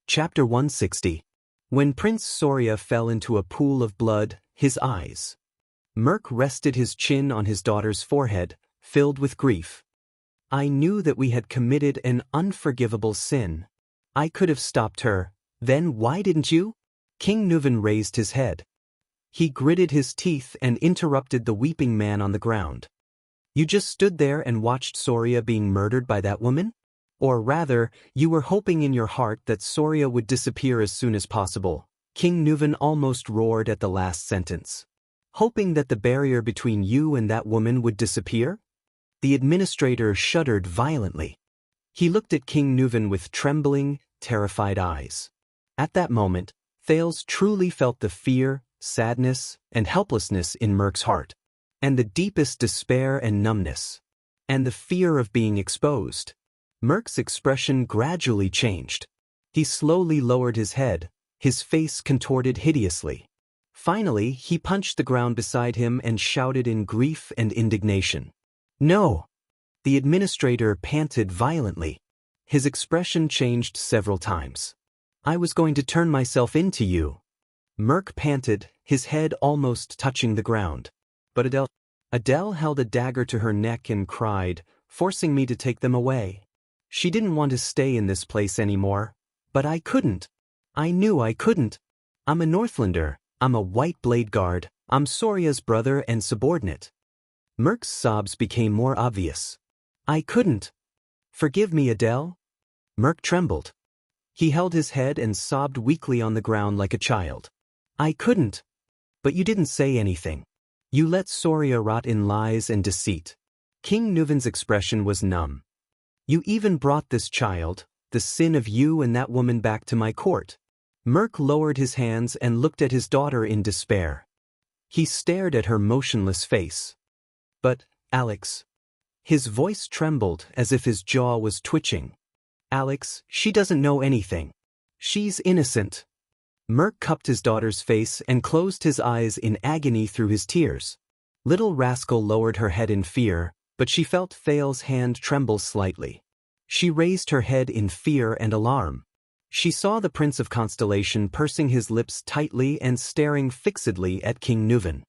Chapter 160. When Prince Soria fell into a pool of blood, his eyes. Merc rested his chin on his daughter's forehead, filled with grief. I knew that we had committed an unforgivable sin. I could have stopped her. Then why didn't you? King Nuven raised his head. He gritted his teeth and interrupted the weeping man on the ground. You just stood there and watched Soria being murdered by that woman? Or rather, you were hoping in your heart that Soria would disappear as soon as possible. King Nuven almost roared at the last sentence. Hoping that the barrier between you and that woman would disappear? The administrator shuddered violently. He looked at King Nuven with trembling, terrified eyes. At that moment, Thales truly felt the fear, sadness, and helplessness in Merc's heart, and the deepest despair and numbness, and the fear of being exposed. Merc's expression gradually changed. He slowly lowered his head, his face contorted hideously. Finally, he punched the ground beside him and shouted in grief and indignation. No! The administrator panted violently. His expression changed several times. I was going to turn myself into you. Merc panted, his head almost touching the ground. But Adele held a dagger to her neck and cried, forcing me to take them away. She didn't want to stay in this place anymore, but I couldn't. I knew I couldn't. I'm a Northlander, I'm a White Blade Guard, I'm Soria's brother and subordinate. Merc's sobs became more obvious. I couldn't. Forgive me, Adele. Merc trembled. He held his head and sobbed weakly on the ground like a child. I couldn't. But you didn't say anything. You let Soria rot in lies and deceit. King Nuven's expression was numb. You even brought this child, the sin of you and that woman, back to my court. Merc lowered his hands and looked at his daughter in despair. He stared at her motionless face. But, Alex. His voice trembled as if his jaw was twitching. Alex, she doesn't know anything. She's innocent. Merc cupped his daughter's face and closed his eyes in agony through his tears. Little rascal lowered her head in fear, but she felt Thales' hand tremble slightly. She raised her head in fear and alarm. She saw the Prince of Constellation pursing his lips tightly and staring fixedly at King Nuven.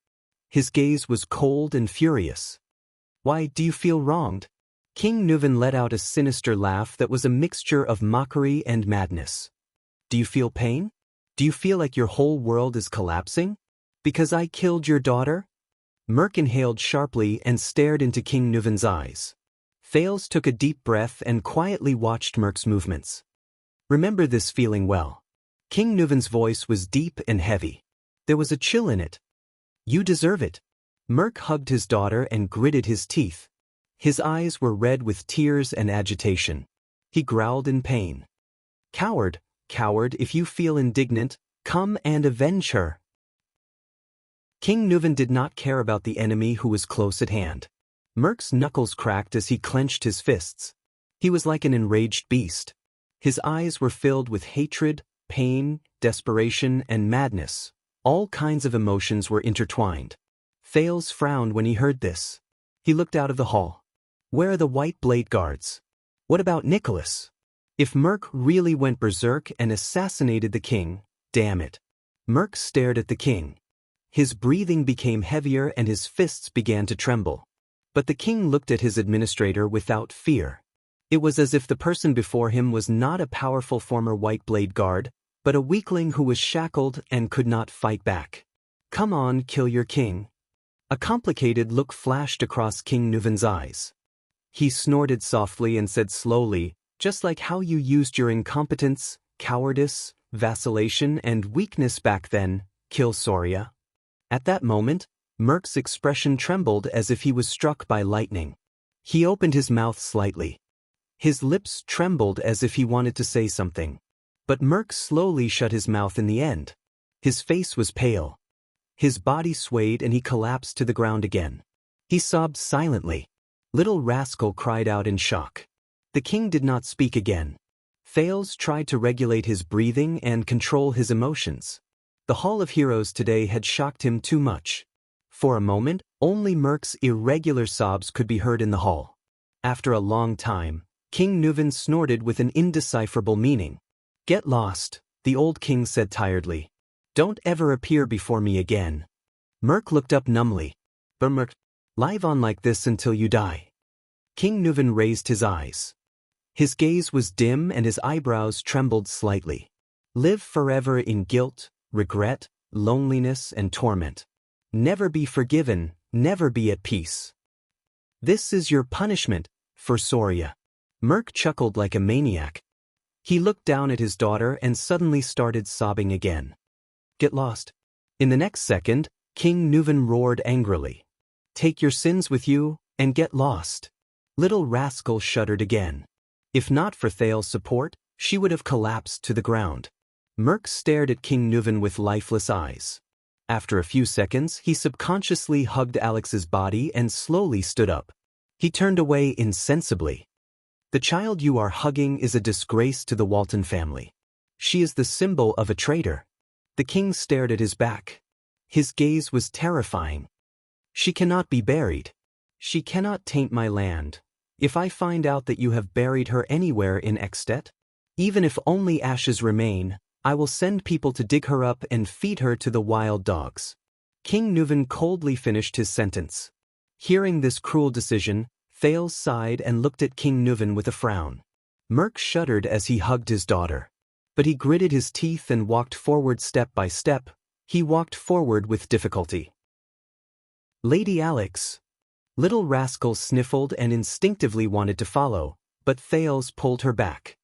His gaze was cold and furious. Why do you feel wronged? King Nuven let out a sinister laugh that was a mixture of mockery and madness. Do you feel pain? Do you feel like your whole world is collapsing? Because I killed your daughter? Merc inhaled sharply and stared into King Nuven's eyes. Thales took a deep breath and quietly watched Merc's movements. Remember this feeling well. King Nuven's voice was deep and heavy. There was a chill in it. You deserve it. Merc hugged his daughter and gritted his teeth. His eyes were red with tears and agitation. He growled in pain. Coward, coward, if you feel indignant, come and avenge her. King Nuven did not care about the enemy who was close at hand. Merc's knuckles cracked as he clenched his fists. He was like an enraged beast. His eyes were filled with hatred, pain, desperation, and madness. All kinds of emotions were intertwined. Thales frowned when he heard this. He looked out of the hall. Where are the White Blade Guards? What about Nicholas? If Merc really went berserk and assassinated the king, damn it. Merc stared at the king. His breathing became heavier and his fists began to tremble. But the king looked at his administrator without fear. It was as if the person before him was not a powerful former White Blade Guard, but a weakling who was shackled and could not fight back. Come on, kill your king. A complicated look flashed across King Nuven's eyes. He snorted softly and said slowly, just like how you used your incompetence, cowardice, vacillation, and weakness back then, kill Soria. At that moment, Merc's expression trembled as if he was struck by lightning. He opened his mouth slightly. His lips trembled as if he wanted to say something. But Merc slowly shut his mouth in the end. His face was pale. His body swayed and he collapsed to the ground again. He sobbed silently. Little rascal cried out in shock. The king did not speak again. Thales tried to regulate his breathing and control his emotions. The Hall of Heroes today had shocked him too much. For a moment, only Merc's irregular sobs could be heard in the hall. After a long time, King Nuven snorted with an indecipherable meaning. Get lost, the old king said tiredly. Don't ever appear before me again. Merc looked up numbly. But Merc, live on like this until you die. King Nuven raised his eyes. His gaze was dim and his eyebrows trembled slightly. Live forever in guilt, regret, loneliness, and torment. Never be forgiven, never be at peace. This is your punishment, for Soria. Merc chuckled like a maniac. He looked down at his daughter and suddenly started sobbing again. Get lost. In the next second, King Nuven roared angrily. Take your sins with you, and get lost. Little rascal shuddered again. If not for Thal's support, she would have collapsed to the ground. Merc stared at King Nuven with lifeless eyes. After a few seconds, he subconsciously hugged Alex's body and slowly stood up. He turned away insensibly. The child you are hugging is a disgrace to the Walton family. She is the symbol of a traitor. The king stared at his back. His gaze was terrifying. She cannot be buried. She cannot taint my land. If I find out that you have buried her anywhere in Extet, even if only ashes remain, I will send people to dig her up and feed her to the wild dogs. King Nuven coldly finished his sentence. Hearing this cruel decision, Thale sighed and looked at King Nuven with a frown. Merc shuddered as he hugged his daughter. But he gritted his teeth and walked forward step by step. He walked forward with difficulty. Lady Alex. Little rascal sniffled and instinctively wanted to follow, but Thales pulled her back.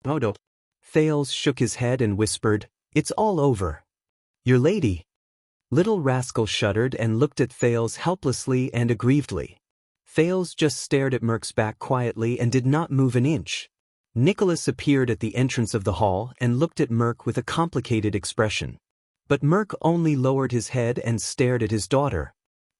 Oh no. Thales shook his head and whispered, It's all over. Your lady. Little rascal shuddered and looked at Thales helplessly and aggrievedly. Thales just stared at Merc's back quietly and did not move an inch. Nicholas appeared at the entrance of the hall and looked at Merc with a complicated expression. But Merc only lowered his head and stared at his daughter.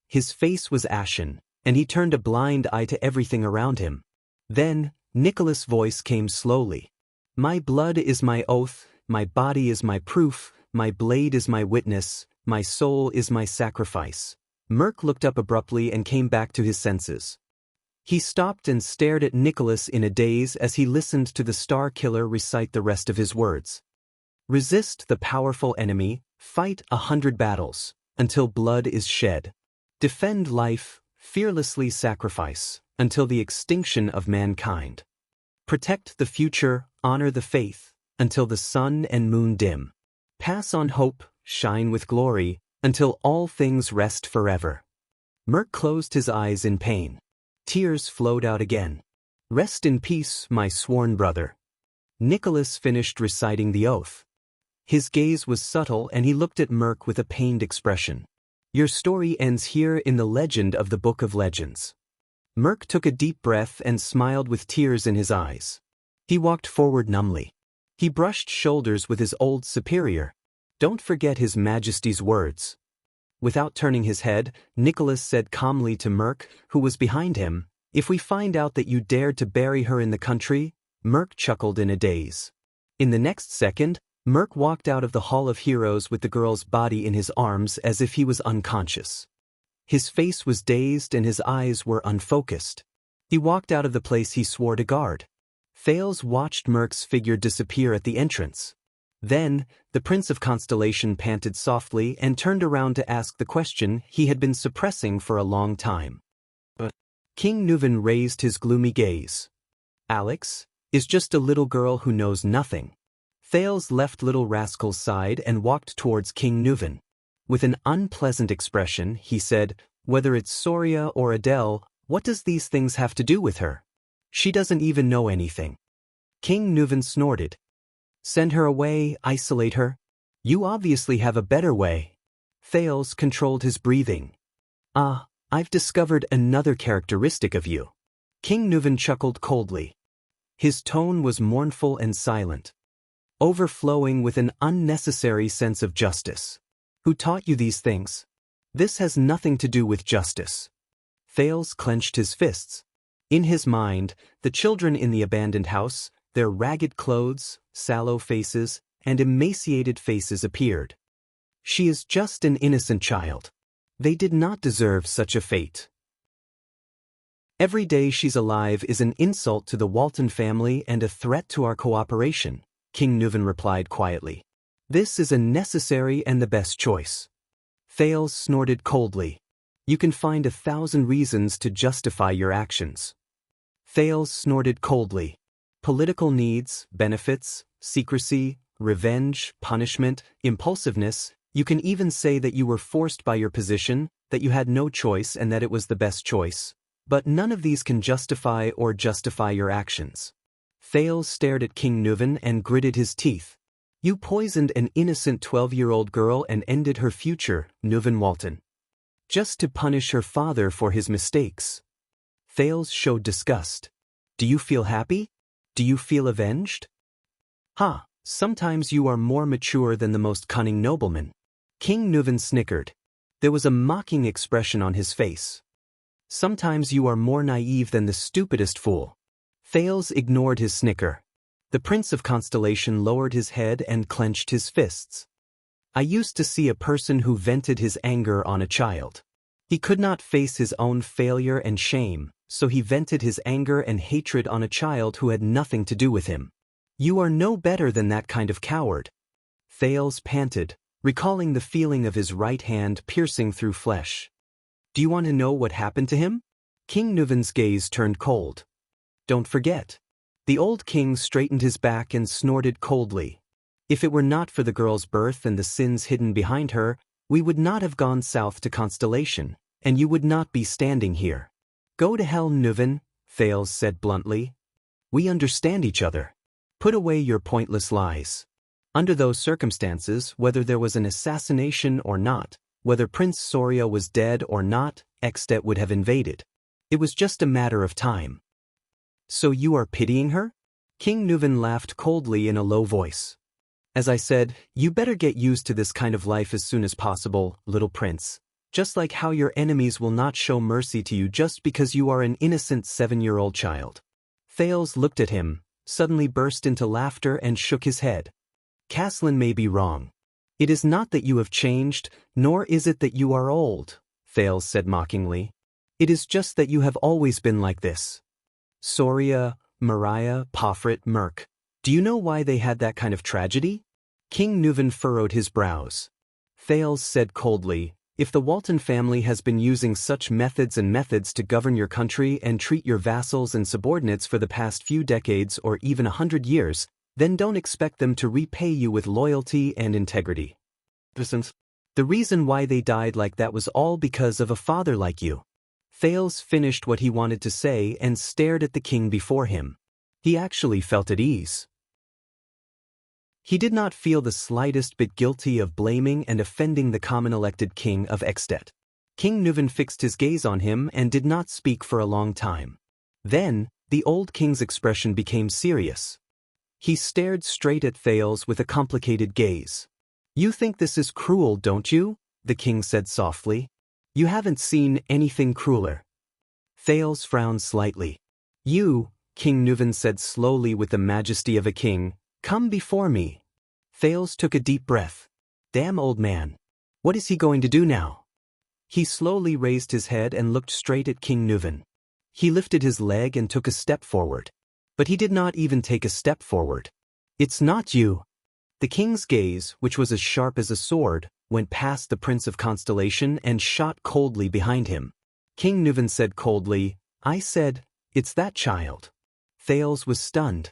His face was ashen, and he turned a blind eye to everything around him. Then, Nicholas' voice came slowly. My blood is my oath, my body is my proof, my blade is my witness, my soul is my sacrifice. Merc looked up abruptly and came back to his senses. He stopped and stared at Nicholas in a daze as he listened to the Star Killer recite the rest of his words. Resist the powerful enemy, fight 100 battles, until blood is shed. Defend life, fearlessly sacrifice, until the extinction of mankind. Protect the future, honor the faith, until the sun and moon dim. Pass on hope, shine with glory, until all things rest forever. Merc closed his eyes in pain. Tears flowed out again. Rest in peace, my sworn brother. Nicholas finished reciting the oath. His gaze was subtle and he looked at Merc with a pained expression. Your story ends here in the legend of the Book of Legends. Merc took a deep breath and smiled with tears in his eyes. He walked forward numbly. He brushed shoulders with his old superior. Don't forget His Majesty's words. Without turning his head, Nicholas said calmly to Merc, who was behind him, If we find out that you dared to bury her in the country, Merc chuckled in a daze. In the next second, Merc walked out of the Hall of Heroes with the girl's body in his arms as if he was unconscious. His face was dazed and his eyes were unfocused. He walked out of the place he swore to guard. Thales watched Merc's figure disappear at the entrance. Then, the Prince of Constellation panted softly and turned around to ask the question he had been suppressing for a long time. But King Nuven raised his gloomy gaze. Alex is just a little girl who knows nothing. Thales left Little Rascal's side and walked towards King Nuven. With an unpleasant expression, he said, Whether it's Soria or Adele, what does these things have to do with her? She doesn't even know anything. King Nuven snorted. Send her away, isolate her. You obviously have a better way. Thales controlled his breathing. Ah, I've discovered another characteristic of you. King Nuven chuckled coldly. His tone was mournful and silent, overflowing with an unnecessary sense of justice. Who taught you these things? This has nothing to do with justice. Thales clenched his fists. In his mind, the children in the abandoned house, their ragged clothes, sallow faces, and emaciated faces appeared. She is just an innocent child. They did not deserve such a fate. Every day she's alive is an insult to the Walton family and a threat to our cooperation. King Nuven replied quietly. This is a necessary and the best choice. Thales snorted coldly. You can find 1,000 reasons to justify your actions. Thales snorted coldly. Political needs, benefits, secrecy, revenge, punishment, impulsiveness. You can even say that you were forced by your position, that you had no choice and that it was the best choice. But none of these can justify your actions. Thales stared at King Nuven and gritted his teeth. You poisoned an innocent 12-year-old girl and ended her future, Nuven Walton. Just to punish her father for his mistakes. Thales showed disgust. Do you feel happy? Do you feel avenged? Ha, sometimes you are more mature than the most cunning nobleman. King Nuven snickered. There was a mocking expression on his face. Sometimes you are more naive than the stupidest fool. Thales ignored his snicker. The Prince of Constellation lowered his head and clenched his fists. I used to see a person who vented his anger on a child. He could not face his own failure and shame, so he vented his anger and hatred on a child who had nothing to do with him. You are no better than that kind of coward. Thales panted, recalling the feeling of his right hand piercing through flesh. Do you want to know what happened to him? King Nuven's gaze turned cold. Don't forget. The old king straightened his back and snorted coldly. If it were not for the girl's birth and the sins hidden behind her, we would not have gone south to Constellation, and you would not be standing here. Go to hell, Nuven, Thales said bluntly. We understand each other. Put away your pointless lies. Under those circumstances, whether there was an assassination or not, whether Prince Soria was dead or not, Extet would have invaded. It was just a matter of time. So you are pitying her? King Nuven laughed coldly in a low voice. As I said, you better get used to this kind of life as soon as possible, little prince. Just like how your enemies will not show mercy to you just because you are an innocent 7-year-old child. Thales looked at him, suddenly burst into laughter and shook his head. Caslin may be wrong. It is not that you have changed, nor is it that you are old, Thales said mockingly. It is just that you have always been like this. Soria, Mariah, Pofrit, Merk. Do you know why they had that kind of tragedy? King Nuven furrowed his brows. Thales said coldly, if the Walton family has been using such methods to govern your country and treat your vassals and subordinates for the past few decades or even 100 years, then don't expect them to repay you with loyalty and integrity. The reason why they died like that was all because of a father like you. Thales finished what he wanted to say and stared at the king before him. He actually felt at ease. He did not feel the slightest bit guilty of blaming and offending the common elected king of Extet. King Nuven fixed his gaze on him and did not speak for a long time. Then, the old king's expression became serious. He stared straight at Thales with a complicated gaze. You think this is cruel, don't you? The king said softly. You haven't seen anything crueler. Thales frowned slightly. You, King Nuven said slowly with the majesty of a king, come before me. Thales took a deep breath. Damn old man. What is he going to do now? He slowly raised his head and looked straight at King Nuven. He lifted his leg and took a step forward. But he did not even take a step forward. It's not you. The king's gaze, which was as sharp as a sword, went past the Prince of Constellation and shot coldly behind him. King Nuven said coldly, I said, it's that child. Thales was stunned.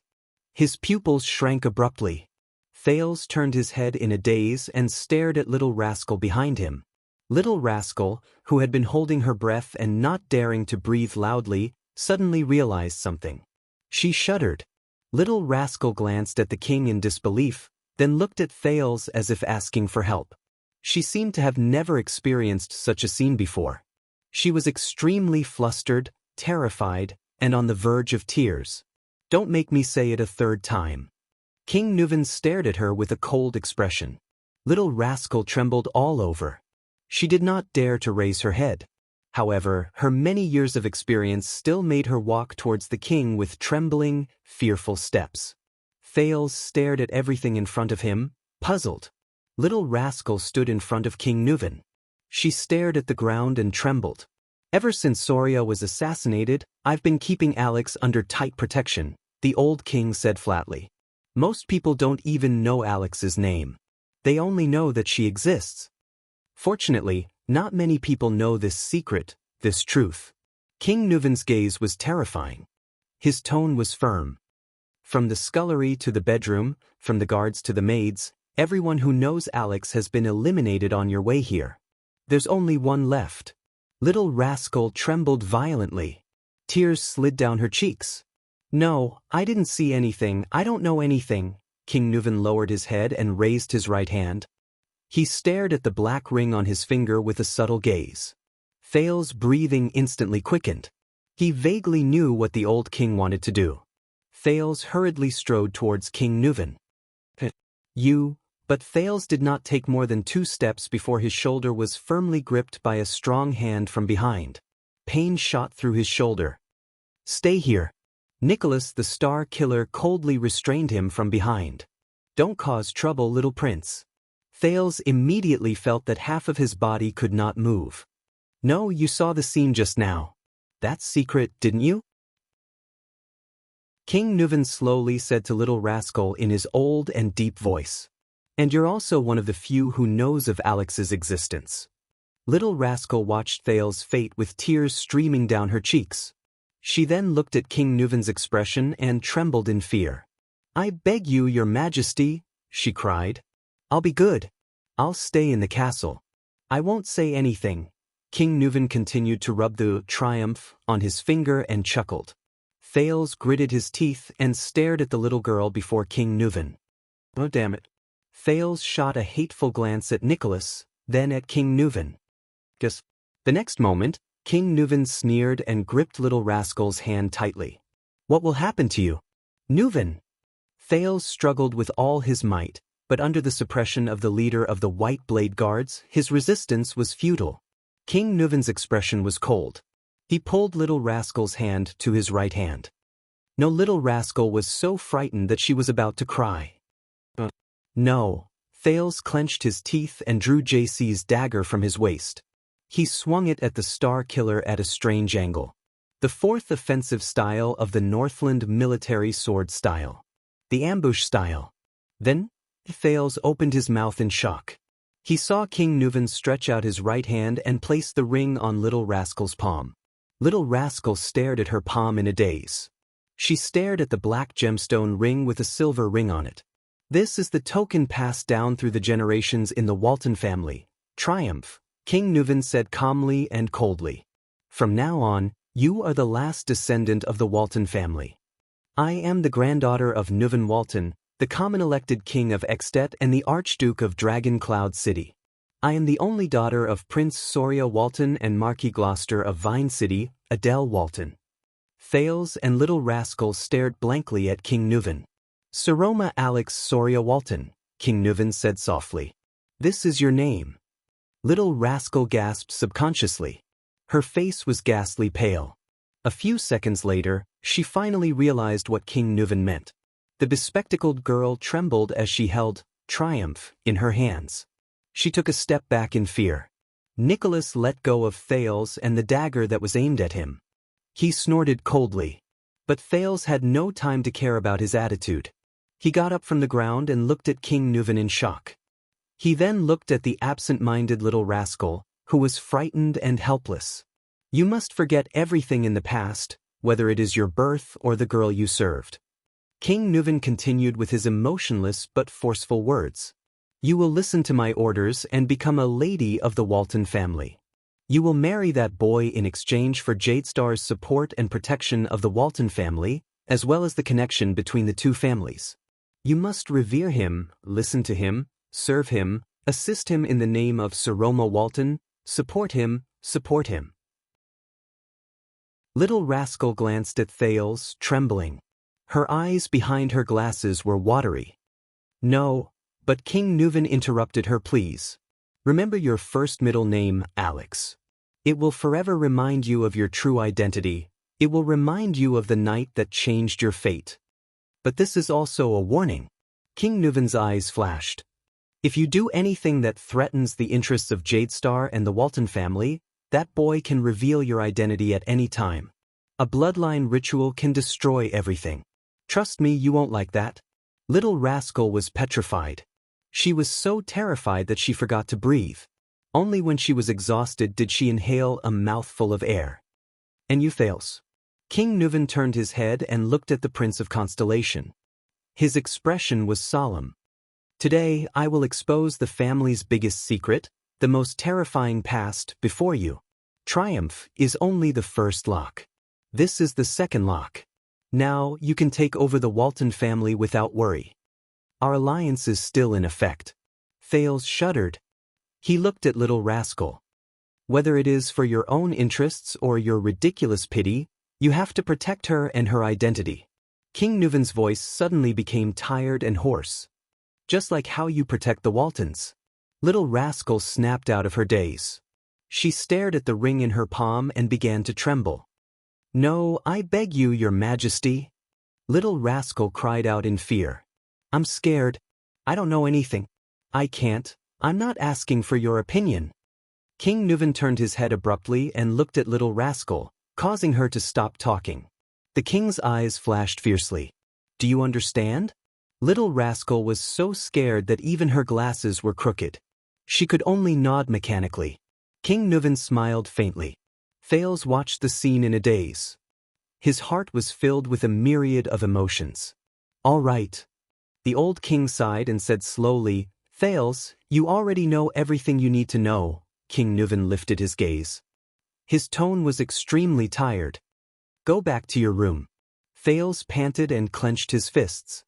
His pupils shrank abruptly. Thales turned his head in a daze and stared at Little Rascal behind him. Little Rascal, who had been holding her breath and not daring to breathe loudly, suddenly realized something. She shuddered. Little Rascal glanced at the king in disbelief, then looked at Thales as if asking for help. She seemed to have never experienced such a scene before. She was extremely flustered, terrified, and on the verge of tears. Don't make me say it a third time. King Nuven stared at her with a cold expression. Little Rascal trembled all over. She did not dare to raise her head. However, her many years of experience still made her walk towards the king with trembling, fearful steps. Thales stared at everything in front of him, puzzled. Little Rascal stood in front of King Nuven. She stared at the ground and trembled. Ever since Soria was assassinated, I've been keeping Alex under tight protection, the old king said flatly. Most people don't even know Alex's name. They only know that she exists. Fortunately, not many people know this secret, this truth. King Nuven's gaze was terrifying. His tone was firm. From the scullery to the bedroom, from the guards to the maids, everyone who knows Alex has been eliminated on your way here. There's only one left. Little rascal trembled violently. Tears slid down her cheeks. No, I didn't see anything, I don't know anything. King Nuven lowered his head and raised his right hand. He stared at the black ring on his finger with a subtle gaze. Thales's breathing instantly quickened. He vaguely knew what the old king wanted to do. Thales hurriedly strode towards King Nuven. But Thales did not take more than 2 steps before his shoulder was firmly gripped by a strong hand from behind. Pain shot through his shoulder. Stay here. Nicholas the Star Killer coldly restrained him from behind. Don't cause trouble, little prince. Thales immediately felt that half of his body could not move. No, you saw the scene just now. That's secret, didn't you? King Nuven slowly said to Little Rascal in his old and deep voice. And you're also one of the few who knows of Alex's existence. Little Rascal watched Thales's fate with tears streaming down her cheeks. She then looked at King Nuven's expression and trembled in fear. I beg you, your majesty, she cried. I'll be good. I'll stay in the castle. I won't say anything. King Nuven continued to rub the triumph on his finger and chuckled. Thales gritted his teeth and stared at the little girl before King Nuven. Oh, damn it. Thales shot a hateful glance at Nicholas, then at King Nuven. Just the next moment, King Nuven sneered and gripped Little Rascal's hand tightly. What will happen to you? Nuven! Thales struggled with all his might, but under the suppression of the leader of the White Blade Guards, his resistance was futile. King Nuven's expression was cold. He pulled Little Rascal's hand to his right hand. No, Little Rascal was so frightened that she was about to cry. No. Thales clenched his teeth and drew JC's dagger from his waist. He swung it at the Star Killer at a strange angle. The 4th offensive style of the Northland military sword style. The ambush style. Then, Thales opened his mouth in shock. He saw King Nuven stretch out his right hand and place the ring on Little Rascal's palm. Little Rascal stared at her palm in a daze. She stared at the black gemstone ring with a silver ring on it. This is the token passed down through the generations in the Walton family. Triumph, King Nuven said calmly and coldly. From now on, you are the last descendant of the Walton family. I am the granddaughter of Nuven Walton, the common elected king of Extet and the Archduke of Dragon Cloud City. I am the only daughter of Prince Soria Walton and Marquis Gloucester of Vine City, Adele Walton. Thales and Little Rascal stared blankly at King Nuven. Saroma Alex Soria Walton, King Nuven said softly. This is your name. Little Rascal gasped subconsciously. Her face was ghastly pale. A few seconds later, she finally realized what King Nuven meant. The bespectacled girl trembled as she held Triumph in her hands. She took a step back in fear. Nicholas let go of Thales and the dagger that was aimed at him. He snorted coldly. But Thales had no time to care about his attitude. He got up from the ground and looked at King Nuven in shock. He then looked at the absent-minded Little Rascal, who was frightened and helpless. You must forget everything in the past, whether it is your birth or the girl you served. King Nuven continued with his emotionless but forceful words. You will listen to my orders and become a lady of the Walton family. You will marry that boy in exchange for Jadestar's support and protection of the Walton family, as well as the connection between the two families. You must revere him, listen to him, serve him, assist him in the name of Saroma Walton, support him, support him. Little Rascal glanced at Thales, trembling. Her eyes behind her glasses were watery. No, but King Nuven interrupted her, please. Remember your first middle name, Alex. It will forever remind you of your true identity. It will remind you of the night that changed your fate. But this is also a warning. King Nuven's eyes flashed. If you do anything that threatens the interests of Jadestar and the Walton family, that boy can reveal your identity at any time. A bloodline ritual can destroy everything. Trust me, you won't like that. Little Rascal was petrified. She was so terrified that she forgot to breathe. Only when she was exhausted did she inhale a mouthful of air. And you fails. King Nuven turned his head and looked at the Prince of Constellation. His expression was solemn. Today I will expose the family's biggest secret, the most terrifying past, before you. Triumph is only the first lock. This is the second lock. Now you can take over the Walton family without worry. Our alliance is still in effect. Thales shuddered. He looked at Little Rascal. Whether it is for your own interests or your ridiculous pity, you have to protect her and her identity. King Nuven's voice suddenly became tired and hoarse. Just like how you protect the Waltons. Little Rascal snapped out of her daze. She stared at the ring in her palm and began to tremble. No, I beg you, your majesty. Little Rascal cried out in fear. I'm scared. I don't know anything. I can't. I'm not asking for your opinion. King Nuven turned his head abruptly and looked at Little Rascal, causing her to stop talking. The king's eyes flashed fiercely. Do you understand? Little Rascal was so scared that even her glasses were crooked. She could only nod mechanically. King Nuven smiled faintly. Thales watched the scene in a daze. His heart was filled with a myriad of emotions. All right. The old king sighed and said slowly, Thales, you already know everything you need to know. King Nuven lifted his gaze. His tone was extremely tired. Go back to your room. Thales panted and clenched his fists.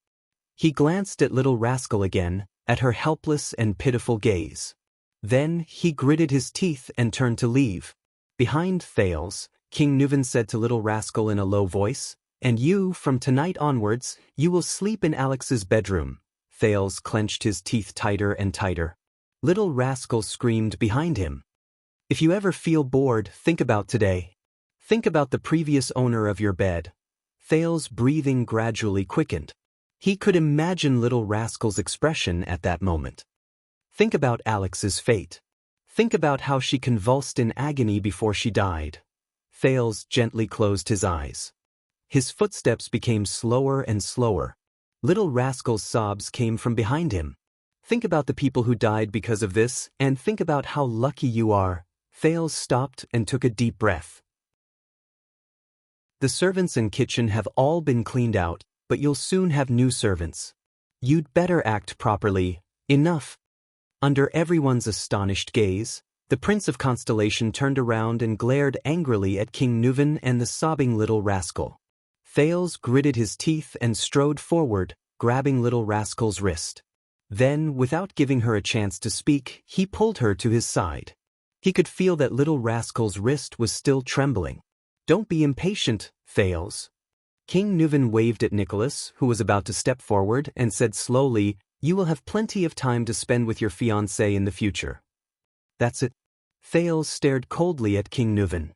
He glanced at Little Rascal again, at her helpless and pitiful gaze. Then he gritted his teeth and turned to leave. Behind Thales, King Nuven said to Little Rascal in a low voice, And you, from tonight onwards, you will sleep in Alex's bedroom. Thales clenched his teeth tighter and tighter. Little Rascal screamed behind him. If you ever feel bored, think about today. Think about the previous owner of your bed. Thales' breathing gradually quickened. He could imagine Little Rascal's expression at that moment. Think about Alex's fate. Think about how she convulsed in agony before she died. Thales gently closed his eyes. His footsteps became slower and slower. Little Rascal's sobs came from behind him. Think about the people who died because of this, and think about how lucky you are. Thales stopped and took a deep breath. The servants and kitchen have all been cleaned out, but you'll soon have new servants. You'd better act properly. Enough. Under everyone's astonished gaze, the Prince of Constellation turned around and glared angrily at King Nuven and the sobbing Little Rascal. Thales gritted his teeth and strode forward, grabbing Little Rascal's wrist. Then, without giving her a chance to speak, he pulled her to his side. He could feel that Little Rascal's wrist was still trembling. Don't be impatient, Thales. King Nuven waved at Nicholas, who was about to step forward, and said slowly, You will have plenty of time to spend with your fiancée in the future. That's it. Thales stared coldly at King Nuven.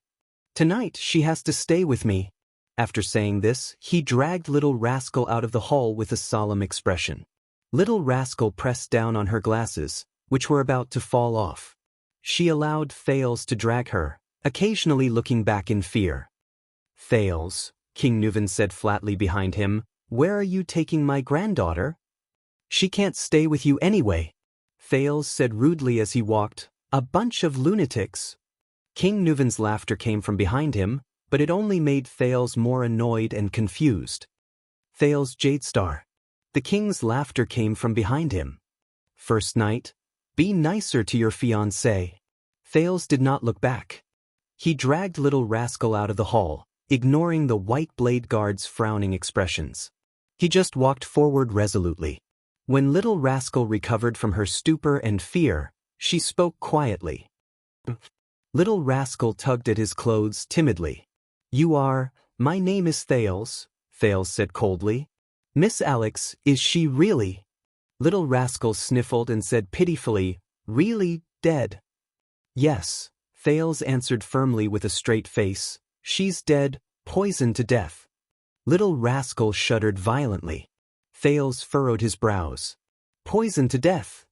Tonight she has to stay with me. After saying this, he dragged Little Rascal out of the hall with a solemn expression. Little Rascal pressed down on her glasses, which were about to fall off. She allowed Thales to drag her, occasionally looking back in fear. Thales, King Nuven said flatly behind him, where are you taking my granddaughter? She can't stay with you anyway. Thales said rudely as he walked, a bunch of lunatics. King Nuven's laughter came from behind him, but it only made Thales more annoyed and confused. Thales Jadestar. The king's laughter came from behind him. First night? Be nicer to your fiancée. Thales did not look back. He dragged Little Rascal out of the hall, ignoring the white blade guard's frowning expressions. He just walked forward resolutely. When Little Rascal recovered from her stupor and fear, she spoke quietly. Little Rascal tugged at his clothes timidly. My name is Thales, Thales said coldly. Miss Alex, is she really? Little Rascal sniffled and said pitifully, really, dead? Yes, Thales answered firmly with a straight face. She's dead, poisoned to death. Little Rascal shuddered violently. Thales furrowed his brows. Poisoned to death.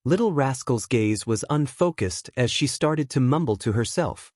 Little Rascal's gaze was unfocused as she started to mumble to herself.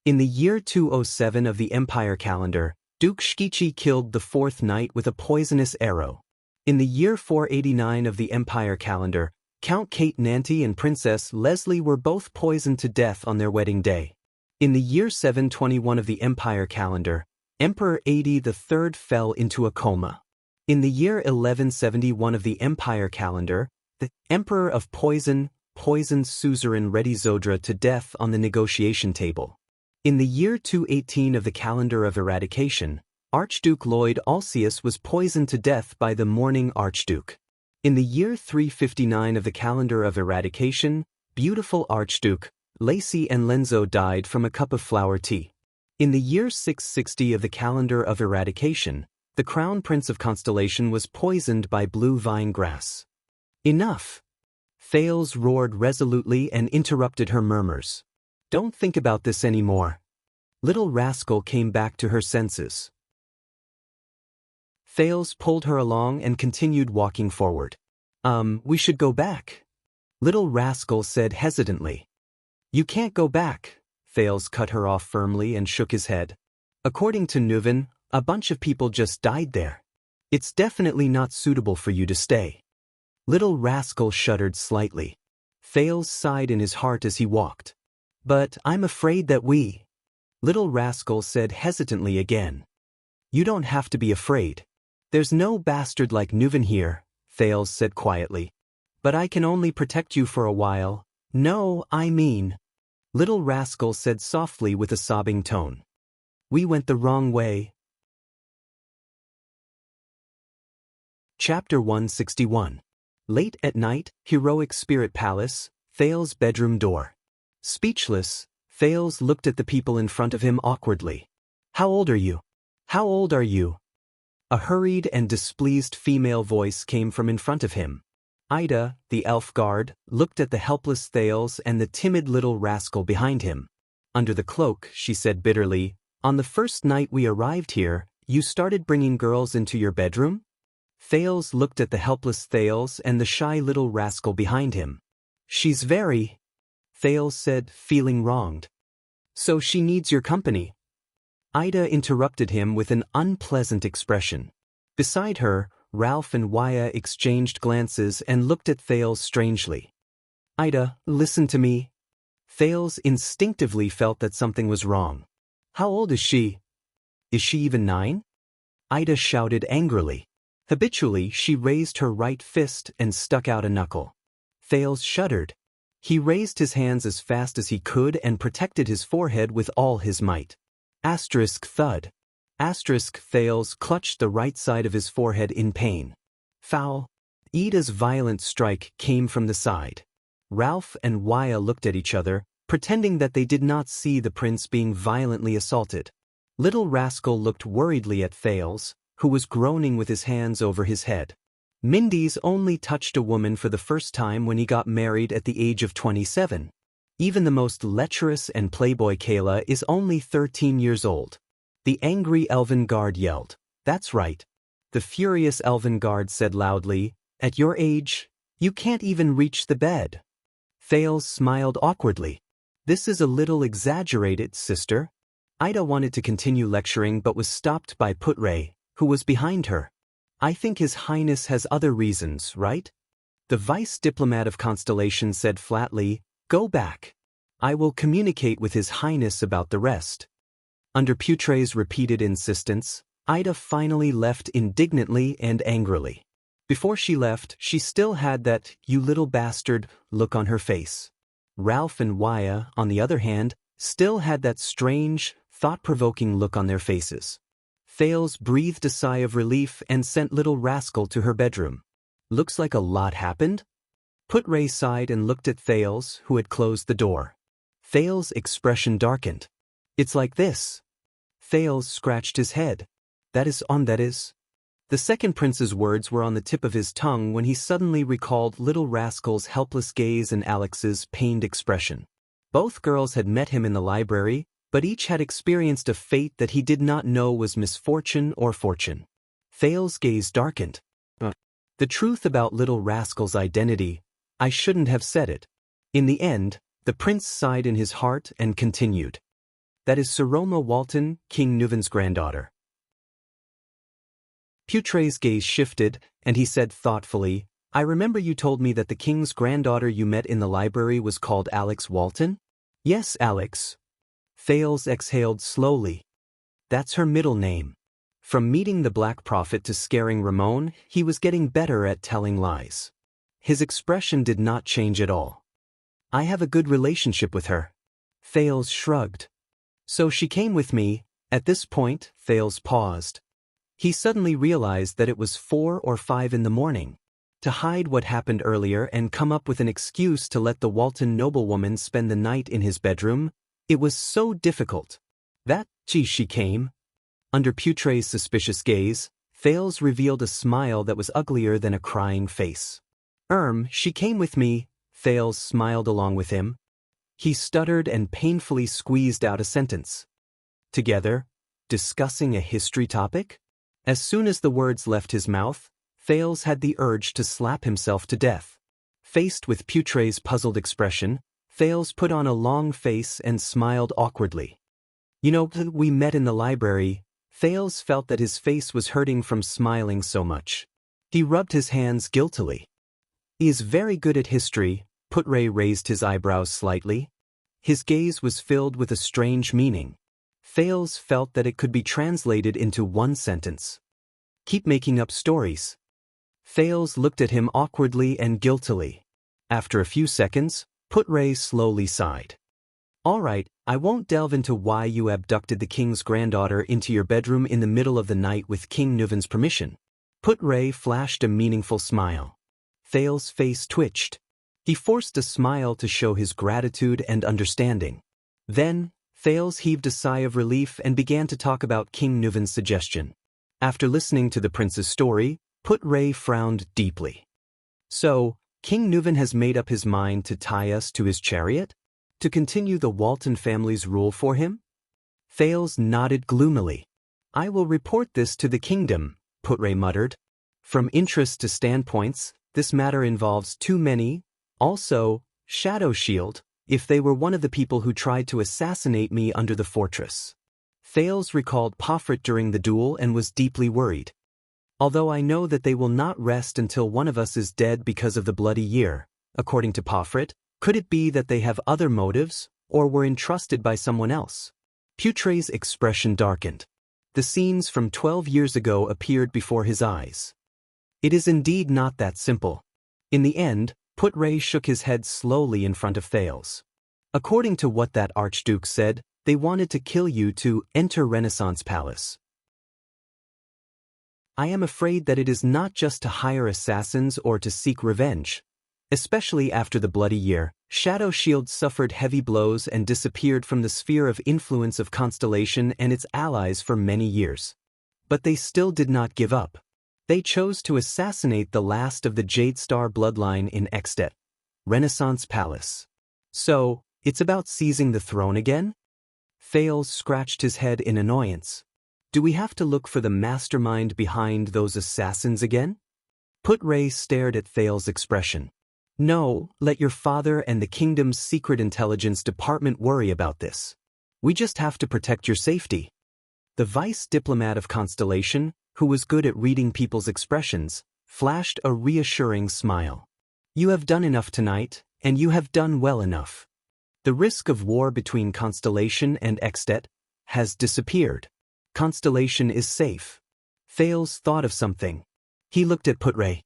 In the year 207 of the Empire calendar, Duke Shkichi killed the fourth knight with a poisonous arrow. In the year 489 of the Empire calendar, Count Kate Nanty and Princess Leslie were both poisoned to death on their wedding day. In the year 721 of the Empire calendar, Emperor Adi III fell into a coma. In the year 1171 of the Empire calendar, the Emperor of Poison poisoned suzerain Redizodra to death on the negotiation table. In the year 218 of the calendar of eradication, Archduke Lloyd Alsius was poisoned to death by the mourning Archduke. In the year 359 of the calendar of eradication, beautiful Archduke Lacey and Lenzo died from a cup of flower tea. In the year 660 of the calendar of eradication, the Crown Prince of Constellation was poisoned by blue vine grass. Enough! Thales roared resolutely and interrupted her murmurs. Don't think about this anymore. Little Rascal came back to her senses. Thales pulled her along and continued walking forward. We should go back. Little Rascal said hesitantly. You can't go back. Thales cut her off firmly and shook his head. According to Nuven, a bunch of people just died there. It's definitely not suitable for you to stay. Little Rascal shuddered slightly. Thales sighed in his heart as he walked. But I'm afraid that we... Little Rascal said hesitantly again. You don't have to be afraid. There's no bastard like Nuven here, Thales said quietly. But I can only protect you for a while. No, I mean... Little Rascal said softly with a sobbing tone. We went the wrong way. Chapter 161. Late at night, Heroic Spirit Palace, Thales' bedroom door. Speechless, Thales looked at the people in front of him awkwardly. How old are you? How old are you? A hurried and displeased female voice came from in front of him. Ida, the elf guard, looked at the helpless Thales and the timid little rascal behind him. Under the cloak, she said bitterly, on the first night we arrived here, you started bringing girls into your bedroom? Thales looked at the helpless Thales and the shy little rascal behind him. She's very... Thales said, feeling wronged. So she needs your company. Ida interrupted him with an unpleasant expression. Beside her, Ralph and Waya exchanged glances and looked at Thales strangely. Ida, listen to me. Thales instinctively felt that something was wrong. How old is she? Is she even 9? Ida shouted angrily. Habitually, she raised her right fist and stuck out a knuckle. Thales shuddered. He raised his hands as fast as he could and protected his forehead with all his might. Asterisk thud. Asterisk Thales clutched the right side of his forehead in pain. Foul. Ida's violent strike came from the side. Ralph and Waya looked at each other, pretending that they did not see the prince being violently assaulted. Little Rascal looked worriedly at Thales, who was groaning with his hands over his head. Mindy's only touched a woman for the first time when he got married at the age of 27. Even the most lecherous and playboy Kayla is only 13 years old. The angry elven guard yelled. That's right. The furious elven guard said loudly, at your age, you can't even reach the bed. Thales smiled awkwardly. This is a little exaggerated, sister. Ida wanted to continue lecturing but was stopped by Putre, who was behind her. I think His Highness has other reasons, right? The vice diplomat of Constellation said flatly, go back. I will communicate with His Highness about the rest. Under Putre's repeated insistence, Ida finally left indignantly and angrily. Before she left, she still had that, you little bastard, look on her face. Ralph and Waya, on the other hand, still had that strange, thought-provoking look on their faces. Thales breathed a sigh of relief and sent Little Rascal to her bedroom. Looks like a lot happened? Putre sighed and looked at Thales, who had closed the door. Thales' expression darkened. It's like this. Thales scratched his head. That is. The second prince's words were on the tip of his tongue when he suddenly recalled Little Rascal's helpless gaze and Alex's pained expression. Both girls had met him in the library, but each had experienced a fate that he did not know was misfortune or fortune. Thales' gaze darkened. The truth about Little Rascal's identity, I shouldn't have said it. In the end, the prince sighed in his heart and continued. That is Saroma Walton, King Nuven's granddaughter. Putre's gaze shifted, and he said thoughtfully, I remember you told me that the king's granddaughter you met in the library was called Alex Walton? Yes, Alex. Thales exhaled slowly. That's her middle name. From meeting the Black Prophet to scaring Ramon, he was getting better at telling lies. His expression did not change at all. I have a good relationship with her. Thales shrugged. So she came with me. At this point, Thales paused. He suddenly realized that it was 4 or 5 in the morning. To hide what happened earlier and come up with an excuse to let the Walton noblewoman spend the night in his bedroom, it was so difficult. She came. Under Putre's suspicious gaze, Thales revealed a smile that was uglier than a crying face. She came with me. Thales smiled along with him. He stuttered and painfully squeezed out a sentence. Together, discussing a history topic? As soon as the words left his mouth, Thales had the urge to slap himself to death. Faced with Putre's puzzled expression, Thales put on a long face and smiled awkwardly. We met in the library. Thales felt that his face was hurting from smiling so much. He rubbed his hands guiltily. He is very good at history. Putre raised his eyebrows slightly. His gaze was filled with a strange meaning. Thales felt that it could be translated into one sentence. Keep making up stories. Thales looked at him awkwardly and guiltily. After a few seconds, Putre slowly sighed. All right, I won't delve into why you abducted the king's granddaughter into your bedroom in the middle of the night with King Nuven's permission. Putre flashed a meaningful smile. Thales' face twitched. He forced a smile to show his gratitude and understanding. Then, Thales heaved a sigh of relief and began to talk about King Nuven's suggestion. After listening to the prince's story, Putre frowned deeply. So, King Nuven has made up his mind to tie us to his chariot? To continue the Walton family's rule for him? Thales nodded gloomily. I will report this to the kingdom, Putre muttered. From interest to standpoints, this matter involves too many. Also, Shadow Shield, if they were one of the people who tried to assassinate me under the fortress. Thales recalled Pofrit during the duel and was deeply worried. Although I know that they will not rest until one of us is dead because of the bloody year, according to Pofrit, could it be that they have other motives, or were entrusted by someone else? Putre's expression darkened. The scenes from 12 years ago appeared before his eyes. It is indeed not that simple. In the end, Putre shook his head slowly in front of Thales. According to what that archduke said, they wanted to kill you to enter Renaissance Palace. I am afraid that it is not just to hire assassins or to seek revenge. Especially after the bloody year, Shadow Shield suffered heavy blows and disappeared from the sphere of influence of Constellation and its allies for many years. But they still did not give up. They chose to assassinate the last of the Jade Star bloodline in Extet, Renaissance Palace. So, it's about seizing the throne again? Thales scratched his head in annoyance. Do we have to look for the mastermind behind those assassins again? Putre stared at Thales' expression. No, let your father and the kingdom's secret intelligence department worry about this. We just have to protect your safety. The vice diplomat of Constellation, who was good at reading people's expressions, flashed a reassuring smile. You have done enough tonight, and you have done well enough. The risk of war between Constellation and Extet has disappeared. Constellation is safe. Thales thought of something. He looked at Putre.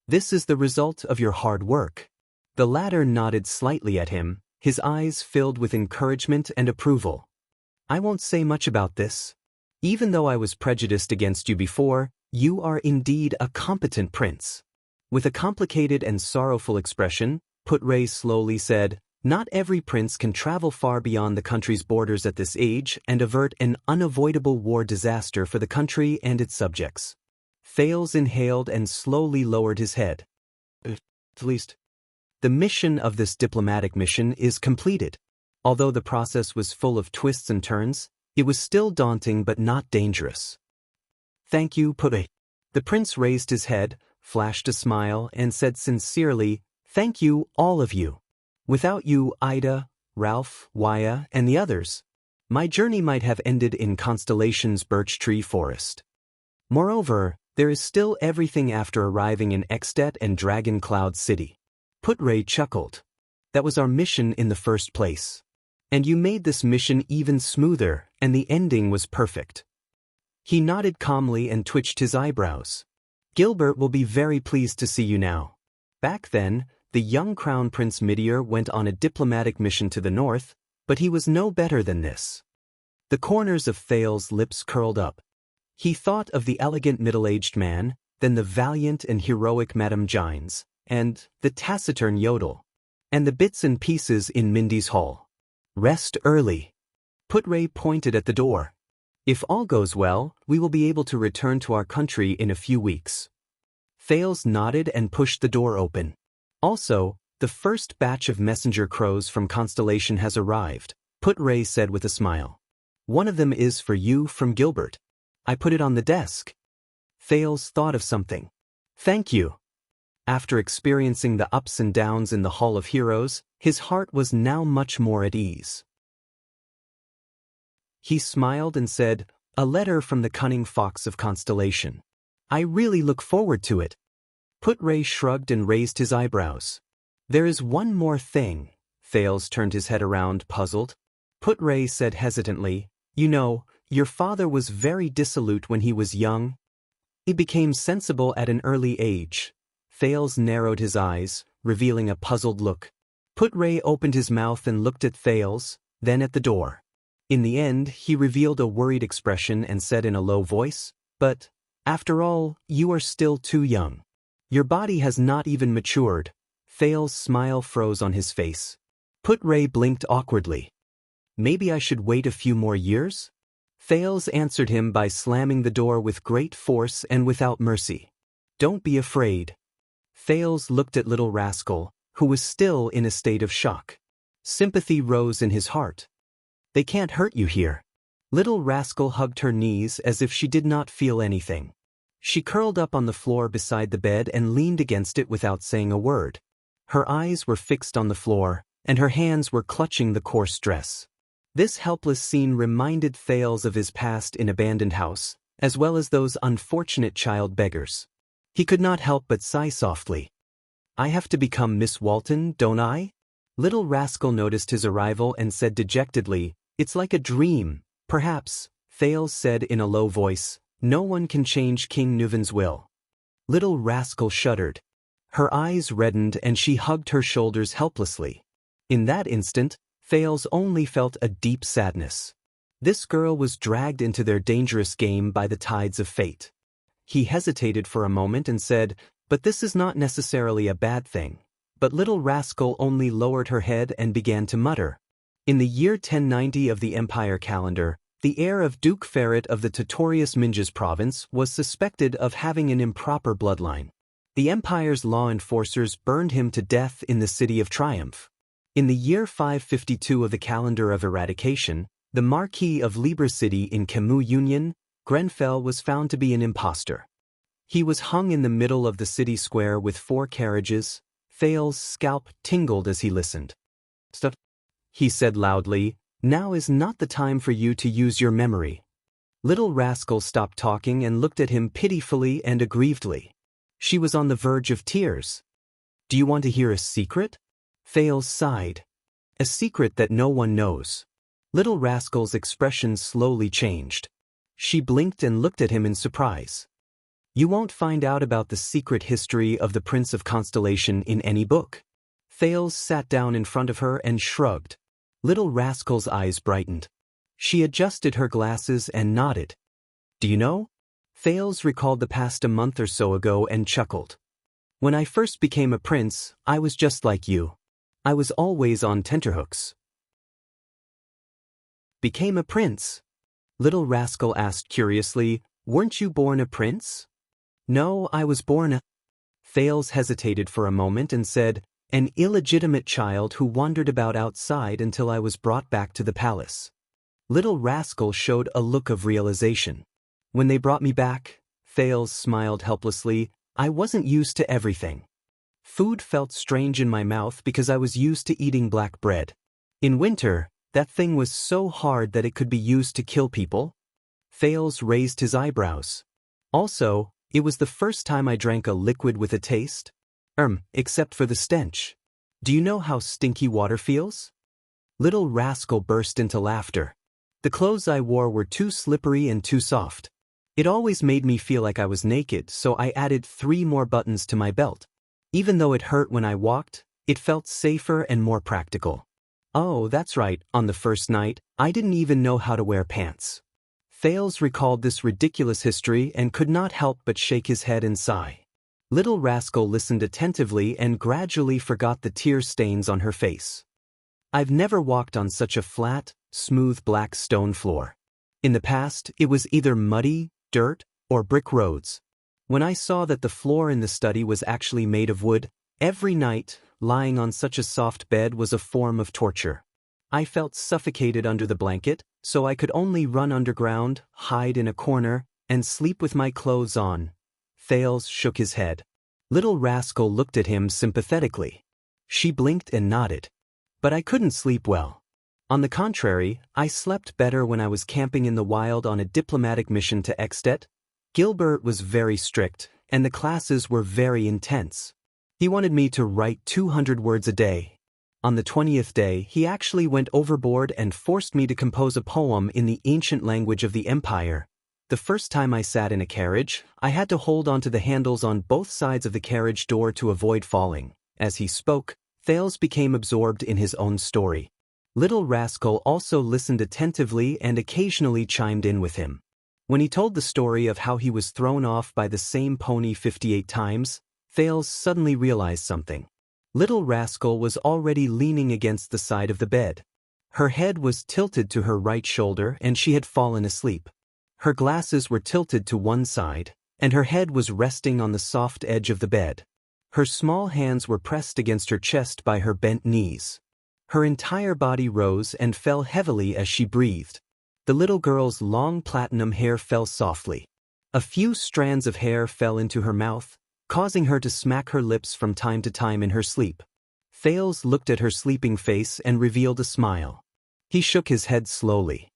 This is the result of your hard work. The latter nodded slightly at him, his eyes filled with encouragement and approval. I won't say much about this. Even though I was prejudiced against you before, you are indeed a competent prince. With a complicated and sorrowful expression, Putre slowly said, not every prince can travel far beyond the country's borders at this age and avert an unavoidable war disaster for the country and its subjects. Thales inhaled and slowly lowered his head. At least, the mission of this diplomatic mission is completed. Although the process was full of twists and turns, it was still daunting but not dangerous. Thank you, Putre. The prince raised his head, flashed a smile, and said sincerely, thank you, all of you. Without you, Ida, Ralph, Waya, and the others, my journey might have ended in Constellation's birch tree forest. Moreover, There is still everything after arriving in Extet and Dragon Cloud City. Putray chuckled. That was our mission in the first place. And you made this mission even smoother, and the ending was perfect. He nodded calmly and twitched his eyebrows. Gilbert will be very pleased to see you now. Back then, the young Crown Prince Midier went on a diplomatic mission to the north, but he was no better than this. The corners of Thales's lips curled up. He thought of the elegant middle-aged man, then the valiant and heroic Madame Gines, and the taciturn Yodel, and the bits and pieces in Mindy's hall. Rest early. Putray pointed at the door. If all goes well, we will be able to return to our country in a few weeks. Thales nodded and pushed the door open. Also, the first batch of messenger crows from Constellation has arrived, Putray said with a smile. One of them is for you from Gilbert. I put it on the desk. Thales thought of something. Thank you. After experiencing the ups and downs in the Hall of Heroes, his heart was now much more at ease. He smiled and said, a letter from the cunning fox of Constellation. I really look forward to it. Putray shrugged and raised his eyebrows. There is one more thing. Thales turned his head around, puzzled. Putray said hesitantly, you know, your father was very dissolute when he was young. He became sensible at an early age. Thales narrowed his eyes, revealing a puzzled look. Putray opened his mouth and looked at Thales, then at the door. In the end, he revealed a worried expression and said in a low voice, but, after all, you are still too young. Your body has not even matured. Thales' smile froze on his face. Putray blinked awkwardly. Maybe I should wait a few more years? Thales answered him by slamming the door with great force and without mercy. Don't be afraid. Thales looked at Little Rascal, who was still in a state of shock. Sympathy rose in his heart. They can't hurt you here. Little Rascal hugged her knees as if she did not feel anything. She curled up on the floor beside the bed and leaned against it without saying a word. Her eyes were fixed on the floor, and her hands were clutching the coarse dress. This helpless scene reminded Thales of his past in Abandoned House, as well as those unfortunate child beggars. He could not help but sigh softly. I have to become Miss Walton, don't I? Little Rascal noticed his arrival and said dejectedly, it's like a dream, perhaps. Thales said in a low voice, no one can change King Nuven's will. Little Rascal shuddered. Her eyes reddened and she hugged her shoulders helplessly. In that instant, Thales only felt a deep sadness. This girl was dragged into their dangerous game by the tides of fate. He hesitated for a moment and said, but this is not necessarily a bad thing. But Little Rascal only lowered her head and began to mutter. In the year 1090 of the Empire calendar, the heir of Duke Ferret of the Tutorius Minjas province was suspected of having an improper bloodline. The Empire's law enforcers burned him to death in the City of Triumph. In the year 552 of the calendar of eradication, the Marquis of Libre City in Camus Union, Grenfell was found to be an impostor. He was hung in the middle of the city square with 4 carriages. Thales' scalp tingled as he listened. Stop, he said loudly, now is not the time for you to use your memory. Little Rascal stopped talking and looked at him pitifully and aggrievedly. She was on the verge of tears. Do you want to hear a secret? Thales sighed. A secret that no one knows. Little Rascal's expression slowly changed. She blinked and looked at him in surprise. You won't find out about the secret history of the Prince of Constellation in any book. Thales sat down in front of her and shrugged. Little Rascal's eyes brightened. She adjusted her glasses and nodded. Do you know? Thales recalled the past a month or so ago and chuckled. When I first became a prince, I was just like you. I was always on tenterhooks. Became a prince? Little Rascal asked curiously, weren't you born a prince? No, I was born a... Thales hesitated for a moment and said, an illegitimate child who wandered about outside until I was brought back to the palace. Little Rascal showed a look of realization. When they brought me back, Thales smiled helplessly, I wasn't used to everything. Food felt strange in my mouth because I was used to eating black bread. In winter, that thing was so hard that it could be used to kill people. Thales raised his eyebrows. Also, It was the first time I drank a liquid with a taste. Except for the stench. Do you know how stinky water feels? Little rascal burst into laughter. The clothes I wore were too slippery and too soft. It always made me feel like I was naked, so I added 3 more buttons to my belt. Even though it hurt when I walked, it felt safer and more practical. Oh, that's right, on the first night, I didn't even know how to wear pants. Thales recalled this ridiculous history and could not help but shake his head and sigh. Little rascal listened attentively and gradually forgot the tear stains on her face. I've never walked on such a flat, smooth black stone floor. In the past, it was either muddy, dirt, or brick roads. When I saw that the floor in the study was actually made of wood, every night, lying on such a soft bed was a form of torture. I felt suffocated under the blanket, so I could only run underground, hide in a corner, and sleep with my clothes on. Thales shook his head. Little rascal looked at him sympathetically. She blinked and nodded. But I couldn't sleep well. On the contrary, I slept better when I was camping in the wild on a diplomatic mission to Extet. Gilbert was very strict, and the classes were very intense. He wanted me to write 200 words a day. On the 20th day, he actually went overboard and forced me to compose a poem in the ancient language of the Empire. The first time I sat in a carriage, I had to hold onto the handles on both sides of the carriage door to avoid falling. As he spoke, Thales became absorbed in his own story. Little rascal also listened attentively and occasionally chimed in with him. When he told the story of how he was thrown off by the same pony 58 times, Thales suddenly realized something. Little rascal was already leaning against the side of the bed. Her head was tilted to her right shoulder and she had fallen asleep. Her glasses were tilted to one side, and her head was resting on the soft edge of the bed. Her small hands were pressed against her chest by her bent knees. Her entire body rose and fell heavily as she breathed. The little girl's long platinum hair fell softly. A few strands of hair fell into her mouth, causing her to smack her lips from time to time in her sleep. Thales looked at her sleeping face and revealed a smile. He shook his head slowly.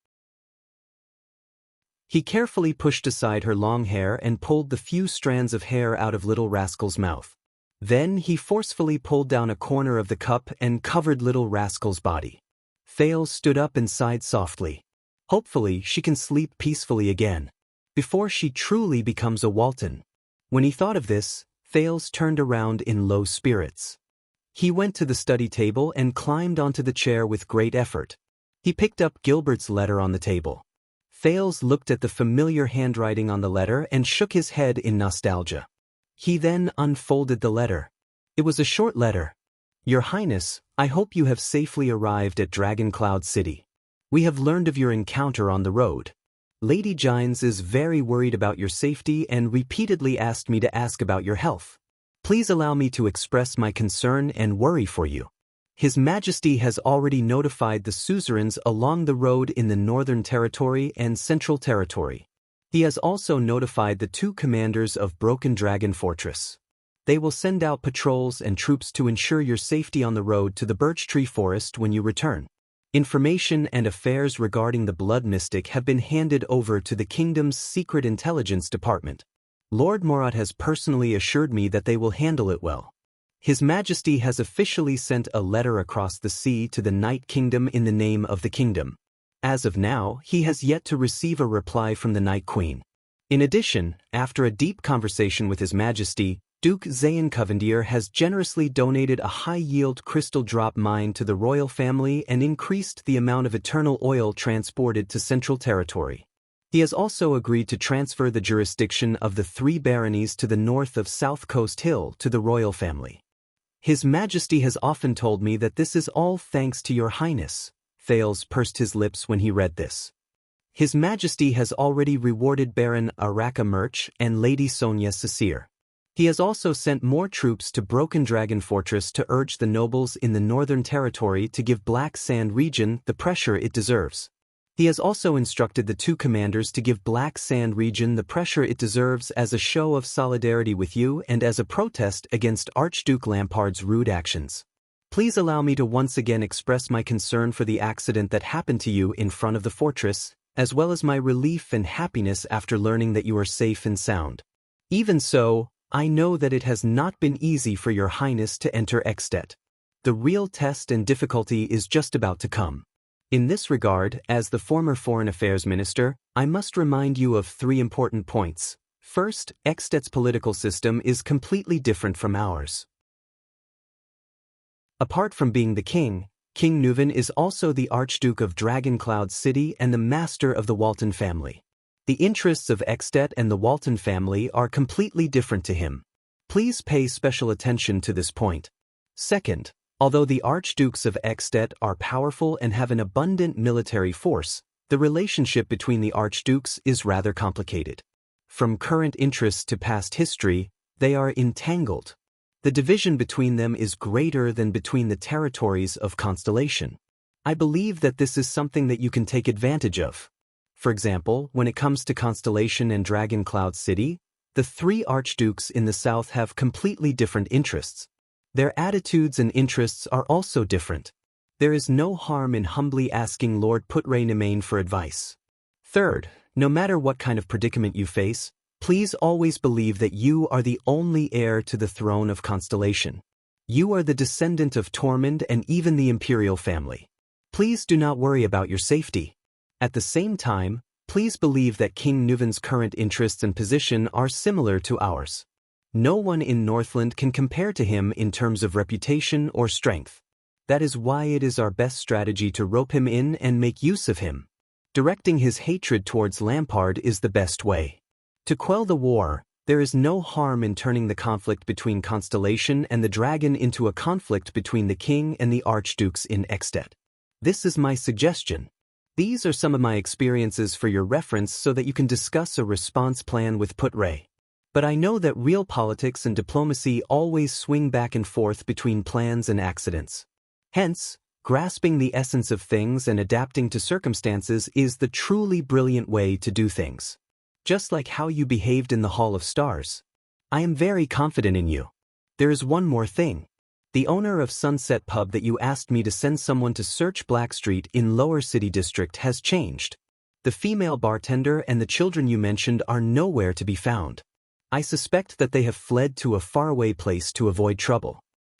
He carefully pushed aside her long hair and pulled the few strands of hair out of Little Rascal's mouth. Then he forcefully pulled down a corner of the cup and covered Little Rascal's body. Thales stood up and sighed softly. Hopefully she can sleep peacefully again, before she truly becomes a Walton. When he thought of this, Thales turned around in low spirits. He went to the study table and climbed onto the chair with great effort. He picked up Gilbert's letter on the table. Thales looked at the familiar handwriting on the letter and shook his head in nostalgia. He then unfolded the letter. It was a short letter. Your Highness, I hope you have safely arrived at Dragon Cloud City. We have learned of your encounter on the road. Lady Gines is very worried about your safety and repeatedly asked me to ask about your health. Please allow me to express my concern and worry for you. His Majesty has already notified the suzerains along the road in the Northern Territory and Central Territory. He has also notified the 2 commanders of Broken Dragon Fortress. They will send out patrols and troops to ensure your safety on the road to the Birch Tree Forest when you return. Information and affairs regarding the Blood Mystic have been handed over to the Kingdom's Secret Intelligence Department. Lord Morat has personally assured me that they will handle it well. His Majesty has officially sent a letter across the sea to the Night Kingdom in the name of the kingdom. As of now, he has yet to receive a reply from the Night Queen. In addition, after a deep conversation with His Majesty, Duke Zayn Covendier has generously donated a high-yield crystal drop mine to the royal family and increased the amount of eternal oil transported to Central Territory. He has also agreed to transfer the jurisdiction of the 3 baronies to the north of South Coast Hill to the royal family. His Majesty has often told me that this is all thanks to your Highness. Thales pursed his lips when he read this. His Majesty has already rewarded Baron Araka Murch and Lady Sonia Cecere. He has also sent more troops to Broken Dragon Fortress to urge the nobles in the Northern Territory to give Black Sand Region the pressure it deserves. He has also instructed the 2 commanders to give Black Sand Region the pressure it deserves as a show of solidarity with you and as a protest against Archduke Lampard's rude actions. Please allow me to once again express my concern for the accident that happened to you in front of the fortress, as well as my relief and happiness after learning that you are safe and sound. Even so, I know that it has not been easy for your highness to enter Extet. The real test and difficulty is just about to come. In this regard, as the former Foreign Affairs Minister, I must remind you of 3 important points. First, Extet's political system is completely different from ours. Apart from being the king, King Nuven is also the Archduke of Dragoncloud City and the master of the Walton family. The interests of Extet and the Walton family are completely different to him. Please pay special attention to this point. Second, although the Archdukes of Extet are powerful and have an abundant military force, the relationship between the Archdukes is rather complicated. From current interests to past history, they are entangled. The division between them is greater than between the territories of Constellation. I believe that this is something that you can take advantage of. For example, when it comes to Constellation and Dragoncloud City, the 3 Archdukes in the south have completely different interests. Their attitudes and interests are also different. There is no harm in humbly asking Lord Putre Nemain for advice. Third, no matter what kind of predicament you face, please always believe that you are the only heir to the throne of Constellation. You are the descendant of Tormund and even the imperial family. Please do not worry about your safety. At the same time, please believe that King Nuven's current interests and position are similar to ours. No one in Northland can compare to him in terms of reputation or strength. That is why it is our best strategy to rope him in and make use of him. Directing his hatred towards Lampard is the best way. To quell the war, there is no harm in turning the conflict between Constellation and the Dragon into a conflict between the king and the Archdukes in Extet. This is my suggestion. These are some of my experiences for your reference so that you can discuss a response plan with Putre. But I know that real politics and diplomacy always swing back and forth between plans and accidents. Hence, grasping the essence of things and adapting to circumstances is the truly brilliant way to do things. Just like how you behaved in the Hall of Stars. I am very confident in you. There is one more thing. The owner of Sunset Pub that you asked me to send someone to search Blackstreet in Lower City District has changed. The female bartender and the children you mentioned are nowhere to be found. I suspect that they have fled to a faraway place to avoid trouble.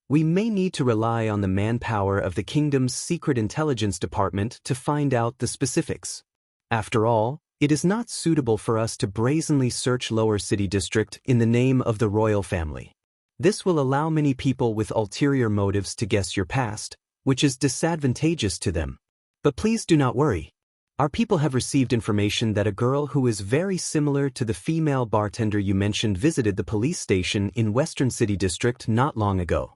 We may need to rely on the manpower of the kingdom's secret intelligence department to find out the specifics. After all, it is not suitable for us to brazenly search Lower City District in the name of the royal family. This will allow many people with ulterior motives to guess your past, which is disadvantageous to them. But please do not worry. Our people have received information that a girl who is very similar to the female bartender you mentioned visited the police station in Western City District not long ago.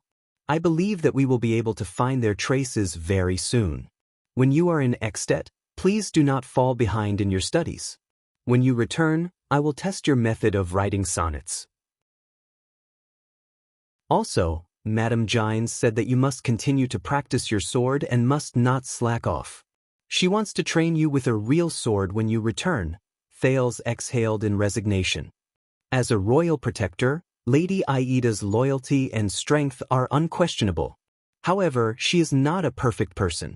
I believe that we will be able to find their traces very soon. When you are in Extet, please do not fall behind in your studies. When you return, I will test your method of writing sonnets. Also, Madame Gines said that you must continue to practice your sword and must not slack off. She wants to train you with a real sword when you return. Thales exhaled in resignation. As a royal protector, Lady Aida's loyalty and strength are unquestionable. However, she is not a perfect person.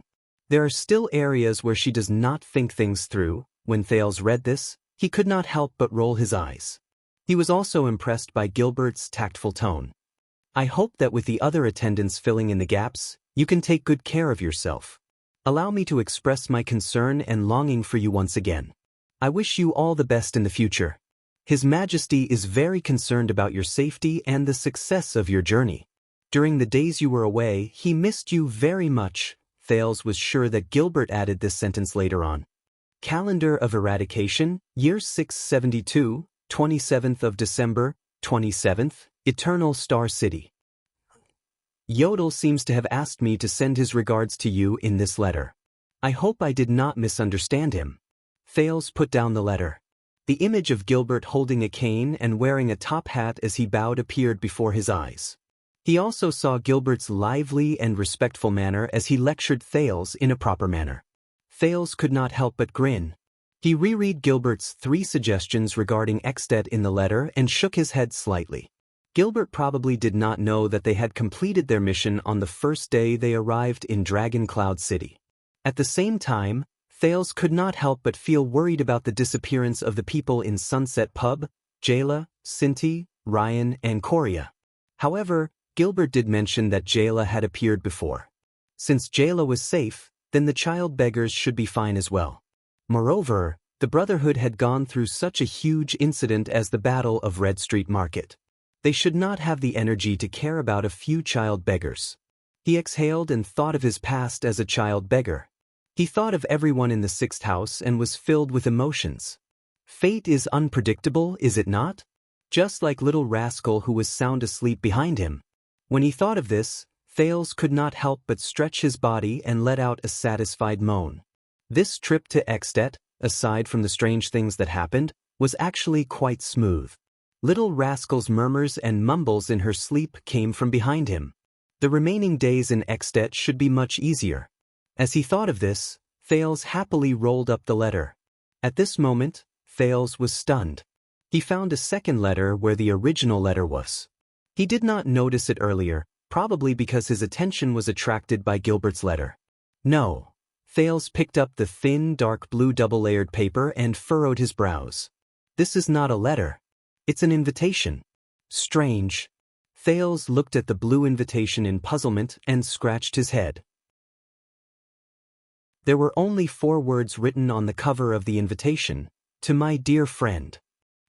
There are still areas where she does not think things through. When Thales read this, he could not help but roll his eyes. He was also impressed by Gilbert's tactful tone. I hope that with the other attendants filling in the gaps, you can take good care of yourself. Allow me to express my concern and longing for you once again. I wish you all the best in the future. His Majesty is very concerned about your safety and the success of your journey. During the days you were away, he missed you very much. Thales was sure that Gilbert added this sentence later on. Calendar of Eradication, Year 672, 27th of December, 27th, Eternal Star City. Yodel seems to have asked me to send his regards to you in this letter. I hope I did not misunderstand him. Thales put down the letter. The image of Gilbert holding a cane and wearing a top hat as he bowed appeared before his eyes. He also saw Gilbert's lively and respectful manner as he lectured Thales in a proper manner. Thales could not help but grin. He reread Gilbert's 3 suggestions regarding Extet in the letter and shook his head slightly. Gilbert probably did not know that they had completed their mission on the first day they arrived in Dragoncloud City. At the same time, Thales could not help but feel worried about the disappearance of the people in Sunset Pub, Jayla, Sinti, Ryan, and Korea. However, Gilbert did mention that Jayla had appeared before. Since Jayla was safe, then the child beggars should be fine as well. Moreover, the Brotherhood had gone through such a huge incident as the Battle of Red Street Market. They should not have the energy to care about a few child beggars. He exhaled and thought of his past as a child beggar. He thought of everyone in the sixth house and was filled with emotions. Fate is unpredictable, is it not? Just like little rascal who was sound asleep behind him. When he thought of this, Thales could not help but stretch his body and let out a satisfied moan. This trip to Extet, aside from the strange things that happened, was actually quite smooth. Little rascal's murmurs and mumbles in her sleep came from behind him. The remaining days in Extet should be much easier. As he thought of this, Thales happily rolled up the letter. At this moment, Thales was stunned. He found a second letter where the original letter was. He did not notice it earlier, probably because his attention was attracted by Gilbert's letter. No. Thales picked up the thin, dark blue double-layered paper and furrowed his brows. This is not a letter. It's an invitation. Strange. Thales looked at the blue invitation in puzzlement and scratched his head. There were only 4 words written on the cover of the invitation, "To my dear friend."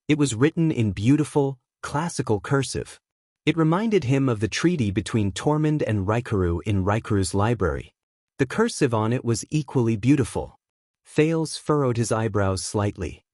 It was written in beautiful, classical cursive. It reminded him of the treaty between Tormund and Raikuru in Raikuru's library. The cursive on it was equally beautiful. Thales furrowed his eyebrows slightly.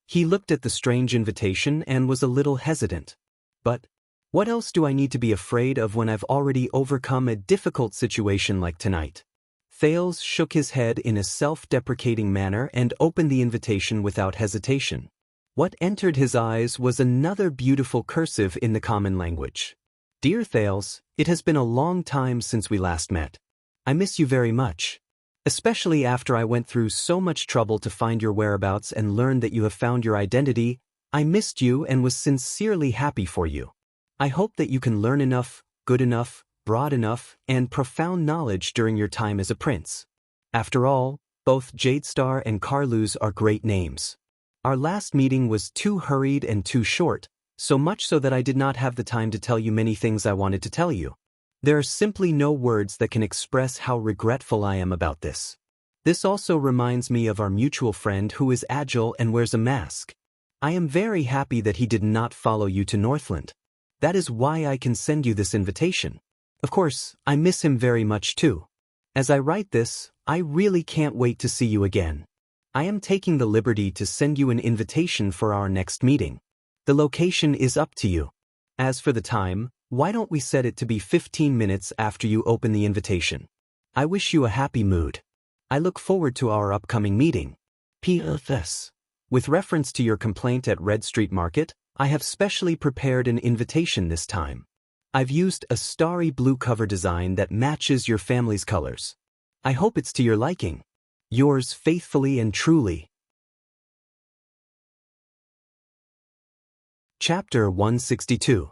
He looked at the strange invitation and was a little hesitant. But what else do I need to be afraid of when I've already overcome a difficult situation like tonight? Thales shook his head in a self-deprecating manner and opened the invitation without hesitation. What entered his eyes was another beautiful cursive in the common language. Dear Thales, it has been a long time since we last met. I miss you very much. Especially after I went through so much trouble to find your whereabouts and learn that you have found your identity, I missed you and was sincerely happy for you. I hope that you can learn enough, good enough, broad enough, and profound knowledge during your time as a prince. After all, both Jadestar and Carluz are great names. Our last meeting was too hurried and too short, so much so that I did not have the time to tell you many things I wanted to tell you. There are simply no words that can express how regretful I am about this. This also reminds me of our mutual friend who is agile and wears a mask. I am very happy that he did not follow you to Northland. That is why I can send you this invitation. Of course, I miss him very much too. As I write this, I really can't wait to see you again. I am taking the liberty to send you an invitation for our next meeting. The location is up to you. As for the time, why don't we set it to be 15 minutes after you open the invitation? I wish you a happy mood. I look forward to our upcoming meeting. P.S. With reference to your complaint at Red Street Market, I have specially prepared an invitation this time. I've used a starry blue cover design that matches your family's colors. I hope it's to your liking. Yours faithfully and truly. Chapter 162.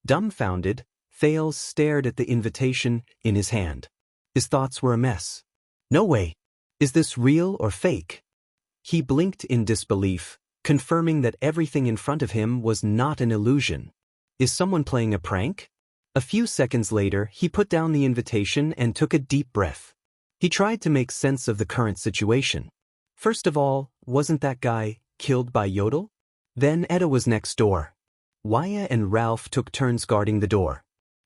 Dumbfounded, Thales stared at the invitation in his hand. His thoughts were a mess. No way. Is this real or fake? He blinked in disbelief, confirming that everything in front of him was not an illusion. Is someone playing a prank? A few seconds later, he put down the invitation and took a deep breath. He tried to make sense of the current situation. First of all, wasn't that guy killed by Yodel? Then Etta was next door. Waya and Ralph took turns guarding the door.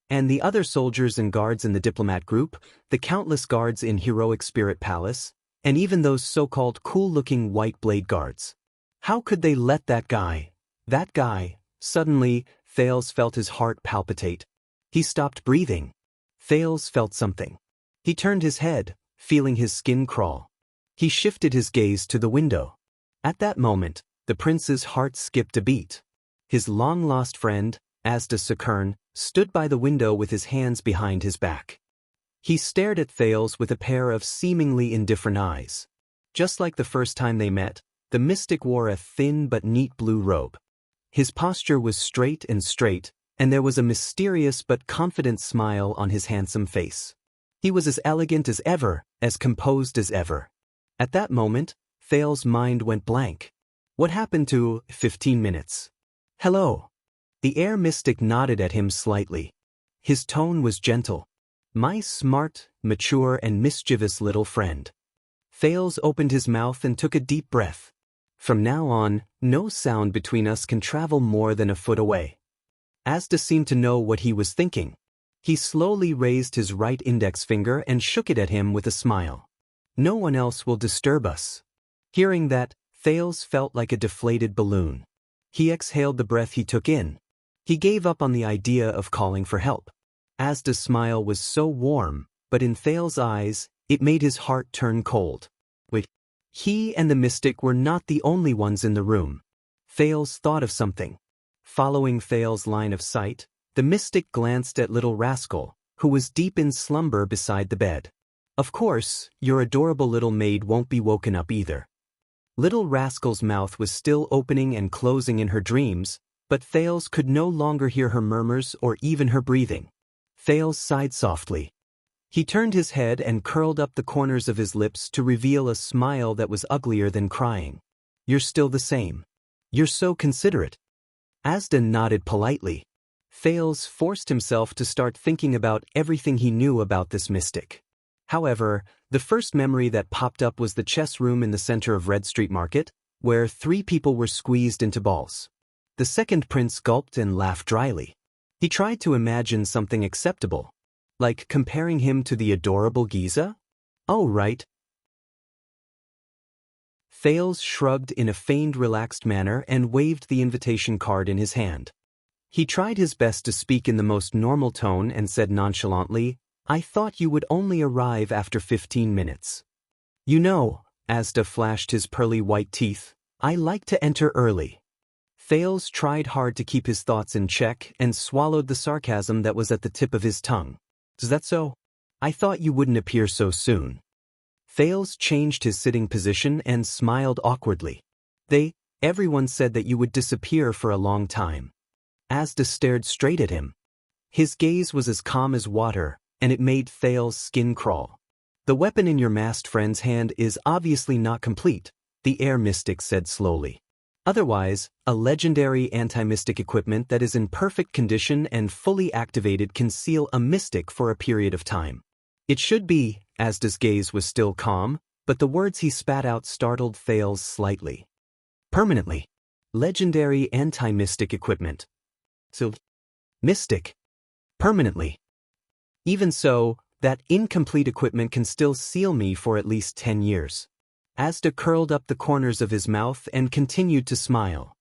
And the other soldiers and guards in the diplomat group, the countless guards in Heroic Spirit Palace, and even those so-called cool-looking white blade guards. How could they let that guy? Suddenly, Thales felt his heart palpitate. He stopped breathing. Thales felt something. He turned his head, feeling his skin crawl. He shifted his gaze to the window. At that moment, the prince's heart skipped a beat. His long-lost friend, Asda Sakern, stood by the window with his hands behind his back. He stared at Thales with a pair of seemingly indifferent eyes. Just like the first time they met, the mystic wore a thin but neat blue robe. His posture was straight, and there was a mysterious but confident smile on his handsome face. He was as elegant as ever, as composed as ever. At that moment, Thales' mind went blank. What happened to 15 minutes? Hello. The air mystic nodded at him slightly. His tone was gentle. My smart, mature and mischievous little friend. Thales opened his mouth and took a deep breath. From now on, no sound between us can travel more than a foot away. Asda seemed to know what he was thinking. He slowly raised his right index finger and shook it at him with a smile. No one else will disturb us. Hearing that, Thales felt like a deflated balloon. He exhaled the breath he took in. He gave up on the idea of calling for help. Asda's smile was so warm, but in Thales' eyes, it made his heart turn cold. Wait, he and the mystic were not the only ones in the room. Thales thought of something. Following Thales' line of sight, the mystic glanced at little Rascal, who was deep in slumber beside the bed. Of course, your adorable little maid won't be woken up either. Little Rascal's mouth was still opening and closing in her dreams, but Thales could no longer hear her murmurs or even her breathing. Thales sighed softly. He turned his head and curled up the corners of his lips to reveal a smile that was uglier than crying. You're still the same. You're so considerate. Asda nodded politely. Thales forced himself to start thinking about everything he knew about this mystic. However, the first memory that popped up was the chess room in the center of Red Street Market, where 3 people were squeezed into balls. The second prince gulped and laughed dryly. He tried to imagine something acceptable, like comparing him to the adorable Giza? Oh, right. Thales shrugged in a feigned relaxed manner and waved the invitation card in his hand. He tried his best to speak in the most normal tone and said nonchalantly, I thought you would only arrive after 15 minutes. You know, Asda flashed his pearly white teeth, I like to enter early. Thales tried hard to keep his thoughts in check and swallowed the sarcasm that was at the tip of his tongue. Is that so? I thought you wouldn't appear so soon. Thales changed his sitting position and smiled awkwardly. Everyone said that you would disappear for a long time. Asda stared straight at him. His gaze was as calm as water, and it made Thales' skin crawl. The weapon in your masked friend's hand is obviously not complete, the air mystic said slowly. Otherwise, a legendary anti-mystic equipment that is in perfect condition and fully activated can seal a mystic for a period of time. It should be, Asda's gaze was still calm, but the words he spat out startled Thales slightly. Permanently. Legendary anti-mystic equipment. So, mystic. Permanently. Even so, that incomplete equipment can still seal me for at least 10 years. Asda curled up the corners of his mouth and continued to smile.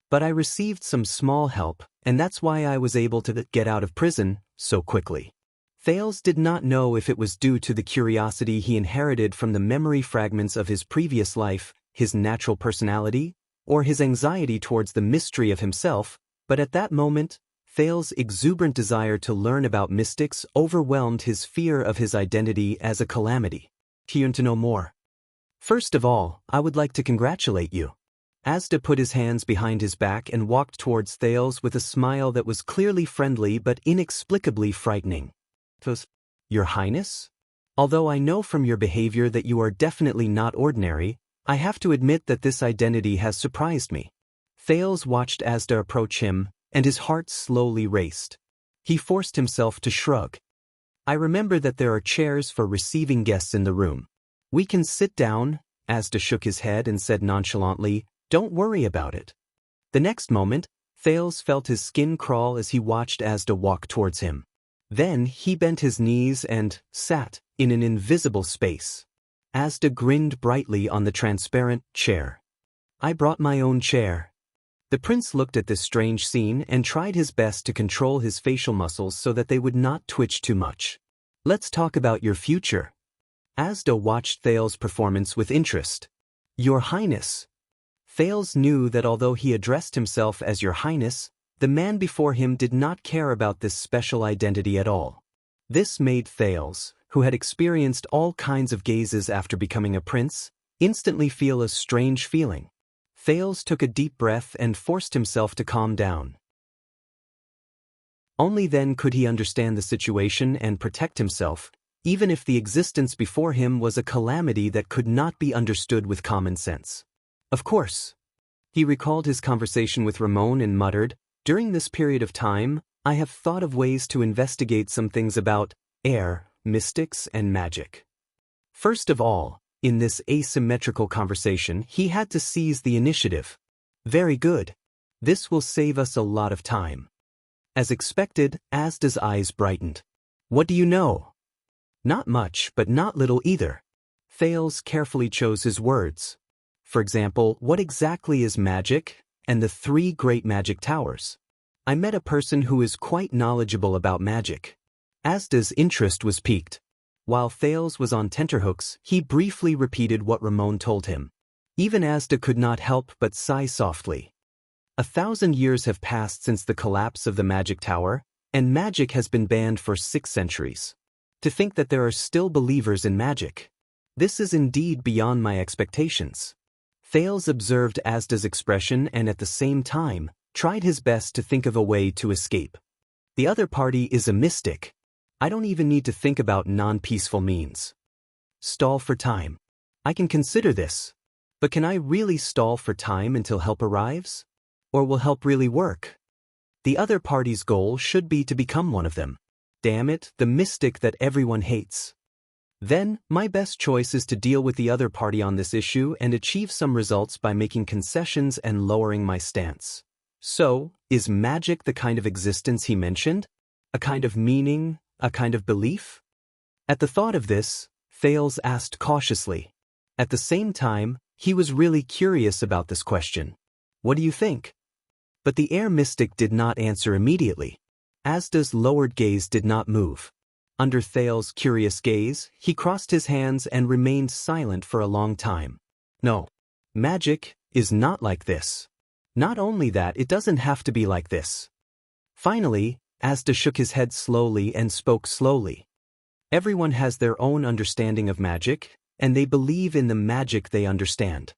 But I received some small help, and that's why I was able to get out of prison so quickly. Thales did not know if it was due to the curiosity he inherited from the memory fragments of his previous life, his natural personality, or his anxiety towards the mystery of himself, but at that moment, Thales' exuberant desire to learn about mystics overwhelmed his fear of his identity as a calamity. He yearned to know more. First of all, I would like to congratulate you. Asda put his hands behind his back and walked towards Thales with a smile that was clearly friendly but inexplicably frightening. Your Highness? Although I know from your behavior that you are definitely not ordinary, I have to admit that this identity has surprised me. Thales watched Asda approach him, and his heart slowly raced. He forced himself to shrug. I remember that there are chairs for receiving guests in the room. We can sit down, Asda shook his head and said nonchalantly, don't worry about it. The next moment, Thales felt his skin crawl as he watched Asda walk towards him. Then he bent his knees and sat in an invisible space. Asda grinned brightly on the transparent chair. I brought my own chair. The prince looked at this strange scene and tried his best to control his facial muscles so that they would not twitch too much. Let's talk about your future. Asda watched Thales' performance with interest. Your Highness. Thales knew that although he addressed himself as Your Highness, the man before him did not care about this special identity at all. This made Thales, who had experienced all kinds of gazes after becoming a prince, instantly feel a strange feeling. Thales took a deep breath and forced himself to calm down. Only then could he understand the situation and protect himself, even if the existence before him was a calamity that could not be understood with common sense. Of course. He recalled his conversation with Ramon and muttered, During this period of time, I have thought of ways to investigate some things about air, mystics, and magic. First of all, in this asymmetrical conversation, he had to seize the initiative. Very good. This will save us a lot of time. As expected, Asda's eyes brightened. What do you know? Not much, but not little either. Thales carefully chose his words. For example, what exactly is magic, and the 3 great magic towers? I met a person who is quite knowledgeable about magic. Asda's interest was piqued. While Thales was on tenterhooks, he briefly repeated what Ramon told him. Even Asda could not help but sigh softly. 1,000 years have passed since the collapse of the magic tower, and magic has been banned for 6 centuries. To think that there are still believers in magic. This is indeed beyond my expectations. Thales observed Asda's expression and at the same time, tried his best to think of a way to escape. The other party is a mystic. I don't even need to think about non-peaceful means. Stall for time. I can consider this. But can I really stall for time until help arrives? Or will help really work? The other party's goal should be to become one of them. Damn it, the mystic that everyone hates. Then, my best choice is to deal with the other party on this issue and achieve some results by making concessions and lowering my stance. So, is magic the kind of existence he mentioned? A kind of meaning? A kind of belief? At the thought of this, Thales asked cautiously. At the same time, he was really curious about this question. What do you think? But the air mystic did not answer immediately. Asda's lowered gaze did not move. Under Thales' curious gaze, he crossed his hands and remained silent for a long time. No. Magic is not like this. Not only that, it doesn't have to be like this. Finally, Asda shook his head slowly and spoke slowly. Everyone has their own understanding of magic, and they believe in the magic they understand.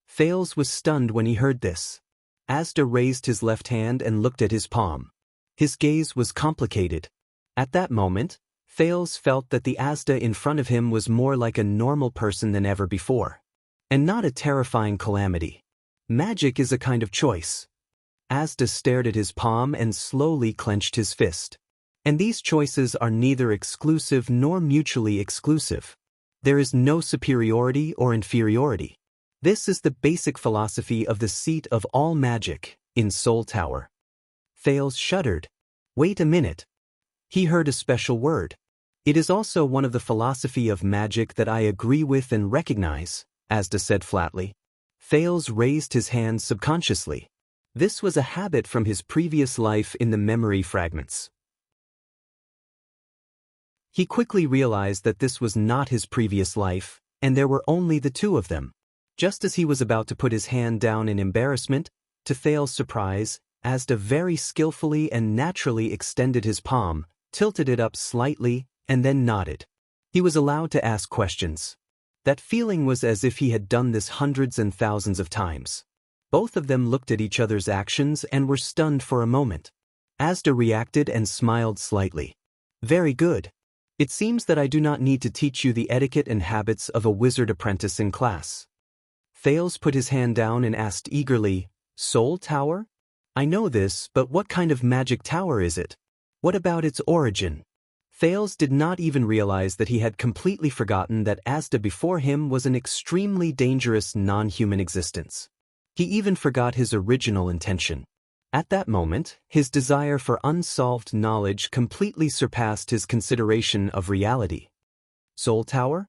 Thales was stunned when he heard this. Asda raised his left hand and looked at his palm. His gaze was complicated. At that moment, Thales felt that the Asda in front of him was more like a normal person than ever before. And not a terrifying calamity. Magic is a kind of choice. Asda stared at his palm and slowly clenched his fist. And these choices are neither exclusive nor mutually exclusive. There is no superiority or inferiority. This is the basic philosophy of the seat of all magic, in Soul Tower. Thales shuddered. Wait a minute. He heard a special word. It is also one of the philosophy of magic that I agree with and recognize, Asda said flatly. Thales raised his hand subconsciously. This was a habit from his previous life in the memory fragments. He quickly realized that this was not his previous life, and there were only the 2 of them. Just as he was about to put his hand down in embarrassment, to Thales' surprise, Asda very skillfully and naturally extended his palm, tilted it up slightly, and then nodded. He was allowed to ask questions. That feeling was as if he had done this hundreds and thousands of times. Both of them looked at each other's actions and were stunned for a moment. Asda reacted and smiled slightly. Very good. It seems that I do not need to teach you the etiquette and habits of a wizard apprentice in class. Thales put his hand down and asked eagerly, Soul Tower? I know this, but what kind of magic tower is it? What about its origin? Thales did not even realize that he had completely forgotten that Asda before him was an extremely dangerous non-human existence. He even forgot his original intention. At that moment, his desire for unsolved knowledge completely surpassed his consideration of reality. Soul Tower?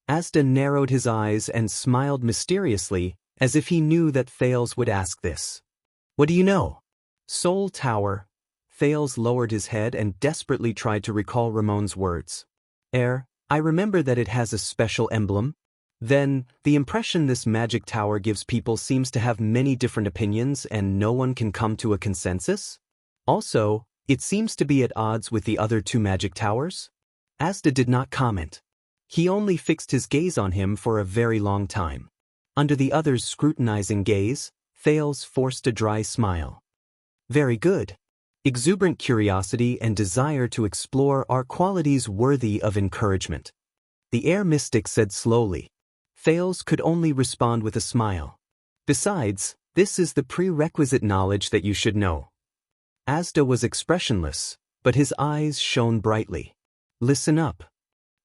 Asda narrowed his eyes and smiled mysteriously, as if he knew that Thales would ask this. What do you know? Soul Tower. Thales lowered his head and desperately tried to recall Ramon's words. I remember that it has a special emblem. Then, the impression this magic tower gives people seems to have many different opinions and no one can come to a consensus? Also, it seems to be at odds with the other 2 magic towers? Asda did not comment. He only fixed his gaze on him for a very long time. Under the other's scrutinizing gaze, Thales forced a dry smile. Very good. Exuberant curiosity and desire to explore are qualities worthy of encouragement. The air mystic said slowly. Thales could only respond with a smile. Besides, this is the prerequisite knowledge that you should know. Asda was expressionless, but his eyes shone brightly. Listen up.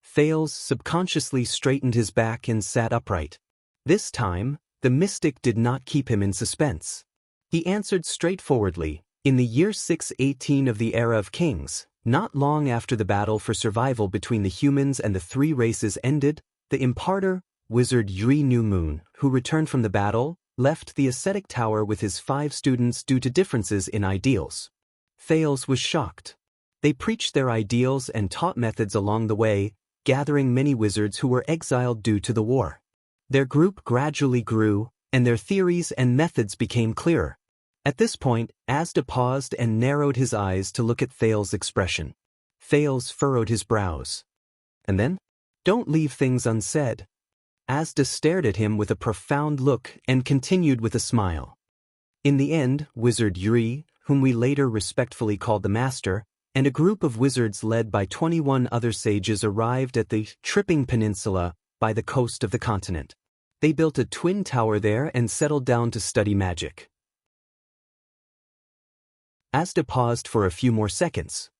Thales subconsciously straightened his back and sat upright. This time, the mystic did not keep him in suspense. He answered straightforwardly, in the year 618 of the era of kings, not long after the battle for survival between the humans and the three races ended, the imparter, wizard Yuri New Moon, who returned from the battle, left the ascetic tower with his 5 students due to differences in ideals. Thales was shocked. They preached their ideals and taught methods along the way, gathering many wizards who were exiled due to the war. Their group gradually grew, and their theories and methods became clearer. At this point, Asda paused and narrowed his eyes to look at Thales' expression. Thales furrowed his brows. And then? Don't leave things unsaid. Asda stared at him with a profound look and continued with a smile. In the end, Wizard Yuri, whom we later respectfully called the Master, and a group of wizards led by 21 other sages arrived at the Tripping Peninsula by the coast of the continent. They built a twin tower there and settled down to study magic. Asda paused for a few more seconds.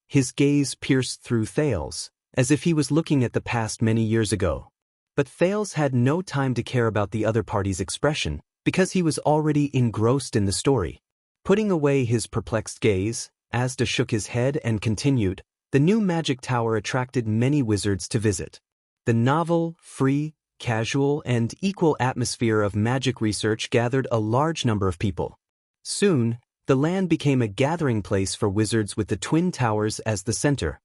His gaze pierced through Thales, as if he was looking at the past many years ago. But Thales had no time to care about the other party's expression, because he was already engrossed in the story. Putting away his perplexed gaze, Asda shook his head and continued, the new magic tower attracted many wizards to visit. The novel, free, casual, and equal atmosphere of magic research gathered a large number of people. Soon, the land became a gathering place for wizards with the twin towers as the center.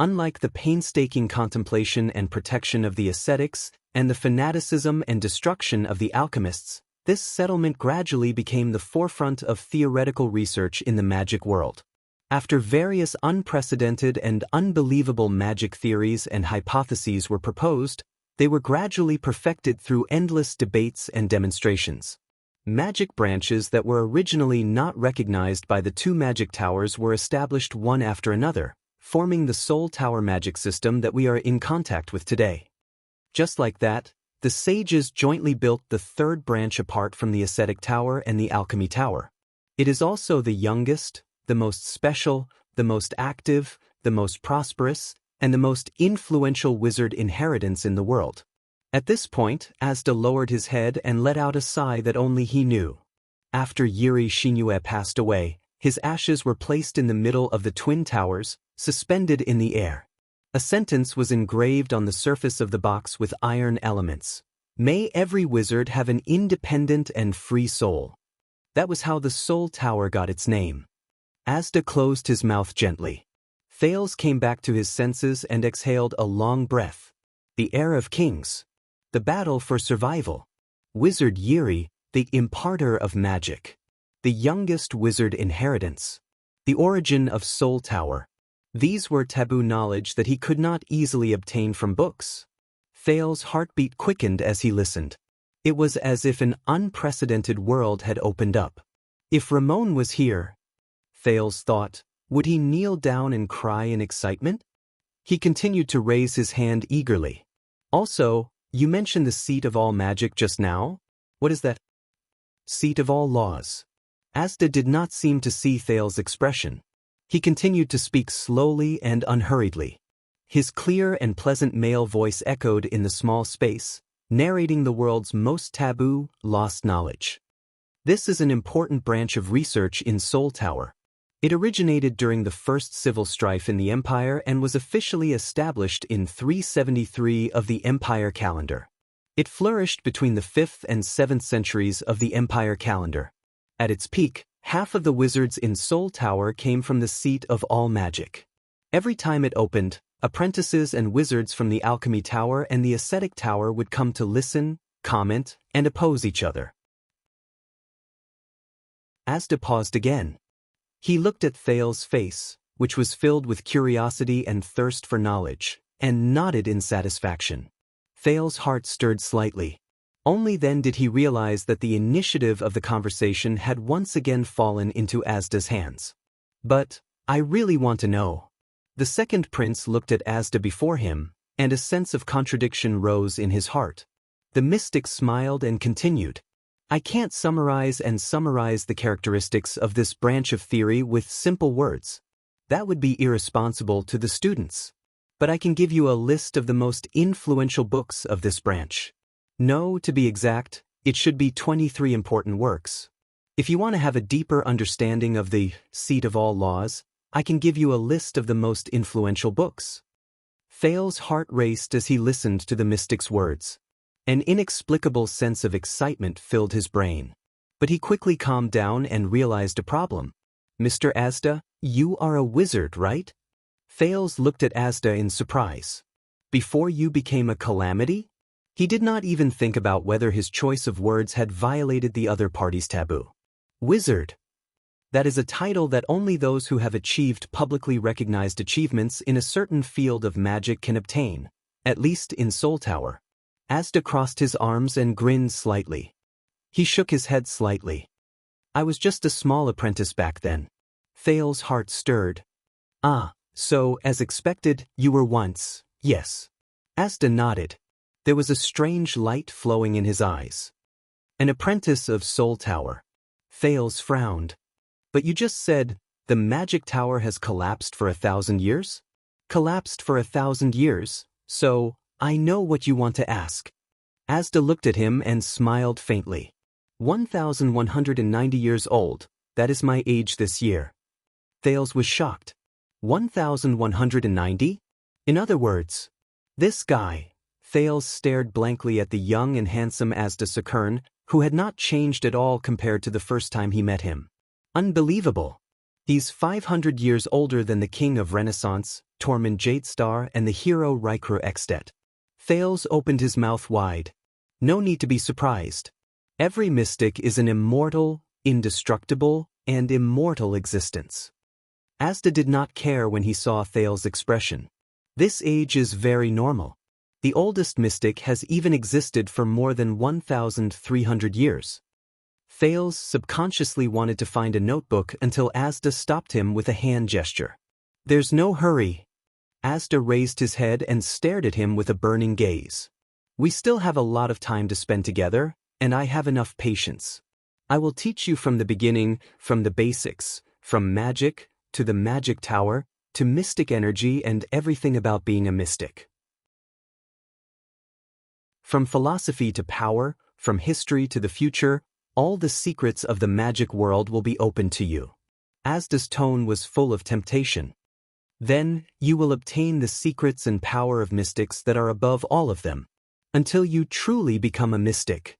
Unlike the painstaking contemplation and protection of the ascetics, and the fanaticism and destruction of the alchemists, this settlement gradually became the forefront of theoretical research in the magic world. After various unprecedented and unbelievable magic theories and hypotheses were proposed, they were gradually perfected through endless debates and demonstrations. Magic branches that were originally not recognized by the 2 magic towers were established one after another, forming the Soul Tower magic system that we are in contact with today. Just like that, the sages jointly built the 3rd branch apart from the ascetic tower and the alchemy tower. It is also the youngest, the most special, the most active, the most prosperous, and the most influential wizard inheritance in the world. At this point, Asda lowered his head and let out a sigh that only he knew. After Yuri Xianxia passed away, his ashes were placed in the middle of the twin towers, suspended in the air. A sentence was engraved on the surface of the box with iron elements. May every wizard have an independent and free soul. That was how the Soul Tower got its name. Asda closed his mouth gently. Thales came back to his senses and exhaled a long breath. The era of kings. The battle for survival. Wizard Yuri, the imparter of magic. The youngest wizard inheritance. The origin of Soul Tower. These were taboo knowledge that he could not easily obtain from books. Thales' heartbeat quickened as he listened. It was as if an unprecedented world had opened up. If Ramon was here, Thales thought, would he kneel down and cry in excitement? He continued to raise his hand eagerly. Also, you mentioned the seat of all magic just now? What is that? Seat of all laws. Asda did not seem to see Thales' expression. He continued to speak slowly and unhurriedly. His clear and pleasant male voice echoed in the small space, narrating the world's most taboo, lost knowledge. This is an important branch of research in Soul Tower. It originated during the first civil strife in the Empire and was officially established in 373 of the Empire calendar. It flourished between the 5th and 7th centuries of the Empire calendar. At its peak, half of the wizards in Soul Tower came from the seat of all magic. Every time it opened, apprentices and wizards from the Alchemy Tower and the Ascetic Tower would come to listen, comment, and oppose each other. Asda paused again. He looked at Thales' face, which was filled with curiosity and thirst for knowledge, and nodded in satisfaction. Thales' heart stirred slightly. Only then did he realize that the initiative of the conversation had once again fallen into Asda's hands. But, I really want to know. The second prince looked at Asda before him, and a sense of contradiction rose in his heart. The mystic smiled and continued. I can't summarize the characteristics of this branch of theory with simple words. That would be irresponsible to the students. But I can give you a list of the most influential books of this branch. No, to be exact, it should be 23 important works. If you want to have a deeper understanding of the seat of all laws, I can give you a list of the most influential books. Thales's heart raced as he listened to the mystic's words. An inexplicable sense of excitement filled his brain. But he quickly calmed down and realized a problem. Mr. Asda, you are a wizard, right? Thales looked at Asda in surprise. Before you became a calamity? He did not even think about whether his choice of words had violated the other party's taboo. Wizard. That is a title that only those who have achieved publicly recognized achievements in a certain field of magic can obtain, at least in Soul Tower. Asda crossed his arms and grinned slightly. He shook his head slightly. I was just a small apprentice back then. Thales's heart stirred. Ah, so, as expected, you were once, yes. Asda nodded. There was a strange light flowing in his eyes. An apprentice of Soul Tower. Thales frowned. But you just said, the magic tower has collapsed for 1,000 years? Collapsed for 1,000 years, so, I know what you want to ask. Asda looked at him and smiled faintly. 1,190 years old, that is my age this year. Thales was shocked. 1,190? In other words, this guy. Thales stared blankly at the young and handsome Asda Sakern, who had not changed at all compared to the first time he met him. Unbelievable. He's 500 years older than the king of Renaissance, Tormund Jadestar, and the hero Rykra Extet. Thales opened his mouth wide. No need to be surprised. Every mystic is an immortal, indestructible, and immortal existence. Asda did not care when he saw Thales' expression. This age is very normal. The oldest mystic has even existed for more than 1,300 years. Thales subconsciously wanted to find a notebook until Asda stopped him with a hand gesture. There's no hurry. Asda raised his head and stared at him with a burning gaze. We still have a lot of time to spend together, and I have enough patience. I will teach you from the beginning, from the basics, from magic, to the magic tower, to mystic energy and everything about being a mystic. From philosophy to power, from history to the future, all the secrets of the magic world will be open to you. Asda's tone was full of temptation. Then, you will obtain the secrets and power of mystics that are above all of them, until you truly become a mystic.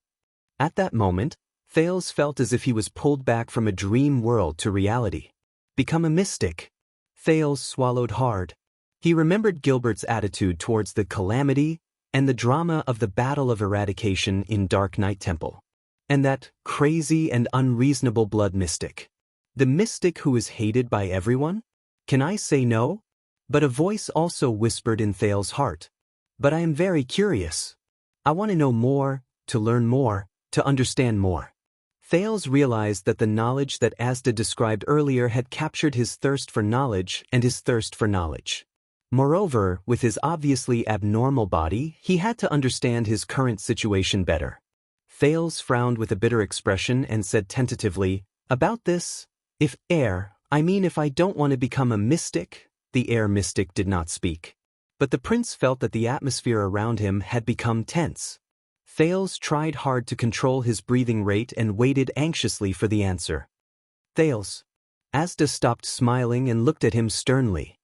At that moment, Thales felt as if he was pulled back from a dream world to reality. Become a mystic. Thales swallowed hard. He remembered Gilbert's attitude towards the calamity and the drama of the Battle of Eradication in Dark Knight Temple. And that crazy and unreasonable blood mystic. The mystic who is hated by everyone? Can I say no? But a voice also whispered in Thales' heart. But I am very curious. I want to know more, to learn more, to understand more. Thales realized that the knowledge that Asda described earlier had captured his thirst for knowledge and his thirst for knowledge. Moreover, with his obviously abnormal body, he had to understand his current situation better. Thales frowned with a bitter expression and said tentatively, about this, if I don't want to become a mystic. The air mystic did not speak. But the prince felt that the atmosphere around him had become tense. Thales tried hard to control his breathing rate and waited anxiously for the answer. Thales. Asda stopped smiling and looked at him sternly.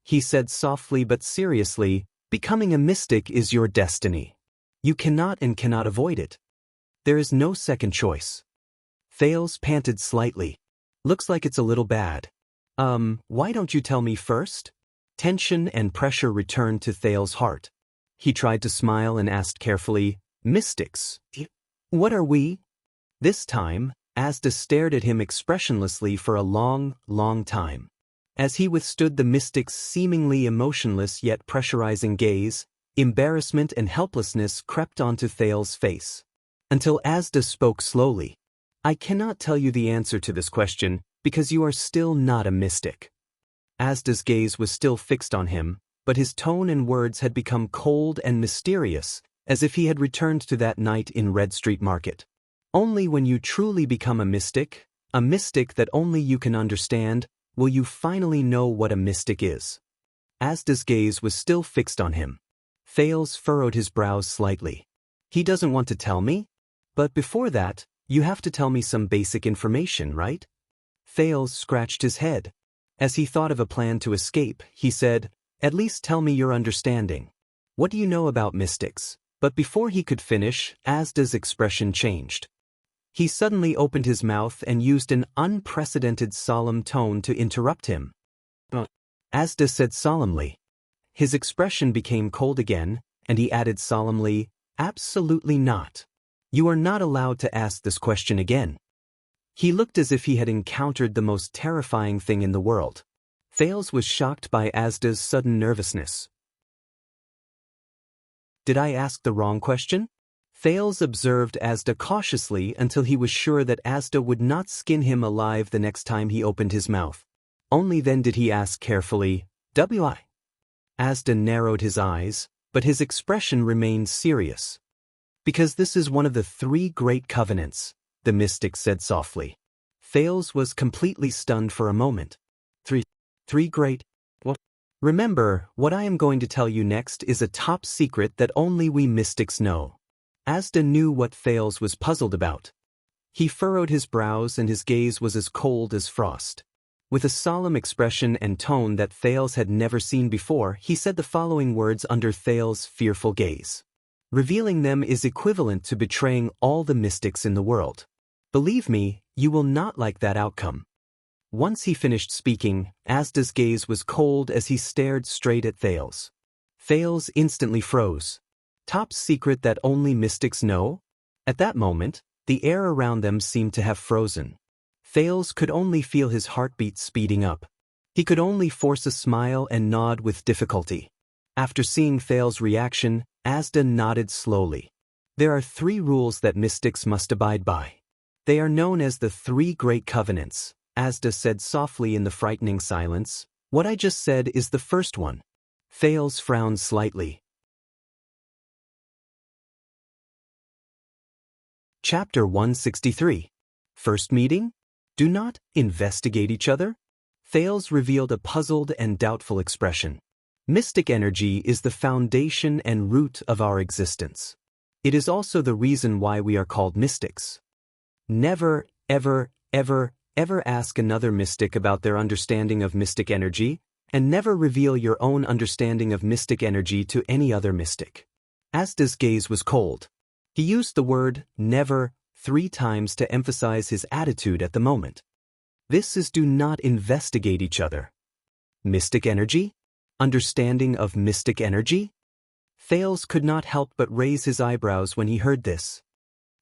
He said softly but seriously, becoming a mystic is your destiny. You cannot avoid it. There is no second choice. Thales panted slightly. Looks like it's a little bad. Why don't you tell me first? Tension and pressure returned to Thales' heart. He tried to smile and asked carefully, mystics. What are we? This time, Asda stared at him expressionlessly for a long, long time. As he withstood the mystic's seemingly emotionless yet pressurizing gaze, embarrassment and helplessness crept onto Thales' face. Until Asda spoke slowly. I cannot tell you the answer to this question, because you are still not a mystic. Asda's gaze was still fixed on him, but his tone and words had become cold and mysterious, as if he had returned to that night in Red Street Market. Only when you truly become a mystic that only you can understand, will you finally know what a mystic is. Asda's gaze was still fixed on him. Thales furrowed his brows slightly. He doesn't want to tell me? But before that, you have to tell me some basic information, right? Thales scratched his head. As he thought of a plan to escape, he said, "At least tell me your understanding. What do you know about mystics?" But before he could finish, Asda's expression changed. He suddenly opened his mouth and used an unprecedented solemn tone to interrupt him. Asda said solemnly. His expression became cold again, and he added solemnly, "Absolutely not. You are not allowed to ask this question again." He looked as if he had encountered the most terrifying thing in the world. Thales was shocked by Asda's sudden nervousness. "Did I ask the wrong question?" Thales observed Asda cautiously until he was sure that Asda would not skin him alive the next time he opened his mouth. Only then did he ask carefully, "Wi?" Asda narrowed his eyes, but his expression remained serious. "Because this is one of the 3 great covenants," the mystic said softly. Thales was completely stunned for a moment. Three great? What? "Remember, what I am going to tell you next is a top secret that only we mystics know." Asda knew what Thales was puzzled about. He furrowed his brows and his gaze was as cold as frost. With a solemn expression and tone that Thales had never seen before, he said the following words under Thales' fearful gaze. "Revealing them is equivalent to betraying all the mystics in the world. Believe me, you will not like that outcome." Once he finished speaking, Asda's gaze was cold as he stared straight at Thales. Thales instantly froze. Top secret that only mystics know? At that moment, the air around them seemed to have frozen. Thales could only feel his heartbeat speeding up. He could only force a smile and nod with difficulty. After seeing Thales' reaction, Asda nodded slowly. "There are 3 rules that mystics must abide by. They are known as the 3 Great Covenants," Asda said softly in the frightening silence. "What I just said is the first one." Thales frowned slightly. Chapter 163. First meeting? Do not investigate each other? Thales revealed a puzzled and doubtful expression. Mystic energy is the foundation and root of our existence. It is also the reason why we are called mystics. Never, ever, ever, ever ask another mystic about their understanding of mystic energy, and never reveal your own understanding of mystic energy to any other mystic. Asda's gaze was cold. He used the word never 3 times to emphasize his attitude at the moment. This is do not investigate each other. Mystic energy? Understanding of mystic energy? Thales could not help but raise his eyebrows when he heard this.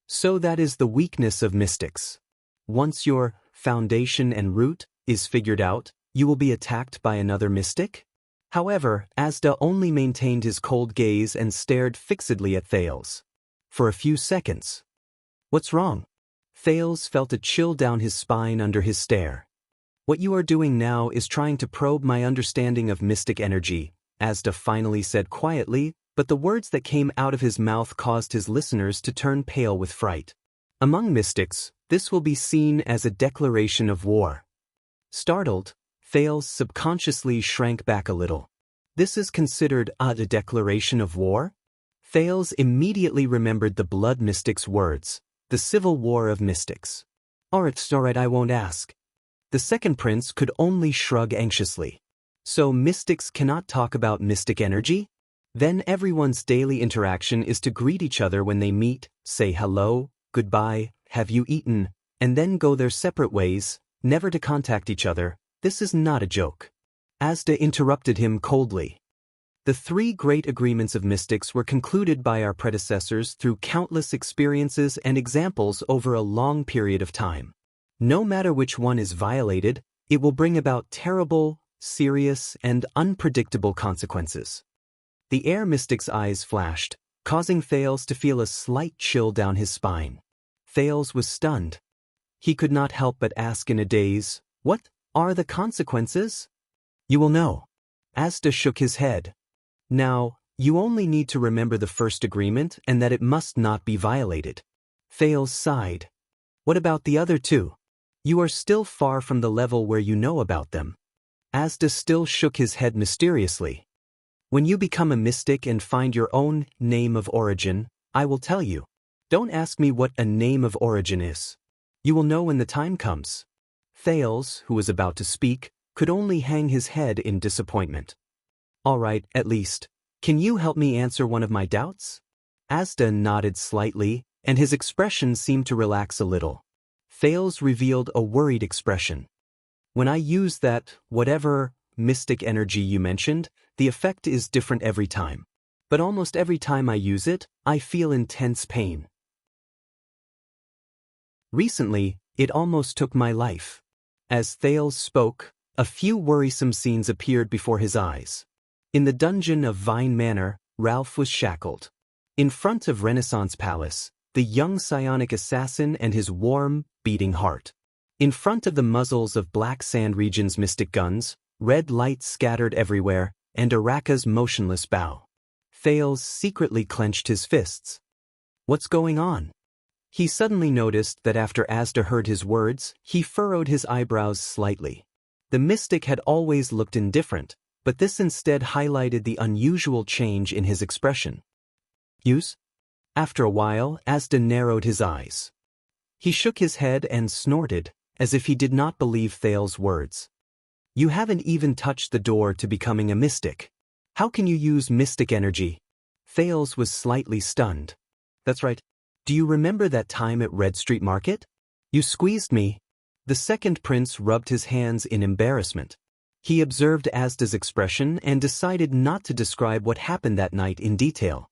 So that is the weakness of mystics. Once your foundation and root is figured out, you will be attacked by another mystic? However, Asda only maintained his cold gaze and stared fixedly at Thales. For a few seconds. "What's wrong?" Thales felt a chill down his spine under his stare. "What you are doing now is trying to probe my understanding of mystic energy," Asda finally said quietly, but the words that came out of his mouth caused his listeners to turn pale with fright. Among mystics, this will be seen as a declaration of war. Startled, Thales subconsciously shrank back a little. This is considered a declaration of war? Thales immediately remembered the blood mystic's words, the civil war of mystics. It's alright, I won't ask." The second prince could only shrug anxiously. So mystics cannot talk about mystic energy? Then everyone's daily interaction is to greet each other when they meet, say hello, goodbye, have you eaten, and then go their separate ways, never to contact each other. This is not a joke. Asda interrupted him coldly. The 3 great agreements of mystics were concluded by our predecessors through countless experiences and examples over a long period of time. No matter which one is violated, it will bring about terrible, serious, and unpredictable consequences. The air mystic's eyes flashed, causing Thales to feel a slight chill down his spine. Thales was stunned. He could not help but ask in a daze, "What are the consequences?" "You will know." Asda shook his head. "Now, you only need to remember the first agreement and that it must not be violated. Thales sighed. What about the other two? You are still far from the level where you know about them. Asda still shook his head mysteriously. When you become a mystic and find your own name of origin, I will tell you. Don't ask me what a name of origin is. You will know when the time comes. Thales, who was about to speak, could only hang his head in disappointment. All right, at least. Can you help me answer one of my doubts? Asda nodded slightly, and his expression seemed to relax a little. Thales revealed a worried expression. When I use that, whatever mystic energy you mentioned, the effect is different every time. But almost every time I use it, I feel intense pain. Recently, it almost took my life. As Thales spoke, a few worrisome scenes appeared before his eyes. In the dungeon of Vine Manor, Ralph was shackled. In front of Renaissance Palace, the young psionic assassin and his warm, beating heart. In front of the muzzles of Black Sand Region's mystic guns, red light scattered everywhere, and Araka's motionless bow. Thales secretly clenched his fists. What's going on? He suddenly noticed that after Asda heard his words, he furrowed his eyebrows slightly. The mystic had always looked indifferent, but this instead highlighted the unusual change in his expression. Use? After a while, Asda narrowed his eyes. He shook his head and snorted, as if he did not believe Thales' words. You haven't even touched the door to becoming a mystic. How can you use mystic energy? Thales was slightly stunned. That's right. Do you remember that time at Red Street Market? You squeezed me. The second prince rubbed his hands in embarrassment. He observed Asda's expression and decided not to describe what happened that night in detail.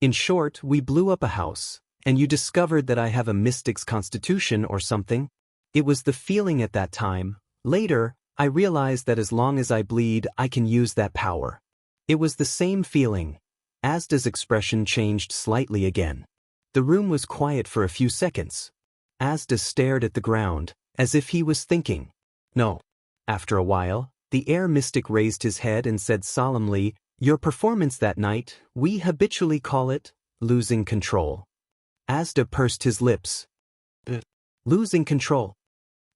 In short, we blew up a house, and you discovered that I have a mystic's constitution or something. It was the feeling at that time. Later, I realized that as long as I bleed, I can use that power. It was the same feeling. Asda's expression changed slightly again. The room was quiet for a few seconds. Asda stared at the ground, as if he was thinking. No. After a while, the air mystic raised his head and said solemnly, Your performance that night, we habitually call it losing control. Asda pursed his lips. Losing control.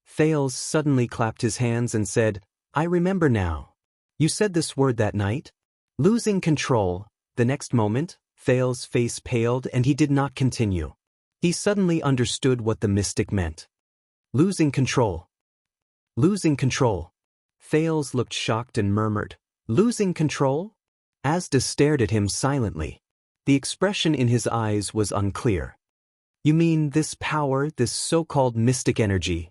Thales suddenly clapped his hands and said, I remember now. You said this word that night? Losing control. The next moment, Thales' face paled and he did not continue. He suddenly understood what the mystic meant. Losing control. Losing control. Thales looked shocked and murmured, Losing control? Asda stared at him silently. The expression in his eyes was unclear. You mean this power, this so-called mystic energy?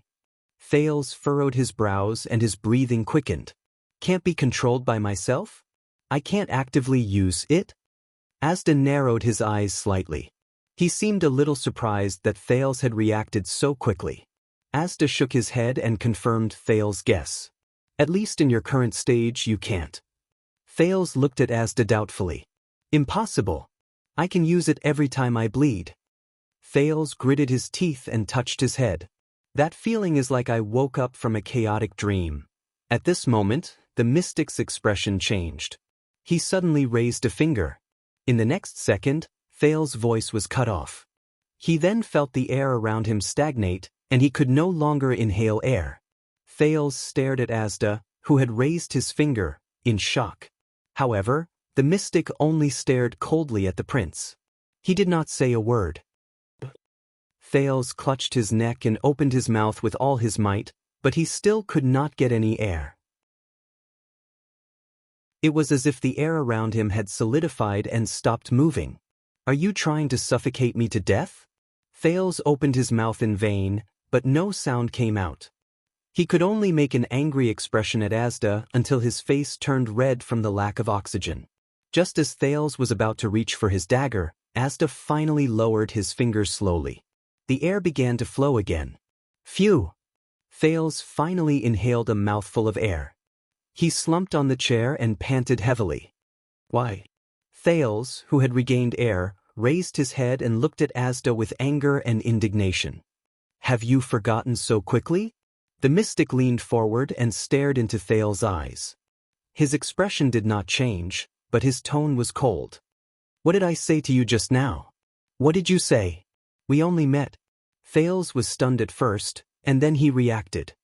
Thales furrowed his brows and his breathing quickened. Can't be controlled by myself? I can't actively use it? Asda narrowed his eyes slightly. He seemed a little surprised that Thales had reacted so quickly. Asda shook his head and confirmed Thales' guess. At least in your current stage, you can't. Thales looked at Asda doubtfully. Impossible. I can use it every time I bleed. Thales gritted his teeth and touched his head. That feeling is like I woke up from a chaotic dream. At this moment, the mystic's expression changed. He suddenly raised a finger. In the next second, Thales' voice was cut off. He then felt the air around him stagnate, and he could no longer inhale air. Thales stared at Asda, who had raised his finger, in shock. However, the mystic only stared coldly at the prince. He did not say a word. Thales clutched his neck and opened his mouth with all his might, but he still could not get any air. It was as if the air around him had solidified and stopped moving. Are you trying to suffocate me to death? Thales opened his mouth in vain, but no sound came out. He could only make an angry expression at Asda until his face turned red from the lack of oxygen. Just as Thales was about to reach for his dagger, Asda finally lowered his fingers slowly. The air began to flow again. Phew! Thales finally inhaled a mouthful of air. He slumped on the chair and panted heavily. Why? Thales, who had regained air, raised his head and looked at Asda with anger and indignation. Have you forgotten so quickly? The mystic leaned forward and stared into Thales' eyes. His expression did not change, but his tone was cold. What did I say to you just now? What did you say? We only met. Thales was stunned at first, and then he reacted.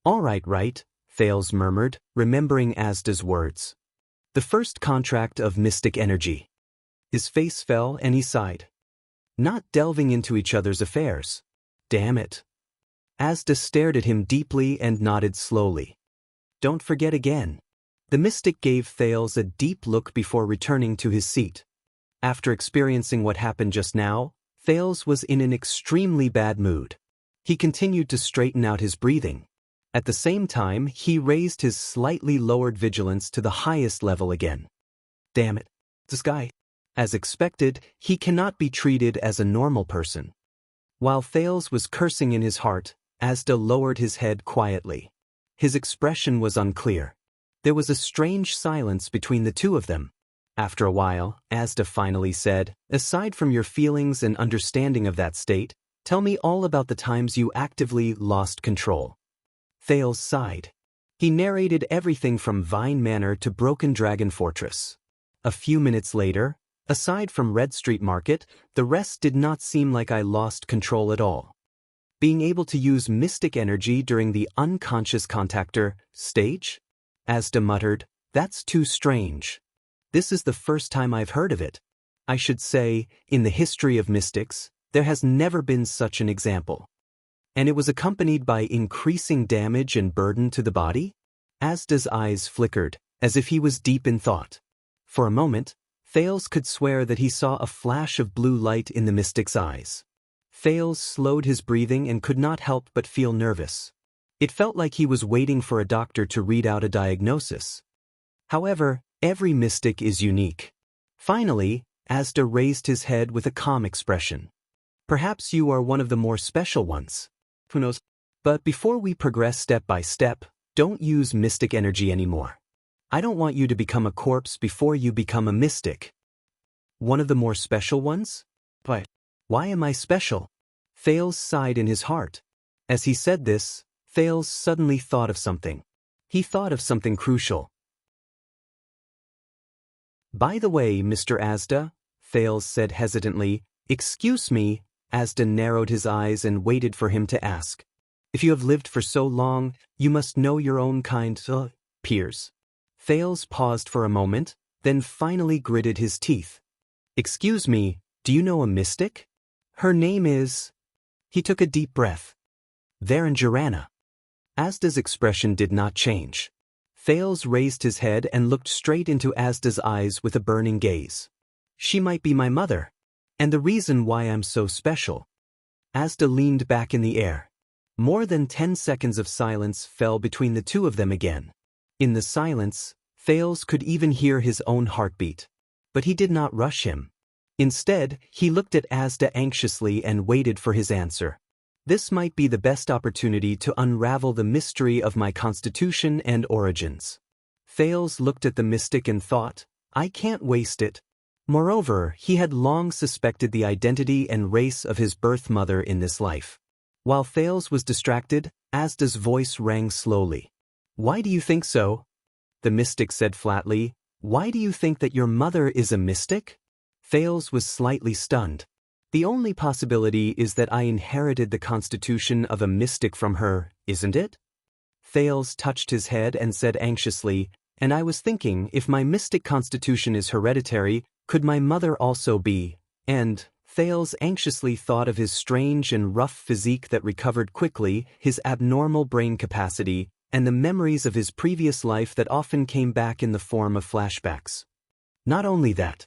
All right, Thales murmured, remembering Asda's words. The first contract of mystic energy. His face fell and he sighed. Not delving into each other's affairs. Damn it. Asda stared at him deeply and nodded slowly. Don't forget again. The mystic gave Thales a deep look before returning to his seat. After experiencing what happened just now, Thales was in an extremely bad mood. He continued to straighten out his breathing. At the same time, he raised his slightly lowered vigilance to the highest level again. Damn it. This guy. As expected, he cannot be treated as a normal person. While Thales was cursing in his heart, Asda lowered his head quietly. His expression was unclear. There was a strange silence between the two of them. After a while, Asda finally said, aside from your feelings and understanding of that state, tell me all about the times you actively lost control. Thales sighed. He narrated everything from Vine Manor to Broken Dragon Fortress. A few minutes later, aside from Red Street Market, the rest did not seem like I lost control at all. Being able to use mystic energy during the unconscious contactor stage? Asda muttered, that's too strange. This is the first time I've heard of it. I should say, in the history of mystics, there has never been such an example. And it was accompanied by increasing damage and burden to the body? Asda's eyes flickered, as if he was deep in thought. For a moment, Thales could swear that he saw a flash of blue light in the mystic's eyes. Thales slowed his breathing and could not help but feel nervous. It felt like he was waiting for a doctor to read out a diagnosis. However, every mystic is unique. Finally, Asda raised his head with a calm expression. Perhaps you are one of the more special ones. Who knows? But before we progress step by step, don't use mystic energy anymore. I don't want you to become a corpse before you become a mystic. One of the more special ones? But why am I special? Thales sighed in his heart. As he said this, Thales suddenly thought of something. He thought of something crucial. By the way, Mr. Asda, Thales said hesitantly, excuse me. Asda narrowed his eyes and waited for him to ask. If you have lived for so long, you must know your own kind, peers. Thales paused for a moment, then finally gritted his teeth. Excuse me, do you know a mystic? Her name is... He took a deep breath. Varanjarana. Asda's expression did not change. Thales raised his head and looked straight into Asda's eyes with a burning gaze. She might be my mother. And the reason why I'm so special. Asda leaned back in the air. More than 10 seconds of silence fell between the two of them again. In the silence, Thales could even hear his own heartbeat. But he did not rush him. Instead, he looked at Asda anxiously and waited for his answer. This might be the best opportunity to unravel the mystery of my constitution and origins. Thales looked at the mystic and thought, I can't waste it. Moreover, he had long suspected the identity and race of his birth mother in this life. While Thales was distracted, Asda's voice rang slowly. Why do you think so? The mystic said flatly, why do you think that your mother is a mystic? Thales was slightly stunned. The only possibility is that I inherited the constitution of a mystic from her, isn't it? Thales touched his head and said anxiously, and I was thinking, if my mystic constitution is hereditary, could my mother also be? And Thales anxiously thought of his strange and rough physique that recovered quickly, his abnormal brain capacity, and the memories of his previous life that often came back in the form of flashbacks. Not only that.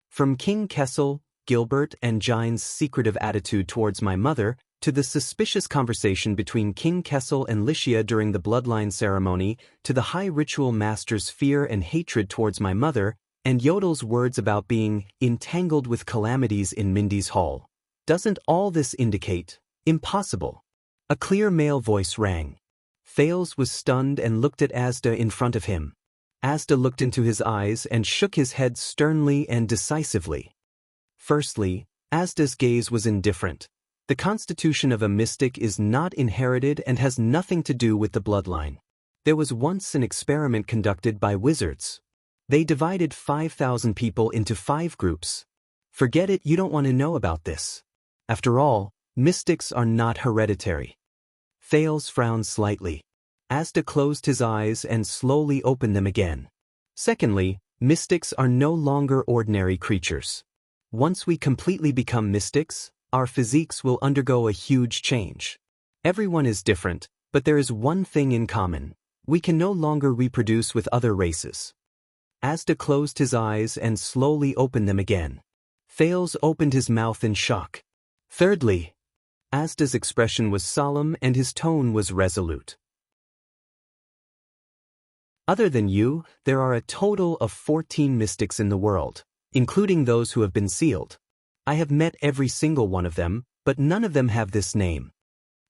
From King Kessel, Gilbert, and Gine's secretive attitude towards my mother, to the suspicious conversation between King Kessel and Licia during the bloodline ceremony, to the high ritual master's fear and hatred towards my mother, and Yodel's words about being entangled with calamities in Mindy's hall. Doesn't all this indicate impossible? A clear male voice rang. Thales was stunned and looked at Asda in front of him. Asda looked into his eyes and shook his head sternly and decisively. Firstly, Asda's gaze was indifferent. The constitution of a mystic is not inherited and has nothing to do with the bloodline. There was once an experiment conducted by wizards. They divided 5,000 people into 5 groups. Forget it, you don't want to know about this. After all, mystics are not hereditary. Thales frowned slightly. Asda closed his eyes and slowly opened them again. Secondly, mystics are no longer ordinary creatures. Once we completely become mystics, our physiques will undergo a huge change. Everyone is different, but there is one thing in common. We can no longer reproduce with other races. Asda closed his eyes and slowly opened them again. Thales opened his mouth in shock. Thirdly, Asda's expression was solemn and his tone was resolute. Other than you, there are a total of 14 mystics in the world, including those who have been sealed. I have met every single one of them, but none of them have this name.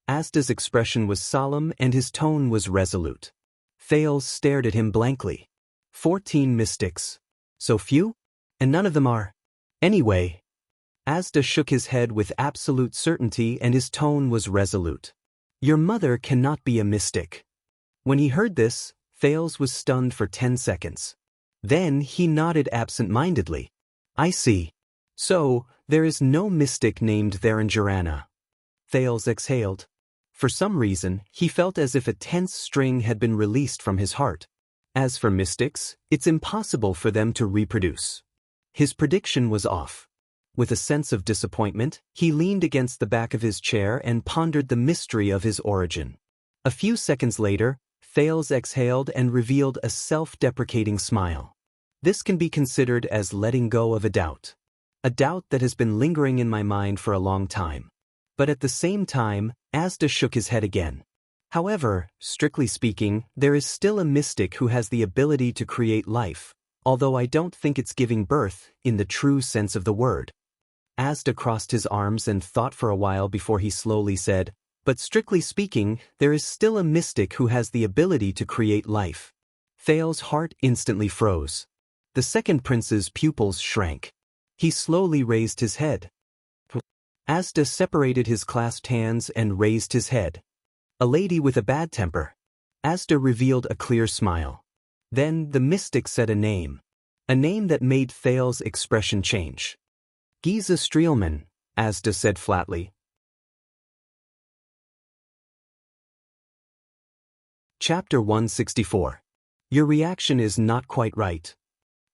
Asda's expression was solemn and his tone was resolute. Thales stared at him blankly. 14 mystics. So few? And none of them are. Anyway. Asda shook his head with absolute certainty and his tone was resolute. Your mother cannot be a mystic. When he heard this, Thales was stunned for 10 seconds. Then he nodded absent-mindedly. I see. So, there is no mystic named Therangerana. Thales exhaled. For some reason, he felt as if a tense string had been released from his heart. As for mystics, it's impossible for them to reproduce. His prediction was off. With a sense of disappointment, he leaned against the back of his chair and pondered the mystery of his origin. A few seconds later, Thales exhaled and revealed a self-deprecating smile. This can be considered as letting go of a doubt that has been lingering in my mind for a long time. But at the same time, Asda shook his head again. However, strictly speaking, there is still a mystic who has the ability to create life, although I don't think it's giving birth in the true sense of the word. Asda crossed his arms and thought for a while before he slowly said, but strictly speaking, there is still a mystic who has the ability to create life. Thales' heart instantly froze. The second prince's pupils shrank. He slowly raised his head. Asda separated his clasped hands and raised his head. A lady with a bad temper. Asda revealed a clear smile. Then the mystic said a name that made Thales' expression change. Giza Streelman, Asda said flatly. Chapter 164. Your reaction is not quite right.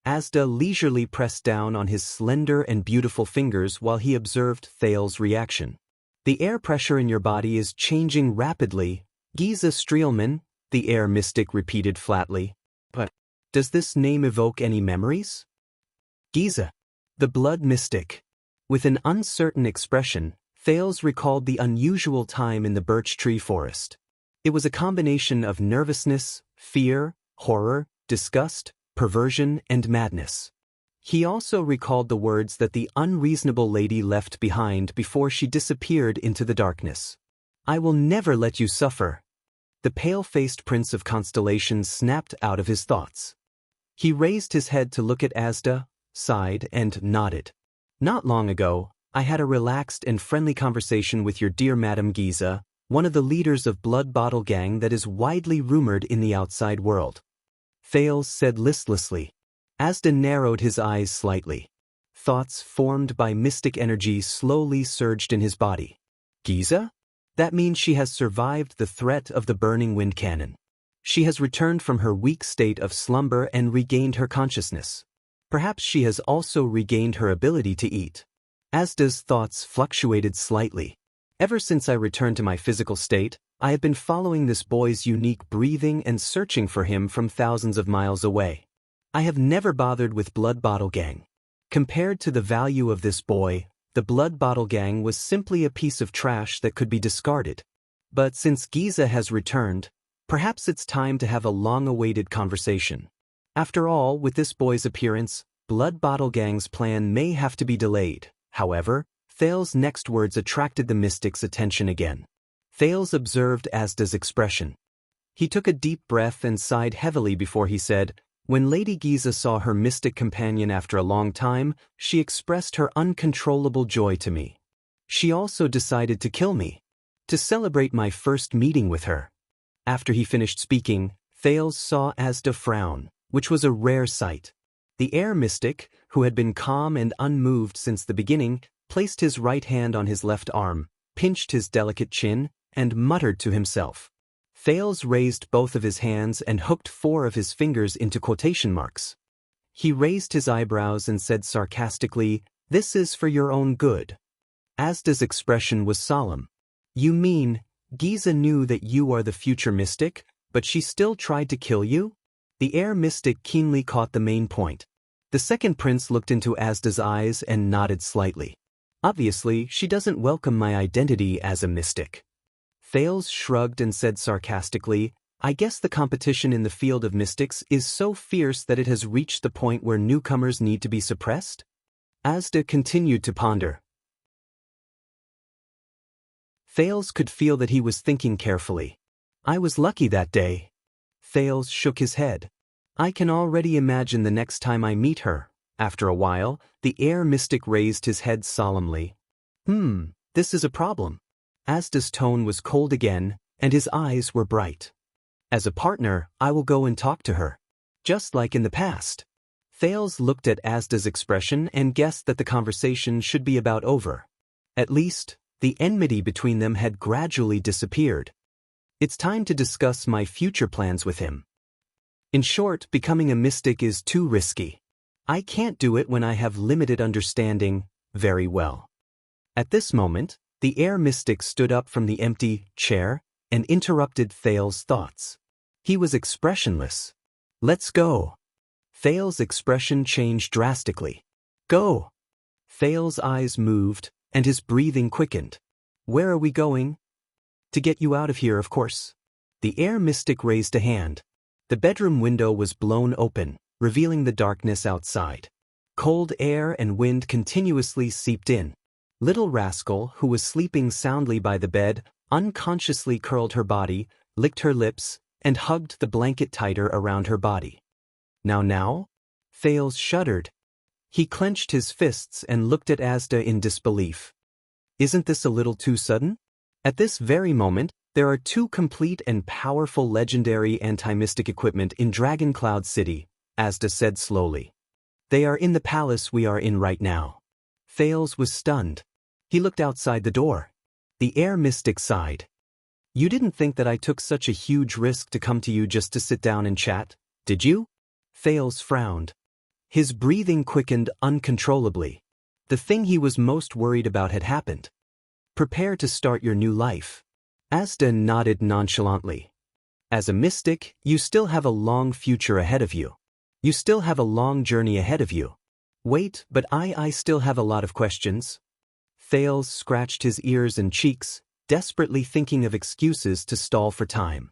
Asda leisurely pressed down on his slender and beautiful fingers while he observed Thales' reaction. The air pressure in your body is changing rapidly. Giza Streelman, the air mystic repeated flatly. But does this name evoke any memories? Giza, the blood mystic. With an uncertain expression, Thales recalled the unusual time in the birch tree forest. It was a combination of nervousness, fear, horror, disgust, perversion, and madness. He also recalled the words that the unreasonable lady left behind before she disappeared into the darkness. I will never let you suffer. The pale-faced prince of constellations snapped out of his thoughts. He raised his head to look at Asda, sighed, and nodded. Not long ago, I had a relaxed and friendly conversation with your dear Madame Giza, one of the leaders of Blood Bottle Gang that is widely rumored in the outside world. Thales said listlessly. Asda narrowed his eyes slightly. Thoughts formed by mystic energy slowly surged in his body. Giza? That means she has survived the threat of the burning wind cannon. She has returned from her weak state of slumber and regained her consciousness. Perhaps she has also regained her ability to eat. Asda's thoughts fluctuated slightly. Ever since I returned to my physical state, I have been following this boy's unique breathing and searching for him from thousands of miles away. I have never bothered with Blood Bottle Gang. Compared to the value of this boy, the Blood Bottle Gang was simply a piece of trash that could be discarded. But since Giza has returned, perhaps it's time to have a long-awaited conversation. After all, with this boy's appearance, Blood Bottle Gang's plan may have to be delayed. However, Thales' next words attracted the mystic's attention again. Thales observed Asda's expression. He took a deep breath and sighed heavily before he said, when Lady Giza saw her mystic companion after a long time, she expressed her uncontrollable joy to me. She also decided to kill me, to celebrate my first meeting with her. After he finished speaking, Thales saw Asda frown, which was a rare sight. The air mystic, who had been calm and unmoved since the beginning, placed his right hand on his left arm, pinched his delicate chin, and muttered to himself. Thales raised both of his hands and hooked 4 of his fingers into quotation marks. He raised his eyebrows and said sarcastically, "This is for your own good." Asda's expression was solemn. "You mean, Giza knew that you are the future mystic, but she still tried to kill you?" The air mystic keenly caught the main point. The second prince looked into Asda's eyes and nodded slightly. "Obviously, she doesn't welcome my identity as a mystic." Thales shrugged and said sarcastically, "I guess the competition in the field of mystics is so fierce that it has reached the point where newcomers need to be suppressed?" Asda continued to ponder. Thales could feel that he was thinking carefully. "I was lucky that day." Thales shook his head. "I can already imagine the next time I meet her." After a while, the air mystic raised his head solemnly. This is a problem." Asda's tone was cold again, and his eyes were bright. "As a partner, I will go and talk to her. Just like in the past." Thales looked at Asda's expression and guessed that the conversation should be about over. At least, the enmity between them had gradually disappeared. "It's time to discuss my future plans with him. In short, becoming a mystic is too risky. I can't do it when I have limited understanding." "Very well." At this moment, the air mystic stood up from the empty chair and interrupted Thales' thoughts. He was expressionless. "Let's go." Thales' expression changed drastically. "Go." Thales' eyes moved, and his breathing quickened. "Where are we going?" "To get you out of here, of course." The air mystic raised a hand. The bedroom window was blown open, revealing the darkness outside. Cold air and wind continuously seeped in. Little Rascal, who was sleeping soundly by the bed, unconsciously curled her body, licked her lips, and hugged the blanket tighter around her body. Now? Thales shuddered. He clenched his fists and looked at Asda in disbelief. "Isn't this a little too sudden?" "At this very moment, there are 2 complete and powerful legendary anti-mystic equipment in Dragon Cloud City," Asda said slowly. "They are in the palace we are in right now." Thales was stunned. He looked outside the door. The air mystic sighed. "You didn't think that I took such a huge risk to come to you just to sit down and chat, did you?" Thales frowned. His breathing quickened uncontrollably. The thing he was most worried about had happened. "Prepare to start your new life." Asda nodded nonchalantly. "As a mystic, you still have a long future ahead of you. You still have a long journey ahead of you." "Wait, but I still have a lot of questions." Thales scratched his ears and cheeks, desperately thinking of excuses to stall for time.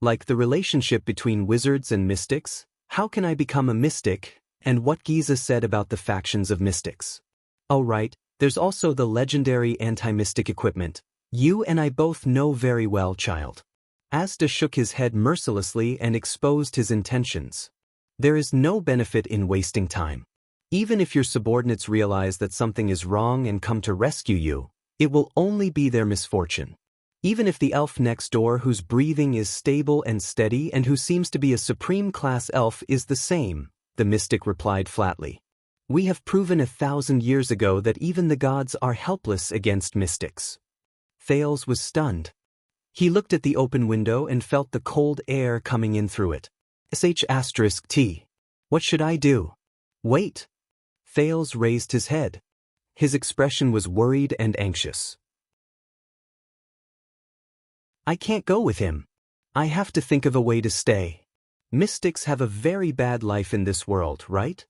"Like the relationship between wizards and mystics, how can I become a mystic, and what Giza said about the factions of mystics. Oh right, there's also the legendary anti-mystic equipment. You and I both know very well, child." Asda shook his head mercilessly and exposed his intentions. "There is no benefit in wasting time. Even if your subordinates realize that something is wrong and come to rescue you, it will only be their misfortune. Even if the elf next door whose breathing is stable and steady and who seems to be a supreme class elf is the same," the mystic replied flatly. "We have proven 1,000 years ago that even the gods are helpless against mystics." Thales was stunned. He looked at the open window and felt the cold air coming in through it. **T. What should I do?" "Wait." Thales raised his head. His expression was worried and anxious. "I can't go with him. I have to think of a way to stay. Mystics have a very bad life in this world, right?"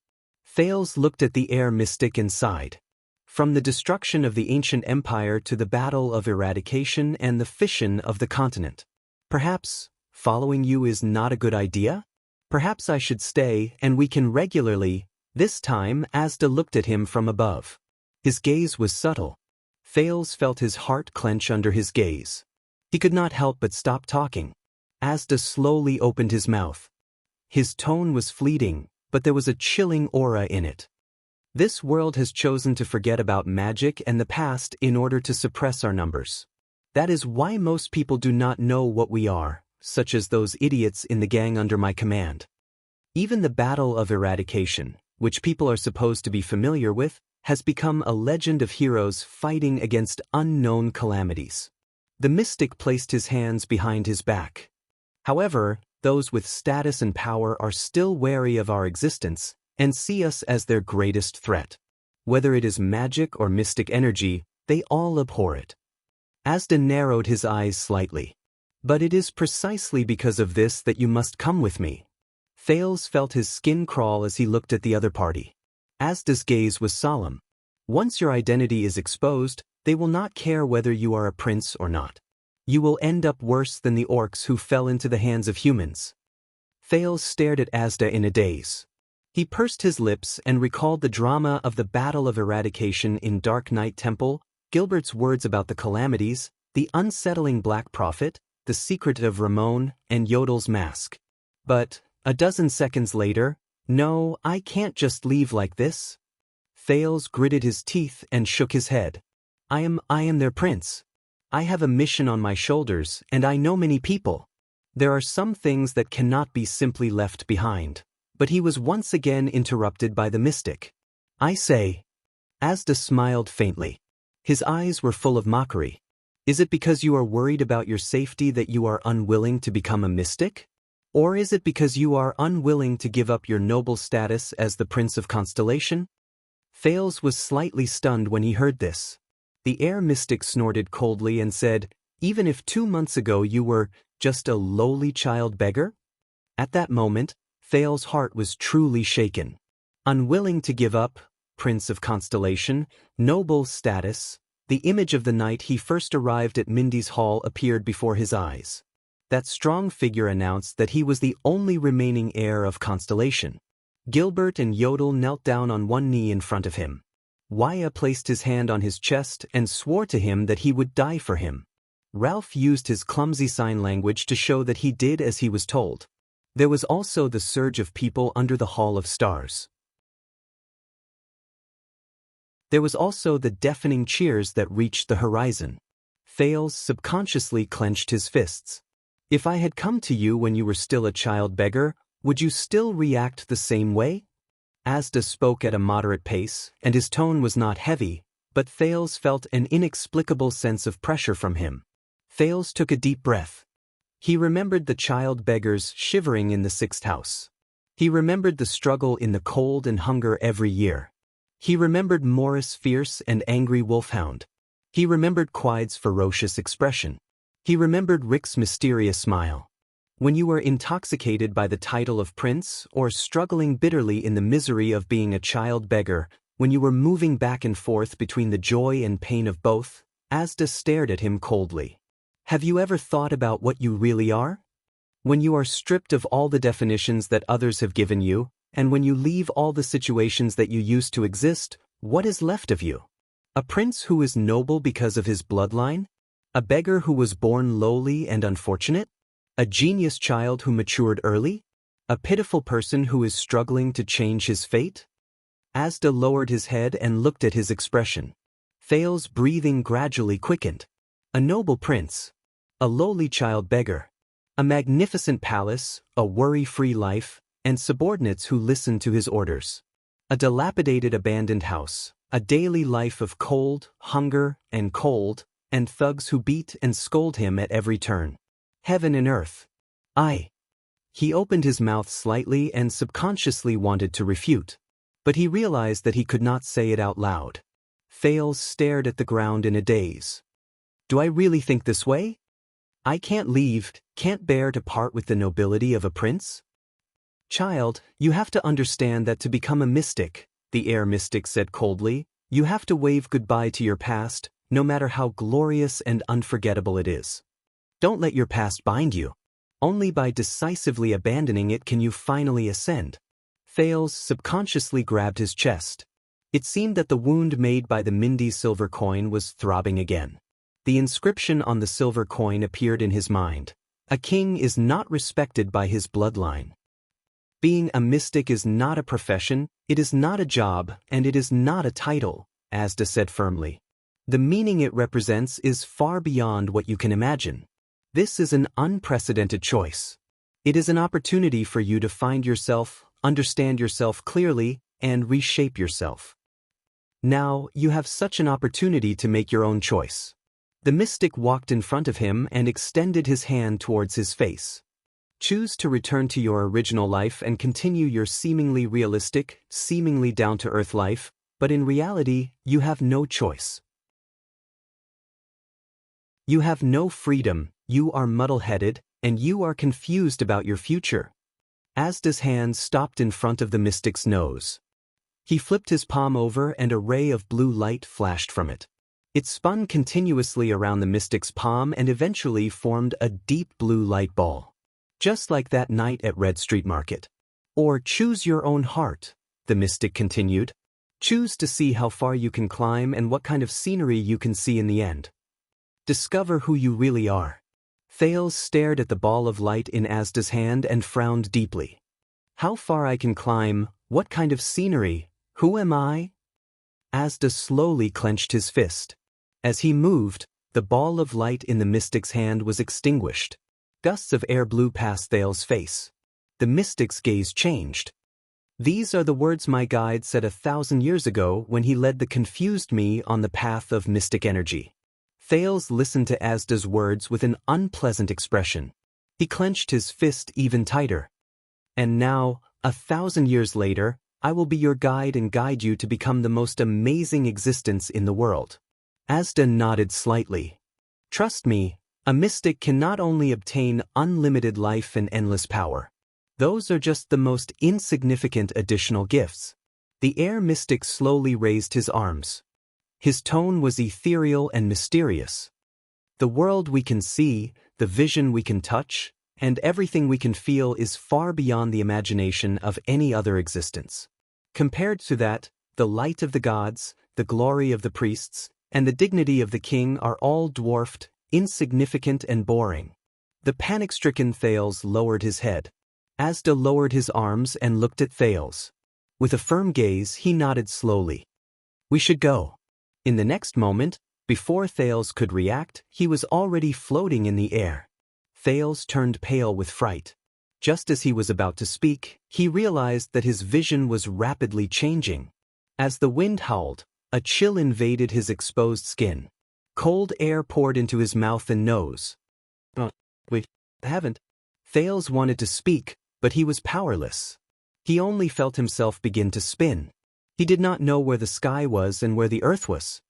Thales looked at the air mystic and sighed. From the destruction of the ancient empire to the battle of eradication and the fission of the continent. Perhaps following you is not a good idea? Perhaps I should stay and we can regularly. This time Asda looked at him from above. His gaze was subtle. Thales felt his heart clench under his gaze. He could not help but stop talking. Asda slowly opened his mouth. His tone was fleeting, but there was a chilling aura in it. "This world has chosen to forget about magic and the past in order to suppress our numbers. That is why most people do not know what we are, such as those idiots in the gang under my command. Even the battle of eradication, which people are supposed to be familiar with, has become a legend of heroes fighting against unknown calamities. The mystic placed his hands behind his back. However, those with status and power are still wary of our existence and see us as their greatest threat. Whether it is magic or mystic energy, they all abhor it. Asda narrowed his eyes slightly. But it is precisely because of this that you must come with me. Thales felt his skin crawl as he looked at the other party. Asda's gaze was solemn. Once your identity is exposed, they will not care whether you are a prince or not. You will end up worse than the orcs who fell into the hands of humans. Thales stared at Asda in a daze. He pursed his lips and recalled the drama of the Battle of Eradication in Dark Knight Temple, Gilbert's words about the calamities, the unsettling Black Prophet, the secret of Ramon, and Yodel's mask. But, a dozen seconds later, no, I can't just leave like this. Thales gritted his teeth and shook his head. I am their prince. I have a mission on my shoulders, and I know many people. There are some things that cannot be simply left behind. But he was once again interrupted by the mystic. I say. Asda smiled faintly. His eyes were full of mockery. Is it because you are worried about your safety that you are unwilling to become a mystic? Or is it because you are unwilling to give up your noble status as the Prince of Constellation? Thales was slightly stunned when he heard this. The air mystic snorted coldly and said, even if 2 months ago you were just a lowly child beggar? At that moment, Thales' heart was truly shaken. Unwilling to give up, Prince of Constellation, noble status, the image of the night he first arrived at Mindy's hall appeared before his eyes. That strong figure announced that he was the only remaining heir of Constellation. Gilbert and Yodel knelt down on one knee in front of him. Waya placed his hand on his chest and swore to him that he would die for him. Ralph used his clumsy sign language to show that he did as he was told. There was also the surge of people under the Hall of Stars. There was also the deafening cheers that reached the horizon. Thales subconsciously clenched his fists. If I had come to you when you were still a child beggar, would you still react the same way? Asda spoke at a moderate pace, and his tone was not heavy, but Thales felt an inexplicable sense of pressure from him. Thales took a deep breath. He remembered the child beggars shivering in the 6th house. He remembered the struggle in the cold and hunger every year. He remembered Morris' fierce and angry wolfhound. He remembered Quide's ferocious expression. He remembered Rick's mysterious smile. When you were intoxicated by the title of prince or struggling bitterly in the misery of being a child beggar, when you were moving back and forth between the joy and pain of both, Asda stared at him coldly. Have you ever thought about what you really are? When you are stripped of all the definitions that others have given you, and when you leave all the situations that you used to exist, what is left of you? A prince who is noble because of his bloodline? A beggar who was born lowly and unfortunate? A genius child who matured early? A pitiful person who is struggling to change his fate? Asda lowered his head and looked at his expression. Thales' breathing gradually quickened. A noble prince. A lowly child beggar. A magnificent palace, a worry-free life, and subordinates who listened to his orders. A dilapidated abandoned house, a daily life of cold, hunger, and cold, and thugs who beat and scold him at every turn. Heaven and earth. He opened his mouth slightly and subconsciously wanted to refute. But he realized that he could not say it out loud. Thales stared at the ground in a daze. Do I really think this way? I can't leave, can't bear to part with the nobility of a prince? Child, you have to understand that to become a mystic, the air mystic said coldly, you have to wave goodbye to your past, no matter how glorious and unforgettable it is. Don't let your past bind you. Only by decisively abandoning it can you finally ascend. Thales subconsciously grabbed his chest. It seemed that the wound made by the Mindy silver coin was throbbing again. The inscription on the silver coin appeared in his mind. A king is not respected by his bloodline. Being a mystic is not a profession, it is not a job, and it is not a title, Asda said firmly. The meaning it represents is far beyond what you can imagine. This is an unprecedented choice. It is an opportunity for you to find yourself, understand yourself clearly, and reshape yourself. Now, you have such an opportunity to make your own choice. The mystic walked in front of him and extended his hand towards his face. Choose to return to your original life and continue your seemingly realistic, seemingly down-to-earth life, but in reality, you have no choice. You have no freedom, you are muddle-headed, and you are confused about your future. Asda's hand stopped in front of the mystic's nose. He flipped his palm over and a ray of blue light flashed from it. It spun continuously around the mystic's palm and eventually formed a deep blue light ball. Just like that night at Red Street Market. Or choose your own heart, the mystic continued. Choose to see how far you can climb and what kind of scenery you can see in the end. Discover who you really are. Thales stared at the ball of light in Asda's hand and frowned deeply. How far I can climb, what kind of scenery, who am I? Asda slowly clenched his fist. As he moved, the ball of light in the mystic's hand was extinguished. Gusts of air blew past Thales' face. The mystic's gaze changed. These are the words my guide said 1,000 years ago when he led the confused me on the path of mystic energy. Thales listened to Asda's words with an unpleasant expression. He clenched his fist even tighter. And now, 1,000 years later, I will be your guide and guide you to become the most amazing existence in the world. Asda nodded slightly. Trust me, a mystic can not only obtain unlimited life and endless power. Those are just the most insignificant additional gifts. The air mystic slowly raised his arms. His tone was ethereal and mysterious. The world we can see, the vision we can touch, and everything we can feel is far beyond the imagination of any other existence. Compared to that, the light of the gods, the glory of the priests, and the dignity of the king are all dwarfed, insignificant and boring. The panic-stricken Thales lowered his head. Asda lowered his arms and looked at Thales. With a firm gaze, he nodded slowly. We should go. In the next moment, before Thales could react, he was already floating in the air. Thales turned pale with fright. Just as he was about to speak, he realized that his vision was rapidly changing. As the wind howled, a chill invaded his exposed skin. Cold air poured into his mouth and nose. We haven't. Thales wanted to speak, but he was powerless. He only felt himself begin to spin. He did not know where the sky was and where the earth was.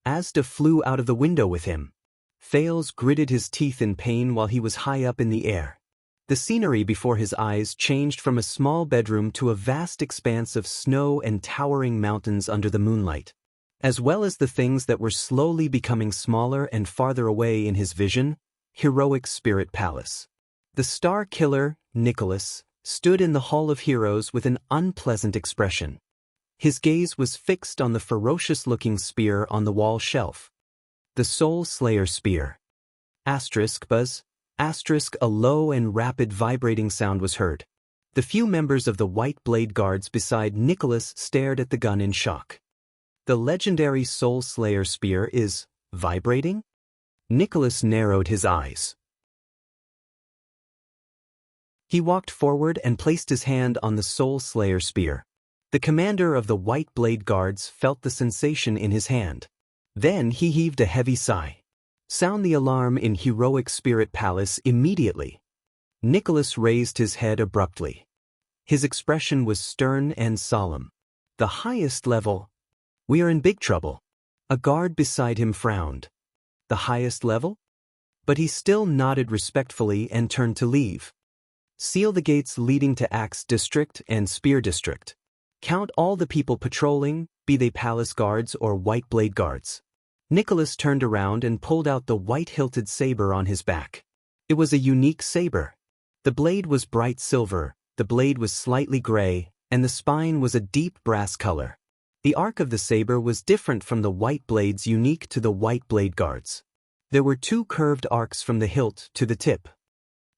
Asda flew out of the window with him. Thales gritted his teeth in pain while he was high up in the air. The scenery before his eyes changed from a small bedroom to a vast expanse of snow and towering mountains under the moonlight. As well as the things that were slowly becoming smaller and farther away in his vision, Heroic Spirit Palace. The Star Killer, Nicholas, stood in the Hall of Heroes with an unpleasant expression. His gaze was fixed on the ferocious-looking spear on the wall shelf. The Soul Slayer Spear. Buzz. A low and rapid vibrating sound was heard. The few members of the White Blade Guards beside Nicholas stared at the gun in shock. The legendary Soul Slayer Spear is vibrating? Nicholas narrowed his eyes. He walked forward and placed his hand on the Soul Slayer Spear. The commander of the White Blade Guards felt the sensation in his hand. Then he heaved a heavy sigh. Sound the alarm in Heroic Spirit Palace immediately. Nicholas raised his head abruptly. His expression was stern and solemn. The highest level. We are in big trouble. A guard beside him frowned. The highest level? But he still nodded respectfully and turned to leave. Seal the gates leading to Axe District and Spear District. Count all the people patrolling, be they palace guards or White Blade Guards. Nicholas turned around and pulled out the white-hilted saber on his back. It was a unique saber. The blade was bright silver, the blade was slightly gray, and the spine was a deep brass color. The arc of the saber was different from the white blades unique to the White Blade Guards. There were 2 curved arcs from the hilt to the tip.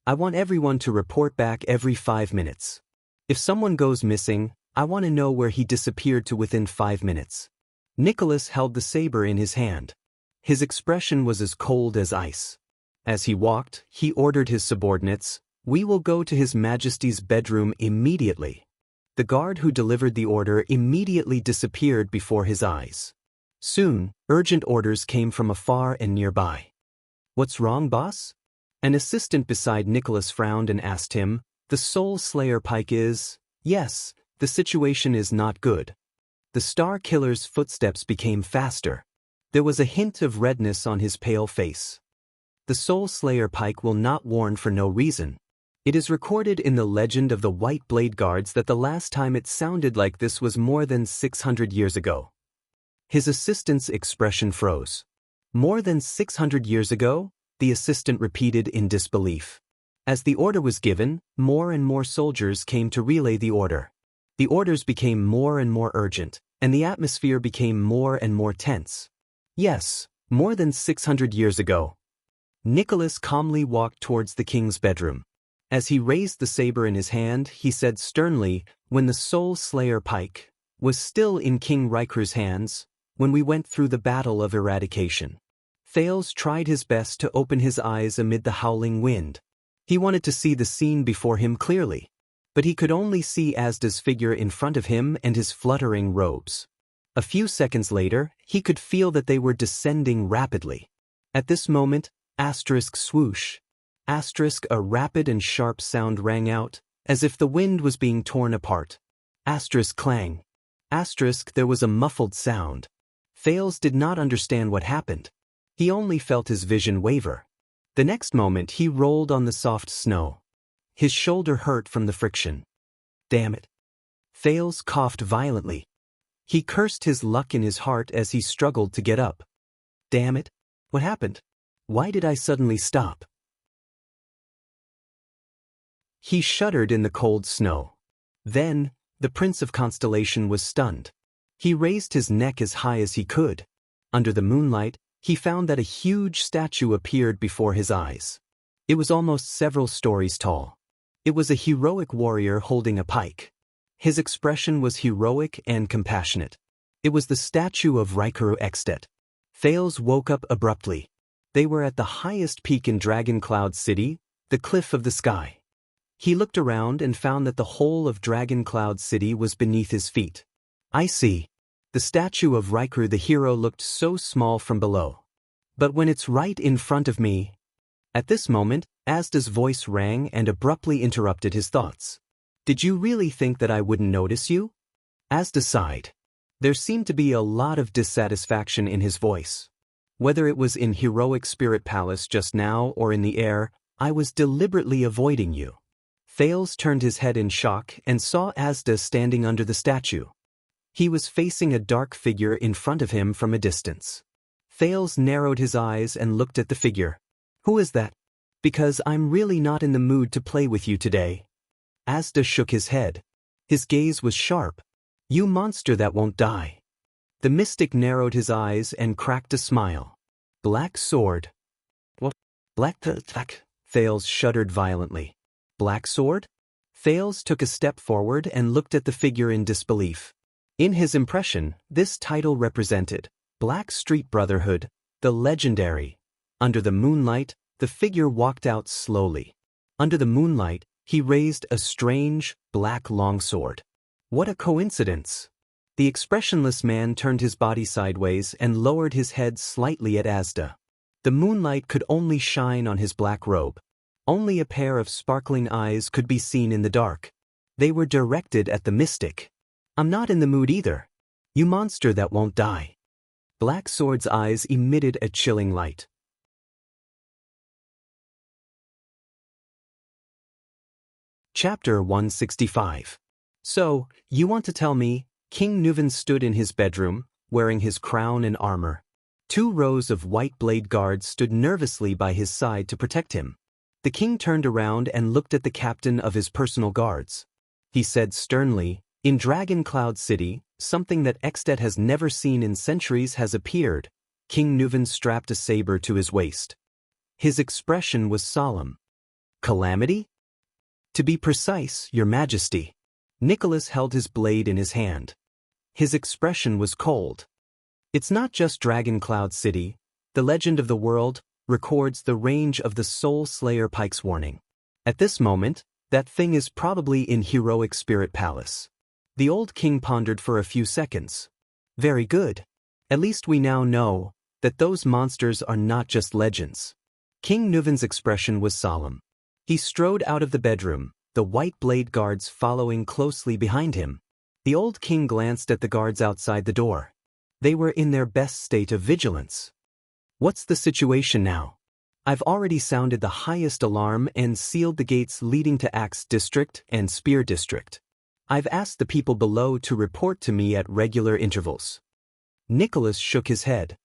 I want everyone to report back every 5 minutes. If someone goes missing, I want to know where he disappeared to within 5 minutes. Nicholas held the saber in his hand. His expression was as cold as ice. As he walked, he ordered his subordinates, "We will go to His Majesty's bedroom immediately." The guard who delivered the order immediately disappeared before his eyes. Soon, urgent orders came from afar and nearby. "What's wrong, boss?" An assistant beside Nicholas frowned and asked him. "The Soul Slayer Pike is—" "Yes, the situation is not good." The Star Killer's footsteps became faster. There was a hint of redness on his pale face. "The Soul Slayer Pike will not warn for no reason. It is recorded in the legend of the White Blade Guards that the last time it sounded like this was more than 600 years ago." His assistant's expression froze. "More than 600 years ago?" the assistant repeated in disbelief. As the order was given, more and more soldiers came to relay the order. The orders became more and more urgent, and the atmosphere became more and more tense. "Yes, more than 600 years ago." Nicholas calmly walked towards the king's bedroom. As he raised the saber in his hand, he said sternly, "When the Soul Slayer Pike was still in King Riku's hands, when we went through the battle of eradication." Thales tried his best to open his eyes amid the howling wind. He wanted to see the scene before him clearly, but he could only see Asda's figure in front of him and his fluttering robes. A few seconds later, he could feel that they were descending rapidly. At this moment, swoosh, a rapid and sharp sound rang out, as if the wind was being torn apart. Clang. There was a muffled sound. Thales did not understand what happened. He only felt his vision waver. The next moment he rolled on the soft snow. His shoulder hurt from the friction. "Damn it." Thales coughed violently. He cursed his luck in his heart as he struggled to get up. "Damn it. What happened? Why did I suddenly stop?" He shuddered in the cold snow. Then, the Prince of Constellation was stunned. He raised his neck as high as he could. Under the moonlight, he found that a huge statue appeared before his eyes. It was almost several stories tall. It was a heroic warrior holding a pike. His expression was heroic and compassionate. It was the statue of Riku Extet. Thales woke up abruptly. They were at the highest peak in Dragon Cloud City, the Cliff of the Sky. He looked around and found that the whole of Dragon Cloud City was beneath his feet. "I see." The statue of Riku the hero looked so small from below. "But when it's right in front of me—" At this moment, Asda's voice rang and abruptly interrupted his thoughts. "Did you really think that I wouldn't notice you?" Asda sighed. There seemed to be a lot of dissatisfaction in his voice. "Whether it was in Heroic Spirit Palace just now or in the air, I was deliberately avoiding you." Thales turned his head in shock and saw Asda standing under the statue. He was facing a dark figure in front of him from a distance. Thales narrowed his eyes and looked at the figure. "Who is that?" "Because I'm really not in the mood to play with you today." Asda shook his head. His gaze was sharp. "You monster that won't die." The mystic narrowed his eyes and cracked a smile. "Black sword." "What? Black attack?" Thales shuddered violently. "Black sword?" Thales took a step forward and looked at the figure in disbelief. In his impression, this title represented Black Street Brotherhood, the legendary. Under the moonlight, the figure walked out slowly. Under the moonlight, he raised a strange, black longsword. What a coincidence! The expressionless man turned his body sideways and lowered his head slightly at Asda. The moonlight could only shine on his black robe. Only a pair of sparkling eyes could be seen in the dark. They were directed at the mystic. "I'm not in the mood either. You monster that won't die." Black Sword's eyes emitted a chilling light. Chapter 165. "So, you want to tell me," King Nuvan stood in his bedroom, wearing his crown and armor. 2 rows of white blade guards stood nervously by his side to protect him. The king turned around and looked at the captain of his personal guards. He said sternly, "In Dragon Cloud City, something that Extet has never seen in centuries has appeared." King Nuvan strapped a saber to his waist. His expression was solemn. "Calamity?" "To be precise, Your Majesty." Nicholas held his blade in his hand. His expression was cold. "It's not just Dragon Cloud City. The legend of the world records the range of the Soul Slayer Pike's warning. At this moment, that thing is probably in Heroic Spirit Palace." The old king pondered for a few seconds. Very good. At least we now know that those monsters are not just legends. King Nuven's expression was solemn. He strode out of the bedroom, the white blade guards following closely behind him. The old king glanced at the guards outside the door. They were in their best state of vigilance. What's the situation now? I've already sounded the highest alarm and sealed the gates leading to Axe District and Spear District. I've asked the people below to report to me at regular intervals. Nicholas shook his head.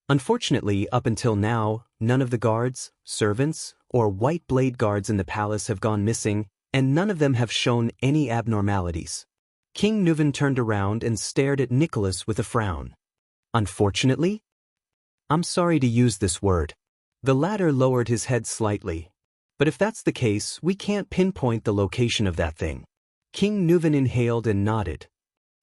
Unfortunately, up until now, none of the guards, servants, or white blade guards in the palace have gone missing, and none of them have shown any abnormalities. King Nuven turned around and stared at Nicholas with a frown. Unfortunately? I'm sorry to use this word. The latter lowered his head slightly. But if that's the case, we can't pinpoint the location of that thing. King Nuven inhaled and nodded.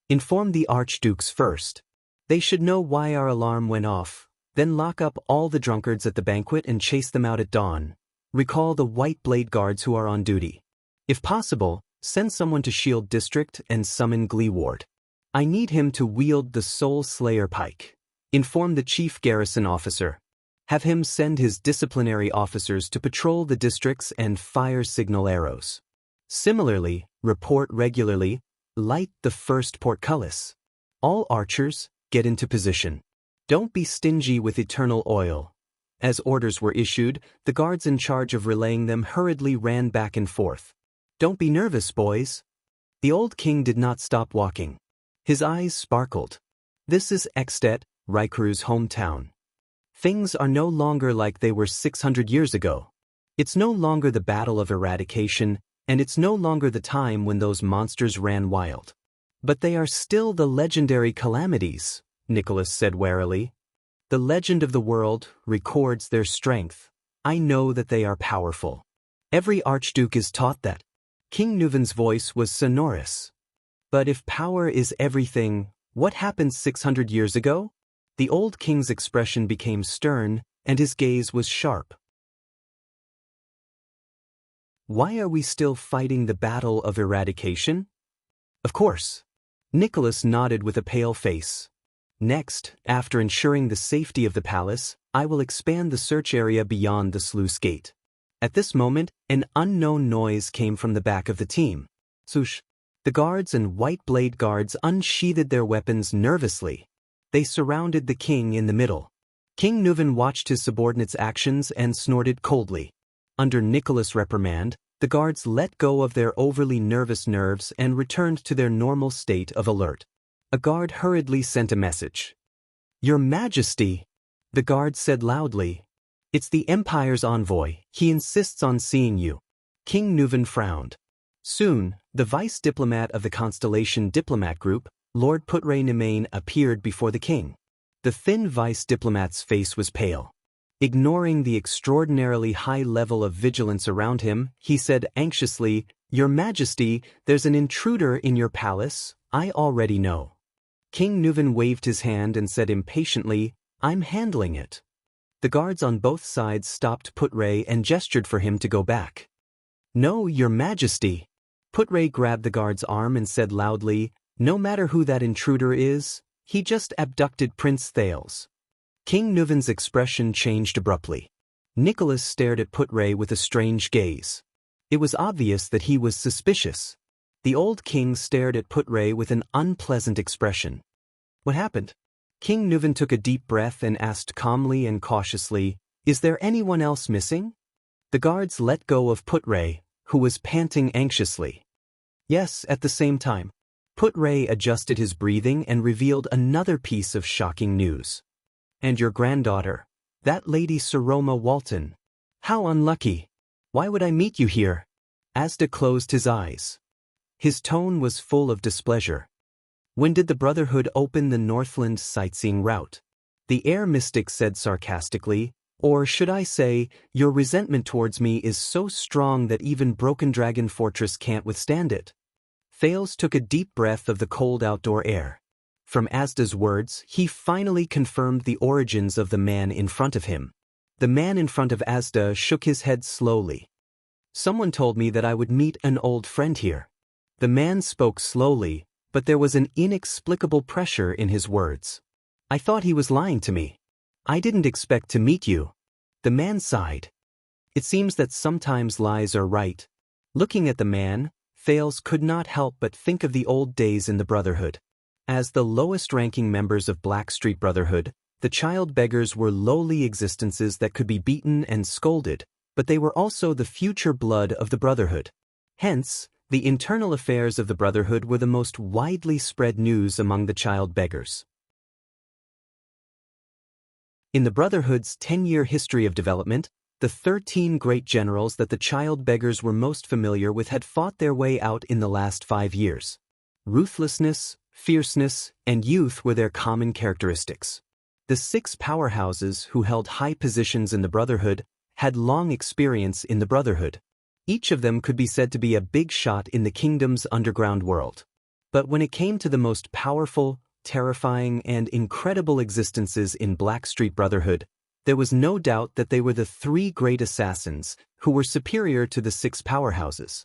Inform the archdukes first. They should know why our alarm went off. Then lock up all the drunkards at the banquet and chase them out at dawn. Recall the white blade guards who are on duty. If possible, send someone to Shield District and summon Gleeward. I need him to wield the Soul Slayer pike. Inform the chief garrison officer. Have him send his disciplinary officers to patrol the districts and fire signal arrows. Similarly, report regularly, light the first portcullis. All archers, get into position. Don't be stingy with eternal oil. As orders were issued, the guards in charge of relaying them hurriedly ran back and forth. Don't be nervous, boys. The old king did not stop walking. His eyes sparkled. This is Extet, Raikuru's hometown. Things are no longer like they were 600 years ago. It's no longer the Battle of Eradication, and it's no longer the time when those monsters ran wild. But they are still the legendary calamities, Nicholas said warily. The legend of the world records their strength. I know that they are powerful. Every archduke is taught that. King Nuven's voice was sonorous. But if power is everything, what happened 600 years ago? The old king's expression became stern, and his gaze was sharp. Why are we still fighting the Battle of Eradication? Of course. Nicholas nodded with a pale face. Next, after ensuring the safety of the palace, I will expand the search area beyond the sluice gate. At this moment, an unknown noise came from the back of the team. Swoosh! The guards and white blade guards unsheathed their weapons nervously. They surrounded the king in the middle. King Nuven watched his subordinates' actions and snorted coldly. Under Nicholas' reprimand, the guards let go of their overly nervous nerves and returned to their normal state of alert. A guard hurriedly sent a message. Your Majesty, the guard said loudly. It's the Empire's envoy. He insists on seeing you. King Nuven frowned. Soon, the vice diplomat of the Constellation Diplomat Group, Lord Putre Nemain, appeared before the king. The thin vice diplomat's face was pale. Ignoring the extraordinarily high level of vigilance around him, he said anxiously, Your Majesty, there's an intruder in your palace. I already know. King Nuven waved his hand and said impatiently, I'm handling it. The guards on both sides stopped Putre and gestured for him to go back. No, Your Majesty. Putre grabbed the guard's arm and said loudly, No matter who that intruder is, he just abducted Prince Thales. King Nuven's expression changed abruptly. Nicholas stared at Putre with a strange gaze. It was obvious that he was suspicious. The old king stared at Putre with an unpleasant expression. What happened? King Nuven took a deep breath and asked calmly and cautiously, Is there anyone else missing? The guards let go of Putre, who was panting anxiously. Yes, at the same time. Putre adjusted his breathing and revealed another piece of shocking news. And your granddaughter, that Lady Saroma Walton. How unlucky. Why would I meet you here? Asda closed his eyes. His tone was full of displeasure. When did the Brotherhood open the Northland sightseeing route? The air mystic said sarcastically, or should I say, your resentment towards me is so strong that even Broken Dragon Fortress can't withstand it. Thales took a deep breath of the cold outdoor air. From Asda's words, he finally confirmed the origins of the man in front of him. The man in front of Asda shook his head slowly. Someone told me that I would meet an old friend here. The man spoke slowly, but there was an inexplicable pressure in his words. I thought he was lying to me. I didn't expect to meet you. The man sighed. It seems that sometimes lies are right. Looking at the man, Thales could not help but think of the old days in the Brotherhood. As the lowest-ranking members of Blackstreet Brotherhood, the child beggars were lowly existences that could be beaten and scolded, but they were also the future blood of the Brotherhood. Hence, the internal affairs of the Brotherhood were the most widely spread news among the child beggars. In the Brotherhood's 10-year history of development, the 13 great generals that the child beggars were most familiar with had fought their way out in the last 5 years. Ruthlessness, fierceness, and youth were their common characteristics. The 6 powerhouses who held high positions in the Brotherhood had long experience in the Brotherhood. Each of them could be said to be a big shot in the kingdom's underground world. But when it came to the most powerful, terrifying, and incredible existences in Blackstreet Brotherhood, there was no doubt that they were the 3 great assassins who were superior to the 6 powerhouses.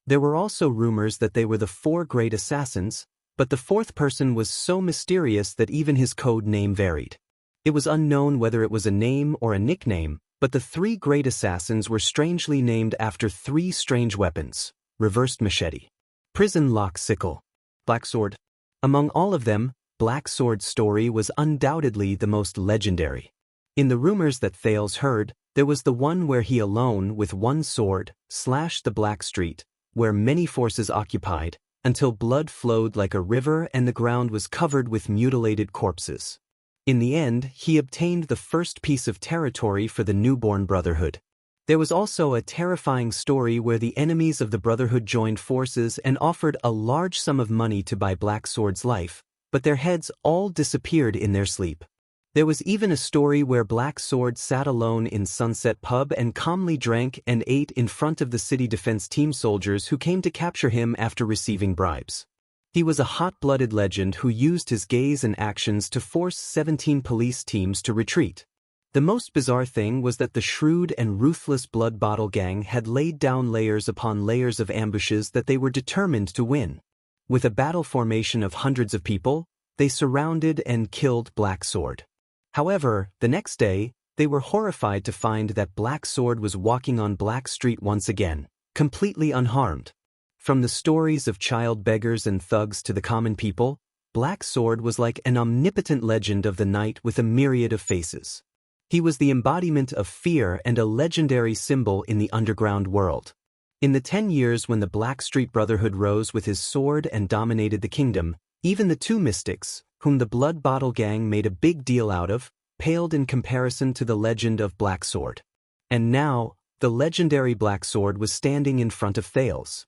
There were also rumors that they were the 4 great assassins, but the 4th person was so mysterious that even his code name varied. It was unknown whether it was a name or a nickname, but the 3 great assassins were strangely named after 3 strange weapons: reversed machete, prison lock sickle, black sword. Among all of them, Black Sword's story was undoubtedly the most legendary. In the rumors that Thales heard, there was the one where he alone, with 1 sword, slashed the Black Street, where many forces occupied, until blood flowed like a river and the ground was covered with mutilated corpses. In the end, he obtained the first piece of territory for the newborn Brotherhood. There was also a terrifying story where the enemies of the Brotherhood joined forces and offered a large sum of money to buy Black Sword's life, but their heads all disappeared in their sleep. There was even a story where Black Sword sat alone in Sunset Pub and calmly drank and ate in front of the city defense team soldiers who came to capture him after receiving bribes. He was a hot-blooded legend who used his gaze and actions to force 17 police teams to retreat. The most bizarre thing was that the shrewd and ruthless Blood Bottle Gang had laid down layers upon layers of ambushes that they were determined to win. With a battle formation of hundreds of people, they surrounded and killed Black Sword. However, the next day, they were horrified to find that Black Sword was walking on Black Street once again, completely unharmed. From the stories of child beggars and thugs to the common people, Black Sword was like an omnipotent legend of the night with a myriad of faces. He was the embodiment of fear and a legendary symbol in the underground world. In the 10 years when the Blackstreet Brotherhood rose with his sword and dominated the kingdom, even the 2 mystics, whom the Blood Bottle Gang made a big deal out of, paled in comparison to the legend of Black Sword. And now, the legendary Black Sword was standing in front of Thales.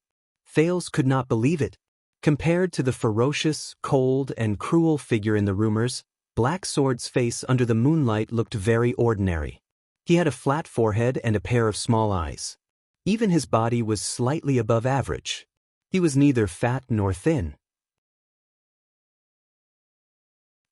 Thales could not believe it. Compared to the ferocious, cold, and cruel figure in the rumors, Black Sword's face under the moonlight looked very ordinary. He had a flat forehead and a pair of small eyes. Even his body was slightly above average. He was neither fat nor thin.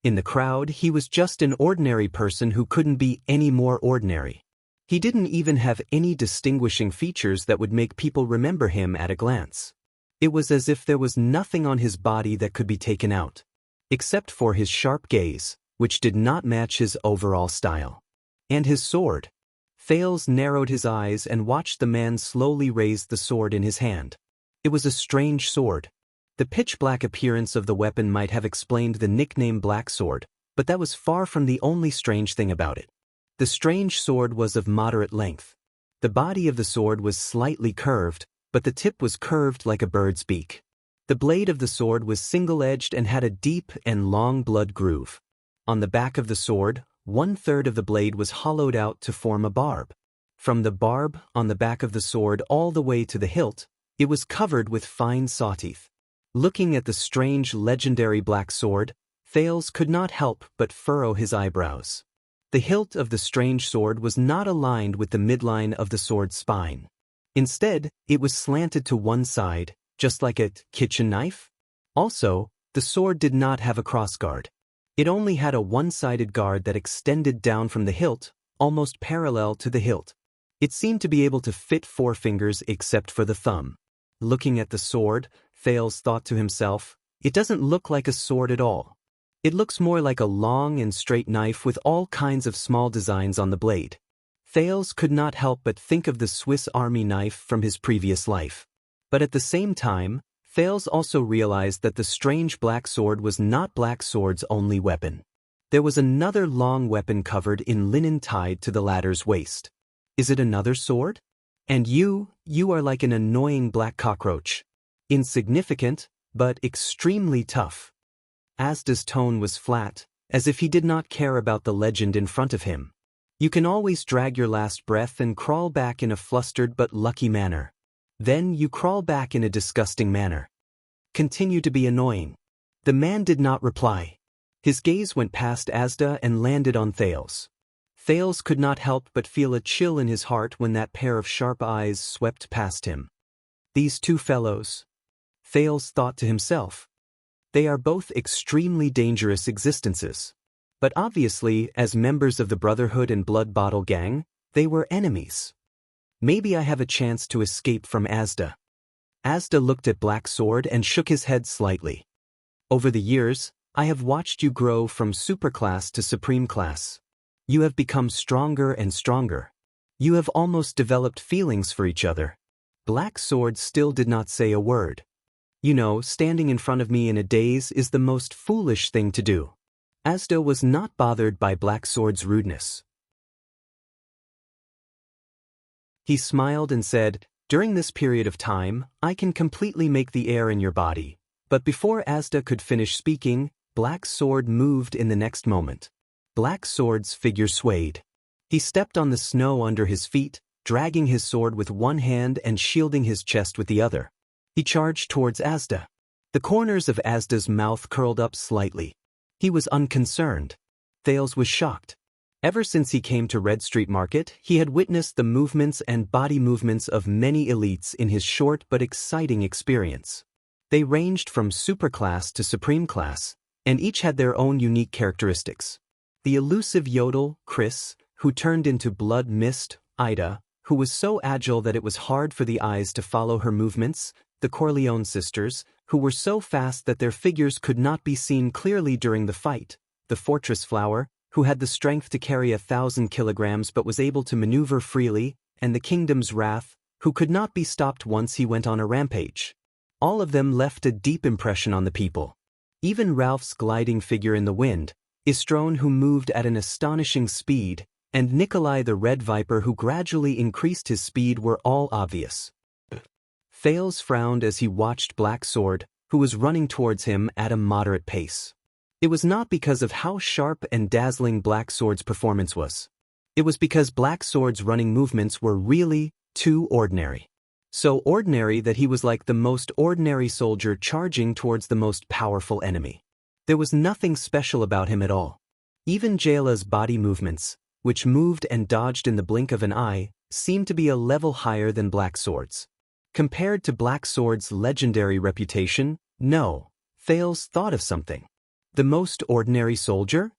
In the crowd, he was just an ordinary person who couldn't be any more ordinary. He didn't even have any distinguishing features that would make people remember him at a glance. It was as if there was nothing on his body that could be taken out, except for his sharp gaze, which did not match his overall style. And his sword. Thales narrowed his eyes and watched the man slowly raise the sword in his hand. It was a strange sword. The pitch-black appearance of the weapon might have explained the nickname Black Sword, but that was far from the only strange thing about it. The strange sword was of moderate length. The body of the sword was slightly curved, but the tip was curved like a bird's beak. The blade of the sword was single-edged and had a deep and long blood groove. On the back of the sword, 1/3 of the blade was hollowed out to form a barb. From the barb on the back of the sword all the way to the hilt, it was covered with fine sawteeth. Looking at the strange legendary black sword, Thales could not help but furrow his eyebrows. The hilt of the strange sword was not aligned with the midline of the sword's spine. Instead, it was slanted to one side, just like a kitchen knife. Also, the sword did not have a crossguard. It only had a one-sided guard that extended down from the hilt, almost parallel to the hilt. It seemed to be able to fit 4 fingers except for the thumb. Looking at the sword, Thales thought to himself, It doesn't look like a sword at all. It looks more like a long and straight knife with all kinds of small designs on the blade. Thales could not help but think of the Swiss Army knife from his previous life. But at the same time, Thales also realized that the strange black sword was not Black Sword's only weapon. There was another long weapon covered in linen tied to the latter's waist. Is it another sword? And you are like an annoying black cockroach. Insignificant, but extremely tough. Asda's tone was flat, as if he did not care about the legend in front of him. You can always drag your last breath and crawl back in a flustered but lucky manner. Then you crawl back in a disgusting manner. Continue to be annoying. The man did not reply. His gaze went past Asda and landed on Thales. Thales could not help but feel a chill in his heart when that pair of sharp eyes swept past him. These two fellows, Thales thought to himself. They are both extremely dangerous existences. But obviously, as members of the Brotherhood and Blood Bottle Gang, they were enemies. Maybe I have a chance to escape from Asda. Asda looked at Black Sword and shook his head slightly. Over the years, I have watched you grow from superclass to supreme class. You have become stronger and stronger. You have almost developed feelings for each other. Black Sword still did not say a word. You know, standing in front of me in a daze is the most foolish thing to do. Asda was not bothered by Black Sword's rudeness. He smiled and said, "During this period of time, I can completely make the air in your body." But before Asda could finish speaking, Black Sword moved in the next moment. Black Sword's figure swayed. He stepped on the snow under his feet, dragging his sword with one hand and shielding his chest with the other. He charged towards Asda. The corners of Asda's mouth curled up slightly. He was unconcerned. Thales was shocked. Ever since he came to Red Street Market, he had witnessed the movements and body movements of many elites in his short but exciting experience. They ranged from superclass to supreme class, and each had their own unique characteristics. The elusive Yodel, Chris, who turned into blood mist, Ida, who was so agile that it was hard for the eyes to follow her movements, the Corleone sisters, who were so fast that their figures could not be seen clearly during the fight, the Fortress Flower, who had the strength to carry 1,000 kilograms but was able to maneuver freely, and the Kingdom's Wrath, who could not be stopped once he went on a rampage. All of them left a deep impression on the people. Even Ralph's gliding figure in the wind, Istrone who moved at an astonishing speed, and Nikolai the Red Viper who gradually increased his speed were all obvious. Thales frowned as he watched Black Sword, who was running towards him at a moderate pace. It was not because of how sharp and dazzling Black Sword's performance was. It was because Black Sword's running movements were really too ordinary. So ordinary that he was like the most ordinary soldier charging towards the most powerful enemy. There was nothing special about him at all. Even Jayla's body movements, which moved and dodged in the blink of an eye, seemed to be a level higher than Black Sword's. Compared to Black Sword's legendary reputation, no, Thales thought of something. The most ordinary soldier?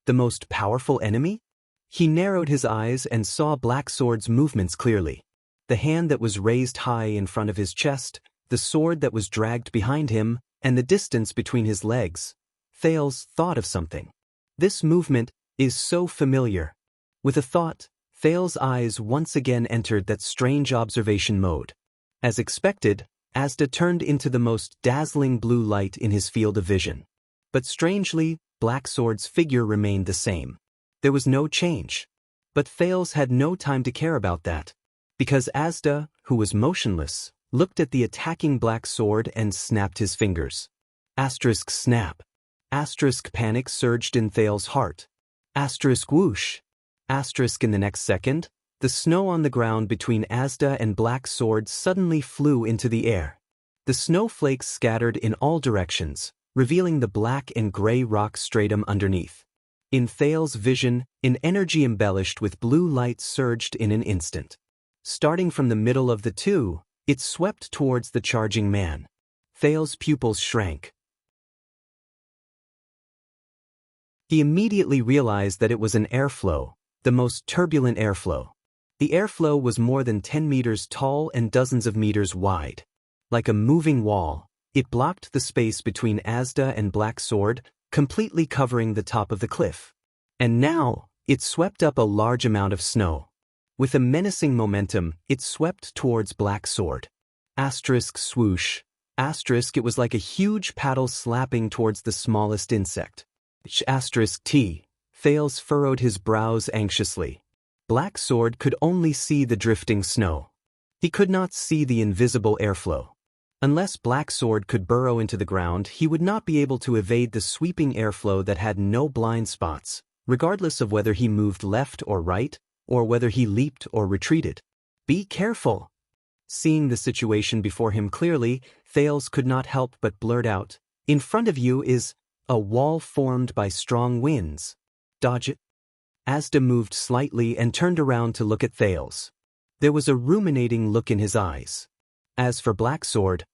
The most powerful enemy? He narrowed his eyes and saw Black Sword's movements clearly. The hand that was raised high in front of his chest, the sword that was dragged behind him, and the distance between his legs. Thales thought of something. This movement is so familiar. With a thought, Thales' eyes once again entered that strange observation mode. As expected, Asda turned into the most dazzling blue light in his field of vision. But strangely, Black Sword's figure remained the same. There was no change. But Thales had no time to care about that. Because Asda, who was motionless, looked at the attacking Black Sword and snapped his fingers. Asterisk snap. Asterisk panic surged in Thales' heart. Asterisk whoosh. Asterisk in the next second, the snow on the ground between Asda and Black Sword suddenly flew into the air. The snowflakes scattered in all directions, revealing the black and gray rock stratum underneath. In Thales' vision, an energy embellished with blue light surged in an instant. Starting from the middle of the two, it swept towards the charging man. Thales' pupils shrank. He immediately realized that it was an airflow, the most turbulent airflow. The airflow was more than 10 meters tall and dozens of meters wide. Like a moving wall, It blocked the space between Asda and Black Sword, completely covering the top of the cliff. And now, it swept up a large amount of snow. With a menacing momentum, it swept towards Black Sword. Asterisk swoosh. Asterisk, it was like a huge paddle slapping towards the smallest insect. Asterisk T. Thales furrowed his brows anxiously. Black Sword could only see the drifting snow. He could not see the invisible airflow. Unless Black Sword could burrow into the ground, he would not be able to evade the sweeping airflow that had no blind spots, regardless of whether he moved left or right, or whether he leaped or retreated. Be careful! Seeing the situation before him clearly, Thales could not help but blurt out, "In front of you is a wall formed by strong winds. Dodge it." Asda moved slightly and turned around to look at Thales. There was a ruminating look in his eyes. As for Black Sword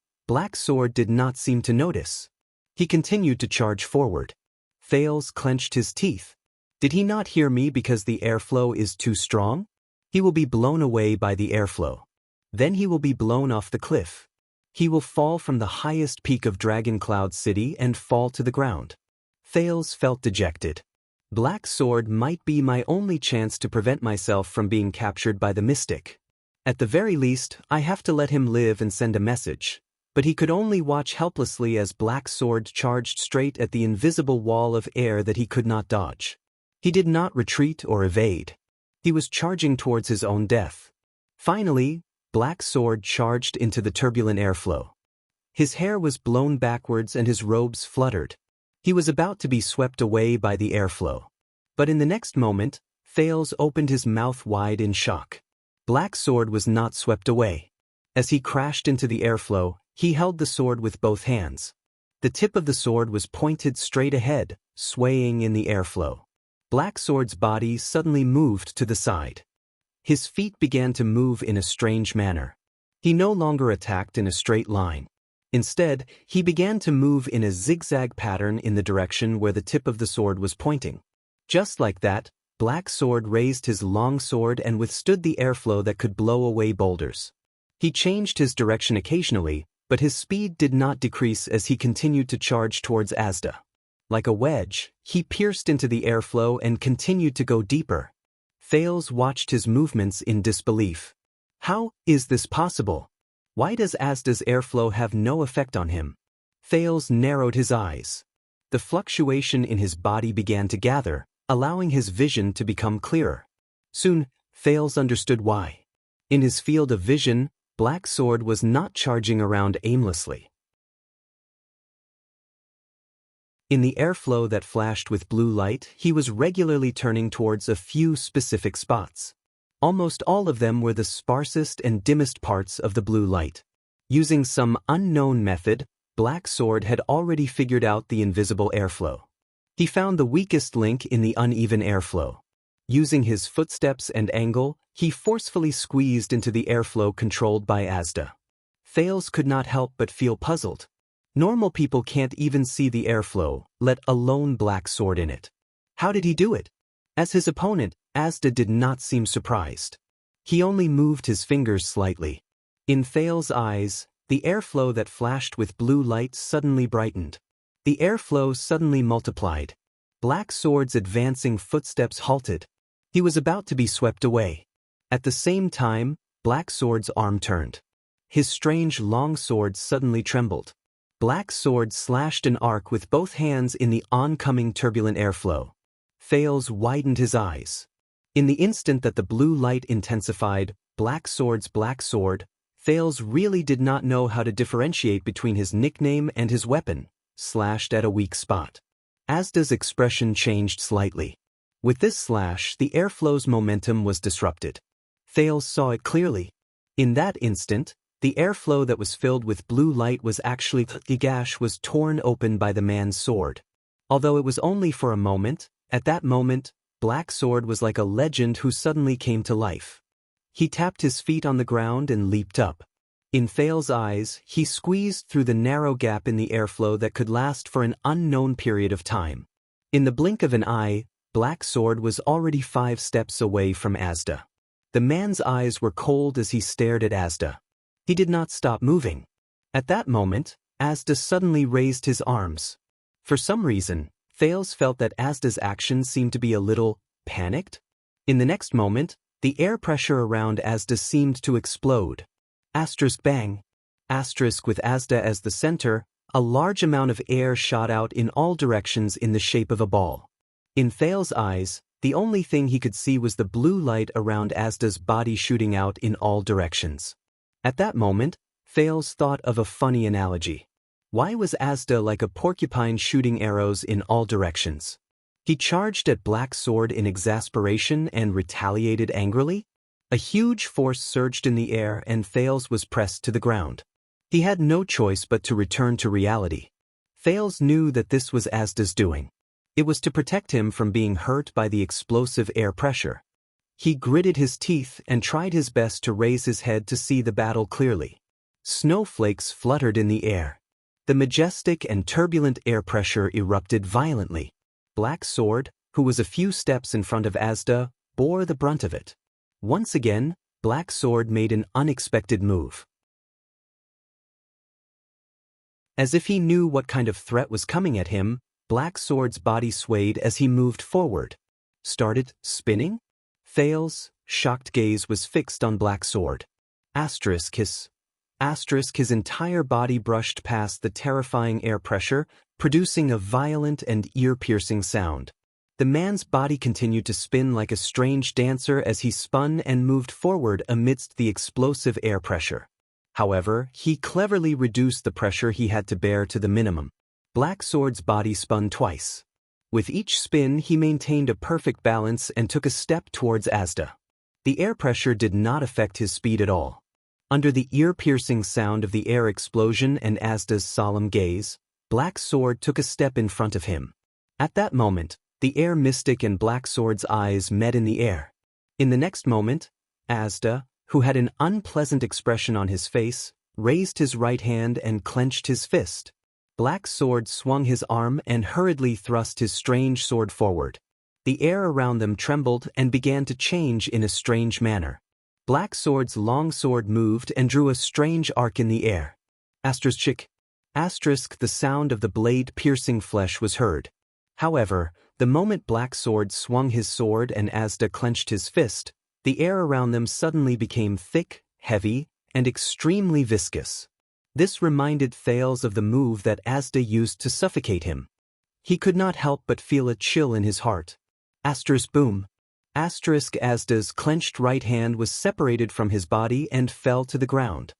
did not seem to notice. He continued to charge forward. Thales clenched his teeth. Did he not hear me because the airflow is too strong? He will be blown away by the airflow. Then he will be blown off the cliff. He will fall from the highest peak of Dragon Cloud City and fall to the ground. Thales felt dejected. Black Sword might be my only chance to prevent myself from being captured by the mystic. At the very least, I have to let him live and send a message. But he could only watch helplessly as Black Sword charged straight at the invisible wall of air that he could not dodge. He did not retreat or evade. He was charging towards his own death. Finally, Black Sword charged into the turbulent airflow. His hair was blown backwards and his robes fluttered. He was about to be swept away by the airflow. But in the next moment, Thales opened his mouth wide in shock. Black Sword was not swept away. As he crashed into the airflow, he held the sword with both hands. The tip of the sword was pointed straight ahead, swaying in the airflow. Black Sword's body suddenly moved to the side. His feet began to move in a strange manner. He no longer attacked in a straight line. Instead, he began to move in a zigzag pattern in the direction where the tip of the sword was pointing. Just like that, Black Sword raised his long sword and withstood the airflow that could blow away boulders. He changed his direction occasionally, but his speed did not decrease as he continued to charge towards Asda. Like a wedge, he pierced into the airflow and continued to go deeper. Thales watched his movements in disbelief. How is this possible? Why does Asda's airflow have no effect on him? Thales narrowed his eyes. The fluctuation in his body began to gather, allowing his vision to become clearer. Soon, Thales understood why. In his field of vision, Black Sword was not charging around aimlessly. In the airflow that flashed with blue light, he was regularly turning towards a few specific spots. Almost all of them were the sparsest and dimmest parts of the blue light. Using some unknown method, Black Sword had already figured out the invisible airflow. He found the weakest link in the uneven airflow. Using his footsteps and angle, he forcefully squeezed into the airflow controlled by Asda. Thales could not help but feel puzzled. Normal people can't even see the airflow, let alone Black Sword in it. How did he do it? As his opponent, Asda did not seem surprised. He only moved his fingers slightly. In Thales' eyes, the airflow that flashed with blue light suddenly brightened. The airflow suddenly multiplied. Black Sword's advancing footsteps halted. He was about to be swept away. At the same time, Black Sword's arm turned. His strange long sword suddenly trembled. Black Sword slashed an arc with both hands in the oncoming turbulent airflow. Thales widened his eyes. In the instant that the blue light intensified, Black Sword's Black Sword, Thales really did not know how to differentiate between his nickname and his weapon, slashed at a weak spot. Asda's expression changed slightly. With this slash, the airflow's momentum was disrupted. Thales saw it clearly. In that instant, the airflow that was filled with blue light was actually the gash was torn open by the man's sword. Although it was only for a moment, at that moment, Black Sword was like a legend who suddenly came to life. He tapped his feet on the ground and leaped up. In Thales' eyes, he squeezed through the narrow gap in the airflow that could last for an unknown period of time. In the blink of an eye, Black Sword was already 5 steps away from Asda. The man's eyes were cold as he stared at Asda. He did not stop moving. At that moment, Asda suddenly raised his arms. For some reason, Thales felt that Asda's actions seemed to be a little panicked. In the next moment, the air pressure around Asda seemed to explode. Asterisk bang. Asterisk with Asda as the center, a large amount of air shot out in all directions in the shape of a ball. In Thales' eyes, the only thing he could see was the blue light around Asda's body shooting out in all directions. At that moment, Thales thought of a funny analogy. Why was Asda like a porcupine shooting arrows in all directions? He charged at Black Sword in exasperation and retaliated angrily? A huge force surged in the air and Thales was pressed to the ground. He had no choice but to return to reality. Thales knew that this was Asda's doing. It was to protect him from being hurt by the explosive air pressure. He gritted his teeth and tried his best to raise his head to see the battle clearly. Snowflakes fluttered in the air. The majestic and turbulent air pressure erupted violently. Black Sword, who was a few steps in front of Asda, bore the brunt of it. Once again, Black Sword made an unexpected move. As if he knew what kind of threat was coming at him, Black Sword's body swayed as he moved forward. Started spinning? Thales' shocked gaze was fixed on Black Sword. Asterisk his entire body brushed past the terrifying air pressure, producing a violent and ear-piercing sound. The man's body continued to spin like a strange dancer as he spun and moved forward amidst the explosive air pressure. However, he cleverly reduced the pressure he had to bear to the minimum. Black Sword's body spun twice. With each spin, he maintained a perfect balance and took a step towards Asda. The air pressure did not affect his speed at all. Under the ear-piercing sound of the air explosion and Asda's solemn gaze, Black Sword took a step in front of him. At that moment, the air mystic and Black Sword's eyes met in the air. In the next moment, Asda, who had an unpleasant expression on his face, raised his right hand and clenched his fist. Black Sword swung his arm and hurriedly thrust his strange sword forward. The air around them trembled and began to change in a strange manner. Black Sword's long sword moved and drew a strange arc in the air. Asterisk, the sound of the blade piercing flesh was heard. However, the moment Black Sword swung his sword and Asda clenched his fist, the air around them suddenly became thick, heavy, and extremely viscous. This reminded Thales of the move that Asda used to suffocate him. He could not help but feel a chill in his heart. Boom. Asda's clenched right hand was separated from his body and fell to the ground.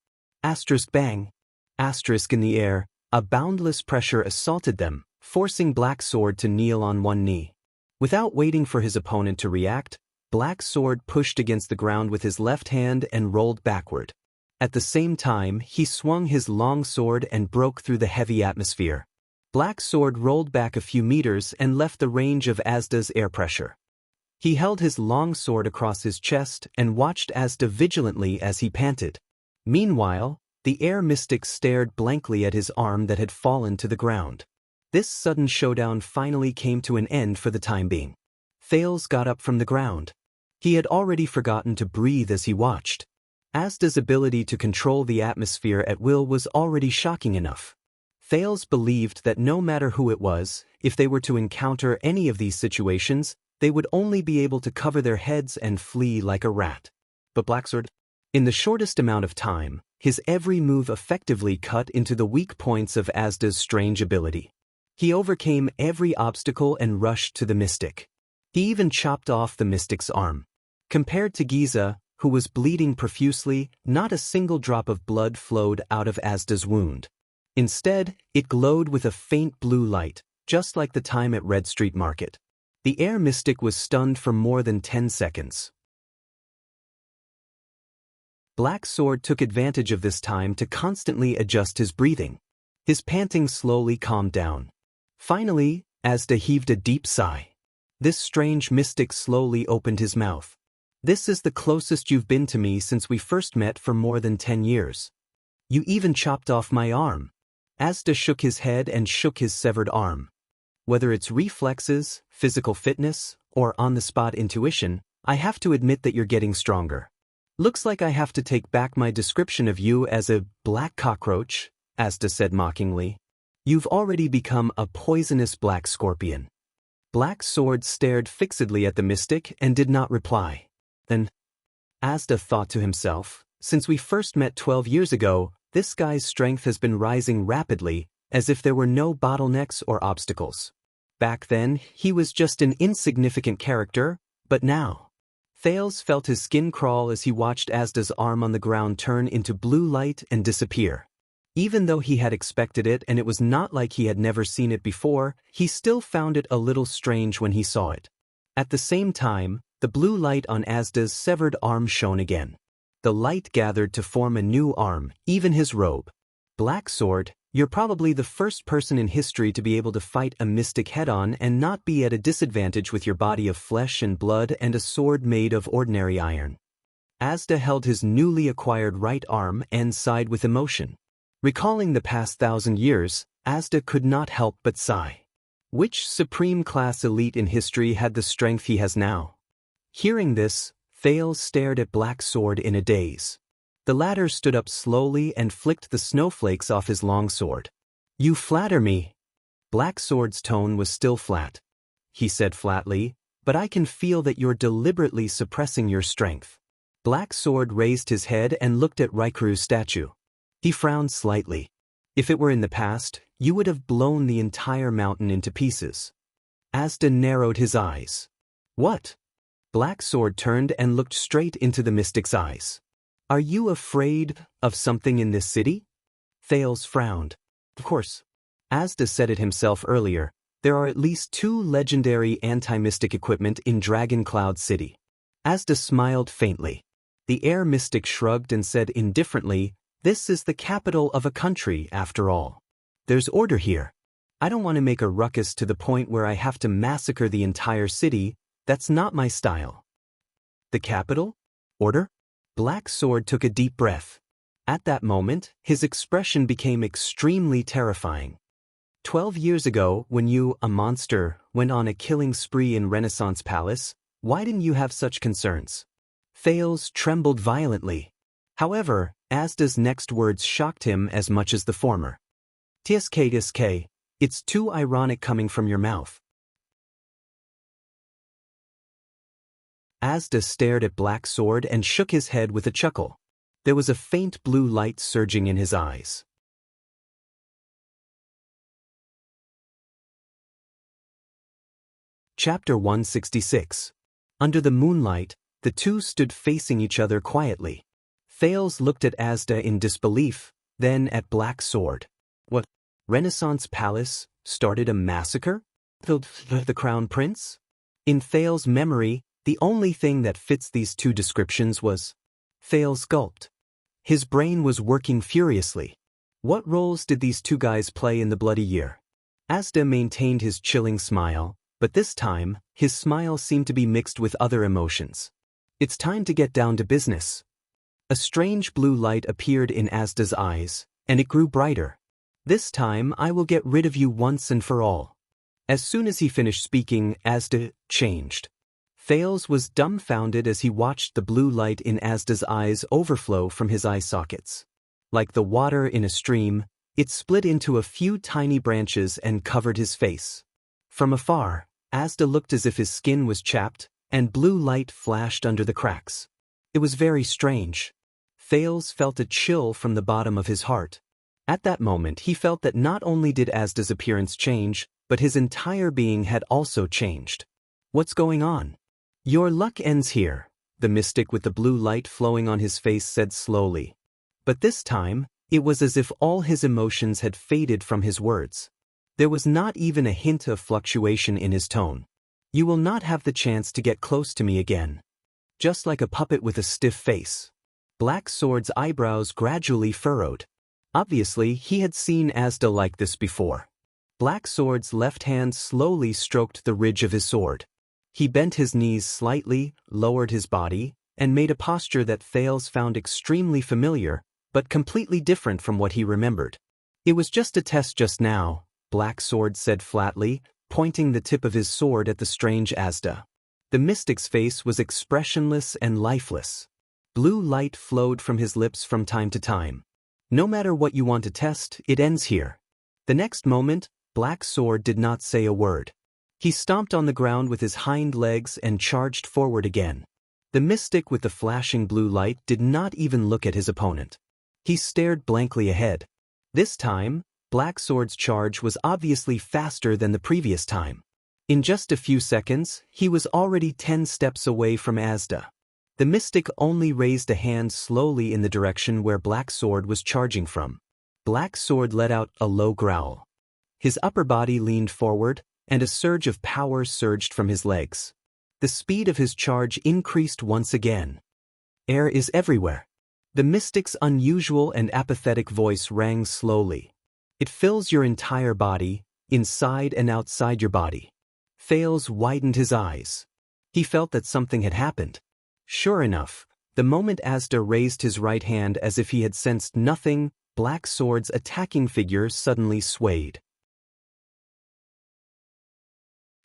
Bang. In the air, a boundless pressure assaulted them, forcing Black Sword to kneel on one knee. Without waiting for his opponent to react, Black Sword pushed against the ground with his left hand and rolled backward. At the same time, he swung his long sword and broke through the heavy atmosphere. Black Sword rolled back a few meters and left the range of Asda's air pressure. He held his long sword across his chest and watched Asda vigilantly as he panted. Meanwhile, the air mystic stared blankly at his arm that had fallen to the ground. This sudden showdown finally came to an end for the time being. Thales got up from the ground. He had already forgotten to breathe as he watched. Asda's ability to control the atmosphere at will was already shocking enough. Thales believed that no matter who it was, if they were to encounter any of these situations, they would only be able to cover their heads and flee like a rat. But Black Sword, in the shortest amount of time, his every move effectively cut into the weak points of Asda's strange ability. He overcame every obstacle and rushed to the mystic. He even chopped off the mystic's arm. Compared to Giza, who was bleeding profusely, not a single drop of blood flowed out of Asda's wound. Instead, it glowed with a faint blue light, just like the time at Red Street Market. The air mystic was stunned for more than 10 seconds. Black Sword took advantage of this time to constantly adjust his breathing. His panting slowly calmed down. Finally, Asda heaved a deep sigh. This strange mystic slowly opened his mouth. "This is the closest you've been to me since we first met for more than 10 years. You even chopped off my arm." Asda shook his head and shook his severed arm. "Whether it's reflexes, physical fitness, or on-the-spot intuition, I have to admit that you're getting stronger. Looks like I have to take back my description of you as a black cockroach. Asda said mockingly. You've already become a poisonous black scorpion. Black Sword stared fixedly at the mystic and did not reply. Then, Asda thought to himself, since we first met 12 years ago, this guy's strength has been rising rapidly, as if there were no bottlenecks or obstacles. Back then, he was just an insignificant character, but now. Thales felt his skin crawl as he watched Asda's arm on the ground turn into blue light and disappear. Even though he had expected it and it was not like he had never seen it before, he still found it a little strange when he saw it. At the same time, the blue light on Asda's severed arm shone again. The light gathered to form a new arm, even his robe. Black Sword, you're probably the first person in history to be able to fight a mystic head-on and not be at a disadvantage with your body of flesh and blood and a sword made of ordinary iron. Asda held his newly acquired right arm and sighed with emotion. Recalling the past 1,000 years, Asda could not help but sigh. Which supreme-class elite in history had the strength he has now? Hearing this, Thales stared at Black Sword in a daze. The latter stood up slowly and flicked the snowflakes off his long sword. You flatter me. Black Sword's tone was still flat. He said flatly, but I can feel that you're deliberately suppressing your strength. Black Sword raised his head and looked at Raikuru's statue. He frowned slightly. If it were in the past, you would have blown the entire mountain into pieces. Asda narrowed his eyes. What? Black Sword turned and looked straight into the mystic's eyes. Are you afraid of something in this city? Thales frowned. Of course. Asda said it himself earlier, there are at least 2 legendary anti-mystic equipment in Dragon Cloud City. Asda smiled faintly. The air mystic shrugged and said indifferently, this is the capital of a country, after all. There's order here. I don't want to make a ruckus to the point where I have to massacre the entire city. That's not my style. The capital? Order? Black Sword took a deep breath. At that moment, his expression became extremely terrifying. 12 years ago, when you, a monster, went on a killing spree in Renaissance Palace, why didn't you have such concerns? Thales trembled violently. However, Asda's next words shocked him as much as the former. Tsk, it's too ironic coming from your mouth. Asda stared at Black Sword and shook his head with a chuckle. There was a faint blue light surging in his eyes. Chapter 166. Under the moonlight, the two stood facing each other quietly. Thales looked at Asda in disbelief, then at Black Sword. What? Renaissance Palace started a massacre? The Crown Prince? In Thales' memory, the only thing that fits these two descriptions was... Thales gulped. His brain was working furiously. What roles did these two guys play in the bloody year? Asda maintained his chilling smile, but this time, his smile seemed to be mixed with other emotions. It's time to get down to business. A strange blue light appeared in Asda's eyes, and it grew brighter. This time I will get rid of you once and for all. As soon as he finished speaking, Asda changed. Thales was dumbfounded as he watched the blue light in Asda's eyes overflow from his eye sockets. Like the water in a stream, it split into a few tiny branches and covered his face. From afar, Asda looked as if his skin was chapped, and blue light flashed under the cracks. It was very strange. Thales felt a chill from the bottom of his heart. At that moment he felt that not only did Asda's appearance change, but his entire being had also changed. What's going on? Your luck ends here, the mystic with the blue light flowing on his face said slowly. But this time, it was as if all his emotions had faded from his words. There was not even a hint of fluctuation in his tone. You will not have the chance to get close to me again. Just like a puppet with a stiff face. Black Sword's eyebrows gradually furrowed. Obviously, he had seen Asda like this before. Black Sword's left hand slowly stroked the ridge of his sword. He bent his knees slightly, lowered his body, and made a posture that Thales found extremely familiar, but completely different from what he remembered. It was just a test just now, Black Sword said flatly, pointing the tip of his sword at the strange Asda. The mystic's face was expressionless and lifeless. Blue light flowed from his lips from time to time. No matter what you want to test, it ends here. The next moment, Black Sword did not say a word. He stomped on the ground with his hind legs and charged forward again. The mystic with the flashing blue light did not even look at his opponent. He stared blankly ahead. This time, Black Sword's charge was obviously faster than the previous time. In just a few seconds, he was already 10 steps away from Asda. The mystic only raised a hand slowly in the direction where Black Sword was charging from. Black Sword let out a low growl. His upper body leaned forward, and a surge of power surged from his legs. The speed of his charge increased once again. Air is everywhere. The mystic's unusual and apathetic voice rang slowly. It fills your entire body, inside and outside your body. Thales widened his eyes. He felt that something had happened. Sure enough, the moment Asda raised his right hand as if he had sensed nothing, Black Sword's attacking figure suddenly swayed.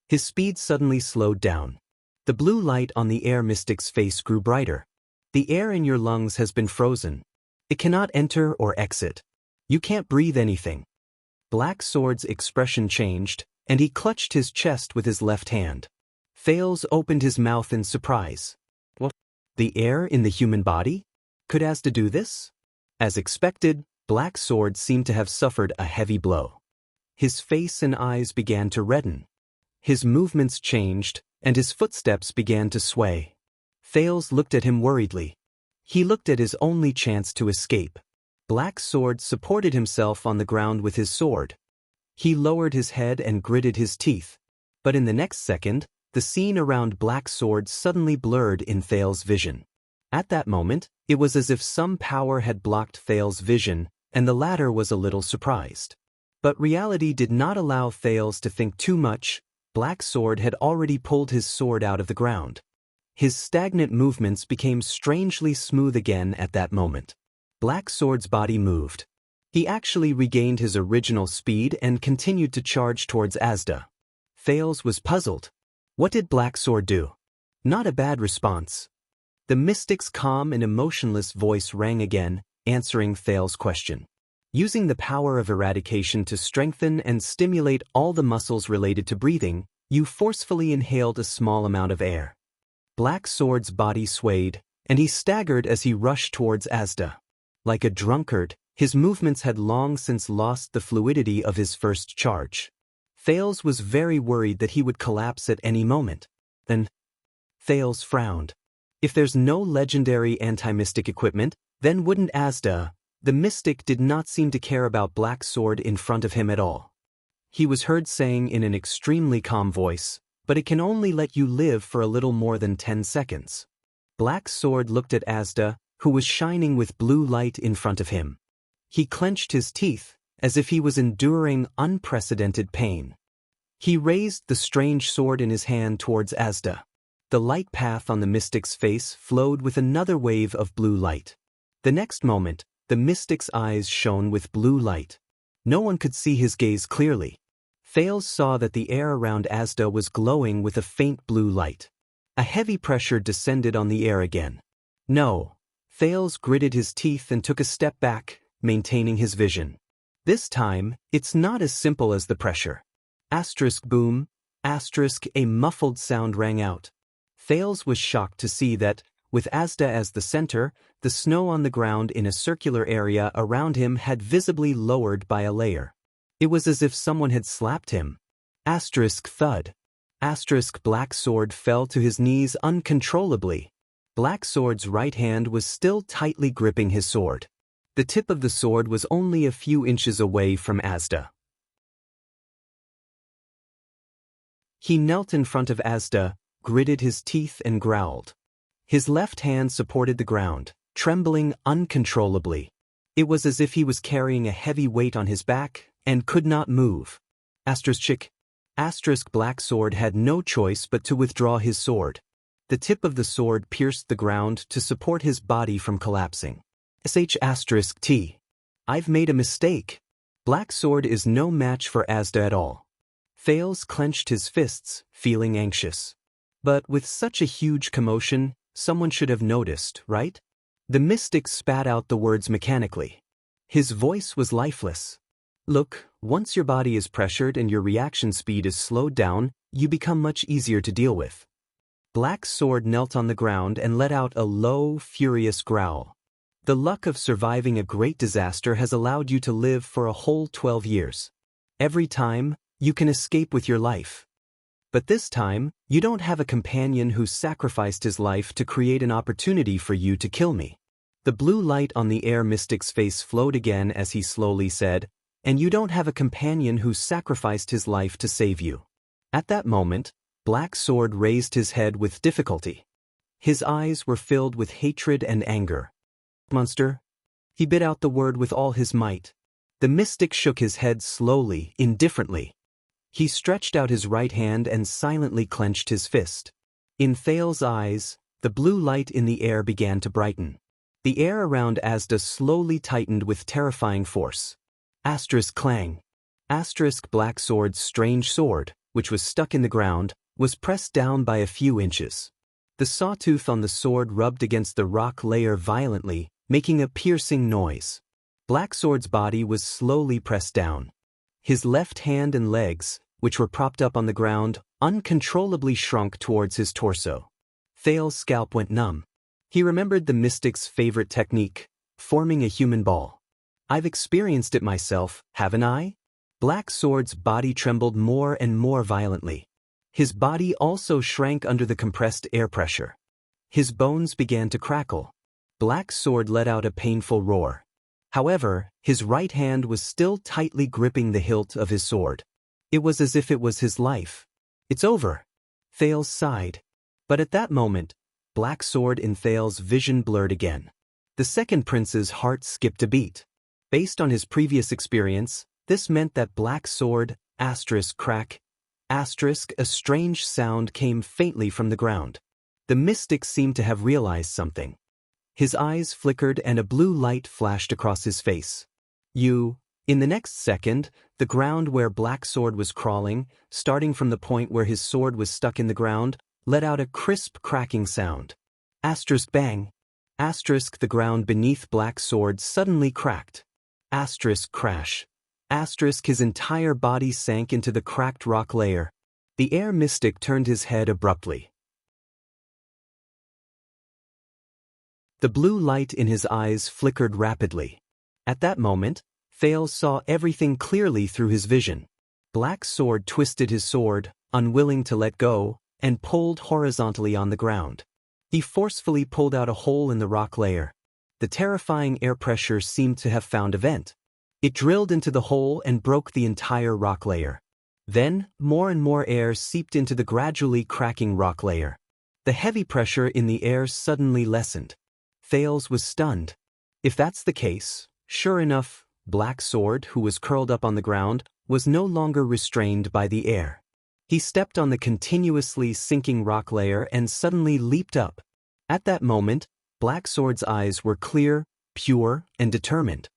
His speed suddenly slowed down. The blue light on the air mystic's face grew brighter. The air in your lungs has been frozen. It cannot enter or exit. You can't breathe anything. Black Sword's expression changed, and he clutched his chest with his left hand. Thales opened his mouth in surprise. What? The air in the human body? Could Asda do this? As expected, Black Sword seemed to have suffered a heavy blow. His face and eyes began to redden. His movements changed, and his footsteps began to sway. Thales looked at him worriedly. He looked at his only chance to escape. Black Sword supported himself on the ground with his sword. He lowered his head and gritted his teeth. But in the next second, the scene around Black Sword suddenly blurred in Thales' vision. At that moment, it was as if some power had blocked Thales' vision, and the latter was a little surprised. But reality did not allow Thales to think too much. Black Sword had already pulled his sword out of the ground. His stagnant movements became strangely smooth again at that moment. Black Sword's body moved. He actually regained his original speed and continued to charge towards Asda. Thales was puzzled. What did Black Sword do? Not a bad response. The mystic's calm and emotionless voice rang again, answering Thales' question. Using the power of eradication to strengthen and stimulate all the muscles related to breathing, you forcefully inhaled a small amount of air. Black Sword's body swayed, and he staggered as he rushed towards Asda. Like a drunkard, his movements had long since lost the fluidity of his first charge. Thales was very worried that he would collapse at any moment. Then, Thales frowned. If there's no legendary anti-mystic equipment, then wouldn't Asda? The mystic did not seem to care about Black Sword in front of him at all. He was heard saying in an extremely calm voice, "But it can only let you live for a little more than 10 seconds. Black Sword looked at Asda, who was shining with blue light in front of him. He clenched his teeth, as if he was enduring unprecedented pain. He raised the strange sword in his hand towards Asda. The light path on the mystic's face flowed with another wave of blue light. The next moment, the mystic's eyes shone with blue light. No one could see his gaze clearly. Thales saw that the air around Asda was glowing with a faint blue light. A heavy pressure descended on the air again. No. Thales gritted his teeth and took a step back, maintaining his vision. This time, it's not as simple as the pressure. Asterisk boom, asterisk a muffled sound rang out. Thales was shocked to see that, with Asda as the center, the snow on the ground in a circular area around him had visibly lowered by a layer. It was as if someone had slapped him. Asterisk thud. Asterisk Black Sword fell to his knees uncontrollably. Black Sword's right hand was still tightly gripping his sword. The tip of the sword was only a few inches away from Asda. He knelt in front of Asda, gritted his teeth and growled. His left hand supported the ground, trembling uncontrollably. It was as if he was carrying a heavy weight on his back and could not move. Asterisk Black Sword had no choice but to withdraw his sword. The tip of the sword pierced the ground to support his body from collapsing. T. I've made a mistake. Black Sword is no match for Asda at all. Thales clenched his fists, feeling anxious. But with such a huge commotion, someone should have noticed, right? The mystic spat out the words mechanically. His voice was lifeless. Look, once your body is pressured and your reaction speed is slowed down, you become much easier to deal with. Black's sword knelt on the ground and let out a low, furious growl. The luck of surviving a great disaster has allowed you to live for a whole 12 years. Every time, you can escape with your life. But this time, you don't have a companion who sacrificed his life to create an opportunity for you to kill me. The blue light on the air mystic's face flowed again as he slowly said, and you don't have a companion who sacrificed his life to save you. At that moment, Black's sword raised his head with difficulty. His eyes were filled with hatred and anger. Monster? He bit out the word with all his might. The mystic shook his head slowly, indifferently. He stretched out his right hand and silently clenched his fist. In Thales's eyes, the blue light in the air began to brighten. The air around Asda slowly tightened with terrifying force. Asterisk clang. Asterisk Black sword's strange sword, which was stuck in the ground, was pressed down by a few inches. The sawtooth on the sword rubbed against the rock layer violently, making a piercing noise. Black sword's body was slowly pressed down. His left hand and legs, which were propped up on the ground, uncontrollably shrunk towards his torso. Thales's scalp went numb. He remembered the mystic's favorite technique, forming a human ball. I've experienced it myself, haven't I? Black sword's body trembled more and more violently. His body also shrank under the compressed air pressure. His bones began to crackle. Black sword let out a painful roar. However, his right hand was still tightly gripping the hilt of his sword. It was as if it was his life. It's over. Thales sighed. But at that moment, Black sword in Thales' vision blurred again. The second prince's heart skipped a beat. Based on his previous experience, this meant that Black sword, asterisk crack, asterisk a strange sound came faintly from the ground. The mystic seemed to have realized something. His eyes flickered and a blue light flashed across his face. In the next second, the ground where Black sword was crawling, starting from the point where his sword was stuck in the ground, let out a crisp cracking sound. Asterisk bang. Asterisk the ground beneath Black sword suddenly cracked. Asterisk crash. Asterisk his entire body sank into the cracked rock layer. The air mystic turned his head abruptly. The blue light in his eyes flickered rapidly. At that moment, Thales saw everything clearly through his vision. Black sword twisted his sword, unwilling to let go, and pulled horizontally on the ground. He forcefully pulled out a hole in the rock layer. The terrifying air pressure seemed to have found a vent. It drilled into the hole and broke the entire rock layer. Then, more and more air seeped into the gradually cracking rock layer. The heavy pressure in the air suddenly lessened. Thales was stunned. If that's the case, sure enough, Black sword, who was curled up on the ground, was no longer restrained by the air. He stepped on the continuously sinking rock layer and suddenly leaped up. At that moment, Black sword's eyes were clear, pure, and determined.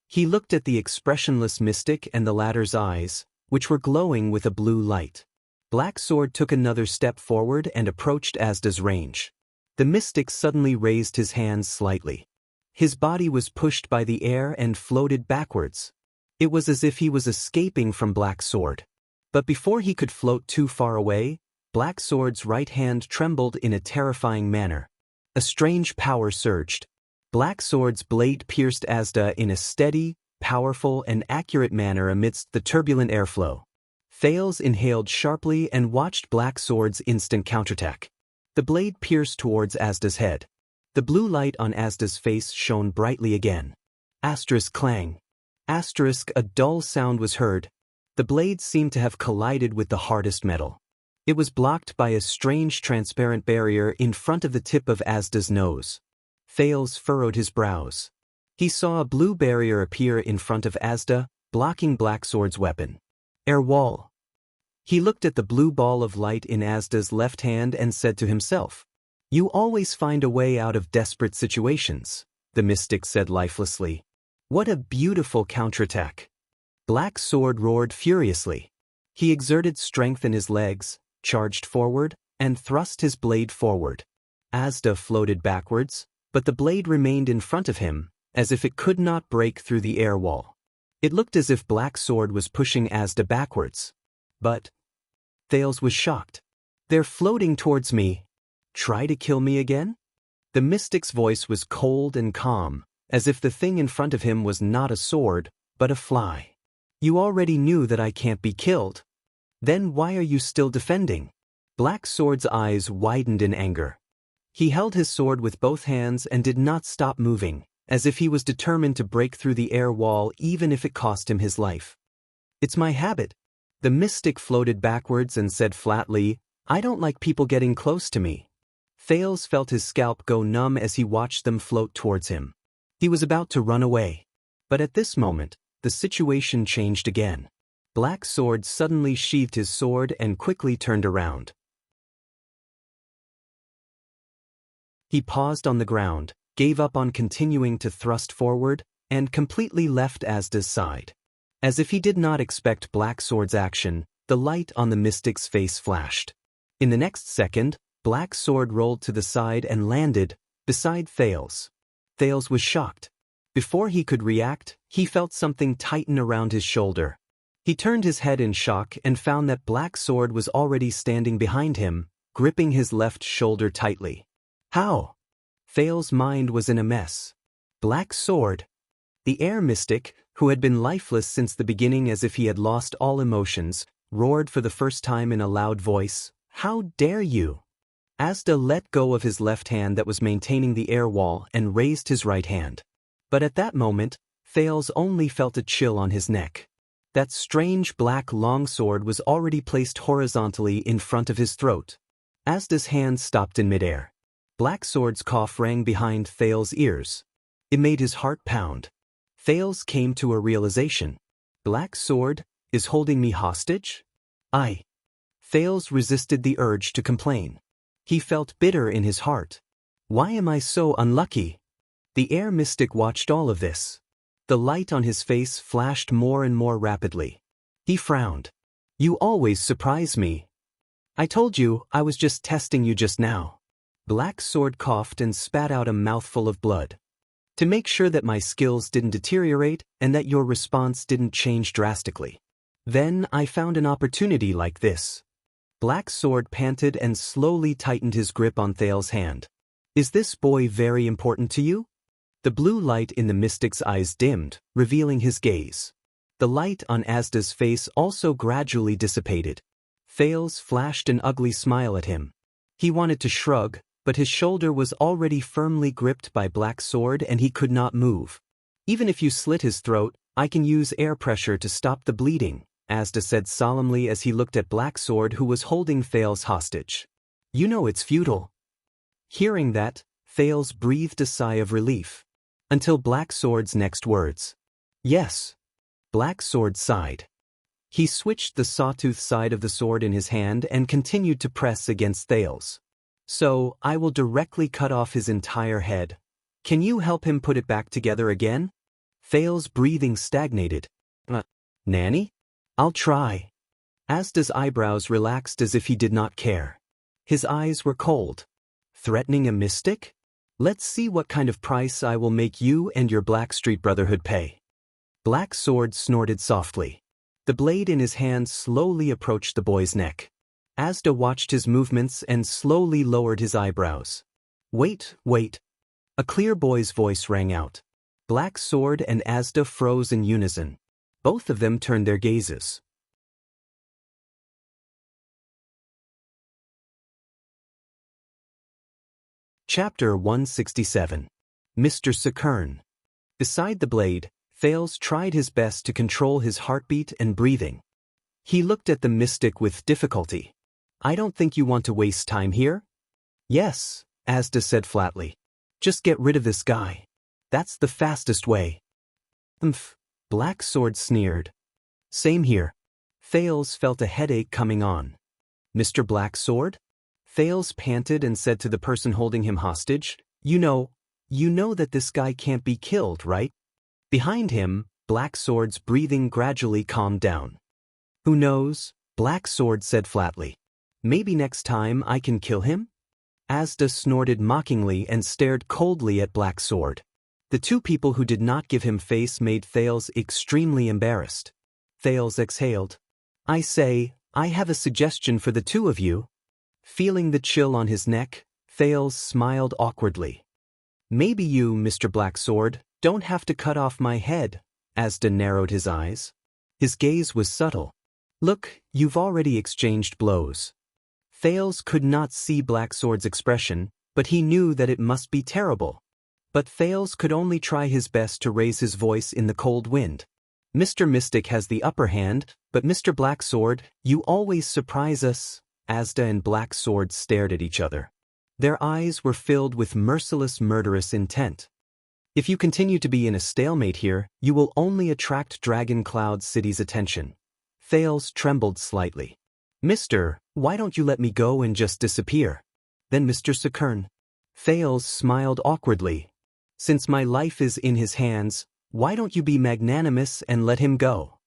He looked at the expressionless mystic and the latter's eyes, which were glowing with a blue light. Black sword took another step forward and approached Asda's range. The mystic suddenly raised his hands slightly. His body was pushed by the air and floated backwards. It was as if he was escaping from Black sword. But before he could float too far away, Black sword's right hand trembled in a terrifying manner. A strange power surged. Black sword's blade pierced Asda in a steady, powerful, and accurate manner amidst the turbulent airflow. Thales inhaled sharply and watched Black sword's instant counterattack. The blade pierced towards Asda's head. The blue light on Asda's face shone brightly again. Asterisk clang. Asterisk a dull sound was heard. The blade seemed to have collided with the hardest metal. It was blocked by a strange transparent barrier in front of the tip of Asda's nose. Thales furrowed his brows. He saw a blue barrier appear in front of Asda, blocking Black sword's weapon. Air wall. He looked at the blue ball of light in Asda's left hand and said to himself, "You always find a way out of desperate situations," the mystic said lifelessly. "What a beautiful counterattack." Black sword roared furiously. He exerted strength in his legs, charged forward, and thrust his blade forward. Asda floated backwards, but the blade remained in front of him, as if it could not break through the air wall. It looked as if Black Sword was pushing Asda backwards. But Thales was shocked. "They're floating towards me. Try to kill me again?" The mystic's voice was cold and calm, as if the thing in front of him was not a sword, but a fly. "You already knew that I can't be killed. Then why are you still defending?" Black Sword's eyes widened in anger. He held his sword with both hands and did not stop moving, as if he was determined to break through the air wall even if it cost him his life. "It's my habit." The mystic floated backwards and said flatly, "I don't like people getting close to me." Thales felt his scalp go numb as he watched them float towards him. He was about to run away. But at this moment, the situation changed again. Black Sword suddenly sheathed his sword and quickly turned around. He paused on the ground, gave up on continuing to thrust forward, and completely left Asda's side. As if he did not expect Black Sword's action, the light on the mystic's face flashed. In the next second, Black Sword rolled to the side and landed beside Thales. Thales was shocked. Before he could react, he felt something tighten around his shoulder. He turned his head in shock and found that Black Sword was already standing behind him, gripping his left shoulder tightly. How? Thales' mind was in a mess. Black Sword. The air mystic, who had been lifeless since the beginning as if he had lost all emotions, roared for the first time in a loud voice, "How dare you!" Asda let go of his left hand that was maintaining the air wall and raised his right hand. But at that moment, Thales only felt a chill on his neck. That strange black longsword was already placed horizontally in front of his throat. Asda's hand stopped in midair. Black Sword's cough rang behind Thales' ears. It made his heart pound. Thales came to a realization. Black Sword is holding me hostage? Thales resisted the urge to complain. He felt bitter in his heart. Why am I so unlucky? The air mystic watched all of this. The light on his face flashed more and more rapidly. He frowned. "You always surprise me. I told you I was just testing you just now." Black Sword coughed and spat out a mouthful of blood. "To make sure that my skills didn't deteriorate and that your response didn't change drastically. Then I found an opportunity like this." Black Sword panted and slowly tightened his grip on Thales' hand. "Is this boy very important to you?" The blue light in the mystic's eyes dimmed, revealing his gaze. The light on Asda's face also gradually dissipated. Thales flashed an ugly smile at him. He wanted to shrug, but his shoulder was already firmly gripped by Black Sword and he could not move. "Even if you slit his throat, I can use air pressure to stop the bleeding," Asda said solemnly as he looked at Black Sword who was holding Thales hostage. "You know it's futile." Hearing that, Thales breathed a sigh of relief. Until Black Sword's next words. "Yes." Black Sword sighed. He switched the sawtooth side of the sword in his hand and continued to press against Thales. "So, I will directly cut off his entire head. Can you help him put it back together again?" Thales' breathing stagnated. Nanny? I'll try." Asda's eyebrows relaxed as if he did not care. His eyes were cold. "Threatening a mystic? Let's see what kind of price I will make you and your Black Street Brotherhood pay." Black Sword snorted softly. The blade in his hand slowly approached the boy's neck. Asda watched his movements and slowly lowered his eyebrows. Wait. A clear boy's voice rang out. Black Sword and Asda froze in unison. Both of them turned their gazes. Chapter 167. Mr. Sakern. Beside the blade, Thales tried his best to control his heartbeat and breathing. He looked at the mystic with difficulty. "I don't think you want to waste time here?" "Yes," Asda said flatly. "Just get rid of this guy. That's the fastest way." Black Sword sneered. "Same here." Thales felt a headache coming on. "Mr. Black Sword?" Thales panted and said to the person holding him hostage, You know that this guy can't be killed, right?" Behind him, Black Sword's breathing gradually calmed down. "Who knows?" Black Sword said flatly. "Maybe next time I can kill him?" Asda snorted mockingly and stared coldly at Black Sword. The two people who did not give him face made Thales extremely embarrassed. Thales exhaled. I say, I have a suggestion for the two of you. Feeling the chill on his neck, Thales smiled awkwardly. Maybe you, Mr. Blacksword, don't have to cut off my head. Asda narrowed his eyes. His gaze was subtle. Look, you've already exchanged blows. Thales could not see Blacksword's expression, but he knew that it must be terrible. But Thales could only try his best to raise his voice in the cold wind. Mr. Mystic has the upper hand, but Mr. Blacksword, you always surprise us. Asda and Blacksword stared at each other. Their eyes were filled with merciless murderous intent. If you continue to be in a stalemate here, you will only attract Dragon Cloud City's attention. Thales trembled slightly. Mister, why don't you let me go and just disappear? Then Mr. Sakern. Thales smiled awkwardly. Since my life is in his hands, why don't you be magnanimous and let him go?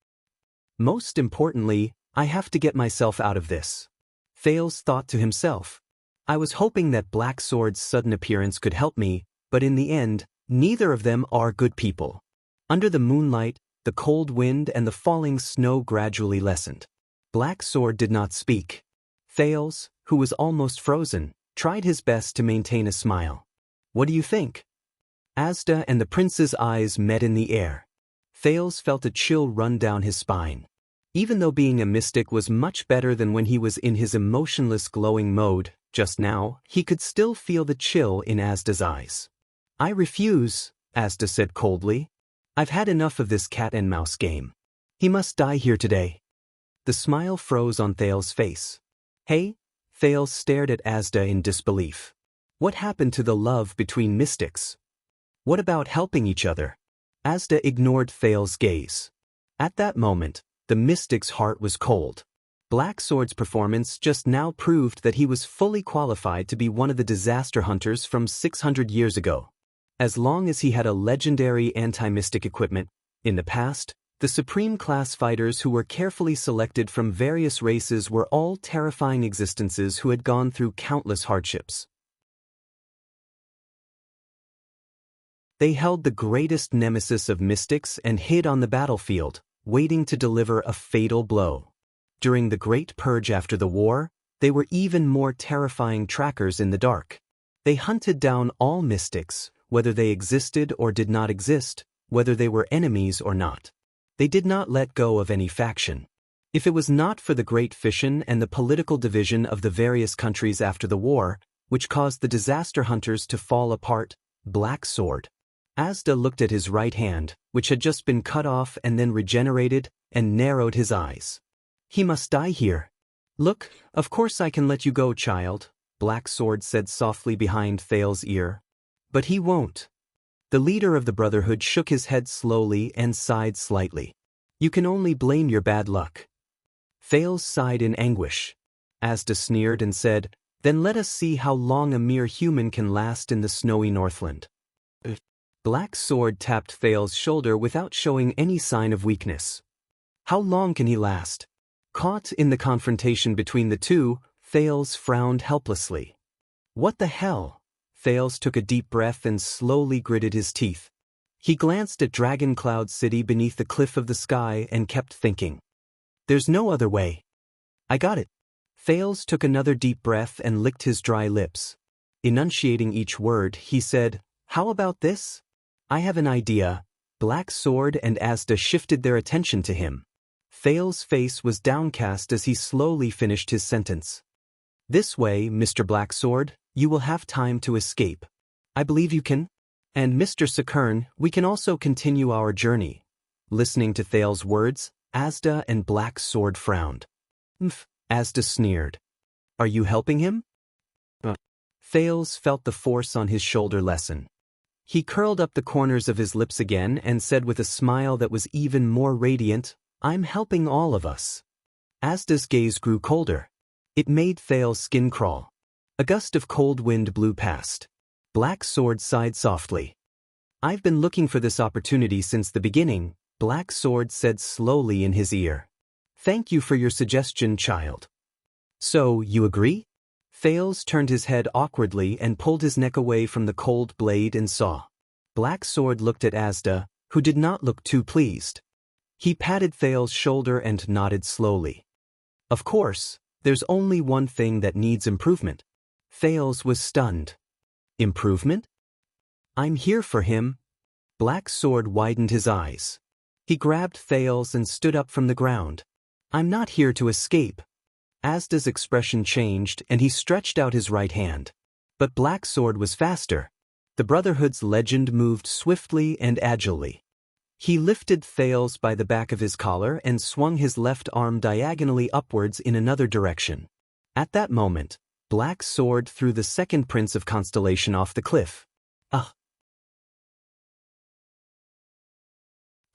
Most importantly, I have to get myself out of this. Thales thought to himself. I was hoping that Blacksword's sudden appearance could help me, but in the end, neither of them are good people. Under the moonlight, the cold wind and the falling snow gradually lessened. Blacksword did not speak. Thales, who was almost frozen, tried his best to maintain a smile. What do you think? Asda and the prince's eyes met in the air. Thales felt a chill run down his spine. Even though being a mystic was much better than when he was in his emotionless glowing mode, just now, he could still feel the chill in Asda's eyes. I refuse, Asda said coldly. I've had enough of this cat and mouse game. He must die here today. The smile froze on Thales' face. Hey? Thales stared at Asda in disbelief. What happened to the love between mystics? What about helping each other? Asda ignored Thales' gaze. At that moment, the mystic's heart was cold. Blacksword's performance just now proved that he was fully qualified to be one of the disaster hunters from 600 years ago. As long as he had a legendary anti-mystic equipment, in the past, the supreme class fighters who were carefully selected from various races were all terrifying existences who had gone through countless hardships. They held the greatest nemesis of mystics and hid on the battlefield, waiting to deliver a fatal blow. During the Great Purge after the war, they were even more terrifying trackers in the dark. They hunted down all mystics, whether they existed or did not exist, whether they were enemies or not. They did not let go of any faction. If it was not for the Great Fission and the political division of the various countries after the war, which caused the disaster hunters to fall apart, Blacksword. Asda looked at his right hand, which had just been cut off and then regenerated, and narrowed his eyes. He must die here. Look, of course I can let you go, child, Blacksword said softly behind Thales' ear. But he won't. The leader of the Brotherhood shook his head slowly and sighed slightly. You can only blame your bad luck. Thales sighed in anguish. Asda sneered and said, Then let us see how long a mere human can last in the snowy Northland. Blacksword tapped Thales' shoulder without showing any sign of weakness. How long can he last? Caught in the confrontation between the two, Thales frowned helplessly. What the hell? Thales took a deep breath and slowly gritted his teeth. He glanced at Dragon Cloud City beneath the cliff of the sky and kept thinking. There's no other way. I got it. Thales took another deep breath and licked his dry lips. Enunciating each word, he said, How about this? I have an idea. Blacksword and Asda shifted their attention to him. Thales' face was downcast as he slowly finished his sentence. This way, Mr. Blacksword, you will have time to escape. I believe you can. And Mr. Sakern, we can also continue our journey. Listening to Thales' words, Asda and Blacksword frowned. Asda sneered. Are you helping him? Thales felt the force on his shoulder lessen. He curled up the corners of his lips again and said with a smile that was even more radiant, I'm helping all of us. Asda's gaze grew colder. It made Thales' skin crawl. A gust of cold wind blew past. Blacksword sighed softly. I've been looking for this opportunity since the beginning, Blacksword said slowly in his ear. Thank you for your suggestion, child. So, you agree? Thales turned his head awkwardly and pulled his neck away from the cold blade and saw. Black Sword looked at Asda, who did not look too pleased. He patted Thale's shoulder and nodded slowly. Of course, there's only one thing that needs improvement. Thales was stunned. Improvement? I'm here for him. Black Sword widened his eyes. He grabbed Thales and stood up from the ground. I'm not here to escape. Asda's expression changed and he stretched out his right hand. But Black Sword was faster. The Brotherhood's legend moved swiftly and agilely. He lifted Thales by the back of his collar and swung his left arm diagonally upwards in another direction. At that moment, Black Sword threw the second Prince of Constellation off the cliff.